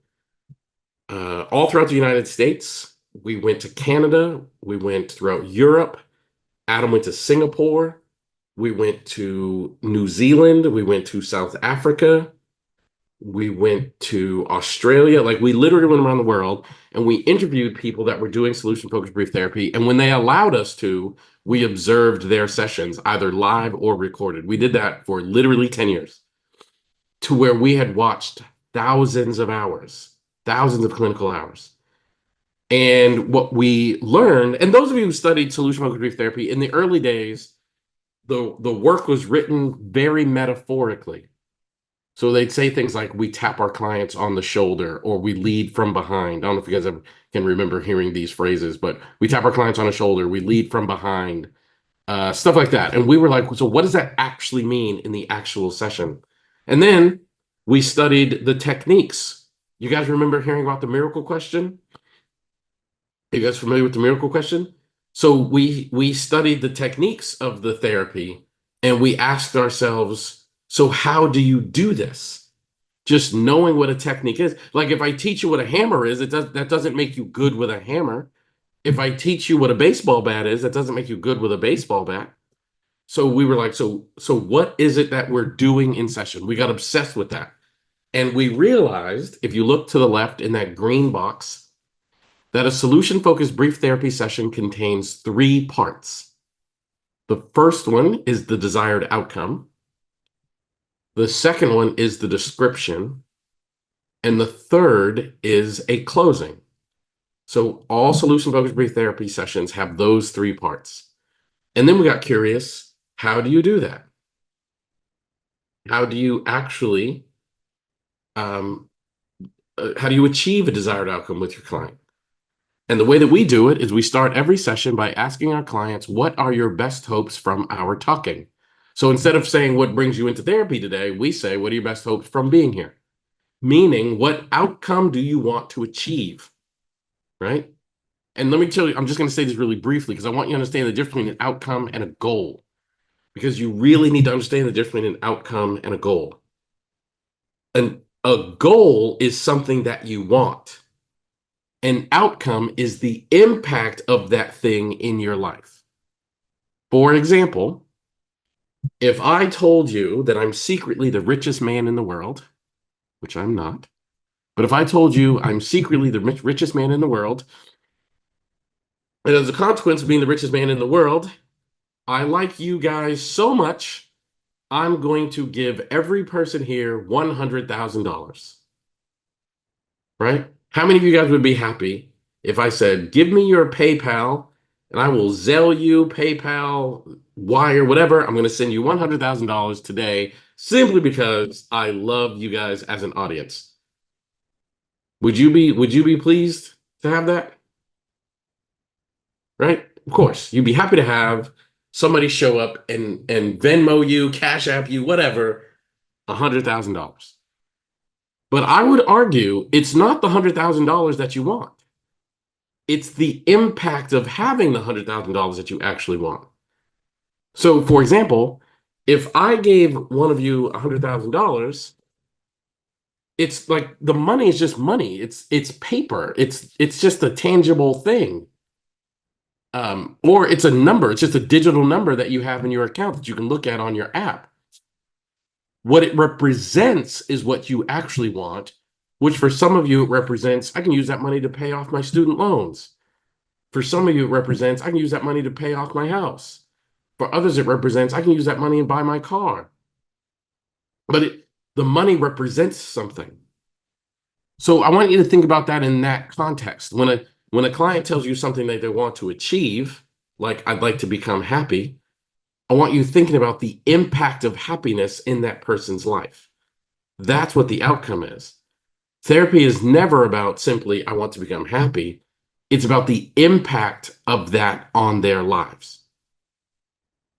A: all throughout the United States. We went to Canada. We went throughout Europe. Adam went to Singapore. We went to New Zealand. We went to South Africa. We went to Australia. Like we literally went around the world and we interviewed people that were doing solution-focused brief therapy. And when they allowed us to, we observed their sessions, either live or recorded. We did that for literally 10 years, to where we had watched thousands of hours, thousands of clinical hours. And what we learned, and those of you who studied solution-focused brief therapy, in the early days, the work was written very metaphorically. So they'd say things like, we tap our clients on the shoulder, or we lead from behind. I don't know if you guys ever can remember hearing these phrases, but we tap our clients on the shoulder, we lead from behind, stuff like that. And we were like, so what does that actually mean in the actual session? And then we studied the techniques. You guys remember hearing about the miracle question? Are you guys familiar with the miracle question? So we studied the techniques of the therapy, and we asked ourselves, so how do you do this? Just knowing what a technique is. Like if I teach you what a hammer is, that doesn't make you good with a hammer. If I teach you what a baseball bat is, that doesn't make you good with a baseball bat. So we were like, so what is it that we're doing in session? We got obsessed with that. And we realized, if you look to the left in that green box, that a solution-focused brief therapy session contains 3 parts. The first one is the desired outcome. The second one is the description. And the third is a closing. So all solution-focused brief therapy sessions have those 3 parts. And then we got curious, how do you do that? How do you actually, how do you achieve a desired outcome with your client? And the way that we do it is we start every session by asking our clients, what are your best hopes from our talking? So instead of saying, what brings you into therapy today, we say, what are your best hopes from being here? Meaning, what outcome do you want to achieve, right? And let me tell you, I'm just going to say this really briefly because I want you to understand the difference between an outcome and a goal, because you really need to understand the difference between an outcome and a goal. And a goal is something that you want. An outcome is the impact of that thing in your life. For example, if I told you that I'm secretly the richest man in the world, which I'm not, but if I told you I'm secretly the richest man in the world, and as a consequence of being the richest man in the world, I like you guys so much, I'm going to give every person here $100,000. Right? How many of you guys would be happy if I said, give me your PayPal and I will Zelle you, PayPal, Wire, whatever. I'm going to send you $100,000 today simply because I love you guys as an audience. Would you be pleased? to have that, right? Of course, you'd be happy to have somebody show up and Venmo you, Cash App you, whatever, $100,000. But I would argue it's not the $100,000 that you want. It's the impact of having the $100,000 that you actually want. So, for example, if I gave one of you $100,000, it's like the money is just money. It's paper. It's just a tangible thing. Or it's a number. It's just a digital number that you have in your account that you can look at on your app. What it represents is what you actually want, which for some of you it represents, I can use that money to pay off my student loans. For some of you, it represents, I can use that money to pay off my house. For others, it represents, I can use that money and buy my car. But the money represents something. So I want you to think about that in that context. When a client tells you something that they want to achieve, like I'd like to become happy, I want you thinking about the impact of happiness in that person's life. That's what the outcome is. Therapy is never about simply, I want to become happy. It's about the impact of that on their lives.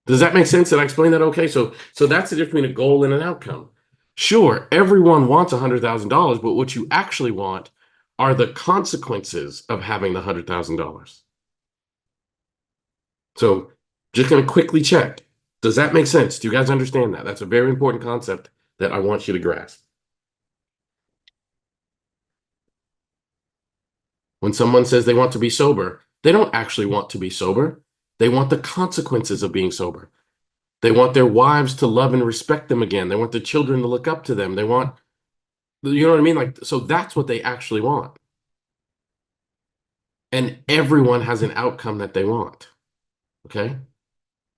A: Does that make sense? Did I explain that okay? So that's the difference between a goal and an outcome. Sure, everyone wants $100,000, but what you actually want are the consequences of having the $100,000. So just going to quickly check. Does that make sense? Do you guys understand that? That's a very important concept that I want you to grasp. When someone says they want to be sober, they don't actually want to be sober. They want the consequences of being sober. They want their wives to love and respect them again. They want their children to look up to them. They want, you know what I mean? Like, so that's what they actually want. And everyone has an outcome that they want. Okay?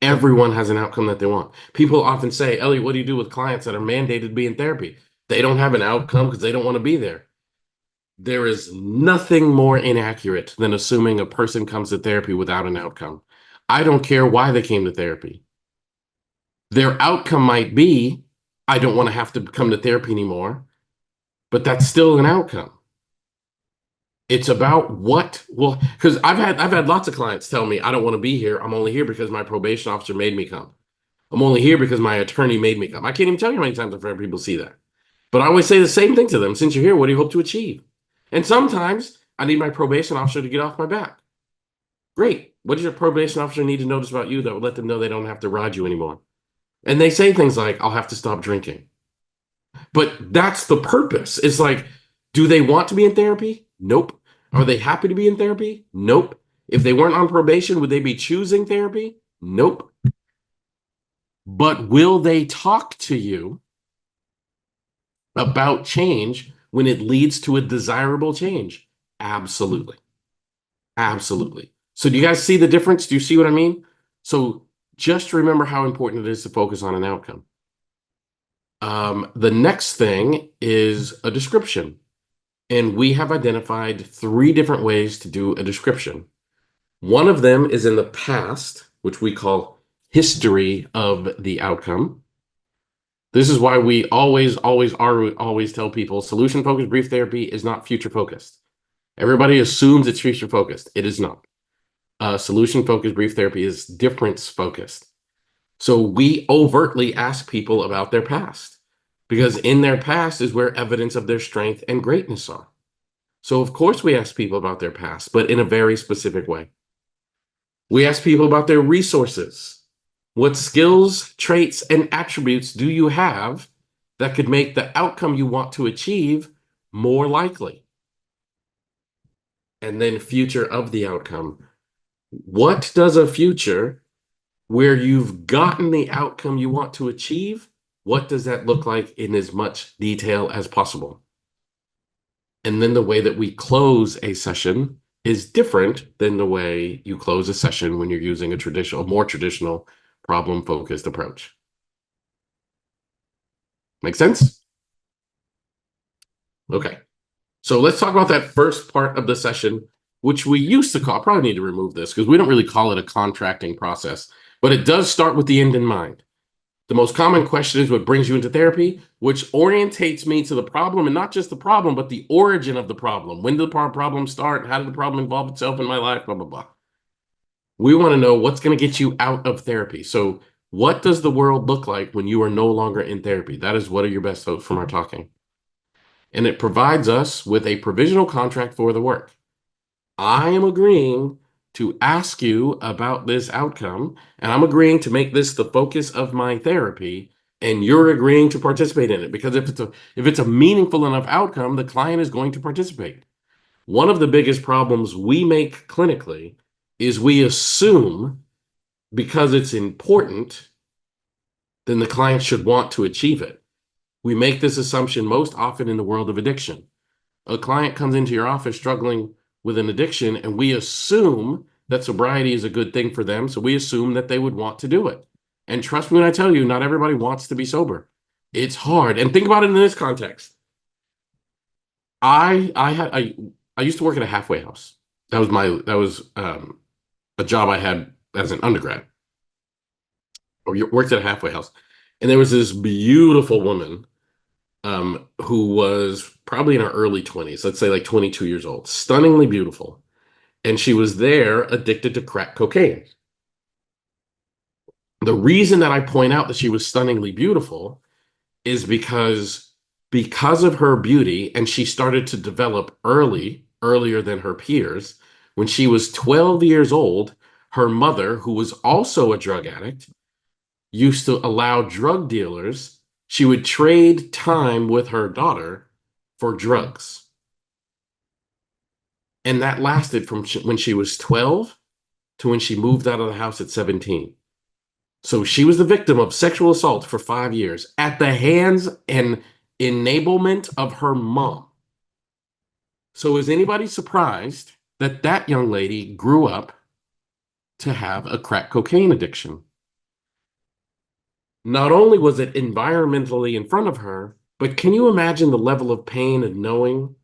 A: Everyone has an outcome that they want. People often say, Elliott, what do you do with clients that are mandated to be in therapy? They don't have an outcome because they don't want to be there. There is nothing more inaccurate than assuming a person comes to therapy without an outcome. I don't care why they came to therapy. Their outcome might be, I don't want to have to come to therapy anymore, but that's still an outcome. It's about what, well, because I've had lots of clients tell me, I don't want to be here. I'm only here because my probation officer made me come. I'm only here because my attorney made me come. I can't even tell you how many times I've heard people see that. But I always say the same thing to them. Since you're here, what do you hope to achieve? And sometimes I need my probation officer to get off my back. Great. What does your probation officer need to notice about you that would let them know they don't have to ride you anymore? And they say things like, I'll have to stop drinking. But that's the purpose. It's like, do they want to be in therapy? Nope. Are they happy to be in therapy? Nope. If they weren't on probation, would they be choosing therapy? Nope. But will they talk to you about change when it leads to a desirable change? Absolutely. Absolutely. So do you guys see the difference? Do you see what I mean? So just remember how important it is to focus on an outcome. The next thing is a description. And we have identified 3 different ways to do a description. One of them is in the past, which we call history of the outcome. This is why we always tell people solution-focused brief therapy is not future-focused. Everybody assumes it's future-focused. It is not. Solution-focused brief therapy is difference-focused. So we overtly ask people about their past because in their past is where evidence of their strength and greatness are. So of course we ask people about their past, but in a very specific way. We ask people about their resources. What skills, traits, and attributes do you have that could make the outcome you want to achieve more likely? And then future of the outcome. What does a future where you've gotten the outcome you want to achieve, what does that look like in as much detail as possible? And then the way that we close a session is different than the way you close a session when you're using a more traditional problem-focused approach. Make sense? Okay. So let's talk about that first part of the session, which we used to call, I probably need to remove this because we don't really call it a contracting process, but it does start with the end in mind. The most common question is what brings you into therapy, which orientates me to the problem, and not just the problem, but the origin of the problem. When did the problem start? How did the problem involve itself in my life? Blah, blah, blah. We want to know what's going to get you out of therapy. So, what does the world look like when you are no longer in therapy? That is what are your best hopes from our talking. And it provides us with a provisional contract for the work. I am agreeing to ask you about this outcome, and I'm agreeing to make this the focus of my therapy, and you're agreeing to participate in it. Because if it's a meaningful enough outcome, the client is going to participate. One of the biggest problems we make clinically is we assume because it's important, then the client should want to achieve it. We make this assumption most often in the world of addiction. A client comes into your office struggling with an addiction, and we assume that sobriety is a good thing for them. So we assume that they would want to do it. And trust me when I tell you, not everybody wants to be sober. It's hard. And think about it in this context. I used to work at a halfway house. That was a job I had as an undergrad. Or worked at a halfway house. And there was this beautiful woman who was probably in her early 20s, let's say like 22 years old, stunningly beautiful. And she was there addicted to crack cocaine. The reason that I point out that she was stunningly beautiful is because of her beauty, and she started to develop earlier than her peers. When she was 12 years old, her mother, who was also a drug addict, used to allow drug dealers, she would trade time with her daughter for drugs. And that lasted from when she was 12 to when she moved out of the house at 17. So she was the victim of sexual assault for 5 years at the hands and enablement of her mom. So is anybody surprised that that young lady grew up to have a crack cocaine addiction? Not only was it environmentally in front of her, but can you imagine the level of pain of knowing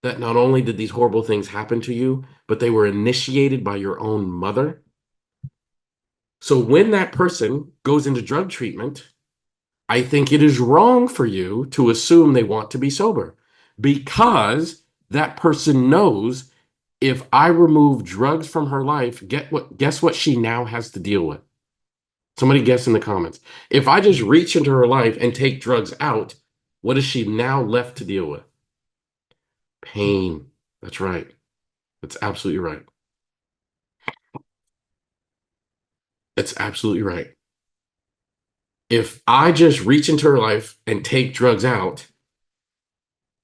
A: that not only did these horrible things happen to you, but they were initiated by your own mother? So when that person goes into drug treatment, I think it is wrong for you to assume they want to be sober, because that person knows, if I remove drugs from her life, guess what she now has to deal with? Somebody guess in the comments. If I just reach into her life and take drugs out, what is she now left to deal with? Pain. That's right. That's absolutely right. That's absolutely right. If I just reach into her life and take drugs out,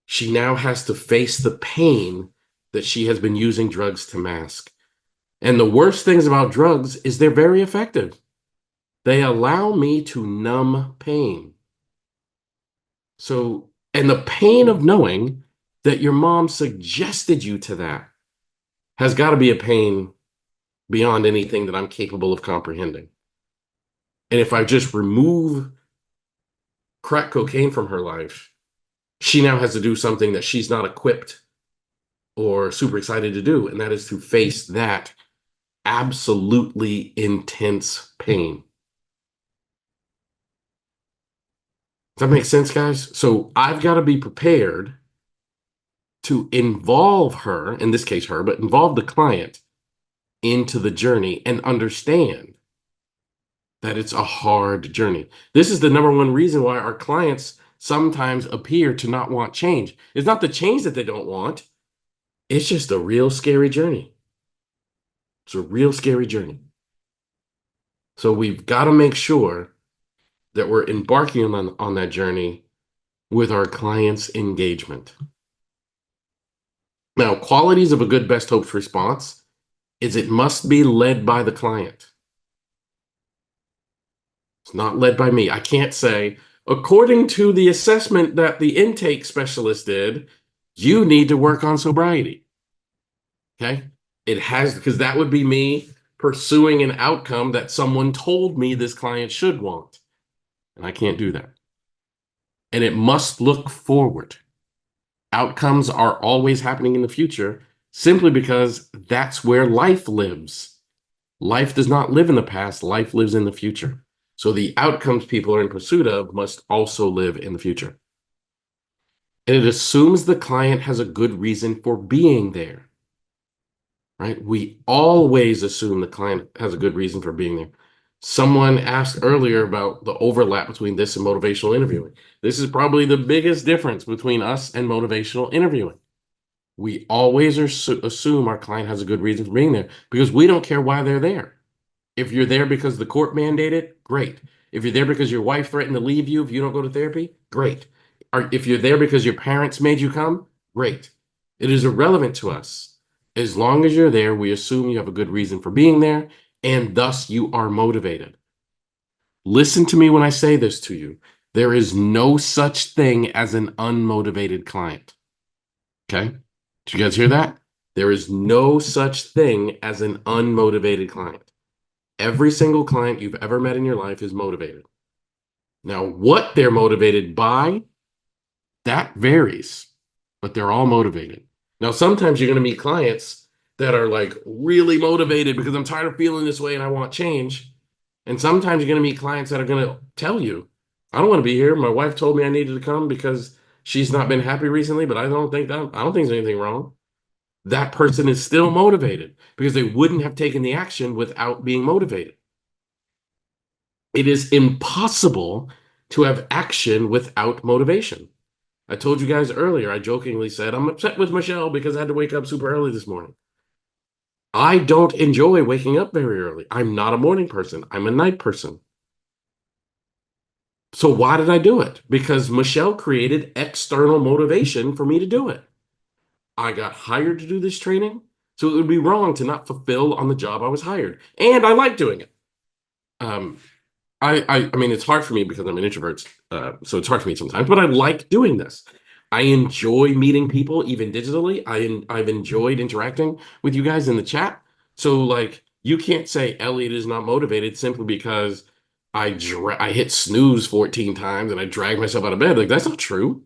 A: she now has to face the pain that she has been using drugs to mask. And the worst things about drugs is they're very effective. They allow me to numb pain. So, and the pain of knowing that your mom suggested you to that has got to be a pain beyond anything that I'm capable of comprehending. And if I just remove crack cocaine from her life, she now has to do something that she's not equipped or super excited to do, and that is to face that absolutely intense pain. Does that make sense, guys? So I've got to be prepared to involve her, in this case her, but involve the client into the journey and understand that it's a hard journey. This is the number one reason why our clients sometimes appear to not want change. It's not the change that they don't want. It's just a real scary journey. It's a real scary journey. So we've got to make sure that we're embarking on that journey with our client's engagement. Now, qualities of a good best hopes response is it must be led by the client. It's not led by me. I can't say, according to the assessment that the intake specialist did, you need to work on sobriety. Okay? It has, because that would be me pursuing an outcome that someone told me this client should want. And I can't do that. And it must look forward. Outcomes are always happening in the future simply because that's where life lives. Life does not live in the past. Life lives in the future. So the outcomes people are in pursuit of must also live in the future. And it assumes the client has a good reason for being there, right? We always assume the client has a good reason for being there. Someone asked earlier about the overlap between this and motivational interviewing. This is probably the biggest difference between us and motivational interviewing. We always assume our client has a good reason for being there because we don't care why they're there. If you're there because the court mandated, great. If you're there because your wife threatened to leave you if you don't go to therapy, great. Or if you're there because your parents made you come, great. It is irrelevant to us. As long as you're there, we assume you have a good reason for being there, and thus you are motivated. Listen to me when I say this to you. There is no such thing as an unmotivated client. Okay? Did you guys hear that? There is no such thing as an unmotivated client. Every single client you've ever met in your life is motivated. Now, what they're motivated by, that varies, but they're all motivated. Now, sometimes you're going to meet clients that are like really motivated because I'm tired of feeling this way and I want change. And sometimes you're going to meet clients that are going to tell you, I don't want to be here. My wife told me I needed to come because she's not been happy recently, but I don't think there's anything wrong. That person is still motivated because they wouldn't have taken the action without being motivated. It is impossible to have action without motivation. I told you guys earlier, I jokingly said, I'm upset with Michelle because I had to wake up super early this morning. I don't enjoy waking up very early. I'm not a morning person, I'm a night person. So why did I do it? Because Michelle created external motivation for me to do it. I got hired to do this training, so it would be wrong to not fulfill on the job I was hired. And I like doing it. Um, I mean, it's hard for me because I'm an introvert, so it's hard for me sometimes, but I like doing this. I enjoy meeting people, even digitally. I've enjoyed interacting with you guys in the chat. So, like, you can't say Elliott is not motivated simply because I hit snooze 14 times and I drag myself out of bed. Like, that's not true.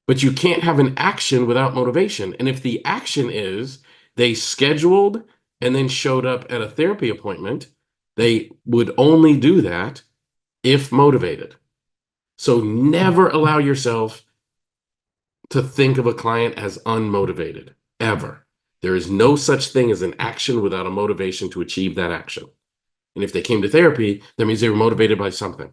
A: But you can't have an action without motivation. And if the action is they scheduled and then showed up at a therapy appointment, they would only do that if motivated. So never allow yourself to think of a client as unmotivated, ever. There is no such thing as an action without a motivation to achieve that action. And if they came to therapy, that means they were motivated by something.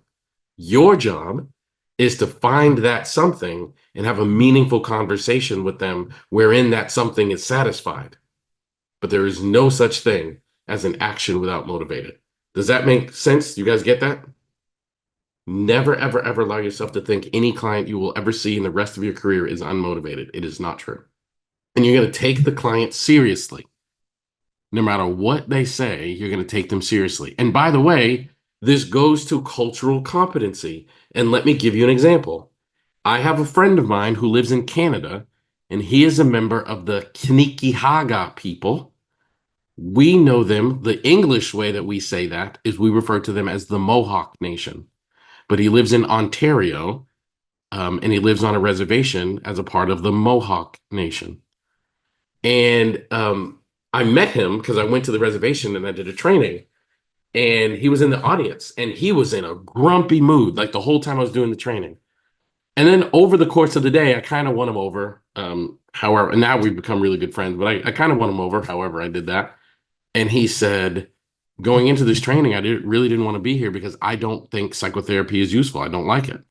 A: Your job is to find that something and have a meaningful conversation with them wherein that something is satisfied. But there is no such thing as an action without motivated. Does that make sense? You guys get that? Never, ever, ever allow yourself to think any client you will ever see in the rest of your career is unmotivated. It is not true. And you're going to take the client seriously. No matter what they say, you're going to take them seriously. And by the way, this goes to cultural competency. And let me give you an example. I have a friend of mine who lives in Canada, and he is a member of the Knikihaga people. We know them. The English way that we say that is we refer to them as the Mohawk Nation. But he lives in Ontario, and he lives on a reservation as a part of the Mohawk Nation. And I met him because I went to the reservation and I did a training, and he was in the audience, and he was in a grumpy mood like the whole time I was doing the training. And then over the course of the day, I kind of won him over. However, and now we've become really good friends, but I kind of won him over. However, I did that. And he said, going into this training, really didn't want to be here because I don't think psychotherapy is useful. I don't like it.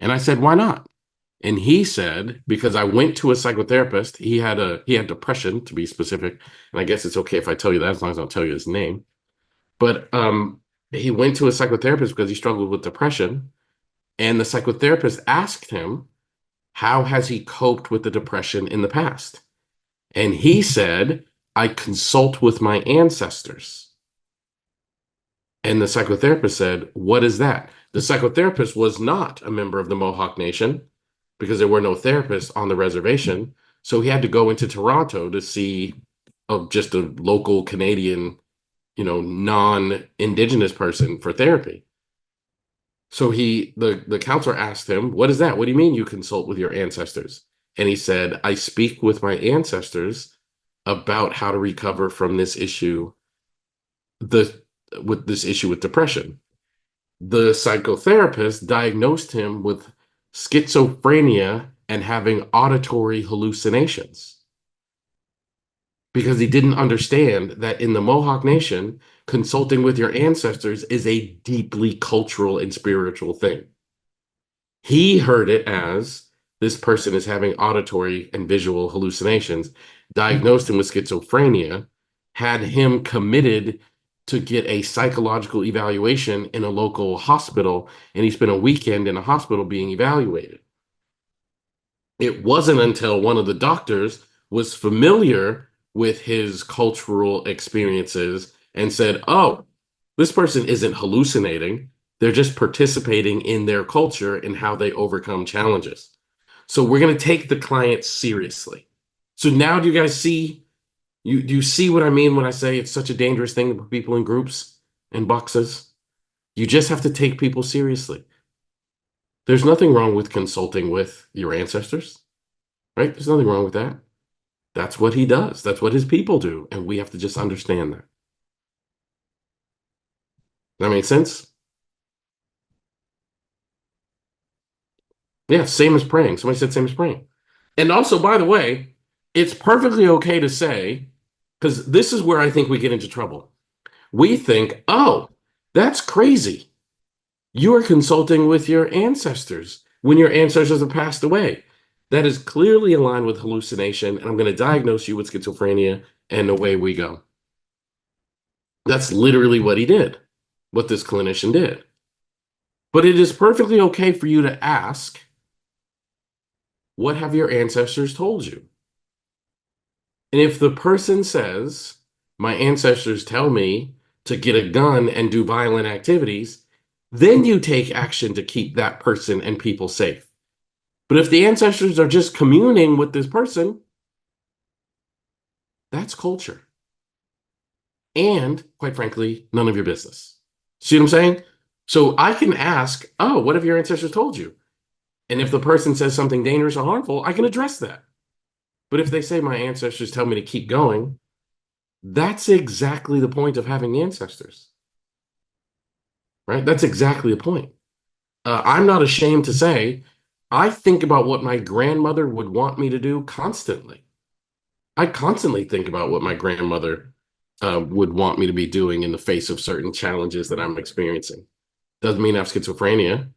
A: And I said, why not? And he said, because I went to a psychotherapist. He had depression, to be specific. And I guess it's okay if I tell you that as long as I don't tell you his name. But he went to a psychotherapist because he struggled with depression. And the psychotherapist asked him, how has he coped with the depression in the past? And he said, I consult with my ancestors. And the psychotherapist said, what is that? The psychotherapist was not a member of the Mohawk Nation because there were no therapists on the reservation. So he had to go into Toronto to see just a local Canadian, non-Indigenous person for therapy. So the counselor asked him, what is that? What do you mean you consult with your ancestors? And he said, I speak with my ancestors about how to recover from this issue, with depression. The psychotherapist diagnosed him with schizophrenia and having auditory hallucinations because he didn't understand that in the Mohawk Nation, consulting with your ancestors is a deeply cultural and spiritual thing. He heard it as this person is having auditory and visual hallucinations, diagnosed him with schizophrenia, had him committed to get a psychological evaluation in a local hospital, and he spent a weekend in a hospital being evaluated. It wasn't until one of the doctors was familiar with his cultural experiences and said, "Oh, this person isn't hallucinating. They're just participating in their culture and how they overcome challenges." So we're going to take the client seriously. So now do you guys see do you see what I mean when I say it's such a dangerous thing to put people in groups and boxes? You just have to take people seriously. There's nothing wrong with consulting with your ancestors, right? There's nothing wrong with that. That's what he does. That's what his people do. And we have to just understand that. That makes sense? Yeah, same as praying. Somebody said same as praying. And also, by the way, it's perfectly okay to say, because this is where I think we get into trouble. We think, oh, that's crazy. You are consulting with your ancestors when your ancestors have passed away. That is clearly aligned with hallucination, and I'm going to diagnose you with schizophrenia, and away we go. That's literally what he did, what this clinician did. But it is perfectly okay for you to ask, what have your ancestors told you? And if the person says, my ancestors tell me to get a gun and do violent activities, then you take action to keep that person and people safe. But if the ancestors are just communing with this person, that's culture. And quite frankly, none of your business. See what I'm saying? So I can ask, oh, what have your ancestors told you? And if the person says something dangerous or harmful, I can address that. But if they say my ancestors tell me to keep going, that's exactly the point of having ancestors, right? That's exactly the point. I'm not ashamed to say I think about what my grandmother would want me to do constantly. I constantly think about what my grandmother would want me to be doing in the face of certain challenges that I'm experiencing. Doesn't mean I have schizophrenia.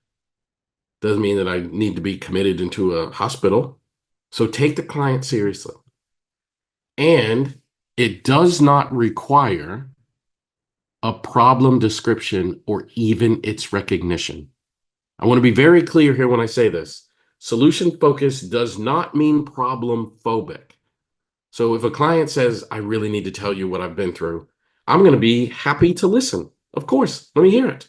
A: Doesn't mean that I need to be committed into a hospital. So take the client seriously. And it does not require a problem description or even its recognition. I want to be very clear here when I say this. Solution focus does not mean problem phobic. So if a client says, I really need to tell you what I've been through, I'm going to be happy to listen. Of course, let me hear it.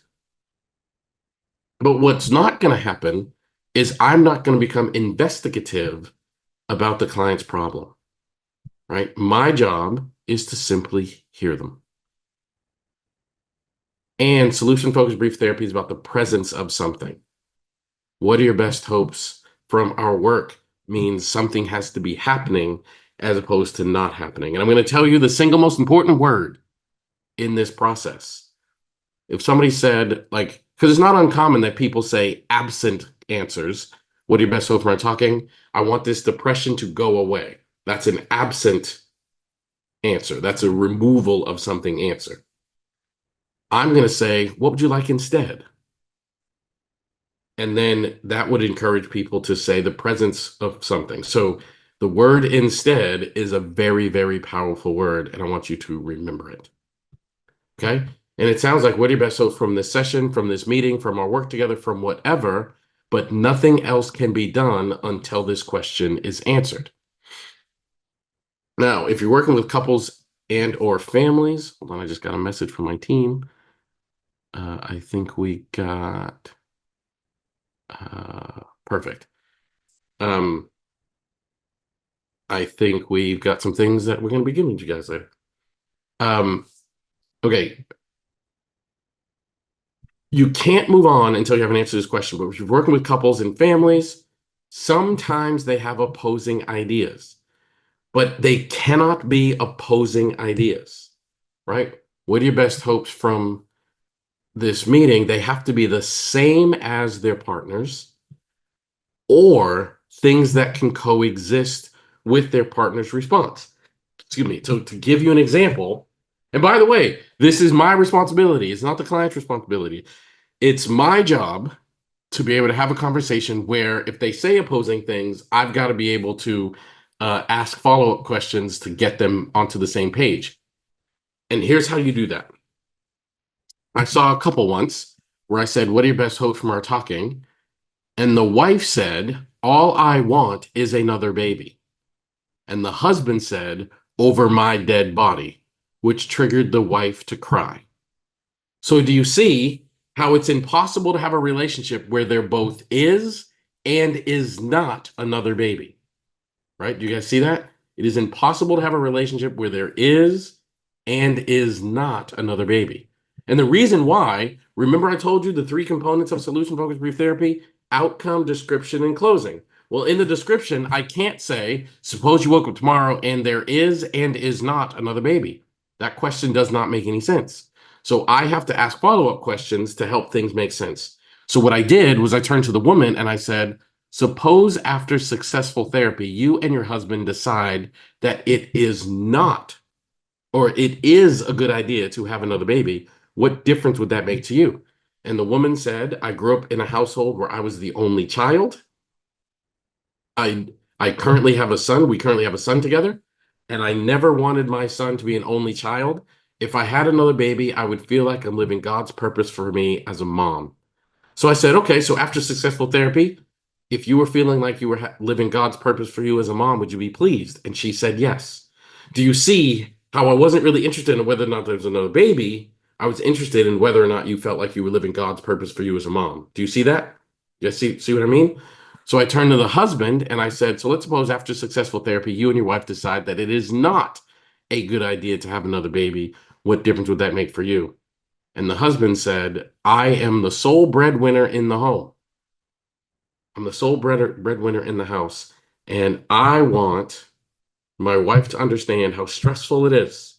A: But what's not going to happen is I'm not going to become investigative about the client's problem, right? My job is to simply hear them. And solution focused brief therapy is about the presence of something. What are your best hopes from our work means something has to be happening as opposed to not happening. And I'm going to tell you the single most important word in this process. If somebody said, like, because it's not uncommon that people say absent answers. What are your best hopes when I'm talking? I want this depression to go away. That's an absent answer. That's a removal of something answer. I'm going to say, what would you like instead? And then that would encourage people to say the presence of something. So the word instead is a very, very powerful word, and I want you to remember it. Okay? And it sounds like what are your best hopes from this session, from this meeting, from our work together, from whatever, but nothing else can be done until this question is answered. Now, if you're working with couples and or families, hold on, I just got a message from my team. I think we got perfect. I think we've got some things that we're going to be giving you guys later. Okay. You can't move on until you have an answer to this question, but if you're working with couples and families, sometimes they have opposing ideas, but they cannot be opposing ideas, right? What are your best hopes from this meeting, they have to be the same as their partners or things that can coexist with their partner's response. Excuse me. So to give you an example, and by the way, this is my responsibility. It's not the client's responsibility. It's my job to be able to have a conversation where if they say opposing things, I've got to be able to ask follow-up questions to get them onto the same page. And here's how you do that. I saw a couple once where I said, "What are your best hopes from our talking?" And the wife said, "All I want is another baby." And the husband said, "Over my dead body," which triggered the wife to cry. So do you see how it's impossible to have a relationship where there both is and is not another baby? Right? Do you guys see that? It is impossible to have a relationship where there is and is not another baby. And the reason why, remember I told you the three components of solution focused brief therapy: outcome, description, and closing. Well, in the description, I can't say, suppose you woke up tomorrow and there is and is not another baby. That question does not make any sense. So I have to ask follow-up questions to help things make sense. So what I did was I turned to the woman and I said, suppose after successful therapy, you and your husband decide that it is not, or it is a good idea to have another baby. What difference would that make to you? And the woman said, I grew up in a household where I was the only child. I I currently have a son. We currently have a son together, and I never wanted my son to be an only child. If I had another baby, I would feel like I'm living God's purpose for me as a mom. So I said, okay, so after successful therapy, if you were feeling like you were living God's purpose for you as a mom, would you be pleased? And she said, yes. Do you see how I wasn't really interested in whether or not there was another baby? I was interested in whether or not you felt like you were living God's purpose for you as a mom. Do you see that? You see what I mean? So I turned to the husband and I said, so let's suppose after successful therapy, you and your wife decide that it is not a good idea to have another baby. What difference would that make for you? And the husband said, I am the sole breadwinner in the home. I'm the sole breadwinner in the house. And I want my wife to understand how stressful it is.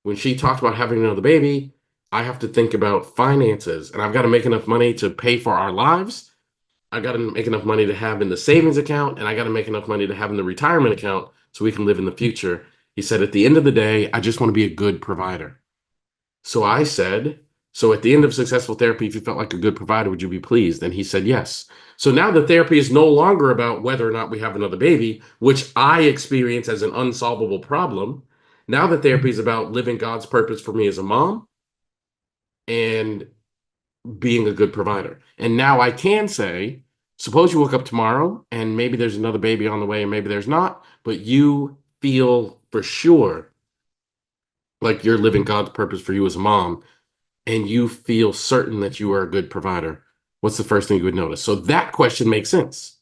A: When she talked about having another baby, I have to think about finances and I've got to make enough money to pay for our lives. I got to make enough money to have in the savings account, and I got to make enough money to have in the retirement account so we can live in the future. He said, at the end of the day, I just want to be a good provider. So I said, so at the end of successful therapy, if you felt like a good provider, would you be pleased? And he said, yes. So now the therapy is no longer about whether or not we have another baby, which I experience as an unsolvable problem. Now the therapy is about living God's purpose for me as a mom and being a good provider. And now I can say, suppose you woke up tomorrow and maybe there's another baby on the way and maybe there's not, but you feel for sure like you're living God's purpose for you as a mom and you feel certain that you are a good provider. What's the first thing you would notice? So that question makes sense.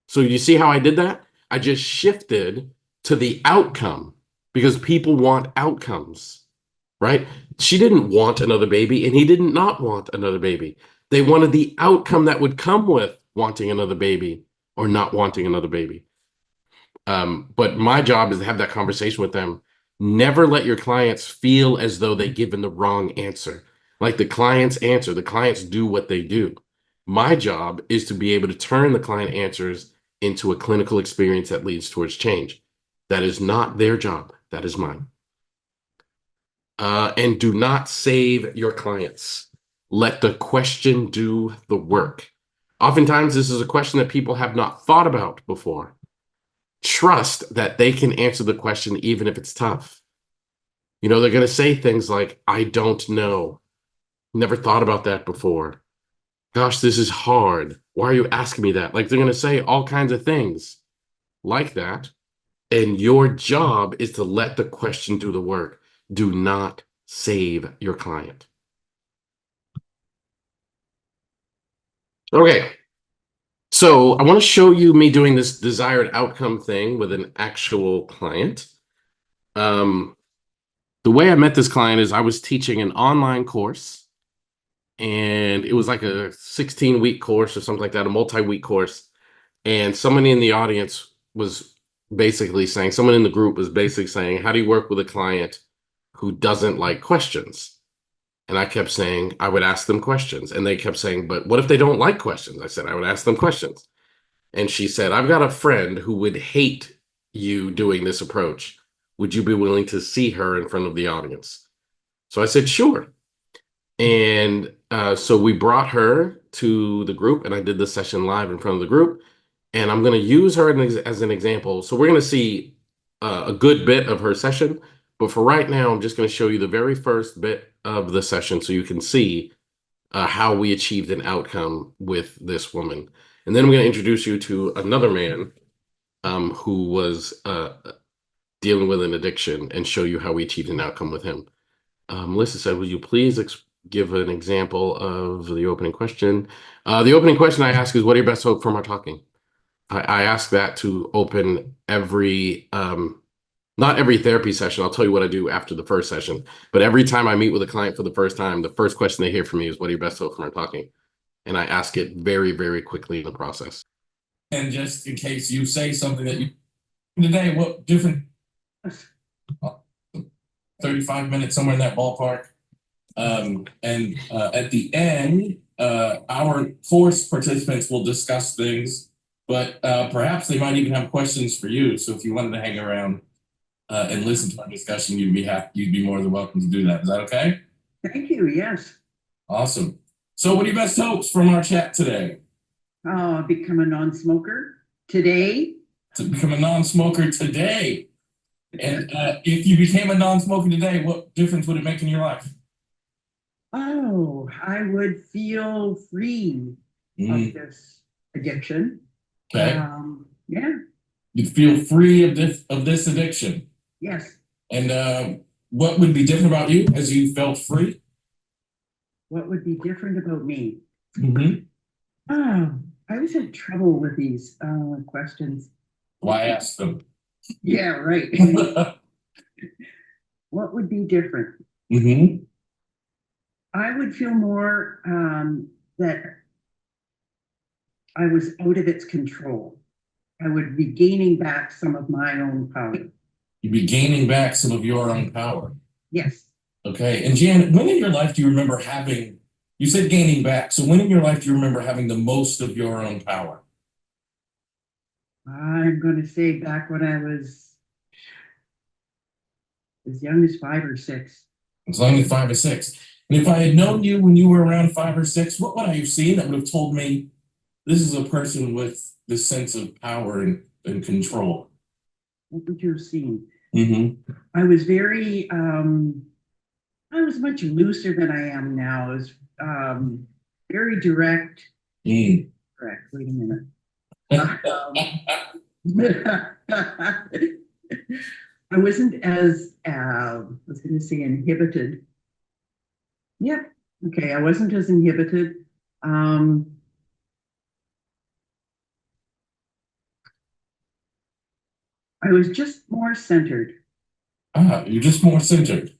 A: So you see how I did that? I just shifted to the outcome because people want outcomes, right? She didn't want another baby and he did not want another baby. They wanted the outcome that would come with wanting another baby or not wanting another baby. But my job is to have that conversation with them. Never let your clients feel as though they've given the wrong answer. Like the clients answer, the clients do what they do. My job is to be able to turn the client answers into a clinical experience that leads towards change. That is not their job. That is mine. And do not save your clients. Let the question do the work. Oftentimes, this is a question that people have not thought about before. Trust that they can answer the question even if it's tough. You know, they're going to say things like, I don't know. Never thought about that before. Gosh, this is hard. Why are you asking me that? Like they're going to say all kinds of things like that. And your job is to let the question do the work. Do not save your client. Okay. So I want to show you me doing this desired outcome thing with an actual client. Um, the way I met this client is I was teaching an online course, and it was like a 16-week course or something like that, a multi-week course. And somebody in the audience was basically saying, someone in the group was basically saying, how do you work with a client who doesn't like questions? And I kept saying, I would ask them questions. And they kept saying, but what if they don't like questions? I said, I would ask them questions. And she said, I've got a friend who would hate you doing this approach. Would you be willing to see her in front of the audience? So I said, sure. And so we brought her to the group, and I did the session live in front of the group. And I'm going to use her as an example. So we're going to see a good bit of her session. But for right now, I'm just going to show you the very first bit of the session so you can see how we achieved an outcome with this woman. And then I'm going to introduce you to another man who was dealing with an addiction and show you how we achieved an outcome with him. Melissa said, will you please give an example of the opening question? The opening question I ask is, what are your best hope from our talking? I ask that to open every, not every therapy session. I'll tell you what I do after the first session. But every time I meet with a client for the first time, the first question they hear from me is, what are your best hope from our talking? And I ask it very, very quickly in the process.
B: And just in case you say something that you today, what different 35 minutes, somewhere in that ballpark. At the end, our course participants will discuss things, but perhaps they might even have questions for you. So if you wanted to hang around and listen to our discussion, you'd be more than welcome to do that. Is that okay?
C: Thank you. Yes.
B: Awesome. So what are your best hopes from our chat today?
C: Become a non-smoker today.
B: To become a non-smoker today. And if you became a non-smoker today, what difference would it make in your life?
C: Oh, I would feel free of this addiction.
B: Okay.
C: Yeah.
B: You'd feel free of this addiction.
C: Yes.
B: And what would be different about you as you felt free?
C: What would be different about me?
B: Mm-hmm.
C: I always had trouble with these questions.
B: Why ask them?
C: Yeah, right. What would be different?
B: Mm-hmm.
C: I would feel more that I was out of its control. I would be gaining back some of my own power.
B: You'd be gaining back some of your own power.
C: Yes.
B: Okay. And Jan, when in your life do you remember having, you said gaining back, so when in your life do you remember having the most of your own power?
C: I'm going to say back when I was as young as 5 or 6.
B: As long as 5 or 6. And if I had known you when you were around 5 or 6, what would I have seen that would have told me this is a person with this sense of power and control?
C: What would you have seen?
B: Mm-hmm.
C: I was very, I was much looser than I am now. I was very direct. Correct. Wait a minute. I wasn't as, I was going to say inhibited. Yep. Okay. I wasn't as inhibited. I was just more centered.
B: You're just more centered.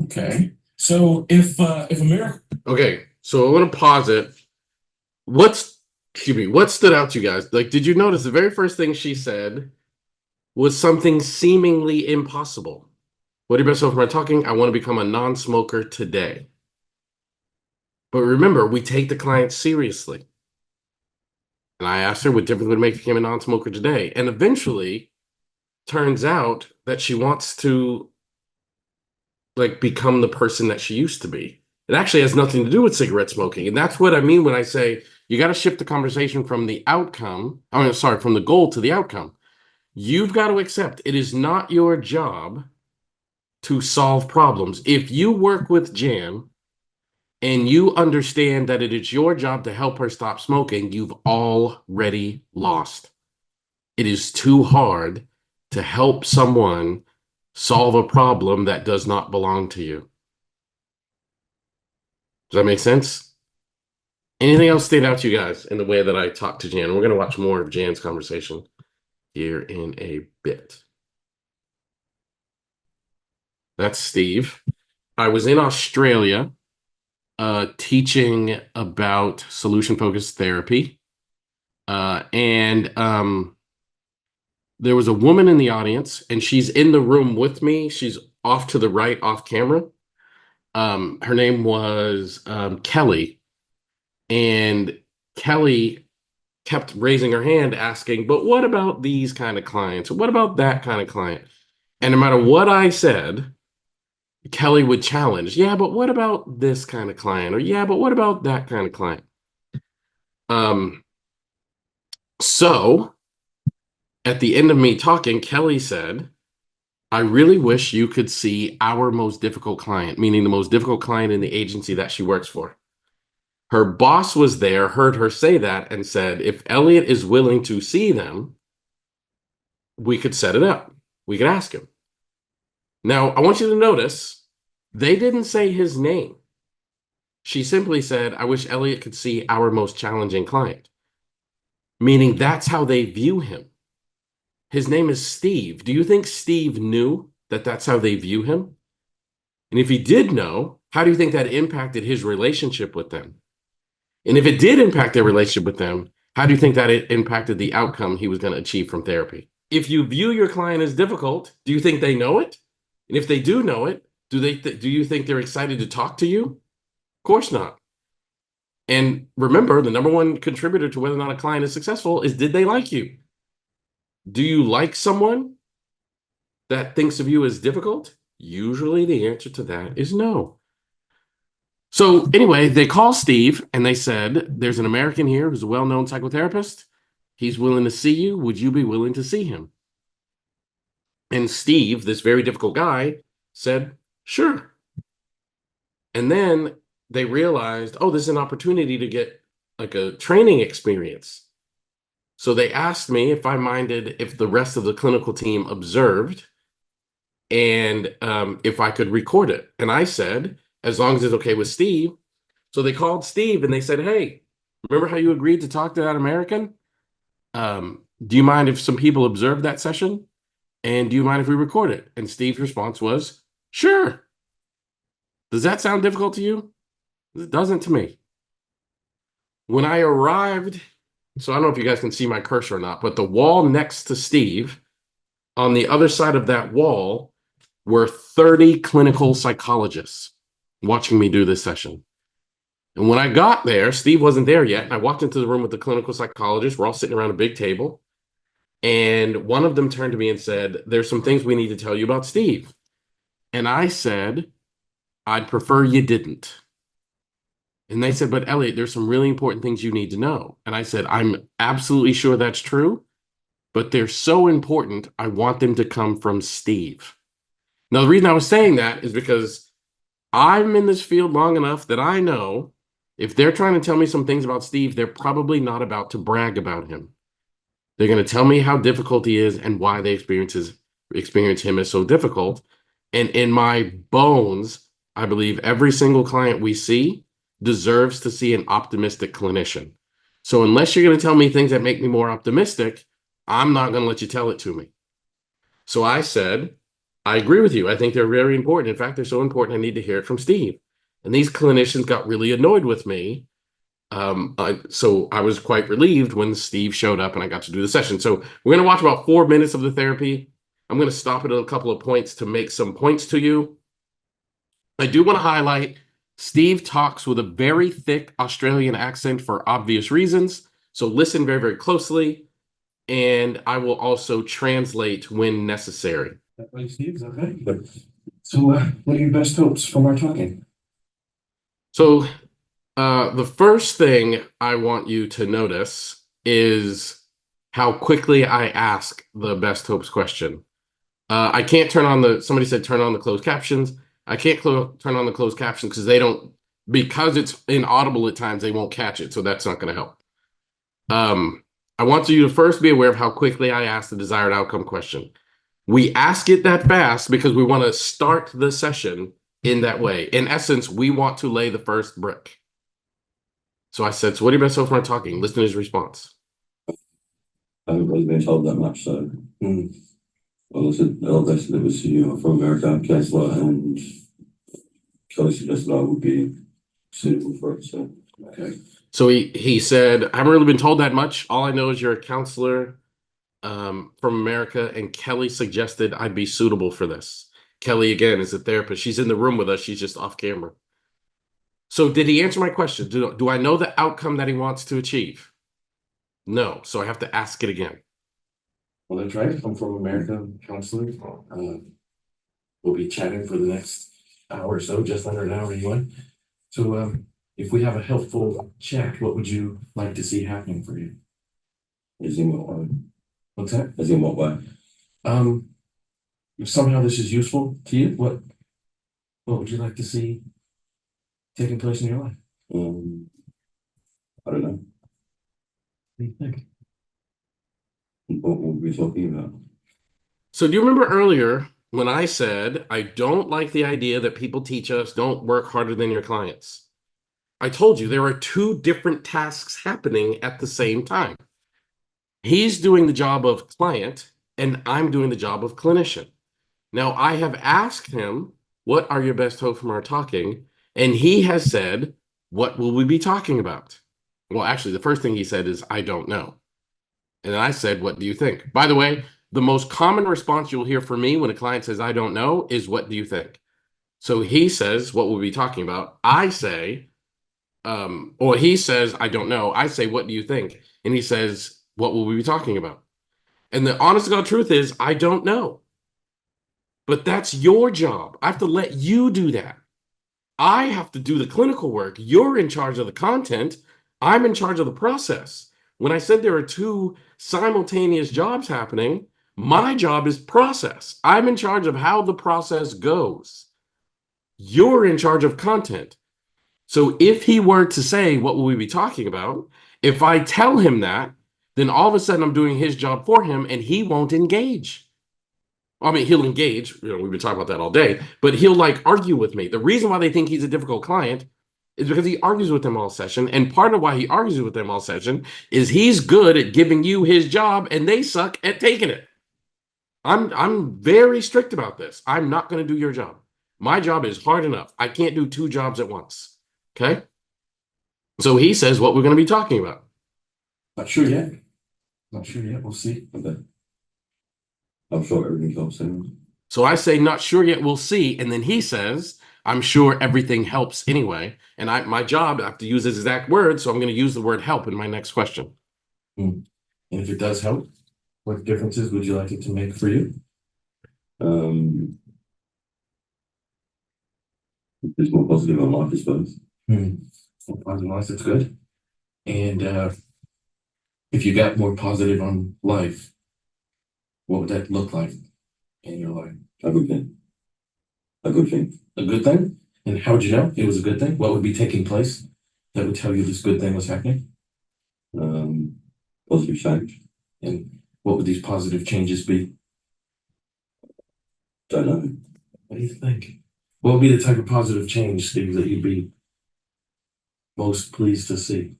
B: Okay. So if America.
A: Okay. So I want to pause it. What stood out to you guys? Like, did you notice the very first thing she said was something seemingly impossible? What are your best hope from our talking? I want to become a non-smoker today. But remember, we take the client seriously. And I asked her what difference would it make if you became a non-smoker today. And eventually, turns out that she wants to like become the person that she used to be. It actually has nothing to do with cigarette smoking. And that's what I mean when I say you got to shift the conversation from the outcome. From the goal to the outcome. You've got to accept it is not your job to solve problems. If you work with Jan and you understand that it is your job to help her stop smoking, you've already lost. It is too hard to help someone solve a problem that does not belong to you. Does that make sense? Anything else stand out to you guys in the way that I talked to Jan? We're going to watch more of Jan's conversation here in a bit. That's Steve. I was in Australia teaching about solution-focused therapy. And there was a woman in the audience, and she's in the room with me. She's off to the right, off camera. Her name was Kelly, and Kelly kept raising her hand asking, but what about these kind of clients? What about that kind of client? And no matter what I said, Kelly would challenge, yeah, but what about this kind of client? Or yeah, but what about that kind of client? Um, so at the end of me talking, Kelly said, I really wish you could see our most difficult client, meaning the most difficult client in the agency that she works for. Her boss was there, heard her say that, and said, if Elliott is willing to see them, we could set it up. We could ask him. Now, I want you to notice they didn't say his name. She simply said, I wish Elliott could see our most challenging client, meaning that's how they view him. His name is Steve. Do you think Steve knew that that's how they view him? And if he did know, how do you think that impacted his relationship with them? And if it did impact their relationship with them, how do you think that it impacted the outcome he was going to achieve from therapy? If you view your client as difficult, do you think they know it? And if they do know it, do you think they're excited to talk to you? Of course not. And remember, the number one contributor to whether or not a client is successful is, did they like you? Do you like someone that thinks of you as difficult? Usually the answer to that is no. So anyway, they call Steve and they said, there's an American here who's a well-known psychotherapist. He's willing to see you. Would you be willing to see him? And Steve, this very difficult guy, said, sure. And then they realized, oh, this is an opportunity to get like a training experience. So they asked me if I minded if the rest of the clinical team observed and if I could record it. And I said, as long as it's okay with Steve. So they called Steve and they said, hey, remember how you agreed to talk to that American? Do you mind if some people observe that session? And do you mind if we record it? And Steve's response was, sure. Does that sound difficult to you? It doesn't to me. When I arrived, so I don't know if you guys can see my cursor or not, but the wall next to Steve, on the other side of that wall were 30 clinical psychologists watching me do this session. And when I got there, Steve wasn't there yet. And I walked into the room with the clinical psychologists. We're all sitting around a big table. And one of them turned to me and said, there's some things we need to tell you about Steve. And I said, I'd prefer you didn't. And they said, but Elliott, there's some really important things you need to know. And I said, I'm absolutely sure that's true, but they're so important, I want them to come from Steve. Now, the reason I was saying that is because I'm in this field long enough that I know if they're trying to tell me some things about Steve, they're probably not about to brag about him. They're going to tell me how difficult he is and why they experience him as so difficult. And in my bones, I believe every single client we see deserves to see an optimistic clinician. So unless you're going to tell me things that make me more optimistic, I'm not going to let you tell it to me. So I said, I agree with you. I think they're very important. In fact, they're so important, I need to hear it from Steve. And these clinicians got really annoyed with me. So I was quite relieved when Steve showed up and I got to do the session. So we're going to watch about 4 minutes of the therapy. I'm going to stop at a couple of points to make some points to you. I do want to highlight Steve talks with a very thick Australian accent for obvious reasons. So listen very, very closely. And I will also translate when necessary.
D: That way, Steve, is okay. So, what are your best hopes from our talking?
A: So, the first thing I want you to notice is how quickly I ask the best hopes question. I can't turn on somebody said turn on the closed captions. I can't turn on the closed captions because it's inaudible at times, they won't catch it. So that's not going to help. I want you to first be aware of how quickly I ask the desired outcome question. We ask it that fast because we want to start the session in that way. In essence, we want to lay the first brick. So I said, so what are your best hopes for talking? Listen to his response.
D: I haven't really been told that much, so. Well, I said, the best never see you from America, Tesla, and Kelly suggested I would be suitable for it, so. Okay.
A: So he said, I haven't really been told that much. All I know is you're a counselor from America, and Kelly suggested I'd be suitable for this. Kelly, again, is a therapist. She's in the room with us. She's just off camera. So did he answer my question? Do I know the outcome that he wants to achieve? No. So I have to ask it again.
B: Well, that's right. I'm from America Counselor. We'll be chatting for the next hour or so, just under an hour anyway. So, if we have a helpful chat, what would you like to see happening for you?
D: As in what way?
B: What's that?
D: As in what way?
B: If somehow this is useful to you, what would you like to see taking place in your life?
D: I don't know.
B: What do you think?
D: What were we talking about?
A: So do you remember earlier when I said, I don't like the idea that people teach us don't work harder than your clients? I told you there are two different tasks happening at the same time. He's doing the job of client, and I'm doing the job of clinician. Now, I have asked him, what are your best hopes from our talking? And he has said, what will we be talking about? Well, actually, the first thing he said is, I don't know. And then I said, what do you think? By the way, the most common response you'll hear from me when a client says, I don't know, is what do you think? So he says, what we'll be talking about. I say, or he says, I don't know. I say, what do you think? And he says, what will we be talking about? And the honest to God truth is, I don't know. But that's your job. I have to let you do that. I have to do the clinical work. You're in charge of the content. I'm in charge of the process. When I said there are two simultaneous jobs happening, my job is process. I'm in charge of how the process goes. You're in charge of content. So if he were to say, what will we be talking about? If I tell him that, then all of a sudden I'm doing his job for him and he won't engage. I mean, he'll engage, we've been talking about that all day, but he'll like argue with me. The reason why they think he's a difficult client is because he argues with them all session. And part of why he argues with them all session is he's good at giving you his job and they suck at taking it. I'm very strict about this. I'm not going to do your job. My job is hard enough. I can't do two jobs at once. Okay. So he says what we're going to be talking about.
B: Not sure yet. Not sure yet. We'll see.
D: Okay. I'm sure everything helps anyway.
A: So I say, not sure yet, we'll see. And then he says, I'm sure everything helps anyway. And my job, I have to use his exact word. So I'm going to use the word help in my next question.
B: And if it does help, what differences would you like it to make for you?
D: It's more positive on life, I suppose.
B: More positive on life, that's good. And if you got more positive on life, what would that look like in your life?
D: A good thing. A good thing.
B: A good thing? And how would you know it was a good thing? What would be taking place that would tell you this good thing was happening?
D: Positive change.
B: And what would these positive changes be?
D: Don't know.
B: What do you think? What would be the type of positive change, Steve, that you'd be most pleased to see?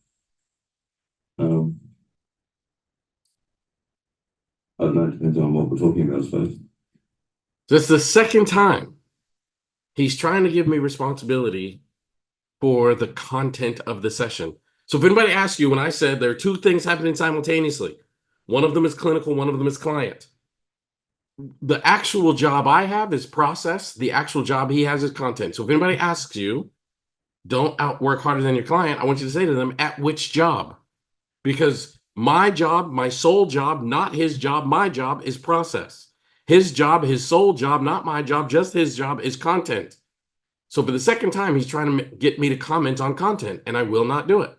D: I don't know, it depends on what we're talking about, I suppose.
A: That's the second time he's trying to give me responsibility for the content of the session. So if anybody asks you, when I said there are two things happening simultaneously, one of them is clinical, one of them is client. The actual job I have is process. The actual job he has is content. So if anybody asks you, don't outwork harder than your client, I want you to say to them, at which job? Because my job, my sole job, not his job, my job is process. His job, his sole job, not my job, just his job is content. So for the second time, he's trying to get me to comment on content, and I will not do it.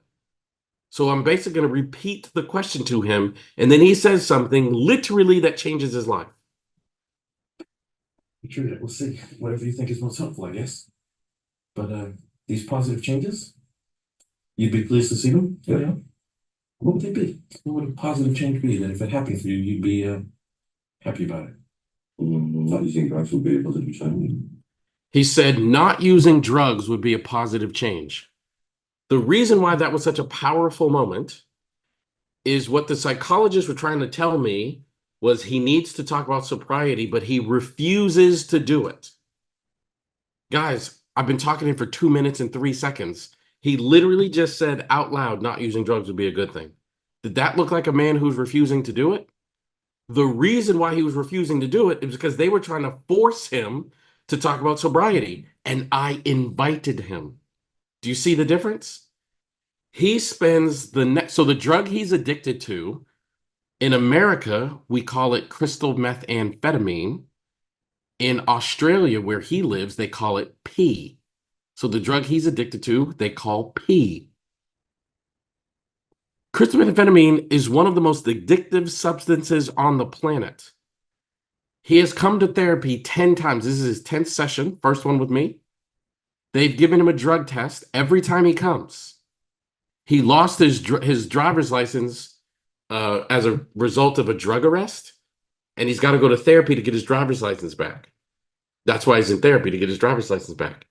A: So I'm basically going to repeat the question to him, and then he says something literally that changes his life.
B: Sure, we'll see. Whatever you think is most helpful, I guess. But these positive changes, you'd be pleased to see them?
D: Yeah.
B: What would they be? What would a positive change be that if it happened for you, you'd be happy about it?
D: Not using drugs would be a positive change.
A: He said not using drugs would be a positive change. The reason why that was such a powerful moment is what the psychologists were trying to tell me was he needs to talk about sobriety, but he refuses to do it. Guys, I've been talking to him for 2 minutes and 3 seconds. He literally just said out loud, not using drugs would be a good thing. Did that look like a man who's refusing to do it? The reason why he was refusing to do it is because they were trying to force him to talk about sobriety, and I invited him. Do you see the difference? He spends the next, so the drug he's addicted to, in America, we call it crystal methamphetamine. In Australia, where he lives, they call it P. So the drug he's addicted to, they call P. Crystal methamphetamine is one of the most addictive substances on the planet. He has come to therapy 10 times. This is his 10th session, first one with me. They've given him a drug test every time he comes. He lost his driver's license as a result of a drug arrest, and he's got to go to therapy to get his driver's license back. That's why he's in therapy, to get his driver's license back.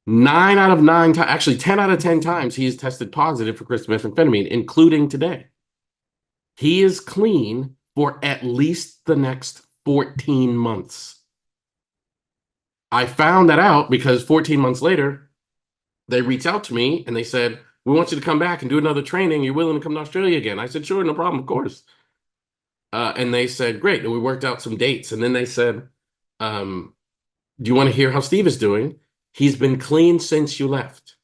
A: 9 out of 9 times, actually 10 out of 10 times, he has tested positive for crystal methamphetamine, including today. He is clean for at least the next 14 months. I found that out because 14 months later, they reached out to me and they said, we want you to come back and do another training. You're willing to come to Australia again? I said, sure, no problem, of course. And they said, great. And we worked out some dates. And then they said, do you want to hear how Steve is doing? He's been clean since you left.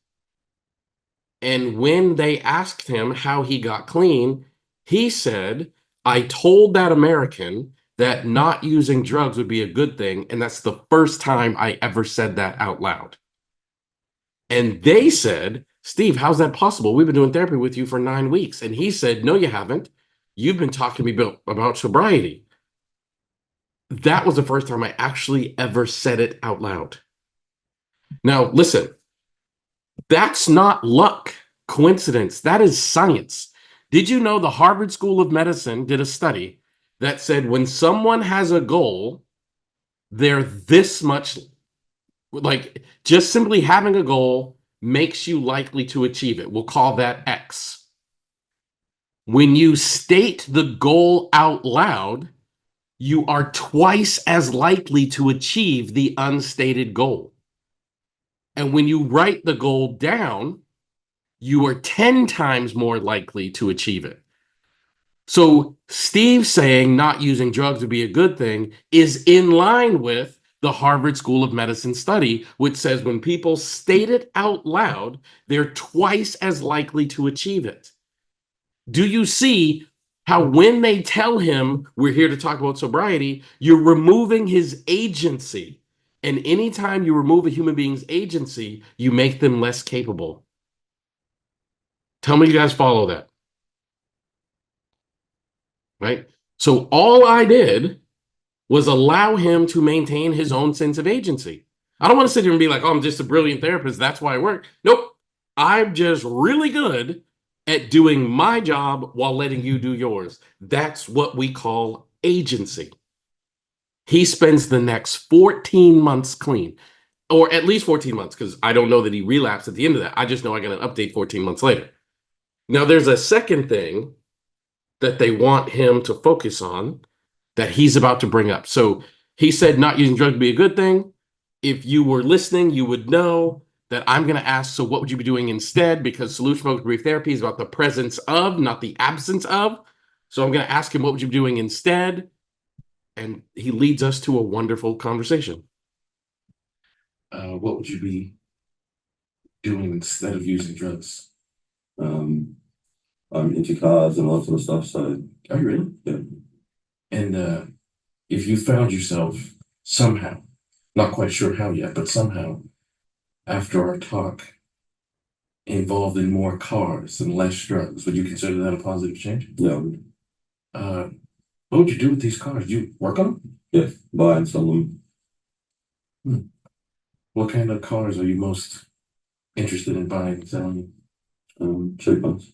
A: And when they asked him how he got clean, he said, I told that American that not using drugs would be a good thing. And that's the first time I ever said that out loud. And they said, Steve, how's that possible? We've been doing therapy with you for 9 weeks. And he said, no, you haven't. You've been talking to me about sobriety. That was the first time I actually ever said it out loud. Now, listen, that's not luck, coincidence. That is science. Did you know the Harvard School of Medicine did a study that said when someone has a goal, they're this much, like just simply having a goal makes you likely to achieve it. We'll call that X. When you state the goal out loud, you are twice as likely to achieve the unstated goal. And when you write the goal down, you are 10 times more likely to achieve it. So Steve saying not using drugs would be a good thing is in line with the Harvard School of Medicine study, which says when people state it out loud, they're twice as likely to achieve it. Do you see how when they tell him we're here to talk about sobriety, you're removing his agency? And anytime you remove a human being's agency, you make them less capable. Tell me you guys follow that. Right? So all I did was allow him to maintain his own sense of agency. I don't want to sit here and be like, oh, I'm just a brilliant therapist. That's why I work. Nope. I'm just really good at doing my job while letting you do yours. That's what we call agency. He spends the next 14 months clean, or at least 14 months, because I don't know that he relapsed at the end of that. I just know I got an update 14 months later. Now, there's a second thing that they want him to focus on that he's about to bring up. So he said not using drugs would be a good thing. If you were listening, you would know that I'm going to ask, so what would you be doing instead? Because solution focused brief therapy is about the presence of, not the absence of. So I'm going to ask him, what would you be doing instead? And he leads us to a wonderful conversation.
B: What would you be doing instead of using drugs?
D: I'm into cars and all that sort of stuff, so.
B: Are you really?
D: Yeah.
B: And if you found yourself somehow, not quite sure how yet, but somehow after our talk involved in more cars and less drugs, would you consider that a positive change?
D: Yeah.
B: What would you do with these cars? Do you work on them?
D: Yeah, buy and sell them.
B: What kind of cars are you most interested in buying and selling?
D: Cheap ones.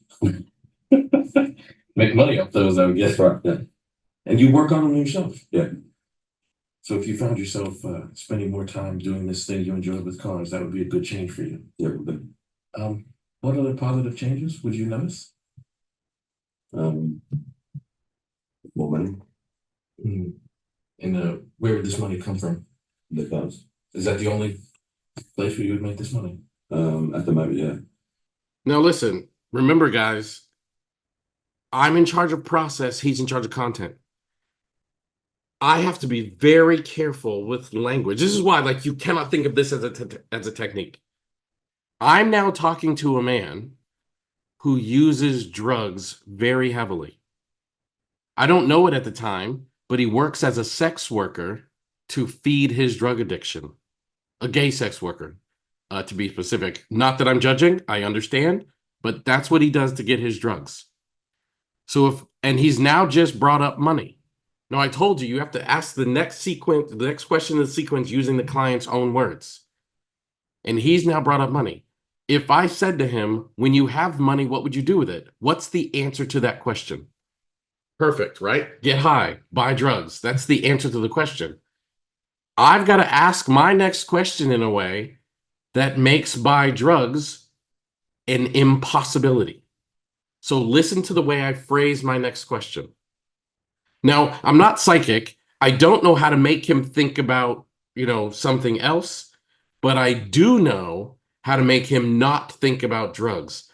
B: Make money off those, I would guess.
D: That's right, yeah.
B: And you work on them yourself?
D: Yeah.
B: So if you found yourself spending more time doing this thing you enjoy with cars, that would be a good change for you.
D: Yeah, it would be.
B: What other positive changes would you notice?
D: More money.
B: And where would this money come from?
D: The cars.
B: Is that the only place where you would make this money?
D: At the moment, yeah.
A: Now, listen, remember, guys, I'm in charge of process. He's in charge of content. I have to be very careful with language. This is why, like, you cannot think of this as a technique. I'm now talking to a man who uses drugs very heavily. I don't know it at the time, but he works as a sex worker to feed his drug addiction. A gay sex worker, to be specific. Not that I'm judging, I understand, but that's what he does to get his drugs. And he's now just brought up money. Now, I told you, you have to ask the next question in the sequence using the client's own words. And he's now brought up money. If I said to him, when you have money, what would you do with it? What's the answer to that question? Perfect, right? Get high, buy drugs. That's the answer to the question. I've got to ask my next question in a way that makes buy drugs an impossibility. So listen to the way I phrase my next question. Now, I'm not psychic. I don't know how to make him think about, something else, but I do know how to make him not think about drugs.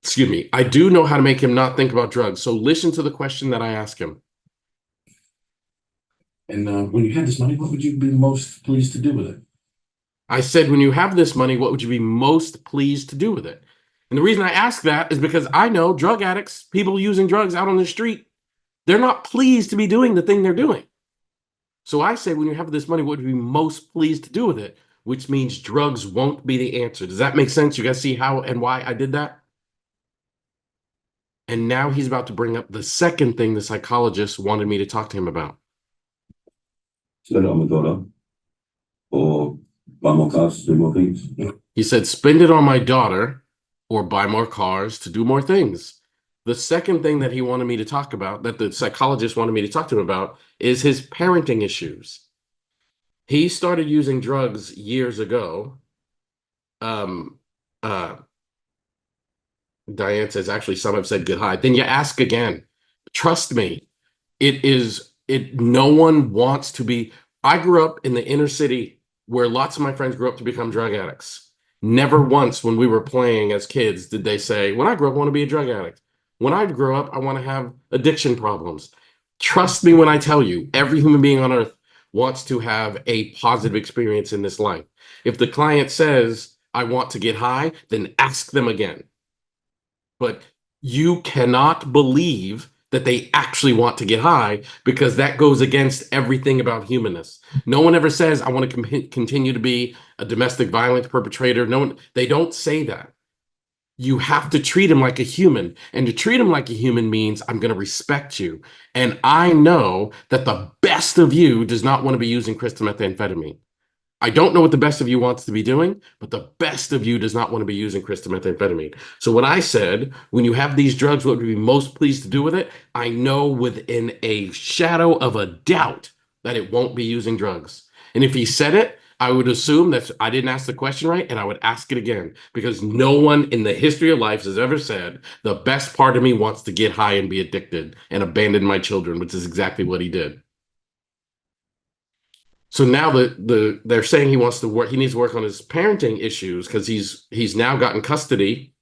A: Excuse me. I do know how to make him not think about drugs. So listen to the question that I ask him.
B: And when you had this money, what would you be most pleased to do with it?
A: I said, when you have this money, what would you be most pleased to do with it? And the reason I ask that is because I know drug addicts, people using drugs out on the street, they're not pleased to be doing the thing they're doing. So I say, when you have this money, what would you be most pleased to do with it? Which means drugs won't be the answer. Does that make sense? You guys see how and why I did that? And now he's about to bring up the second thing the psychologist wanted me to talk to him about.
D: Spend it on my daughter, or buy more cars, do more things.
A: He said, spend it on my daughter or buy more cars to do more things. The second thing that he wanted me to talk about, that the psychologist wanted me to talk to him about, is his parenting issues. He started using drugs years ago. Diane says, actually, some have said goodbye. Then you ask again. Trust me, no one wants to be. I grew up in the inner city where lots of my friends grew up to become drug addicts. Never once when we were playing as kids did they say, when I grow up, I want to be a drug addict. When I grow up, I want to have addiction problems. Trust me when I tell you, every human being on earth wants to have a positive experience in this life. If the client says, I want to get high, then ask them again. But you cannot believe that they actually want to get high, because that goes against everything about humanness. No one ever says, I want to continue to be a domestic violence perpetrator. They don't say that. You have to treat him like a human. And to treat him like a human means I'm going to respect you. And I know that the best of you does not want to be using crystal methamphetamine. I don't know what the best of you wants to be doing, but the best of you does not want to be using crystal methamphetamine. So when I said, when you have these drugs, what would you be most pleased to do with it? I know within a shadow of a doubt that it won't be using drugs. And if he said it, I would assume that I didn't ask the question right, and I would ask it again, because no one in the history of life has ever said the best part of me wants to get high and be addicted and abandon my children, which is exactly what he did. So now they're saying he wants to work. He needs to work on his parenting issues because he's now gotten custody.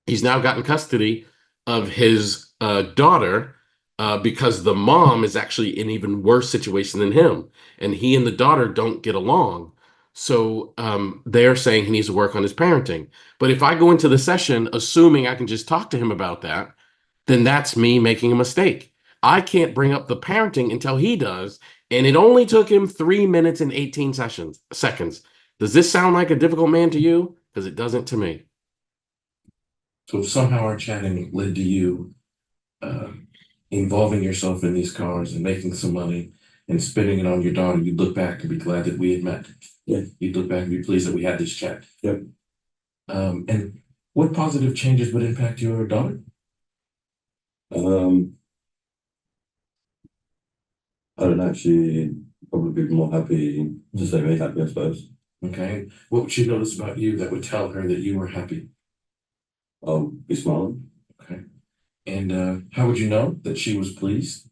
A: He's now gotten custody of his daughter because the mom is actually in an even worse situation than him, and he and the daughter don't get along. So they're saying he needs to work on his parenting. But if I go into the session assuming I can just talk to him about that, then that's me making a mistake. I can't bring up the parenting until he does. And it only took him 3 minutes and 18 seconds. Does this sound like a difficult man to you? Because it doesn't to me.
B: So somehow our chatting led to you involving yourself in these cars and making some money and spending it on your daughter. You'd look back and be glad that we had met.
D: Yeah.
B: You'd look back and be pleased that we had this chat.
D: Yep.
B: And what positive changes would impact your daughter?
D: I don't actually probably be more happy to say very happy, I suppose.
B: Okay. What would she notice about you that would tell her that you were happy?
D: I'll be smiling.
B: Okay. And how would you know that she was pleased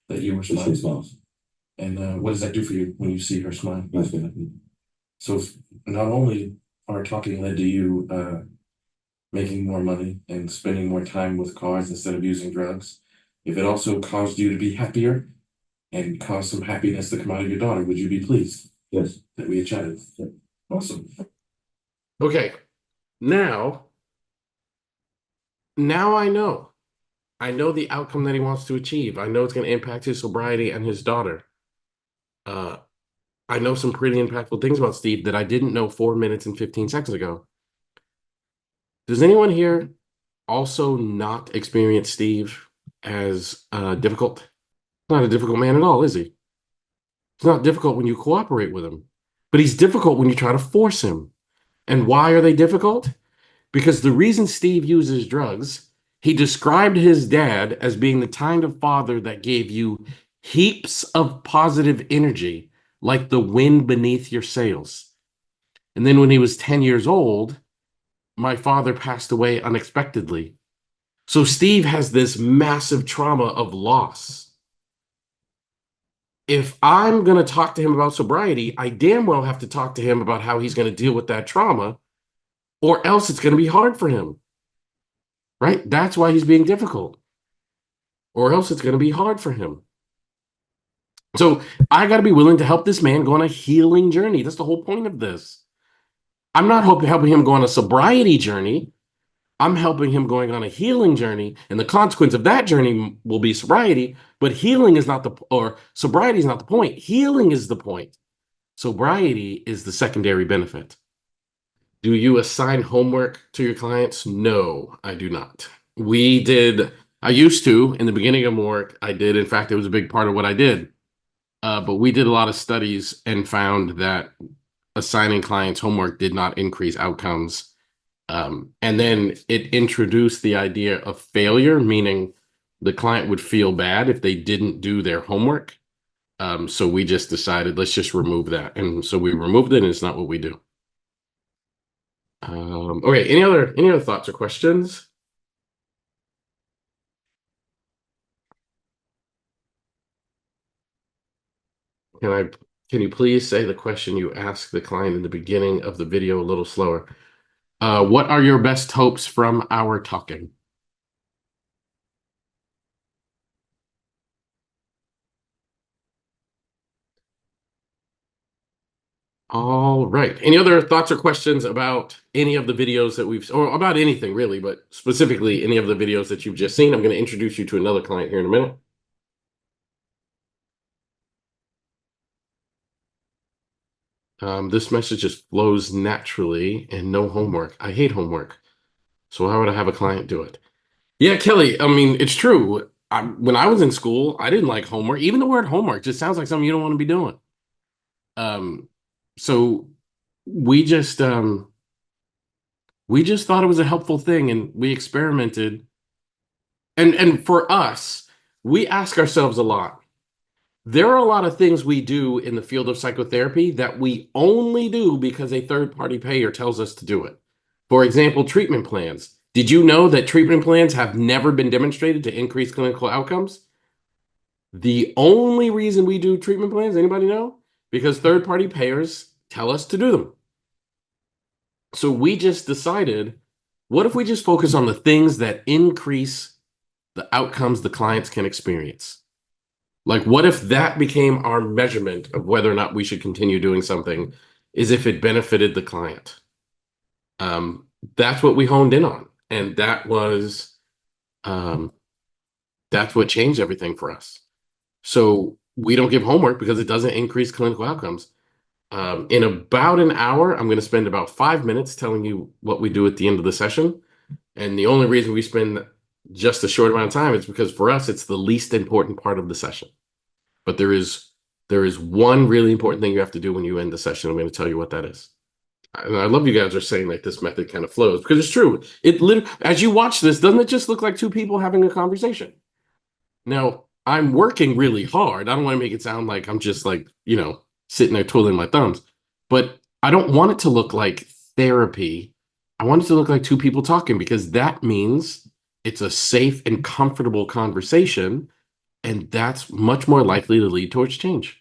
B: that you were
D: She
B: smiling?
D: smiles.
B: And what does that do for you when you see her smile?
D: Makes me happy.
B: So if not only our talking led to you making more money and spending more time with cars instead of using drugs, if it also caused you to be happier, and cause some happiness to come out of your daughter. Would you be pleased
D: Yes.
B: that we had chatted? Awesome.
A: Okay. Now, now I know. I know the outcome that he wants to achieve. I know it's going to impact his sobriety and his daughter. Uh, I know some pretty impactful things about Steve that I didn't know 4 minutes and 15 seconds ago. Does anyone here also not experience Steve as difficult? Not a difficult man at all, is he? He's not difficult when you cooperate with him, but he's difficult when you try to force him. And why are they difficult? Because the reason Steve uses drugs, he described his dad as being the kind of father that gave you heaps of positive energy, like the wind beneath your sails. And then when he was 10 years old, my father passed away unexpectedly. So Steve has this massive trauma of loss. If I'm going to talk to him about sobriety, I damn well have to talk to him about how he's going to deal with that trauma, or else it's going to be hard for him. Right? That's why he's being difficult, or else it's going to be hard for him. So I got to be willing to help this man go on a healing journey. That's the whole point of this. I'm not helping him go on a sobriety journey. I'm helping him going on a healing journey, and the consequence of that journey will be sobriety. But healing is not or sobriety is not the point. Healing is the point. Sobriety is the secondary benefit. Do you assign homework to your clients? No, I do not. I used to in the beginning of work. I did. In fact, it was a big part of what I did. But we did a lot of studies and found that assigning clients homework did not increase outcomes. And then it introduced the idea of failure, meaning the client would feel bad if they didn't do their homework. So we just decided, let's just remove that. And so we removed it, and it's not what we do. Okay, any other thoughts or questions? Can you please say the question you asked the client in the beginning of the video a little slower? What are your best hopes from our talking? All right. Any other thoughts or questions about any of the videos that or about anything really, but specifically any of the videos that you've just seen? I'm going to introduce you to another client here in a minute. This message just flows naturally and no homework. I hate homework. So why would I have a client do it? Yeah, Kelly, I mean, it's true. When I was in school, I didn't like homework. Even the word homework just sounds like something you don't want to be doing. Um, so we just thought it was a helpful thing, and we experimented. And for us, we ask ourselves a lot. There are a lot of things we do in the field of psychotherapy that we only do because a third-party payer tells us to do it. For example, treatment plans. Did you know that treatment plans have never been demonstrated to increase clinical outcomes? The only reason we do treatment plans, anybody know? Because third-party payers tell us to do them. So we just decided, what if we just focus on the things that increase the outcomes the clients can experience? Like, what if that became our measurement of whether or not we should continue doing something, is if it benefited the client? That's what we honed in on. And that's what changed everything for us. So we don't give homework because it doesn't increase clinical outcomes. In about an hour, I'm going to spend about 5 minutes telling you what we do at the end of the session. And the only reason we spend just a short amount of time is because for us, it's the least important part of the session. But there is one really important thing you have to do when you end the session. I'm going to tell you what that is. And I love you guys are saying that this method kind of flows, because it's true. As you watch this, doesn't it just look like two people having a conversation? Now, I'm working really hard. I don't want to make it sound like I'm just like, sitting there twiddling my thumbs. But I don't want it to look like therapy. I want it to look like two people talking, because that means it's a safe and comfortable conversation. And that's much more likely to lead towards change.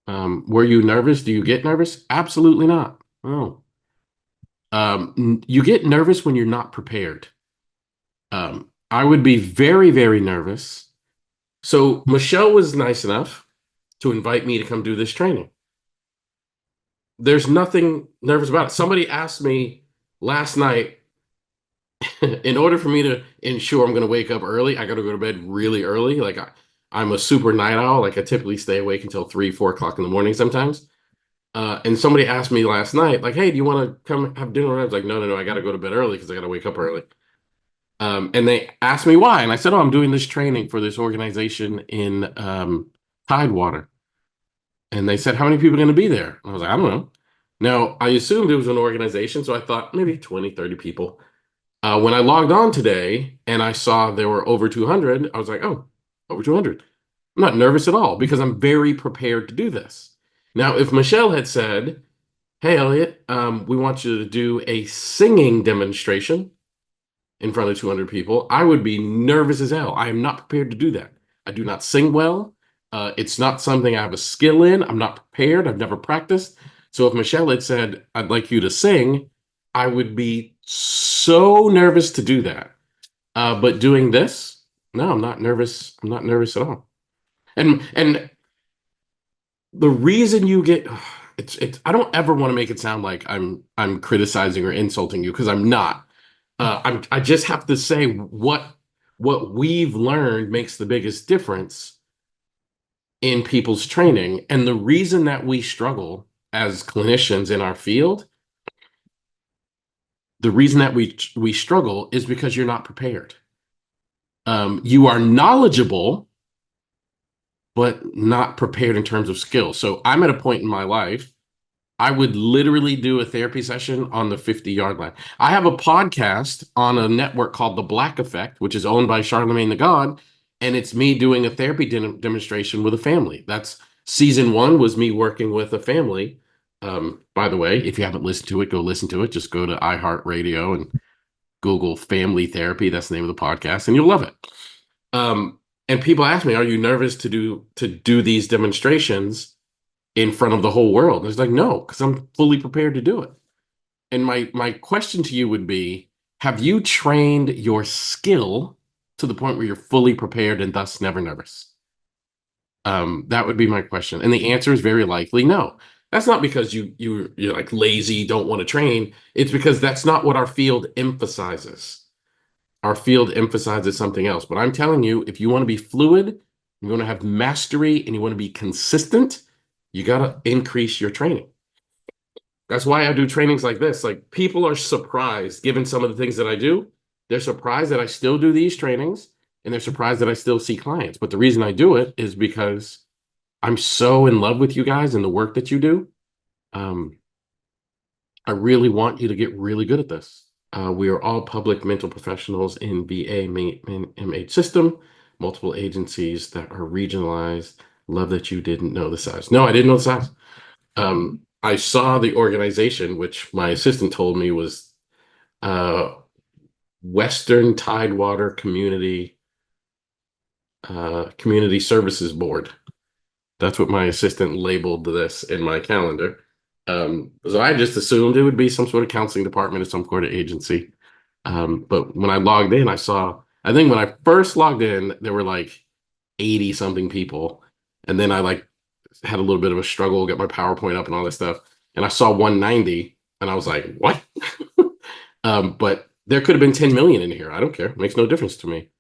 A: Were you nervous? Do you get nervous? Absolutely not. Oh. You get nervous when you're not prepared. I would be very, very nervous So Michelle was nice enough to invite me to come do this training. There's nothing nervous about it. Somebody asked me last night, in order for me to ensure I'm going to wake up early, I got to go to bed really early. Like I'm a super night owl. Like I typically stay awake until 3, 4 o'clock in the morning sometimes. And somebody asked me last night, like, "Hey, do you want to come have dinner?" I was like, "No, no, no. I got to go to bed early because I got to wake up early." And they asked me why, and I said, "Oh, I'm doing this training for this organization in Tidewater." And they said, "How many people are going to be there?" And I was like, "I don't know." Now, I assumed it was an organization, so I thought maybe 20, 30 people. When I logged on today and I saw there were over 200, I was like, "Oh, over 200." I'm not nervous at all because I'm very prepared to do this. Now, if Michelle had said, "Hey, Elliott, we want you to do a singing demonstration in front of 200 people," I would be nervous as hell. I am not prepared to do that. I do not sing well. It's not something I have a skill in. I'm not prepared. I've never practiced. So if Michelle had said, "I'd like you to sing," I would be so nervous to do that. But doing this, no, I'm not nervous. I'm not nervous at all. And the reason you get it's I don't ever want to make it sound like I'm criticizing or insulting you because I'm not. I just have to say what we've learned makes the biggest difference in people's training. And the reason that we struggle as clinicians in our field, the reason that we struggle is because you're not prepared. You are knowledgeable, but not prepared in terms of skill. So I'm at a point in my life I would literally do a therapy session on the 50-yard line. I have a podcast on a network called The Black Effect, which is owned by Charlemagne the God, and it's me doing a therapy demonstration with a family. That's season 1 was me working with a family. By the way, if you haven't listened to it, go listen to it. Just go to iHeartRadio and Google family therapy. That's the name of the podcast, and you'll love it. And people ask me, "Are you nervous to do these demonstrations in front of the whole world?" And it's like, no, because I'm fully prepared to do it. And my question to you would be, have you trained your skill to the point where you're fully prepared and thus never nervous? That would be my question. And the answer is very likely no. That's not because you're like lazy, don't want to train. It's because that's not what our field emphasizes. Our field emphasizes something else. But I'm telling you, if you want to be fluid, you want to have mastery, and you want to be consistent, you got to increase your training. That's why I do trainings like this. Like people are surprised, given some of the things that I do. They're surprised that I still do these trainings, and they're surprised that I still see clients. But the reason I do it is because I'm so in love with you guys and the work that you do. Um, I really want you to get really good at this. We are all public mental professionals in VA MH system, multiple agencies that are regionalized. Love that you didn't know the size. No, I didn't know the size. I saw the organization, which my assistant told me was uh, Western Tidewater Community Services Board. That's what my assistant labeled this in my calendar. So I just assumed it would be some sort of counseling department or some sort of agency. But when I logged in, I think when I first logged in, there were like 80 something people. And then I like had a little bit of a struggle, get my PowerPoint up and all this stuff. And I saw 190 and I was like, what? But there could have been 10 million in here. I don't care. It makes no difference to me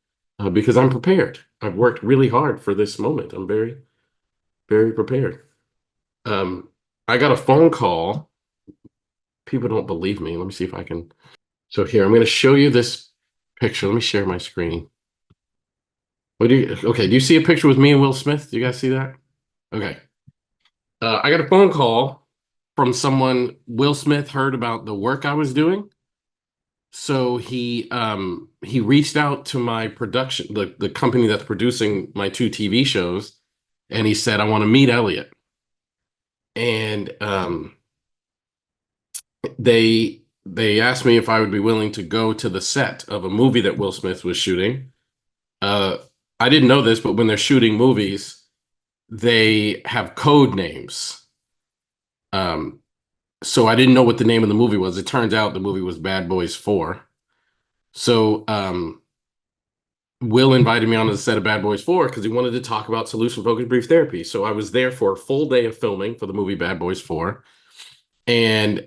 A: because I'm prepared. I've worked really hard for this moment. I'm very, very prepared. I got a phone call. People don't believe me. Let me see if I can. So here, I'm going to show you this picture. Let me share my screen. Okay, do you see a picture with me and Will Smith? Do you guys see that? Okay. I got a phone call from someone. Will Smith heard about the work I was doing. So he reached out to my production, the company that's producing my 2 TV shows, and he said, "I want to meet Elliott." And they asked me if I would be willing to go to the set of a movie that Will Smith was shooting. I didn't know this, but when they're shooting movies, they have code names. So I didn't know what the name of the movie was. It turns out the movie was Bad Boys 4. So Will invited me on the set of Bad Boys 4 because he wanted to talk about solution focused brief therapy. So I was there for a full day of filming for the movie Bad Boys 4. And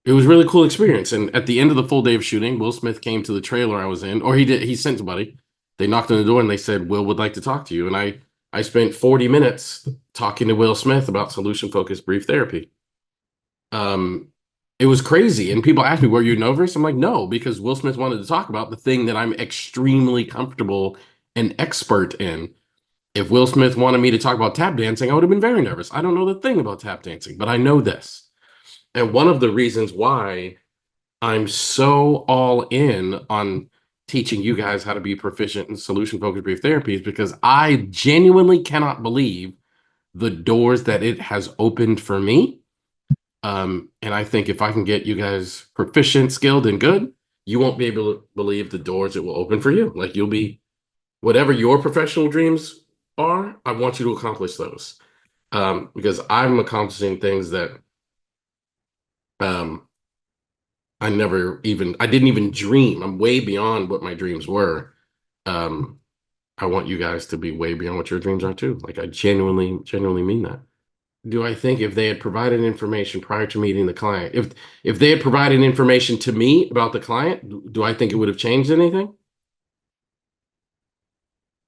A: it was a really cool experience. And at the end of the full day of shooting, Will Smith came to the trailer I was in, or he sent somebody. They knocked on the door and they said, Will would like to talk to you. And I spent 40 minutes talking to Will Smith about solution focused brief therapy. It was crazy. And people asked me, were you nervous? I'm like, no, because Will Smith wanted to talk about the thing that I'm extremely comfortable and expert in. If Will Smith wanted me to talk about tap dancing, I would have been very nervous. I don't know the thing about tap dancing, but I know this. And one of the reasons why I'm so all in on teaching you guys how to be proficient in solution focused brief therapy is because I genuinely cannot believe the doors that it has opened for me. And I think if I can get you guys proficient, skilled, and good, you won't be able to believe the doors it will open for you. Like you'll be, whatever your professional dreams are, I want you to accomplish those. Because I'm accomplishing things that um, I didn't even dream. I'm way beyond what my dreams were. Um, I want you guys to be way beyond what your dreams are too. Like I genuinely mean that. Do I think if they had provided information prior to meeting the client, if they had provided information to me about the client, do I think it would have changed anything?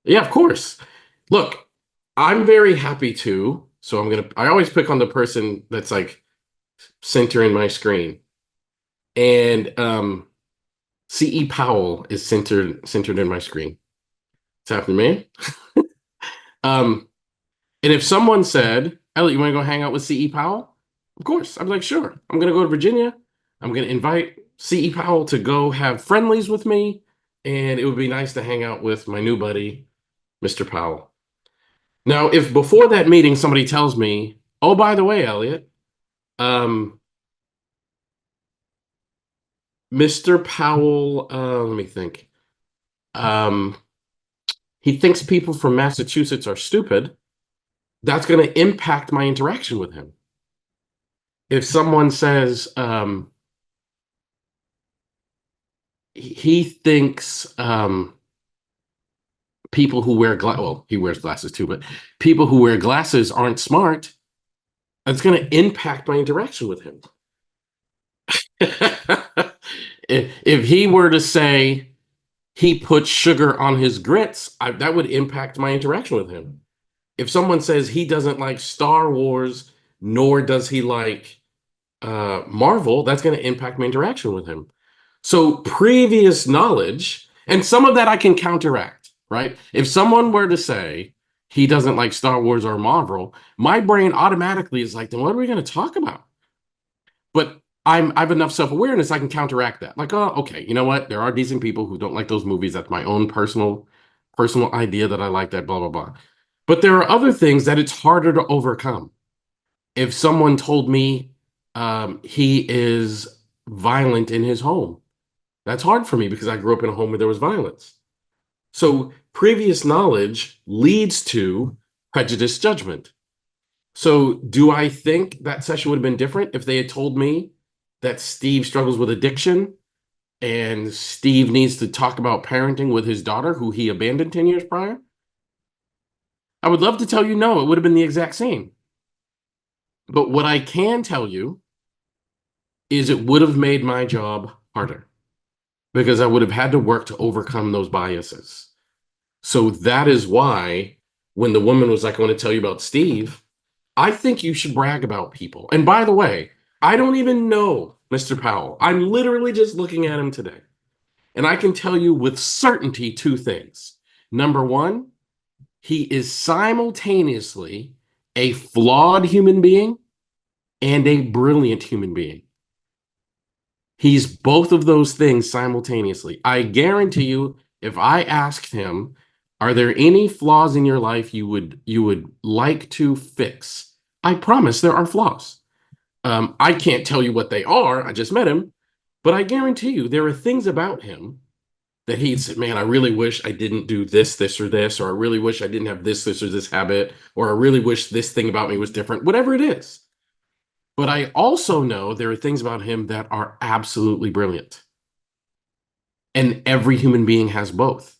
A: Yeah, of course. Look, I'm very happy to. So I always pick on the person that's like centering my screen. And C.E. Powell is centered in my screen. It's happening, man. um, and if someone said, Elliot, you want to go hang out with C.E. Powell? Of course. I'd be like, sure. I'm going to go to Virginia. I'm going to invite C.E. Powell to go have friendlies with me. And it would be nice to hang out with my new buddy, Mr. Powell. Now, if before that meeting somebody tells me, oh, by the way, Elliot, Mr. Powell, let me think. He thinks people from Massachusetts are stupid. That's going to impact my interaction with him. If someone says he thinks people who wear well, he wears glasses too, but people who wear glasses aren't smart, that's going to impact my interaction with him. If he were to say he puts sugar on his grits, that would impact my interaction with him. If someone says he doesn't like Star Wars, nor does he like Marvel, that's going to impact my interaction with him. So previous knowledge, and some of that I can counteract, right? If someone were to say he doesn't like Star Wars or Marvel, my brain automatically is like, then what are we going to talk about? But I have enough self-awareness I can counteract that. Like, oh, okay, you know what? There are decent people who don't like those movies. That's my own personal idea that I like that, blah, blah, blah. But there are other things that it's harder to overcome. If someone told me he is violent in his home, that's hard for me because I grew up in a home where there was violence. So previous knowledge leads to prejudiced judgment. So do I think that session would have been different if they had told me that Steve struggles with addiction and Steve needs to talk about parenting with his daughter who he abandoned 10 years prior? I would love to tell you no, it would have been the exact same. But what I can tell you is it would have made my job harder because I would have had to work to overcome those biases. So that is why when the woman was like, I want to tell you about Steve, I think you should brag about people. And by the way, I don't even know Mr. Powell. I'm literally just looking at him today. And I can tell you with certainty two things. Number one, he is simultaneously a flawed human being and a brilliant human being. He's both of those things simultaneously. I guarantee you, if I asked him, are there any flaws in your life you would like to fix? I promise there are flaws. I can't tell you what they are. I just met him, but I guarantee you there are things about him that he said, man, I really wish I didn't do this, or this, or I really wish I didn't have this, or this habit, or I really wish this thing about me was different, whatever it is. But I also know there are things about him that are absolutely brilliant. And every human being has both.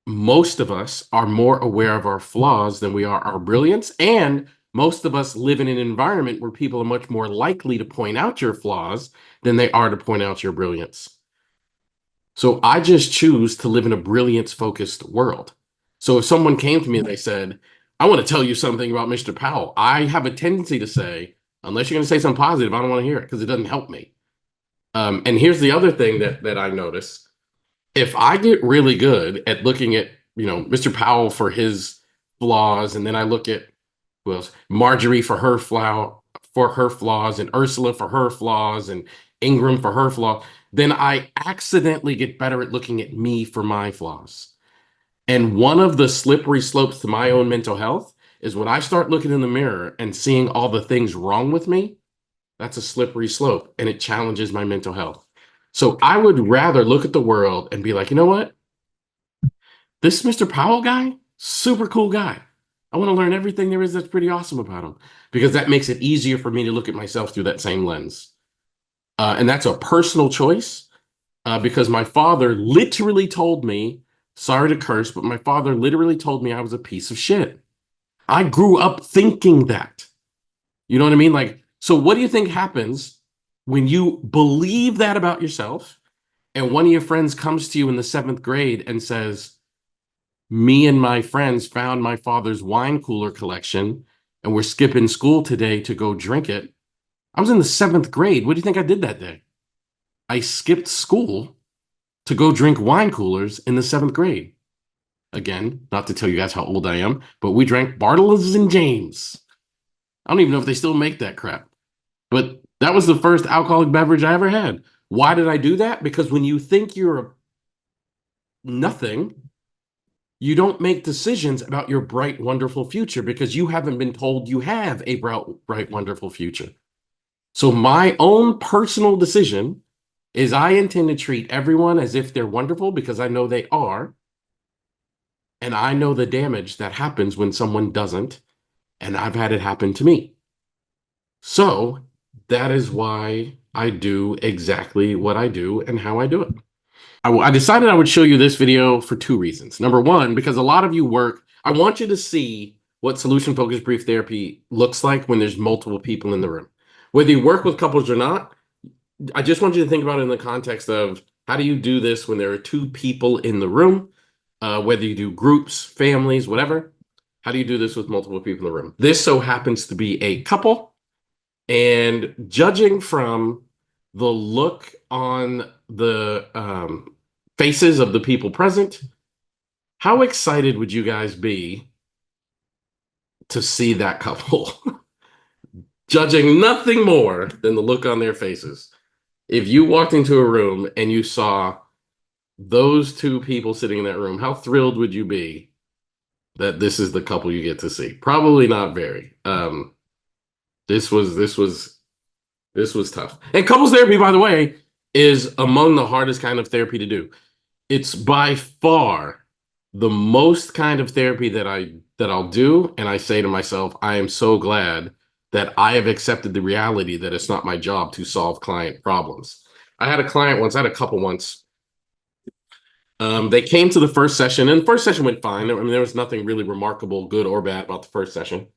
A: Most of us are more aware of our flaws than we are our brilliance. And most of us live in an environment where people are much more likely to point out your flaws than they are to point out your brilliance. So I just choose to live in a brilliance focused world. So if someone came to me and they said, I want to tell you something about Mr. Powell, I have a tendency to say, unless you're going to say something positive, I don't want to hear it because it doesn't help me. And here's the other thing that I notice. If I get really good at looking at, Mr. Powell for his flaws, and then I look at who else? Marjorie for her flaws, and Ursula for her flaws, and Ingram for her flaw, then I accidentally get better at looking at me for my flaws. And one of the slippery slopes to my own mental health is when I start looking in the mirror and seeing all the things wrong with me, that's a slippery slope and it challenges my mental health. So I would rather look at the world and be like, you know what? This Mr. Powell guy, super cool guy. I want to learn everything there is that's pretty awesome about him because that makes it easier for me to look at myself through that same lens. And that's a personal choice because my father literally told me, sorry to curse, but my father literally told me I was a piece of shit. I grew up thinking that. You know what I mean? Like, so what do you think happens when you believe that about yourself and one of your friends comes to you in the 7th grade and says, me and my friends found my father's wine cooler collection and we're skipping school today to go drink it. I was in the 7th grade. What do you think I did that day? I skipped school to go drink wine coolers in the 7th grade. Again, not to tell you guys how old I am, but we drank Bartles and James. I don't even know if they still make that crap. But that was the first alcoholic beverage I ever had. Why did I do that? Because when you think you're nothing, you don't make decisions about your bright, wonderful future because you haven't been told you have a bright, wonderful future. So my own personal decision is I intend to treat everyone as if they're wonderful because I know they are. And I know the damage that happens when someone doesn't. And I've had it happen to me. So that is why I do exactly what I do and how I do it. I decided I would show you this video for 2 reasons. Number one, because a lot of you work, I want you to see what solution-focused brief therapy looks like when there's multiple people in the room. Whether you work with couples or not, I just want you to think about it in the context of how do you do this when there are 2 people in the room, whether you do groups, families, whatever. How do you do this with multiple people in the room? This so happens to be a couple, and judging from the look on the faces of the people present, how excited would you guys be to see that couple? Judging nothing more than the look on their faces. If you walked into a room and you saw those 2 people sitting in that room, how thrilled would you be that this is the couple you get to see? Probably not very. This was tough. And couples therapy, by the way, is among the hardest kind of therapy to do. It's by far the most kind of therapy that I'll do, and I say to myself, I am so glad that I have accepted the reality that it's not my job to solve client problems. I had a couple once. They came to the first session, and the first session went fine. I mean, there was nothing really remarkable, good or bad about the first session.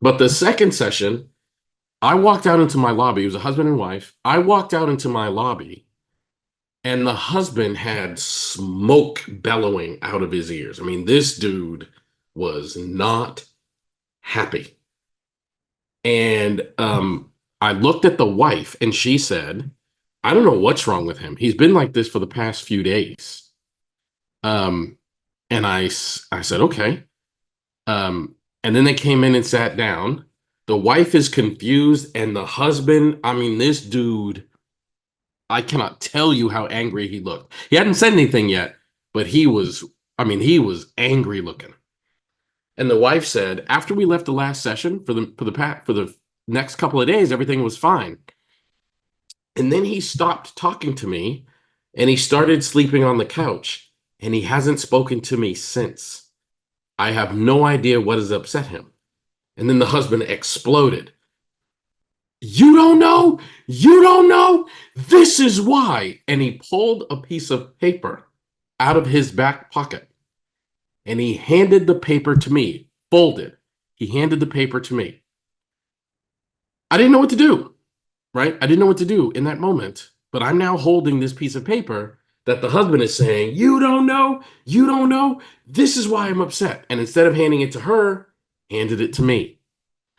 A: But the second session, I walked out into my lobby. It was a husband and wife. I walked out into my lobby, and the husband had smoke bellowing out of his ears. I mean, this dude was not happy. And I looked at the wife, and she said, I don't know what's wrong with him. He's been like this for the past few days. And I said, okay. And then they came in and sat down. The wife is confused, and the husband, I mean, this dude, I cannot tell you how angry he looked. He hadn't said anything yet, but he was angry looking. And the wife said, after we left the last session for the next couple of days, everything was fine. And then he stopped talking to me, and he started sleeping on the couch, and he hasn't spoken to me since. I have no idea what has upset him. And then the husband exploded. You don't know? You don't know? This is why. And he pulled a piece of paper out of his back pocket and he handed the paper to me, folded. He handed the paper to me. I didn't know what to do, right? I didn't know what to do in that moment, but I'm now holding this piece of paper that the husband is saying, you don't know, you don't know. This is why I'm upset. And instead of handing it to her, handed it to me.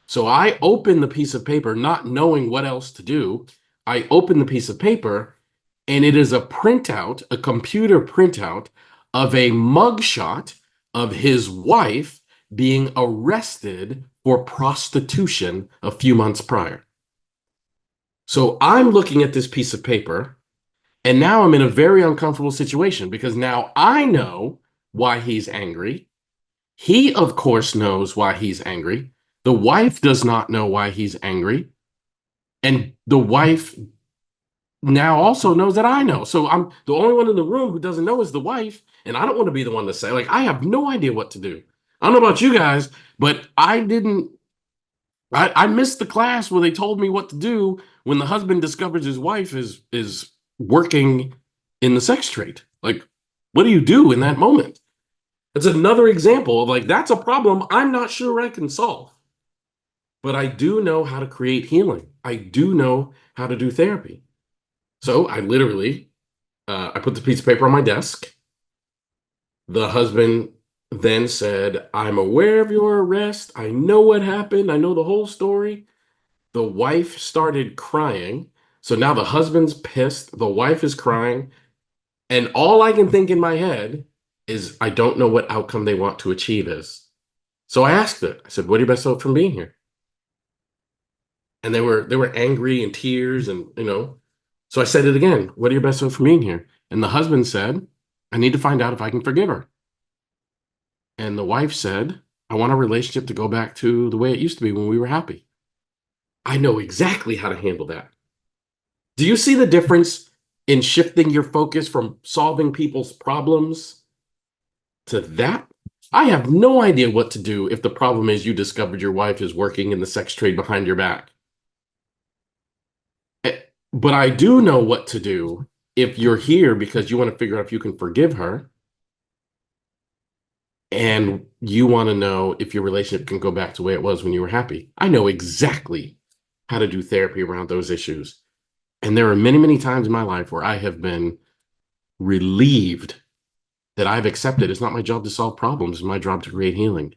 A: So I opened the piece of paper, not knowing what else to do. I opened the piece of paper, and it is a printout, a computer printout of a mugshot of his wife being arrested for prostitution a few months prior. So I'm looking at this piece of paper, and now I'm in a very uncomfortable situation because now I know why he's angry. He, of course, knows why he's angry. The wife does not know why he's angry. And the wife now also knows that I know. So I'm the only one in the room who doesn't know is the wife. And I don't want to be the one to say, like, I have no idea what to do. I don't know about you guys, but I missed the class where they told me what to do when the husband discovers his wife is working in the sex trade. Like, what do you do in that moment? It's another example of like that's a problem I'm not sure I can solve. But I do know how to create healing. I do know how to do therapy. So I literally I put the piece of paper on my desk. The husband then said, I'm aware of your arrest. I know what happened. I know the whole story. The wife started crying. So now the husband's pissed. The wife is crying. And all I can think in my head is, I don't know what outcome they want to achieve is. So I asked it. I said, what do you best hope from being here? And they were angry and tears and. So I said it again. What do you best hope from being here? And the husband said, I need to find out if I can forgive her. And the wife said, I want our relationship to go back to the way it used to be when we were happy. I know exactly how to handle that. Do you see the difference in shifting your focus from solving people's problems to that? I have no idea what to do if the problem is you discovered your wife is working in the sex trade behind your back. But I do know what to do if you're here because you want to figure out if you can forgive her and you want to know if your relationship can go back to the way it was when you were happy. I know exactly how to do therapy around those issues. And there are many, many times in my life where I have been relieved that I've accepted it's not my job to solve problems, it's my job to create healing.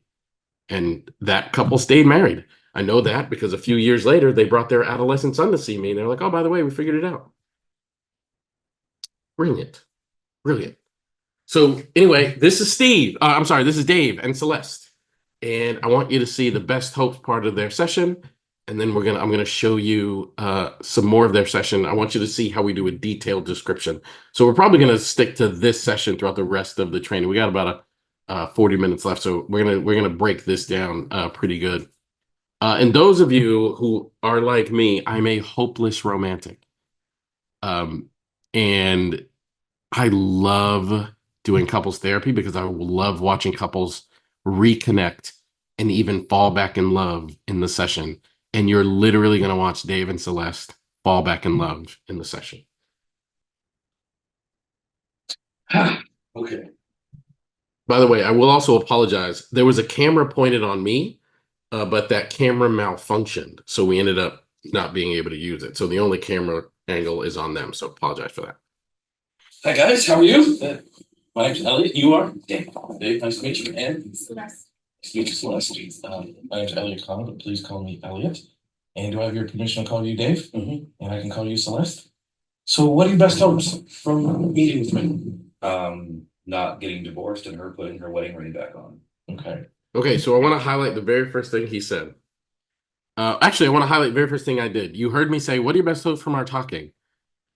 A: And that couple stayed married. I know that because a few years later, they brought their adolescent son to see me. And they're like, oh, by the way, we figured it out. Brilliant. Brilliant. So anyway, this is Steve. I'm sorry, this is Dave and Celeste. And I want you to see the best hopes part of their session. And then I'm gonna show you some more of their session. I want you to see how we do a detailed description. So we're probably gonna stick to this session throughout the rest of the training. We got about 40 minutes left, so we're gonna break this down pretty good. And those of you who are like me, I'm a hopeless romantic, and I love doing couples therapy because I love watching couples reconnect and even fall back in love in the session. And you're literally going to watch Dave and Celeste fall back in love in the session.
B: Okay.
A: By the way, I will also apologize. There was a camera pointed on me, but that camera malfunctioned. So we ended up not being able to use it. So the only camera angle is on them. So apologize for that.
B: Hi guys, how are you? My name's Elliott. You are? Dave. Dave, nice to meet you. And
E: Celeste.
B: nice to meet you, Celeste. My name's Elliott Connie, but please call me Elliott. And do I have your permission to call you Dave? And I can call you Celeste. So what are your best hopes from meeting with me?
F: Not getting divorced and her putting her wedding ring back on.
B: Okay.
A: Okay, so I want to highlight the very first thing he said. Actually, I want to highlight the very first thing I did. You heard me say, what are your best hopes from our talking?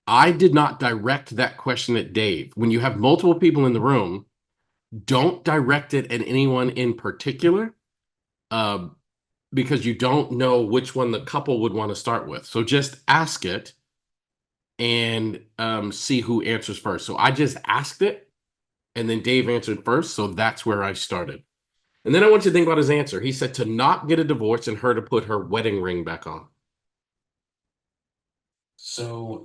A: I did not direct that question at Dave. When you have multiple people in the room, don't direct it at anyone in particular, because you don't know which one the couple would want to start with. So just ask it and see who answers first. So I just asked it, and then Dave answered first. So that's where I started. And then I want you to think about his answer. He said to not get a divorce and her to put her wedding ring back on.
B: So,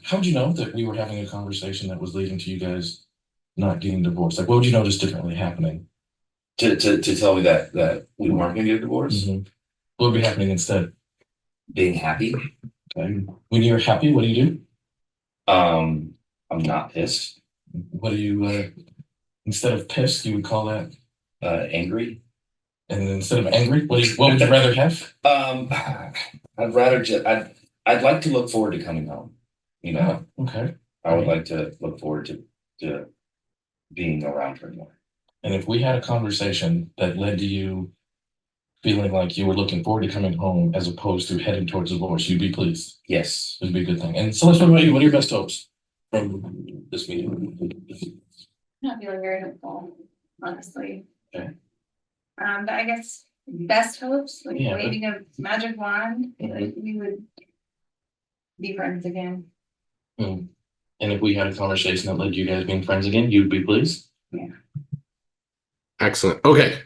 B: how'd you know that we were having a conversation that was leading to you guys not getting divorced? Like, what would you notice differently happening?
F: To tell me that we weren't gonna get a divorce,
B: What would be happening instead?
F: being happy.
B: Okay. When you're happy, what do you do?
F: I'm not pissed,
B: What do you, instead of pissed, you would call that?
F: angry.
B: And then instead of angry, what would you rather have?
F: I'd rather just I'd like to look forward to coming home. You know,
B: Oh, okay.
F: I would like to look forward to being around her more.
B: And if we had a conversation that led to you feeling like you were looking forward to coming home as opposed to heading towards divorce, you'd be pleased.
F: Yes.
B: It'd be a good thing. And so let's talk about you. What are your best hopes from this meeting?
E: Not feeling very hopeful, honestly.
B: Okay.
E: But I guess best hopes, like
B: Yeah.
E: waving a magic wand, like we would be friends again.
B: And if we had a conversation that led to you guys being friends again, you'd be pleased?
A: Excellent. Okay.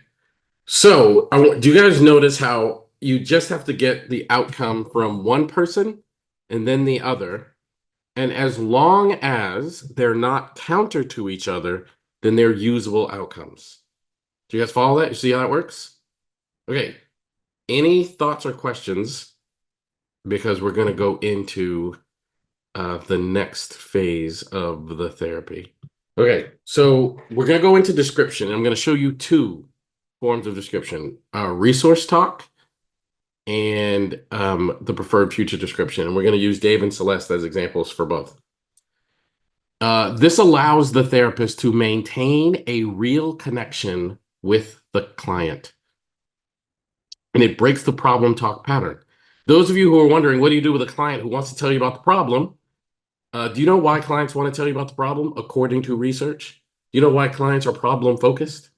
A: So, do you guys notice how you just have to get the outcome from one person and then the other? And as long as they're not counter to each other, then they're usable outcomes. Do you guys follow that? You see how that works? Okay. Any thoughts or questions? Because we're going to go into the next phase of the therapy. Okay, so we're going to go into description. I'm going to show you two forms of description, resource talk and the preferred future description. And we're going to use Dave and Celeste as examples for both. This allows the therapist to maintain a real connection with the client. And it breaks the problem talk pattern. Those of you who are wondering, what do you do with a client who wants to tell you about the problem? Do you know why clients want to tell you about the problem according to research? Do you know why clients are problem focused?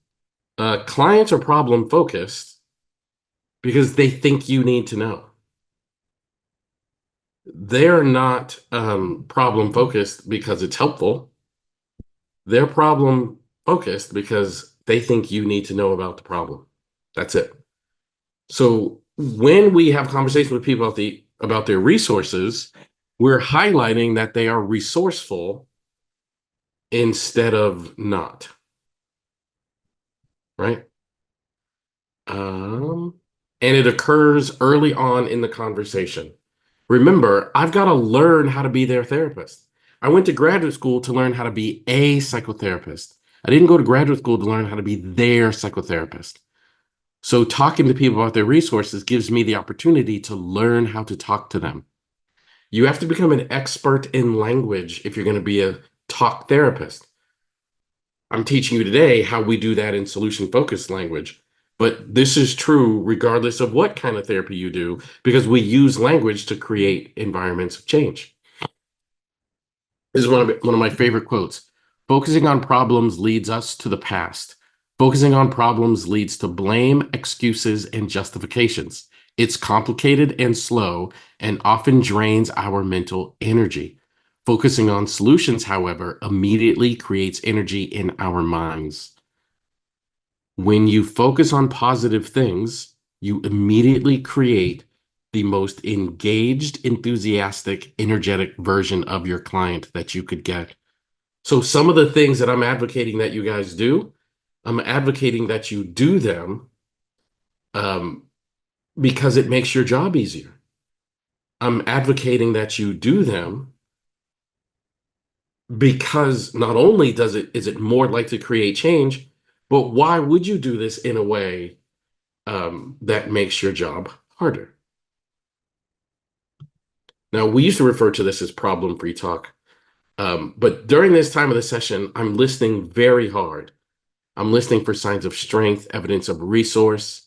A: Clients are problem focused because they think you need to know. They're not problem focused because it's helpful. They're problem focused because they think you need to know about the problem. That's it. So when we have conversations with people about their resources, we're highlighting that they are resourceful instead of not. Right? And it occurs early on in the conversation. Remember, I've got to learn how to be their therapist. I went to graduate school to learn how to be a psychotherapist. I didn't go to graduate school to learn how to be their psychotherapist. So talking to people about their resources gives me the opportunity to learn how to talk to them. You have to become an expert in language if you're going to be a talk therapist. I'm teaching you today how we do that in solution-focused language. But this is true regardless of what kind of therapy you do, because we use language to create environments of change. This is one of my favorite quotes. Focusing on problems leads us to the past. Focusing on problems leads to blame, excuses, and justifications. It's complicated and slow and often drains our mental energy. Focusing on solutions, however, immediately creates energy in our minds. When you focus on positive things, you immediately create the most engaged, enthusiastic, energetic version of your client that you could get. So some of the things that I'm advocating that you guys do, I'm advocating that you do them because it makes your job easier. I'm advocating that you do them because not only is it more likely to create change, but why would you do this in a way that makes your job harder? Now, we used to refer to this as problem-free talk, but during this time of the session, I'm listening very hard. I'm listening for signs of strength, evidence of resource,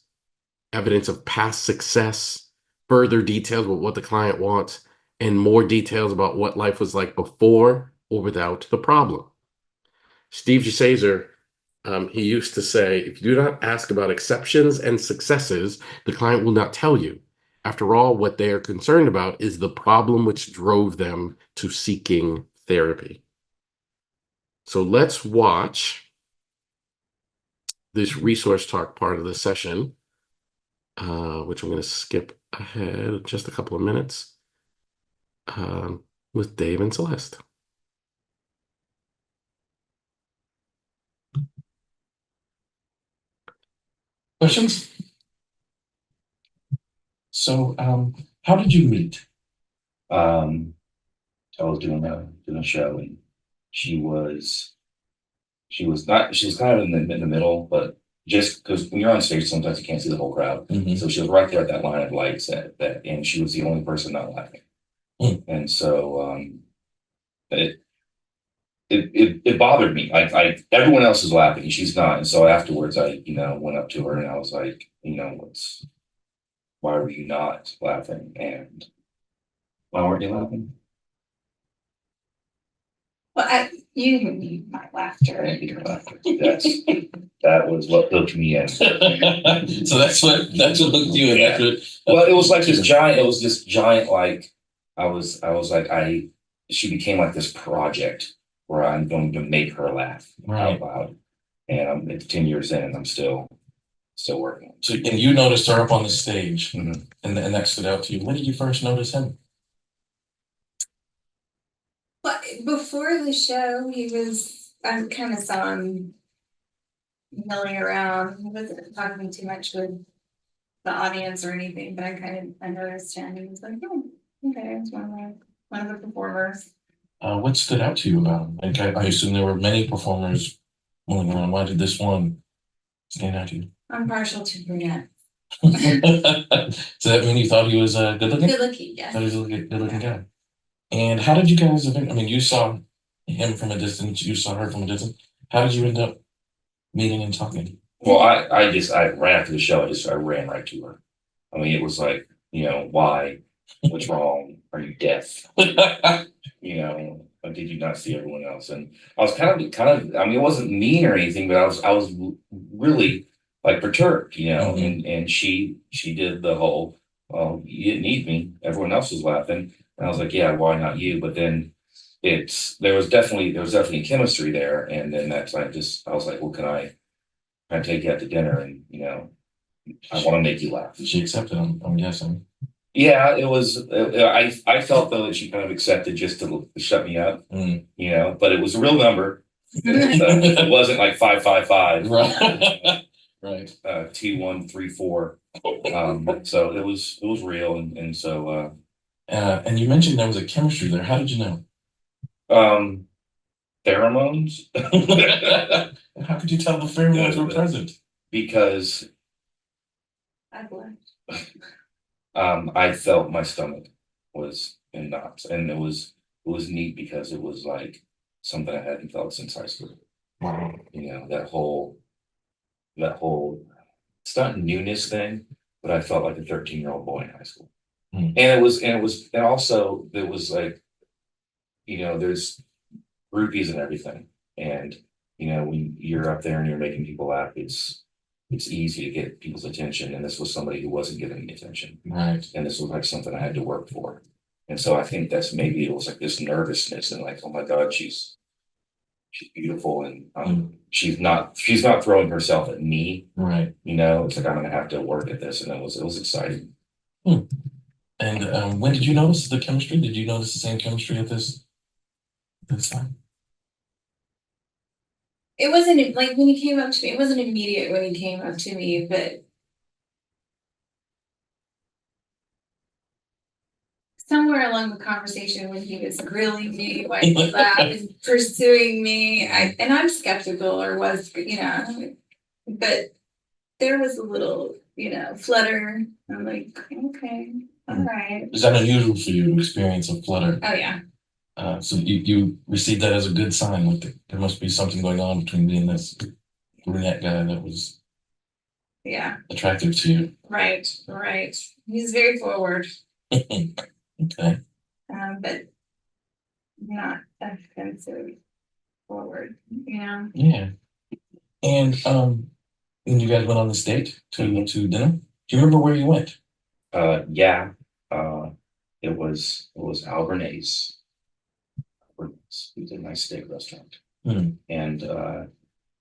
A: evidence of past success, further details about what the client wants, and more details about what life was like before or without the problem. Steve Gisazer, he used to say, if you do not ask about exceptions and successes, the client will not tell you. After all, what they are concerned about is the problem which drove them to seeking therapy. So let's watch this resource talk part of the session, which I'm going to skip ahead just a couple of minutes. with Dave and Celeste.
B: Questions? So, how did you meet?
F: I was doing a show, and she was she was kind of in the middle, but just because when you're on stage, sometimes you can't see the whole crowd.
B: Mhm.
F: So she was right there at that line of lights and she was the only person not laughing. And so it bothered me. I everyone else is laughing, and she's not. And so afterwards, I went up to her and I was like, why were you not laughing? And why weren't you laughing?
E: Well, you need my laughter.
F: That was what hooked me in.
B: So that's what hooked you in.
F: Yeah. Well, it was like this giant. It was this giant. Like I was like she became like this project where I'm going to make her laugh out loud. And it's 10 years in, and I'm still working.
B: So, and you noticed her up on the stage,
F: Mhm.
B: and that stood out to you. When did you first notice him?
E: But before the show, I kind of saw him milling around. He wasn't talking too much with the audience or anything, but I noticed him. He was like, oh, okay, it's one of the performers.
B: What stood out to you about him? Like, I assume there were many performers milling around. Why did this one stand out to you?
E: I'm partial to brunette.
B: Does that mean you thought he was good looking?
E: Good looking, yeah.
B: Thought he was a good looking guy. And how did you guys? I mean, you saw him from a distance. You saw her from a distance. How did you end up meeting and talking?
F: Well, I ran after the show. I ran right to her. I mean, it was like, why? What's wrong? Are you deaf? Or did you not see everyone else? And I was kind of. I mean, it wasn't mean or anything, but I was really like perturbed,
B: Mhm.
F: And she did the whole, well, you didn't need me. Everyone else was laughing, and I was like, yeah, why not you? But then there was definitely chemistry there, and then that's I was like, well, can I take you out to dinner, and I want to make you laugh.
B: She accepted him, I'm guessing.
F: Yeah, it was. I felt though that she kind of accepted just to shut me up,
B: Mm.
F: But it was a real number. So it wasn't like 555,
B: Right. Right.
F: 2134. So it was real, and so
B: And you mentioned there was a chemistry there. How did you know?
F: Pheromones.
B: How could you tell the pheromones were present?
F: Because
E: I blushed.
F: I felt my stomach was in knots, and it was neat because it was like something I hadn't felt since high school.
B: Wow.
F: That whole it's not newness thing, but I felt like a 13-year-old boy in high school.
B: Hmm.
F: And also there was like, there's groupies and everything. And when you're up there and you're making people laugh, it's easy to get people's attention. And this was somebody who wasn't getting the attention.
B: Right.
F: And this was like something I had to work for. And so I think that's maybe it was like this nervousness and like, oh my God, she's beautiful, and she's not throwing herself at me.
B: Right.
F: It's like I'm gonna have to work at this, and it was exciting.
B: And when did you notice the chemistry? Did you notice the same chemistry at this time?
E: It wasn't like when he came up to me, it wasn't immediate when he came up to me, but somewhere along the conversation when he was grilling me, while he was pursuing me, I'm skeptical or was, but there was a little, flutter. I'm like, okay, all right.
B: Is that unusual for you to experience a flutter?
E: Oh yeah.
B: So you received that as a good sign, like there must be something going on between me and this brunette guy that was attractive to you.
E: Right. He's very forward.
B: Okay.
E: But not offensive forward,
B: Yeah. And when you guys went on this date to dinner, do you remember where you went?
F: Yeah. It was Albernaise. It was a nice steak restaurant. And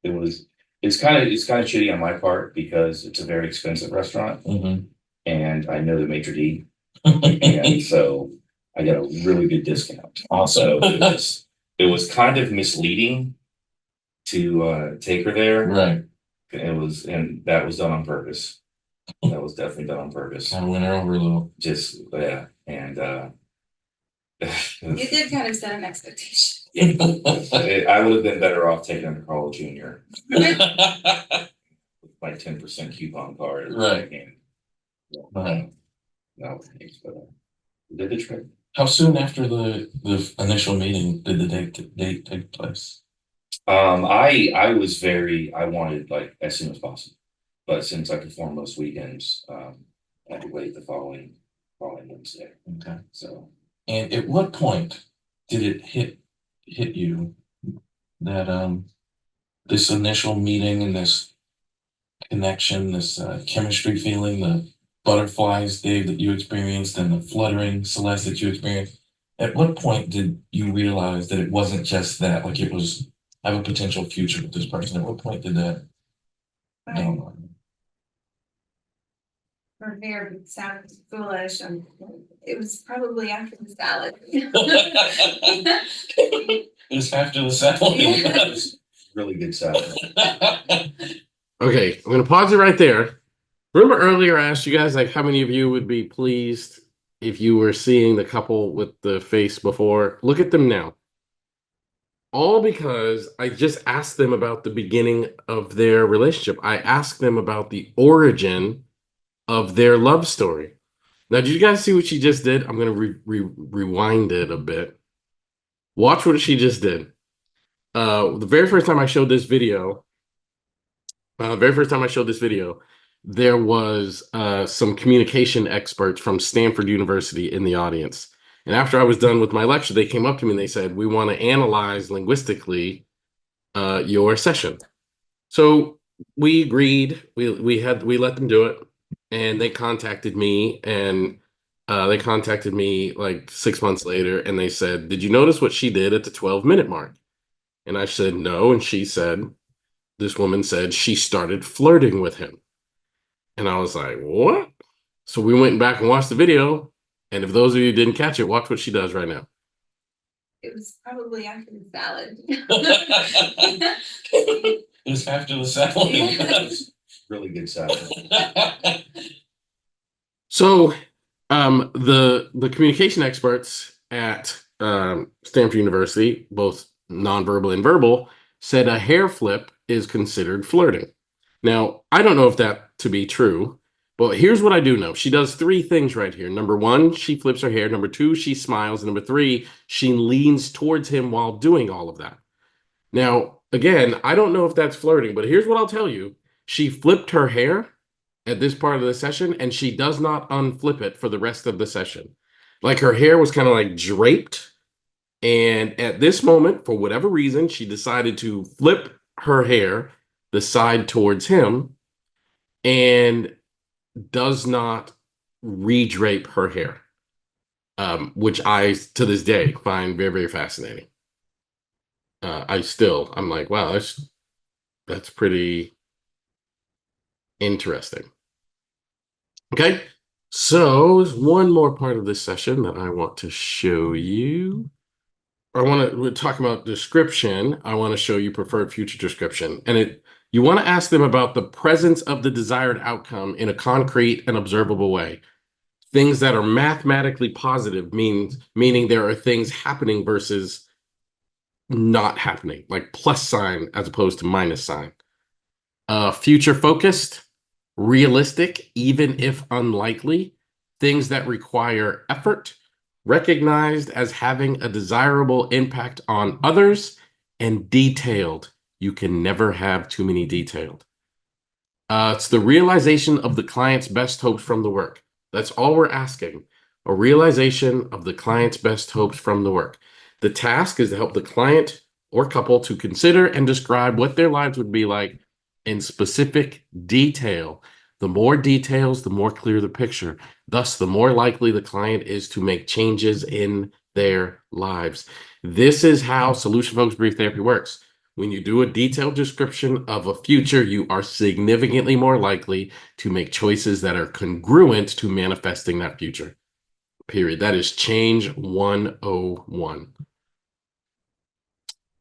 F: it's kind of shitty on my part because it's a very expensive restaurant. And I know the maitre d'. And so I got a really good discount. Also, it was kind of misleading to take her there.
G: Right.
F: And that was done on purpose. That was definitely done on purpose.
G: Kind of went her over a little.
F: Just, yeah, and
E: You did kind of set an expectation.
F: I would have been better off taking her to Carl Jr. with my 10% coupon card.
G: Right.
F: And,
G: Right.
F: no, thanks, but did the trick.
G: How soon after the initial meeting did the date take place?
F: I was I wanted like as soon as possible, but since I perform most weekends, I had to wait the following Wednesday.
G: Okay.
F: So,
G: And at what point did it hit you that this initial meeting and this connection, this chemistry feeling, the butterflies, Dave, that you experienced, and the fluttering, Celeste, that you experienced? At what point did you realize that it wasn't just that, like it was, I have a potential future with this person? At what point did that dawn on you?
E: For fear it sounded foolish, and it was probably after the salad.
G: It's after the salad.
E: Yeah.
F: really good salad.
A: Okay, I'm gonna pause it right there. Remember earlier I asked you guys like how many of you would be pleased if you were seeing the couple with the face before? Look at them now. All because I just asked them about the beginning of their relationship. I asked them about the origin of their love story. Now, did you guys see what she just did? I'm going to rewind it a bit. Watch what she just did. The very first time I showed this video, there was some communication experts from Stanford University in the audience. And after I was done with my lecture, they came up to me and they said, "We want to analyze linguistically your session." So we agreed. We let them do it, and they contacted me, and they contacted me like 6 months later, and they said, "Did you notice what she did at the 12-minute mark?" And I said, "No," and this woman said she started flirting with him. And I was like, "What?" So we went back and watched the video. And if those of you who didn't catch it, watch what she does right now.
E: It was probably after the salad.
G: It's after the salad.
F: really good salad.
A: So the communication experts at Stanford University, both nonverbal and verbal, said a hair flip is considered flirting. Now, I don't know if that to be true, but here's what I do know. She does three things right here. Number one, she flips her hair. Number two, she smiles. And number three, she leans towards him while doing all of that. Now, again, I don't know if that's flirting, but here's what I'll tell you. She flipped her hair at this part of the session, and she does not unflip it for the rest of the session. Like her hair was kind of like draped. And at this moment, for whatever reason, she decided to flip her hair the side towards him and does not redrape her hair, which I, to this day, find very, very fascinating. I'm like, wow, that's pretty interesting. Okay, so there's one more part of this session that I want to show you. We're talking about description. I want to show you preferred future description. And you want to ask them about the presence of the desired outcome in a concrete and observable way. Things that are mathematically positive meaning there are things happening versus not happening, like plus sign as opposed to minus sign. Future focused, realistic, even if unlikely, things that require effort, recognized as having a desirable impact on others, and detailed. You can never have too many detailed. It's the realization of the client's best hopes from the work. That's all we're asking. A realization of the client's best hopes from the work. The task is to help the client or couple to consider and describe what their lives would be like in specific detail. The more details, the more clear the picture. Thus, the more likely the client is to make changes in their lives. This is how Solution Focused Brief Therapy works. When you do a detailed description of a future, you are significantly more likely to make choices that are congruent to manifesting that future. Period. That is change 101.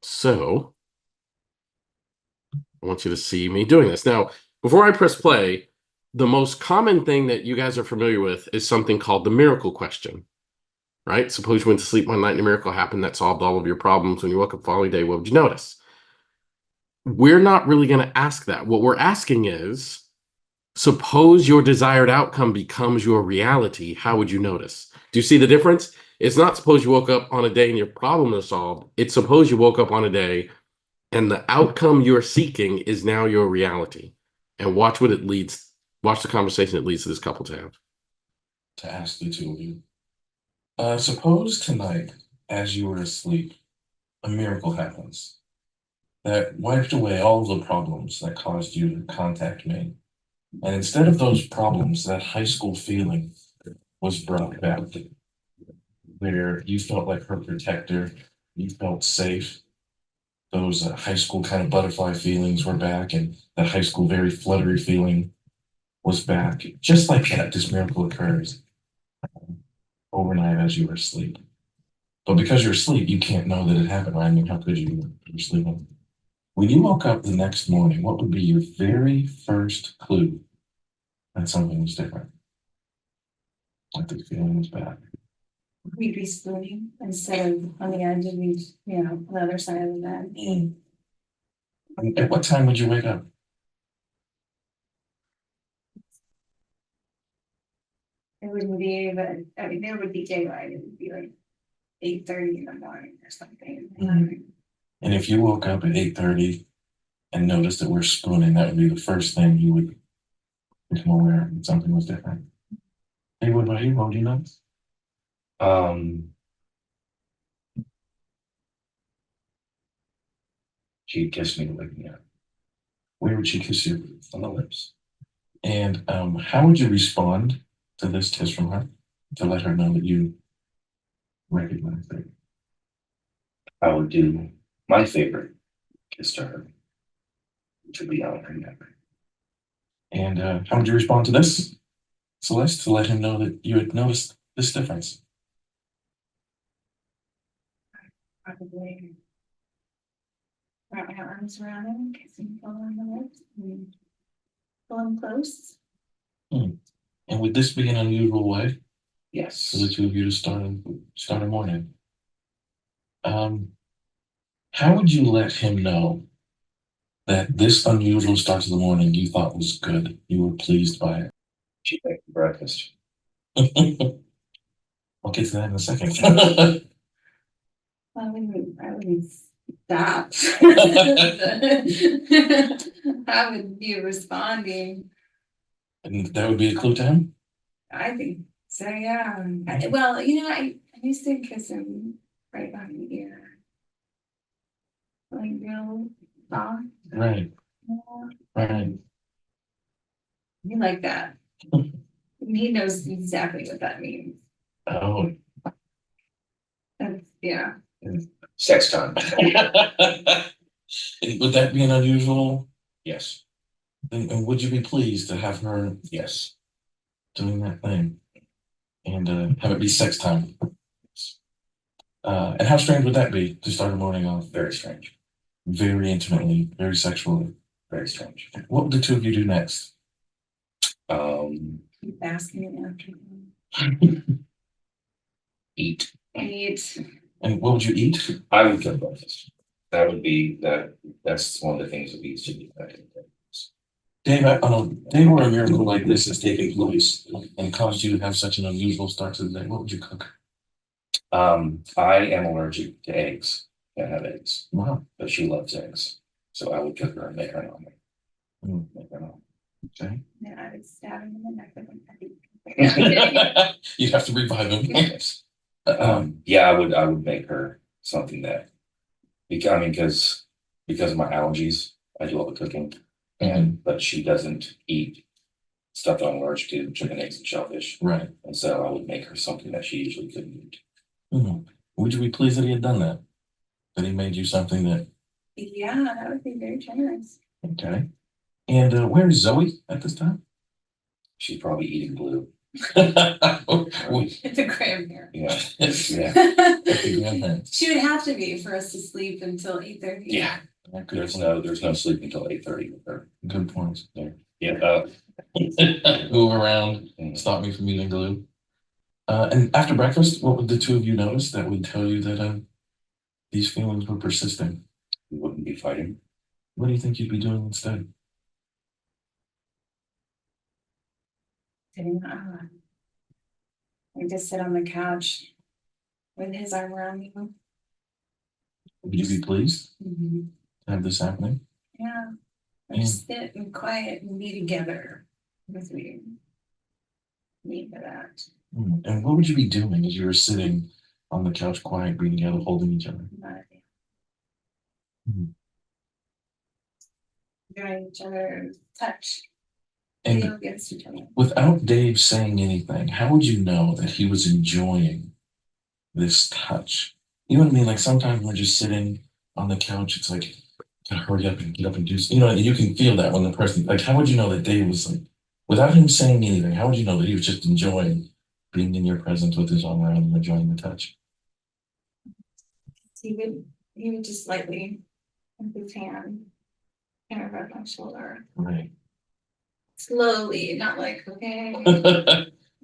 A: So I want you to see me doing this. Now, before I press play, the most common thing that you guys are familiar with is something called the miracle question, right? Suppose you went to sleep one night and a miracle happened that solved all of your problems. When you woke up the following day, what would you notice? We're not really going to ask that. What we're asking is, suppose your desired outcome becomes your reality, how would you notice? Do you see the difference? It's not suppose you woke up on a day and your problem is solved. It's suppose you woke up on a day and the outcome you're seeking is now your reality. And watch what it leads, watch the conversation it leads to this couple to have.
G: To ask the two of you. Suppose tonight, as you were asleep, a miracle happens that wiped away all the problems that caused you to contact me. And instead of those problems, that high school feeling was brought back, where you felt like her protector, you felt safe. Those high school kind of butterfly feelings were back, and that high school very fluttery feeling was back. Just like that, this miracle occurs overnight as you were asleep. But because you're asleep, you can't know that it happened, right? I mean, how could you? You're sleeping. When you woke up the next morning, what would be your very first clue that something was different? Like the feeling was bad.
E: We'd be spooning instead of on the edge of each, on the other side of the bed.
G: And at what time would you wake up?
E: It wouldn't be, but I mean, there would be daylight. It would be like 8:30 in the morning or something.
G: And if you woke up at 8:30 and noticed that we're spooning, that would be the first thing you would become aware that something was different. Hey, what about you? What would you know?
F: She kissed me to wake me up
G: Where would she kiss you?
F: on the lips.
G: And how would you respond to this kiss from her to let her know that you recognize it?
F: I would do my favorite kiss to her, which would be on her neck.
G: And how would you respond to this, Celeste, to let him know that you had noticed this difference?
E: Probably wrap my arms around him, kiss him on the lips, and pull him close.
G: And would this be an unusual way
F: Yes.
G: for the two of you to start a morning? How would you let him know that this unusual start to the morning you thought was good? You were pleased by
F: She made breakfast.
G: it. I'll get to that in a second.
E: I wouldn't stop. I would be responding.
G: And that would be a clue to him?
E: I think so, yeah. I used to kiss him right behind the ear. Like real soft.
G: Right, right.
E: You like that. He knows exactly what that means.
G: Oh,
E: Yeah.
F: Sex time.
G: would that be an unusual?
F: Yes.
G: And would you be pleased to have her
F: Yes.
G: doing that thing and have it be sex time? And how strange would that be to start a morning off?
F: Very strange.
G: Very intimately, very sexually.
F: Very strange.
G: What would the two of you do next?
E: Keep asking it after.
F: Eat.
E: Eat.
G: And what would you eat?
F: I would cook breakfast. That would be that's one of the things that leads to the
G: Dave, on a day where a miracle like this is taking place and caused you to have such an unusual start to the day, what would you cook?
F: I am allergic to eggs. Can't have eggs.
G: Wow.
F: But she loves eggs. So I would cook her and make her an omelet. Make her an omelet.
G: Okay.
E: Yeah, I would stab him in the neck with a
G: You'd have to revive him.
F: Yes. I would make her something that because of my allergies, I do all the cooking. But she doesn't eat stuff that I'm allergic to, chicken, eggs, and shellfish.
G: Right.
F: And so I would make her something that she usually couldn't eat.
G: Would you be pleased that he had done that? That he made you something that?
E: Yeah, that would be very generous.
G: Okay. And where's Zoe at this time?
F: She's probably eating blue.
E: It's a grandparent.
F: Yeah, yeah,
G: The grandparents.
E: She would have to be for us to sleep until 8:30.
F: yeah. There's no sleep until 8:30 with her.
G: Good points.
F: Yeah,
G: Move around,
F: mm.
G: stop me from eating glue. And after breakfast, what would the two of you notice that would tell you that these feelings were persisting?
F: We wouldn't be fighting.
G: What do you think you'd be doing instead?
E: Sitting on. I just sit on the couch with his arm around me.
G: Would you be pleased
E: Mhm.
G: to have this happening?
E: Yeah. Or just sit and quiet and be together with me. Need for that.
G: And what would you be doing as you were sitting on the couch, quiet, being together, holding each other?
E: Not
G: Mhm.
E: enjoying each other touch.
G: And
E: Feel against each other.
G: without Dave saying anything, how would you know that he was enjoying this touch? You know what I mean? Like sometimes we're just sitting on the couch, it's like, gotta hurry up and get up and do, you know, and you can feel that when the person, like, how would you know that Dave was like, without him saying anything, how would you know that he was just enjoying being in your presence with his arm around and enjoying the touch?
E: He would just lightly with his hand kind of rub my shoulder.
G: Right.
E: Slowly, not like, okay,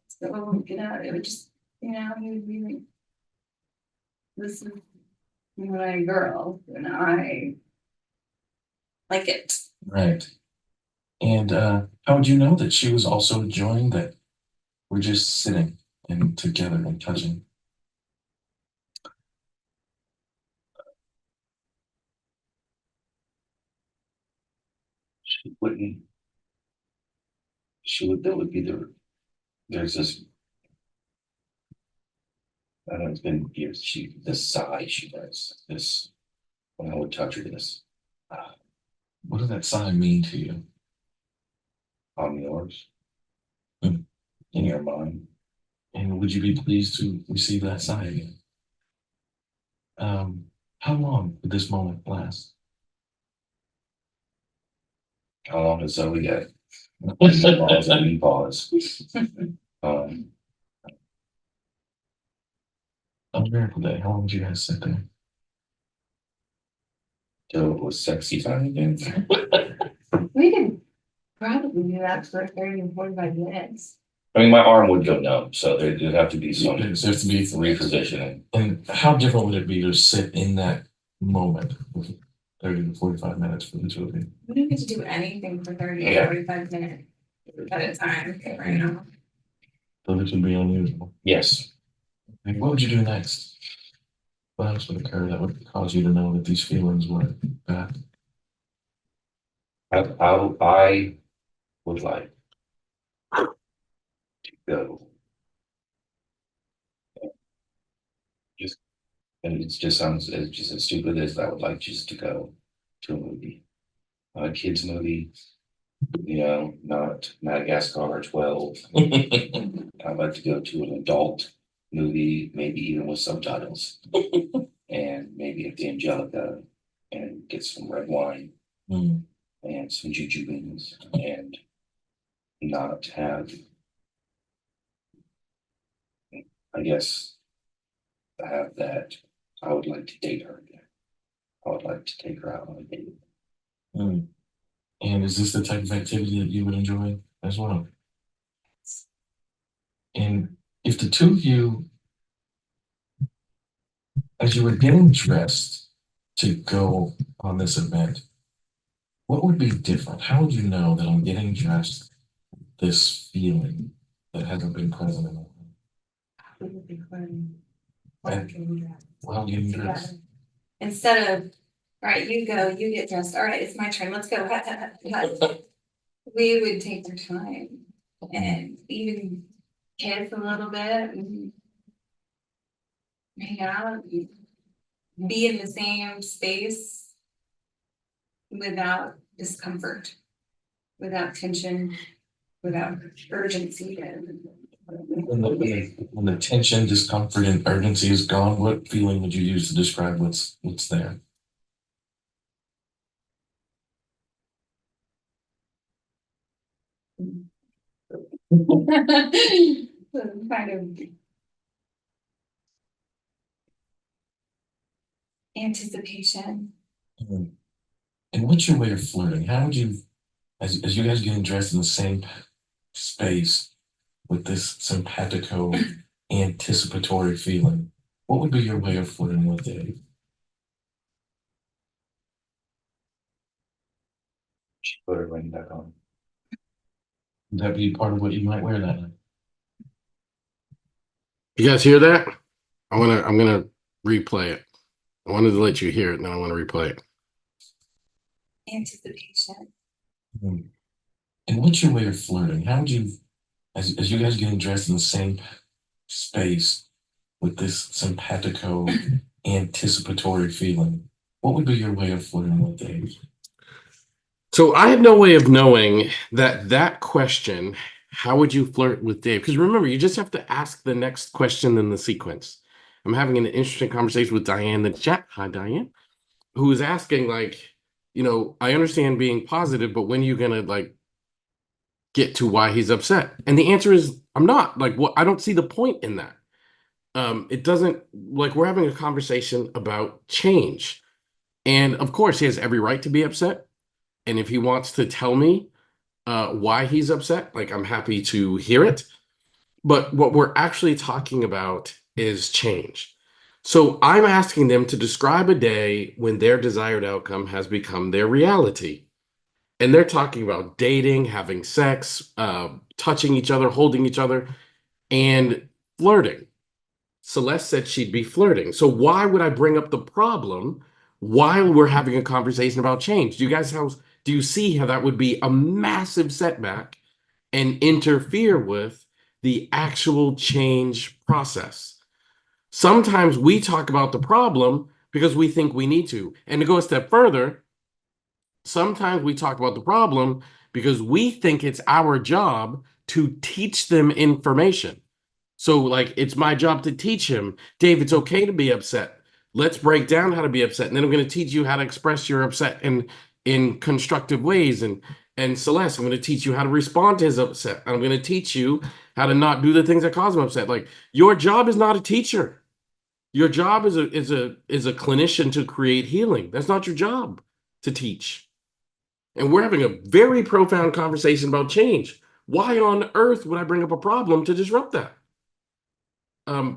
E: so get out. It would just, he would be like, this is my girl, and I like it.
G: Right. And how would you know that she was also enjoying that we're just sitting and together and touching?
F: She wouldn't. That would be there's this. I don't know, it's been years. This sigh she does. This, when I would touch her, this,
G: What does that sign mean to you?
F: on yours,
G: Hmm.
F: in your mind.
G: And would you be pleased to receive that sign again? How long would this moment last?
F: How long does Zoe get? Pause and we pause. Um,
G: On Miracle Day, how long would you guys sit there?
F: till it was sexy time again.
E: We could probably do that for 30 and 45 minutes.
F: I mean, my arm would go numb, so there'd have to be some
G: There has to be
F: repositioning.
G: And how different would it be to sit in that moment with 30 to 45 minutes for the two of you?
E: We don't get to do anything for 30
F: Yeah.
E: or 45 minutes at a time right now.
G: So this would be unusual.
F: Yes,
G: Like, what would you do next? What else would occur that would cause you to know that these feelings were bad?
F: I would like to go. Just, and it just sounds it's just as stupid as I would like just to go to a movie, a kids movie, not Madagascar 12. I'd like to go to an adult movie, maybe even with subtitles, and maybe at the Angelica and get some red wine
G: Hmm.
F: and some jujubes and not have, I guess, have that. I would like to date her again. I would like to take her out on a date.
G: Hmm. And is this the type of activity that you would enjoy as well? And if the two of you, as you were getting dressed to go on this event, what would be different? How would you know that I'm getting dressed, this feeling that hasn't been present in a while?
E: It would be fun.
G: And- While getting dressed.
E: Instead of, all right, you go, you get dressed. All right, it's my turn. Let's go. We would take our time and even kiss a little bit and hang out, and be in the same space without discomfort, without tension, without urgency.
G: When the tension, discomfort, and urgency is gone, what feeling would you use to describe what's there?
E: Kind of anticipation.
G: And what's your way of flirting? How would you, as you guys getting dressed in the same space with this simpatico anticipatory feeling, what would be your way of flirting with Dave?
F: Put her ring back on.
G: Would that be part of what you might wear that night?
A: You guys hear that? I'm gonna replay it. I wanted to let you hear it, and then I want to replay it.
E: Anticipation.
G: And what's your way of flirting? How would you, as you guys getting dressed in the same space with this simpatico anticipatory feeling, what would be your way of flirting with Dave?
A: So I had no way of knowing that question, how would you flirt with Dave? Because remember, you just have to ask the next question in the sequence. I'm having an interesting conversation with Diane in the chat. Hi, Diane, who is asking, like, I understand being positive, but when are you gonna like get to why he's upset? And the answer is, I'm not. Like, what? I don't see the point in that. It doesn't, like, we're having a conversation about change. And of course, he has every right to be upset. And if he wants to tell me why he's upset, like, I'm happy to hear it. But what we're actually talking about is change. So I'm asking them to describe a day when their desired outcome has become their reality. And they're talking about dating, having sex, touching each other, holding each other, and flirting. Celeste said she'd be flirting. So why would I bring up the problem while we're having a conversation about change? Do you see how that would be a massive setback and interfere with the actual change process? Sometimes we talk about the problem because we think we need to. And to go a step further, sometimes we talk about the problem because we think it's our job to teach them information. So, like, it's my job to teach him, Dave, it's okay to be upset. Let's break down how to be upset. And then I'm going to teach you how to express your upset in constructive ways. And Celeste, I'm going to teach you how to respond to his upset. I'm going to teach you how to not do the things that cause him upset. Like, your job is not a teacher. Your job is a clinician to create healing. That's not your job to teach. And we're having a very profound conversation about change. Why on earth would I bring up a problem to disrupt that?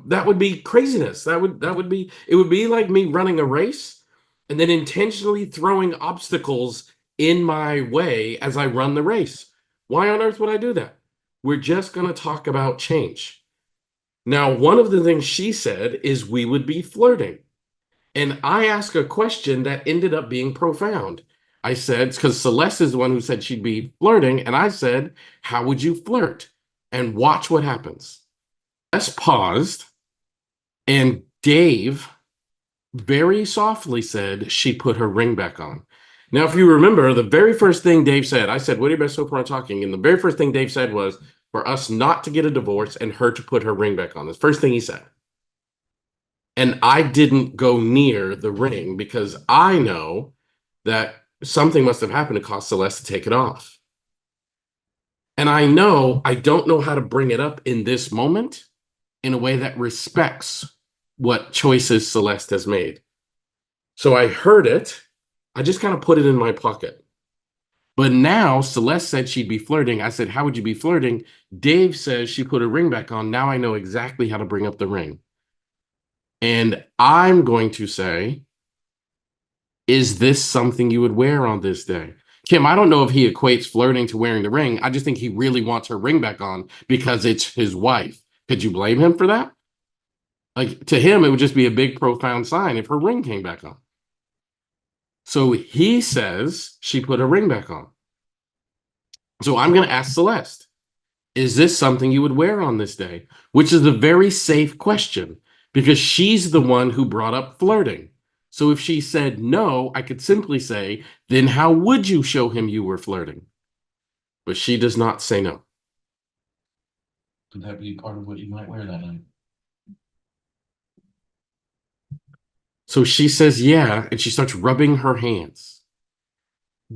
A: That would be craziness. It would be like me running a race and then intentionally throwing obstacles in my way as I run the race. Why on earth would I do that? We're just going to talk about change. Now, one of the things she said is we would be flirting. And I asked a question that ended up being profound. I said, because Celeste is the one who said she'd be flirting, and I said, how would you flirt? And watch what happens. Celeste paused, and Dave very softly said she put her ring back on. Now, if you remember, the very first thing Dave said, I said, what are you best so far talking? And the very first thing Dave said was for us not to get a divorce and her to put her ring back on. That's the first thing he said. And I didn't go near the ring because I know that something must have happened to cause Celeste to take it off. And I don't know how to bring it up in this moment in a way that respects what choices Celeste has made. So I heard it. I just kind of put it in my pocket. But now Celeste said she'd be flirting. I said, how would you be flirting? Dave says she put her ring back on. Now I know exactly how to bring up the ring. And I'm going to say, is this something you would wear on this day? Kim, I don't know if he equates flirting to wearing the ring. I just think he really wants her ring back on because it's his wife. Could you blame him for that? Like, to him, it would just be a big, profound sign if her ring came back on. So he says she put her ring back on. So I'm going to ask Celeste, is this something you would wear on this day? Which is a very safe question because she's the one who brought up flirting. So if she said no, I could simply say, then how would you show him you were flirting? But she does not say no.
G: Would that be part of what you might wear that night?
A: So she says, yeah, and she starts rubbing her hands.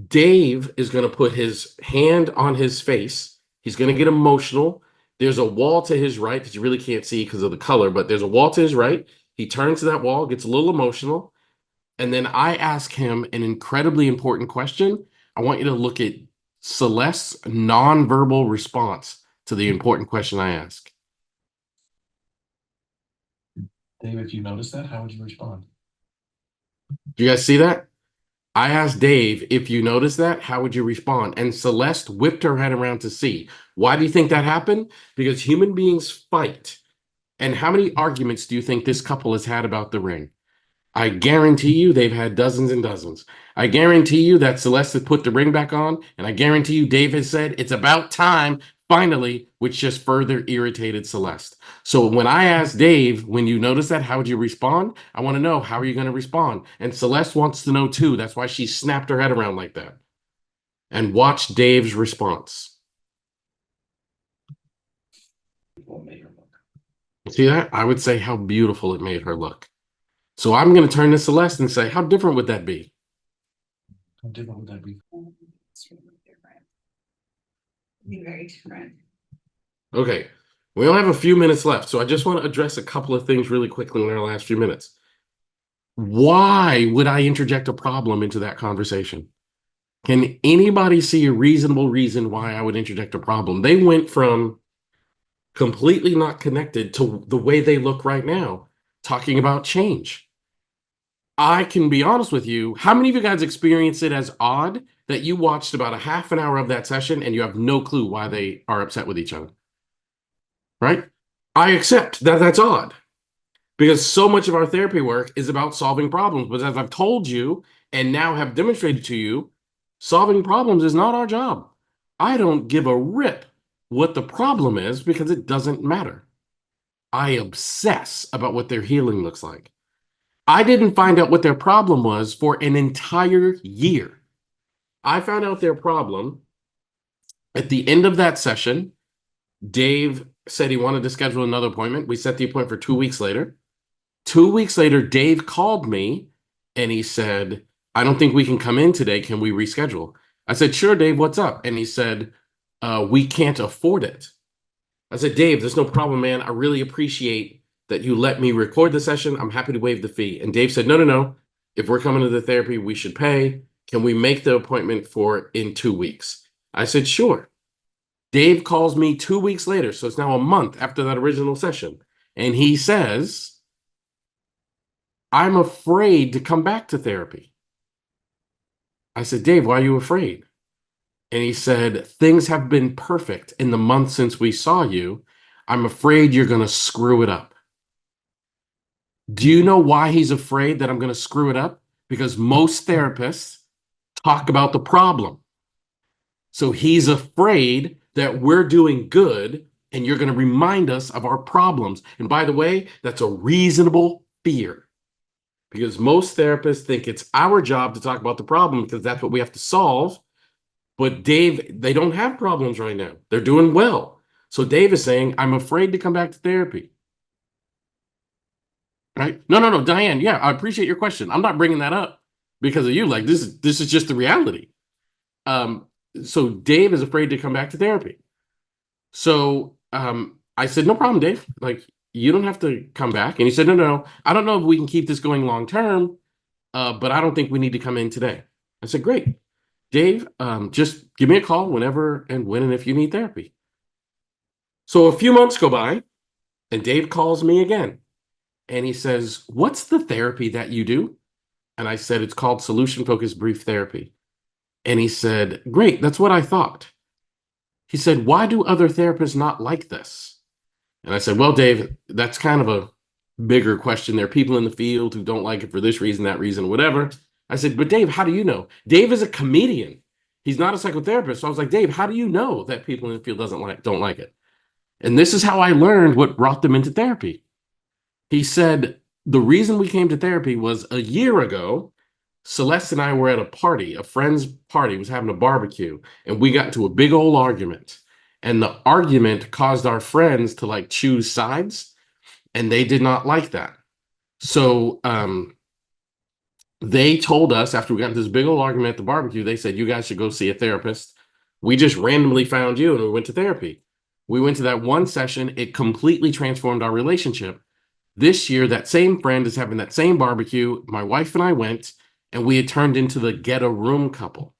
A: Dave is going to put his hand on his face, He's going to get emotional. There's a wall to his right that you really can't see because of the color, but there's a wall to his right. He turns to that wall, gets a little emotional. And then I ask him an incredibly important question. I want you to look at Celeste's nonverbal response to the important question I ask.
G: Dave, if you notice that, how would you respond?
A: Do you guys see that? I asked Dave, if you notice that, how would you respond? And Celeste whipped her head around to see. Why do you think that happened? Because human beings fight. And how many arguments do you think this couple has had about the ring? I guarantee you they've had dozens and dozens. I guarantee you that Celeste has put the ring back on, and I guarantee you Dave has said it's about time, finally, which just further irritated Celeste. So when I asked Dave, when you notice that, how would you respond? I want to know, how are you going to respond? And Celeste wants to know too. That's why she snapped her head around like that. And watch Dave's response. See that? I would say how beautiful it made her look. So I'm going to turn to Celeste and say, how different would that be?
G: How different would that be?
E: It's really different. Be very different.
A: Okay, we only have a few minutes left, so I just want to address a couple of things really quickly in our last few minutes. Why would I interject a problem into that conversation? Can anybody see a reasonable reason why I would interject a problem? They went from completely not connected to the way they look right now, talking about change. I can be honest with you. How many of you guys experienced it as odd that you watched about a half an hour of that session and you have no clue why they are upset with each other? Right? I accept that that's odd because so much of our therapy work is about solving problems. But as I've told you and now have demonstrated to you, solving problems is not our job. I don't give a rip what the problem is because it doesn't matter. I obsess about what their healing looks like. I didn't find out what their problem was for an entire year. I found out their problem at the end of that session. Dave said he wanted to schedule another appointment. We set the appointment for 2 weeks later. 2 weeks later, Dave called me and he said, I don't think we can come in today. Can we reschedule? I said, sure, Dave, what's up? And he said, we can't afford it. I said, Dave, there's no problem, man. I really appreciate that you let me record the session. I'm happy to waive the fee. And Dave said, no. If we're coming to the therapy, we should pay. Can we make the appointment for in 2 weeks? I said, sure. Dave calls me 2 weeks later. So it's now a month after that original session. And he says, I'm afraid to come back to therapy. I said, Dave, why are you afraid? And he said, things have been perfect in the month since we saw you. I'm afraid you're going to screw it up. Do you know why he's afraid that I'm going to screw it up? Because most therapists talk about the problem. So he's afraid that we're doing good and you're going to remind us of our problems. And by the way, that's a reasonable fear because most therapists think it's our job to talk about the problem because that's what we have to solve. But Dave, they don't have problems right now. They're doing well. So Dave is saying, I'm afraid to come back to therapy. Right? No, Diane. Yeah, I appreciate your question. I'm not bringing that up because of you. Like this is just the reality. So Dave is afraid to come back to therapy. So I said, no problem, Dave. Like you don't have to come back. And he said, no. I don't know if we can keep this going long term, but I don't think we need to come in today. I said, great, Dave. Just give me a call whenever and when and if you need therapy. So a few months go by, and Dave calls me again. And he says, what's the therapy that you do? And I said, it's called solution-focused brief therapy. And he said, great, that's what I thought. He said, why do other therapists not like this? And I said, well, Dave, that's kind of a bigger question. There are people in the field who don't like it for this reason, that reason, whatever. I said, but Dave, how do you know? Dave is a comedian. He's not a psychotherapist. So I was like, Dave, how do you know that people in the field don't like it? And this is how I learned what brought them into therapy. He said, the reason we came to therapy was a year ago, Celeste and I were at a party, a friend's party, was having a barbecue, and we got into a big old argument. And the argument caused our friends to like choose sides, and they did not like that. So they told us after we got into this big old argument at the barbecue, they said, you guys should go see a therapist. We just randomly found you and we went to therapy. We went to that one session. It completely transformed our relationship. This year, that same friend is having that same barbecue. My wife and I went, and we had turned into the get a room couple.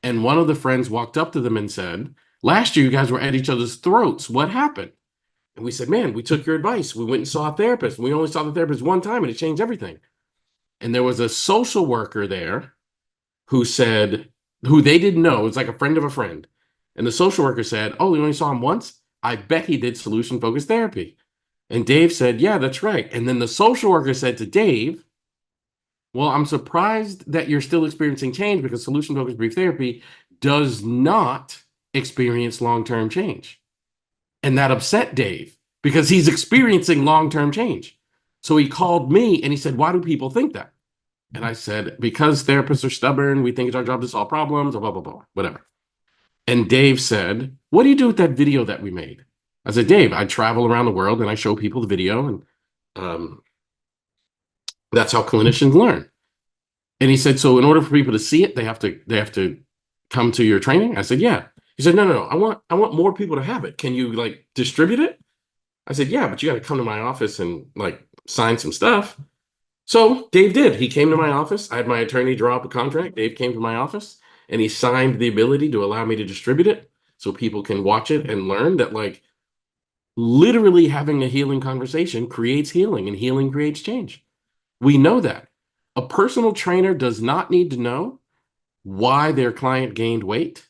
A: And one of the friends walked up to them and said, last year, you guys were at each other's throats. What happened? And we said, man, we took your advice. We went and saw a therapist. We only saw the therapist one time, and it changed everything. And there was a social worker there who said, who they didn't know, it was like a friend of a friend. And the social worker said, oh, you only saw him once? I bet he did solution focused therapy. And Dave said, yeah, that's right. And then the social worker said to Dave, well, I'm surprised that you're still experiencing change because solution focused brief therapy does not experience long term change. And that upset Dave because he's experiencing long term change. So he called me and he said, why do people think that? And I said, because therapists are stubborn, we think it's our job to solve problems, blah, blah, blah, whatever. And Dave said, what do you do with that video that we made? I said, Dave, I travel around the world and I show people the video, and that's how clinicians learn. And he said, so in order for people to see it, they have to come to your training? I said, yeah. He said, no. I want more people to have it. Can you like distribute it? I said, yeah, but you got to come to my office and like sign some stuff. So Dave did. He came to my office. I had my attorney draw up a contract. Dave came to my office and he signed the ability to allow me to distribute it so people can watch it and learn that like literally having a healing conversation creates healing and healing creates change. We know that. A personal trainer does not need to know why their client gained weight.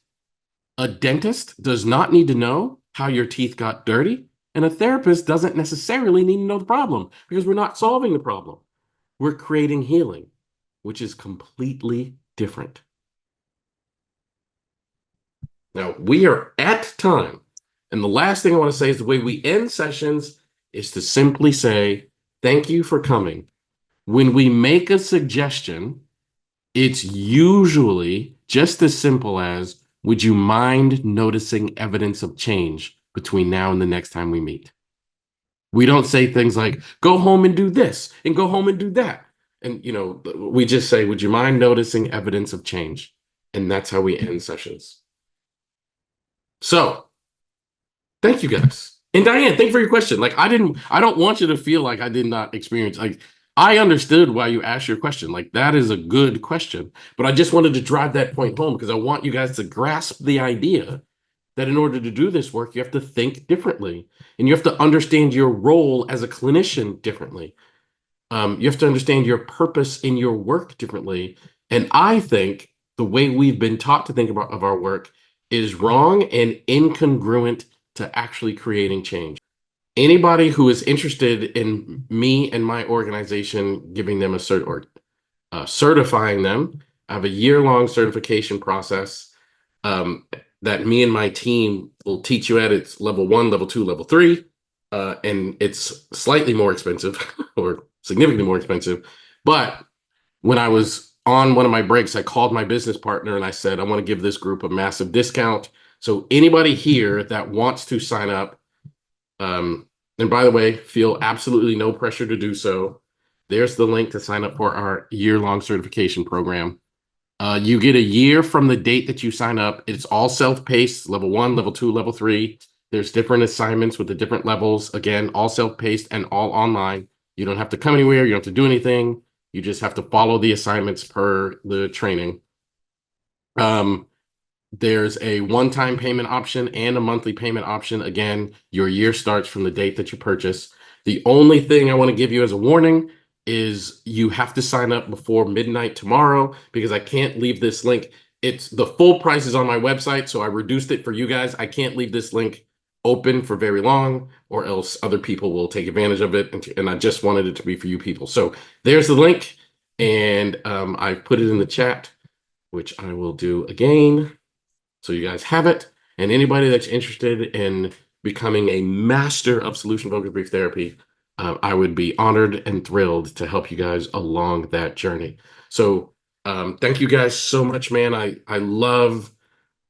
A: A dentist does not need to know how your teeth got dirty. And a therapist doesn't necessarily need to know the problem because we're not solving the problem. We're creating healing, which is completely different. Now, we are at time. And the last thing I want to say is the way we end sessions is to simply say, thank you for coming. When we make a suggestion, it's usually just as simple as, would you mind noticing evidence of change between now and the next time we meet? We don't say things like, go home and do this and go home and do that. And, you know, we just say, would you mind noticing evidence of change? And that's how we end sessions. So thank you guys. And Diane, thank you for your question. Like, I don't want you to feel like I did not experience, like, I understood why you asked your question. Like, that is a good question. But I just wanted to drive that point home because I want you guys to grasp the idea that in order to do this work, you have to think differently. And you have to understand your role as a clinician differently. You have to understand your purpose in your work differently. And I think the way we've been taught to think about of our work is wrong and incongruent to actually creating change. Anybody who is interested in me and my organization giving them a cert or certifying them, I have a year-long certification process that me and my team will teach you at. It's level 1, level 2, level 3, and it's slightly more expensive or significantly more expensive. But when I was on one of my breaks, I called my business partner and I said, I want to give this group a massive discount. So anybody here that wants to sign up, and by the way, feel absolutely no pressure to do so. There's the link to sign up for our year-long certification program. You get a year from the date that you sign up. It's all self-paced, level 1, level 2, level 3. There's different assignments with the different levels. Again, all self-paced and all online. You don't have to come anywhere. You don't have to do anything. You just have to follow the assignments per the training. There's a one-time payment option and a monthly payment option. Again, your year starts from the date that you purchase. The only thing I want to give you as a warning is you have to sign up before midnight tomorrow because I can't leave this link. It's the full price is on my website, so I reduced it for you guys. I can't leave this link open for very long or else other people will take advantage of it. And I just wanted it to be for you people. So there's the link, and I put it in the chat, which I will do again. So you guys have it. And anybody that's interested in becoming a master of solution-focused brief therapy, I would be honored and thrilled to help you guys along that journey. So thank you guys so much, man. I love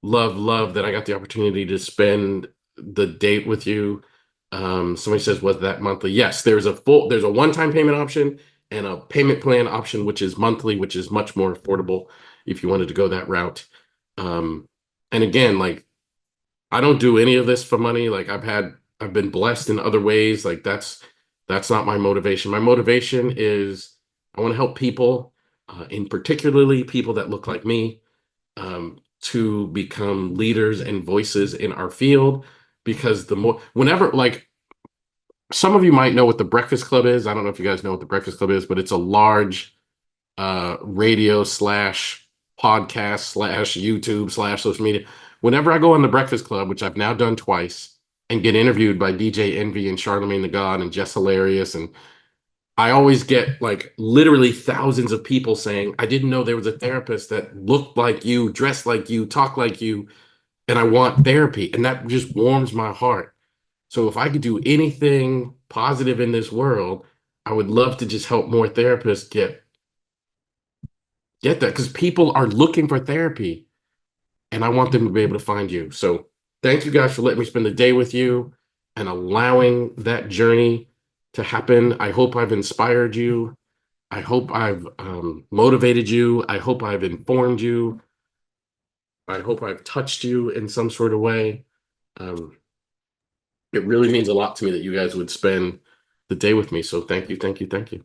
A: that I got the opportunity to spend the date with you. Somebody says, was that monthly? Yes, there's a one-time payment option and a payment plan option, which is monthly, which is much more affordable if you wanted to go that route. And again, like, I don't do any of this for money. Like, I've been blessed in other ways. Like, that's not my motivation. My motivation is I want to help people, in particularly people that look like me, to become leaders and voices in our field. Because whenever, like, some of you might know what the Breakfast Club is. I don't know if you guys know what the Breakfast Club is, but it's a large radio slash podcast slash YouTube slash social media. Whenever I go on the Breakfast Club, which I've now done twice, and get interviewed by DJ Envy and Charlemagne the God and Jess Hilarious, and I always get like literally thousands of people saying, I didn't know there was a therapist that looked like you, dressed like you, talked like you, and I want therapy. And that just warms my heart. So if I could do anything positive in this world, I would love to just help more therapists get that, because people are looking for therapy and I want them to be able to find you. So thank you guys for letting me spend the day with you and allowing that journey to happen. I hope I've inspired you. I hope I've motivated you. I hope I've informed you. I hope I've touched you in some sort of way. Um, it really means a lot to me that you guys would spend the day with me. So thank you, thank you, thank you.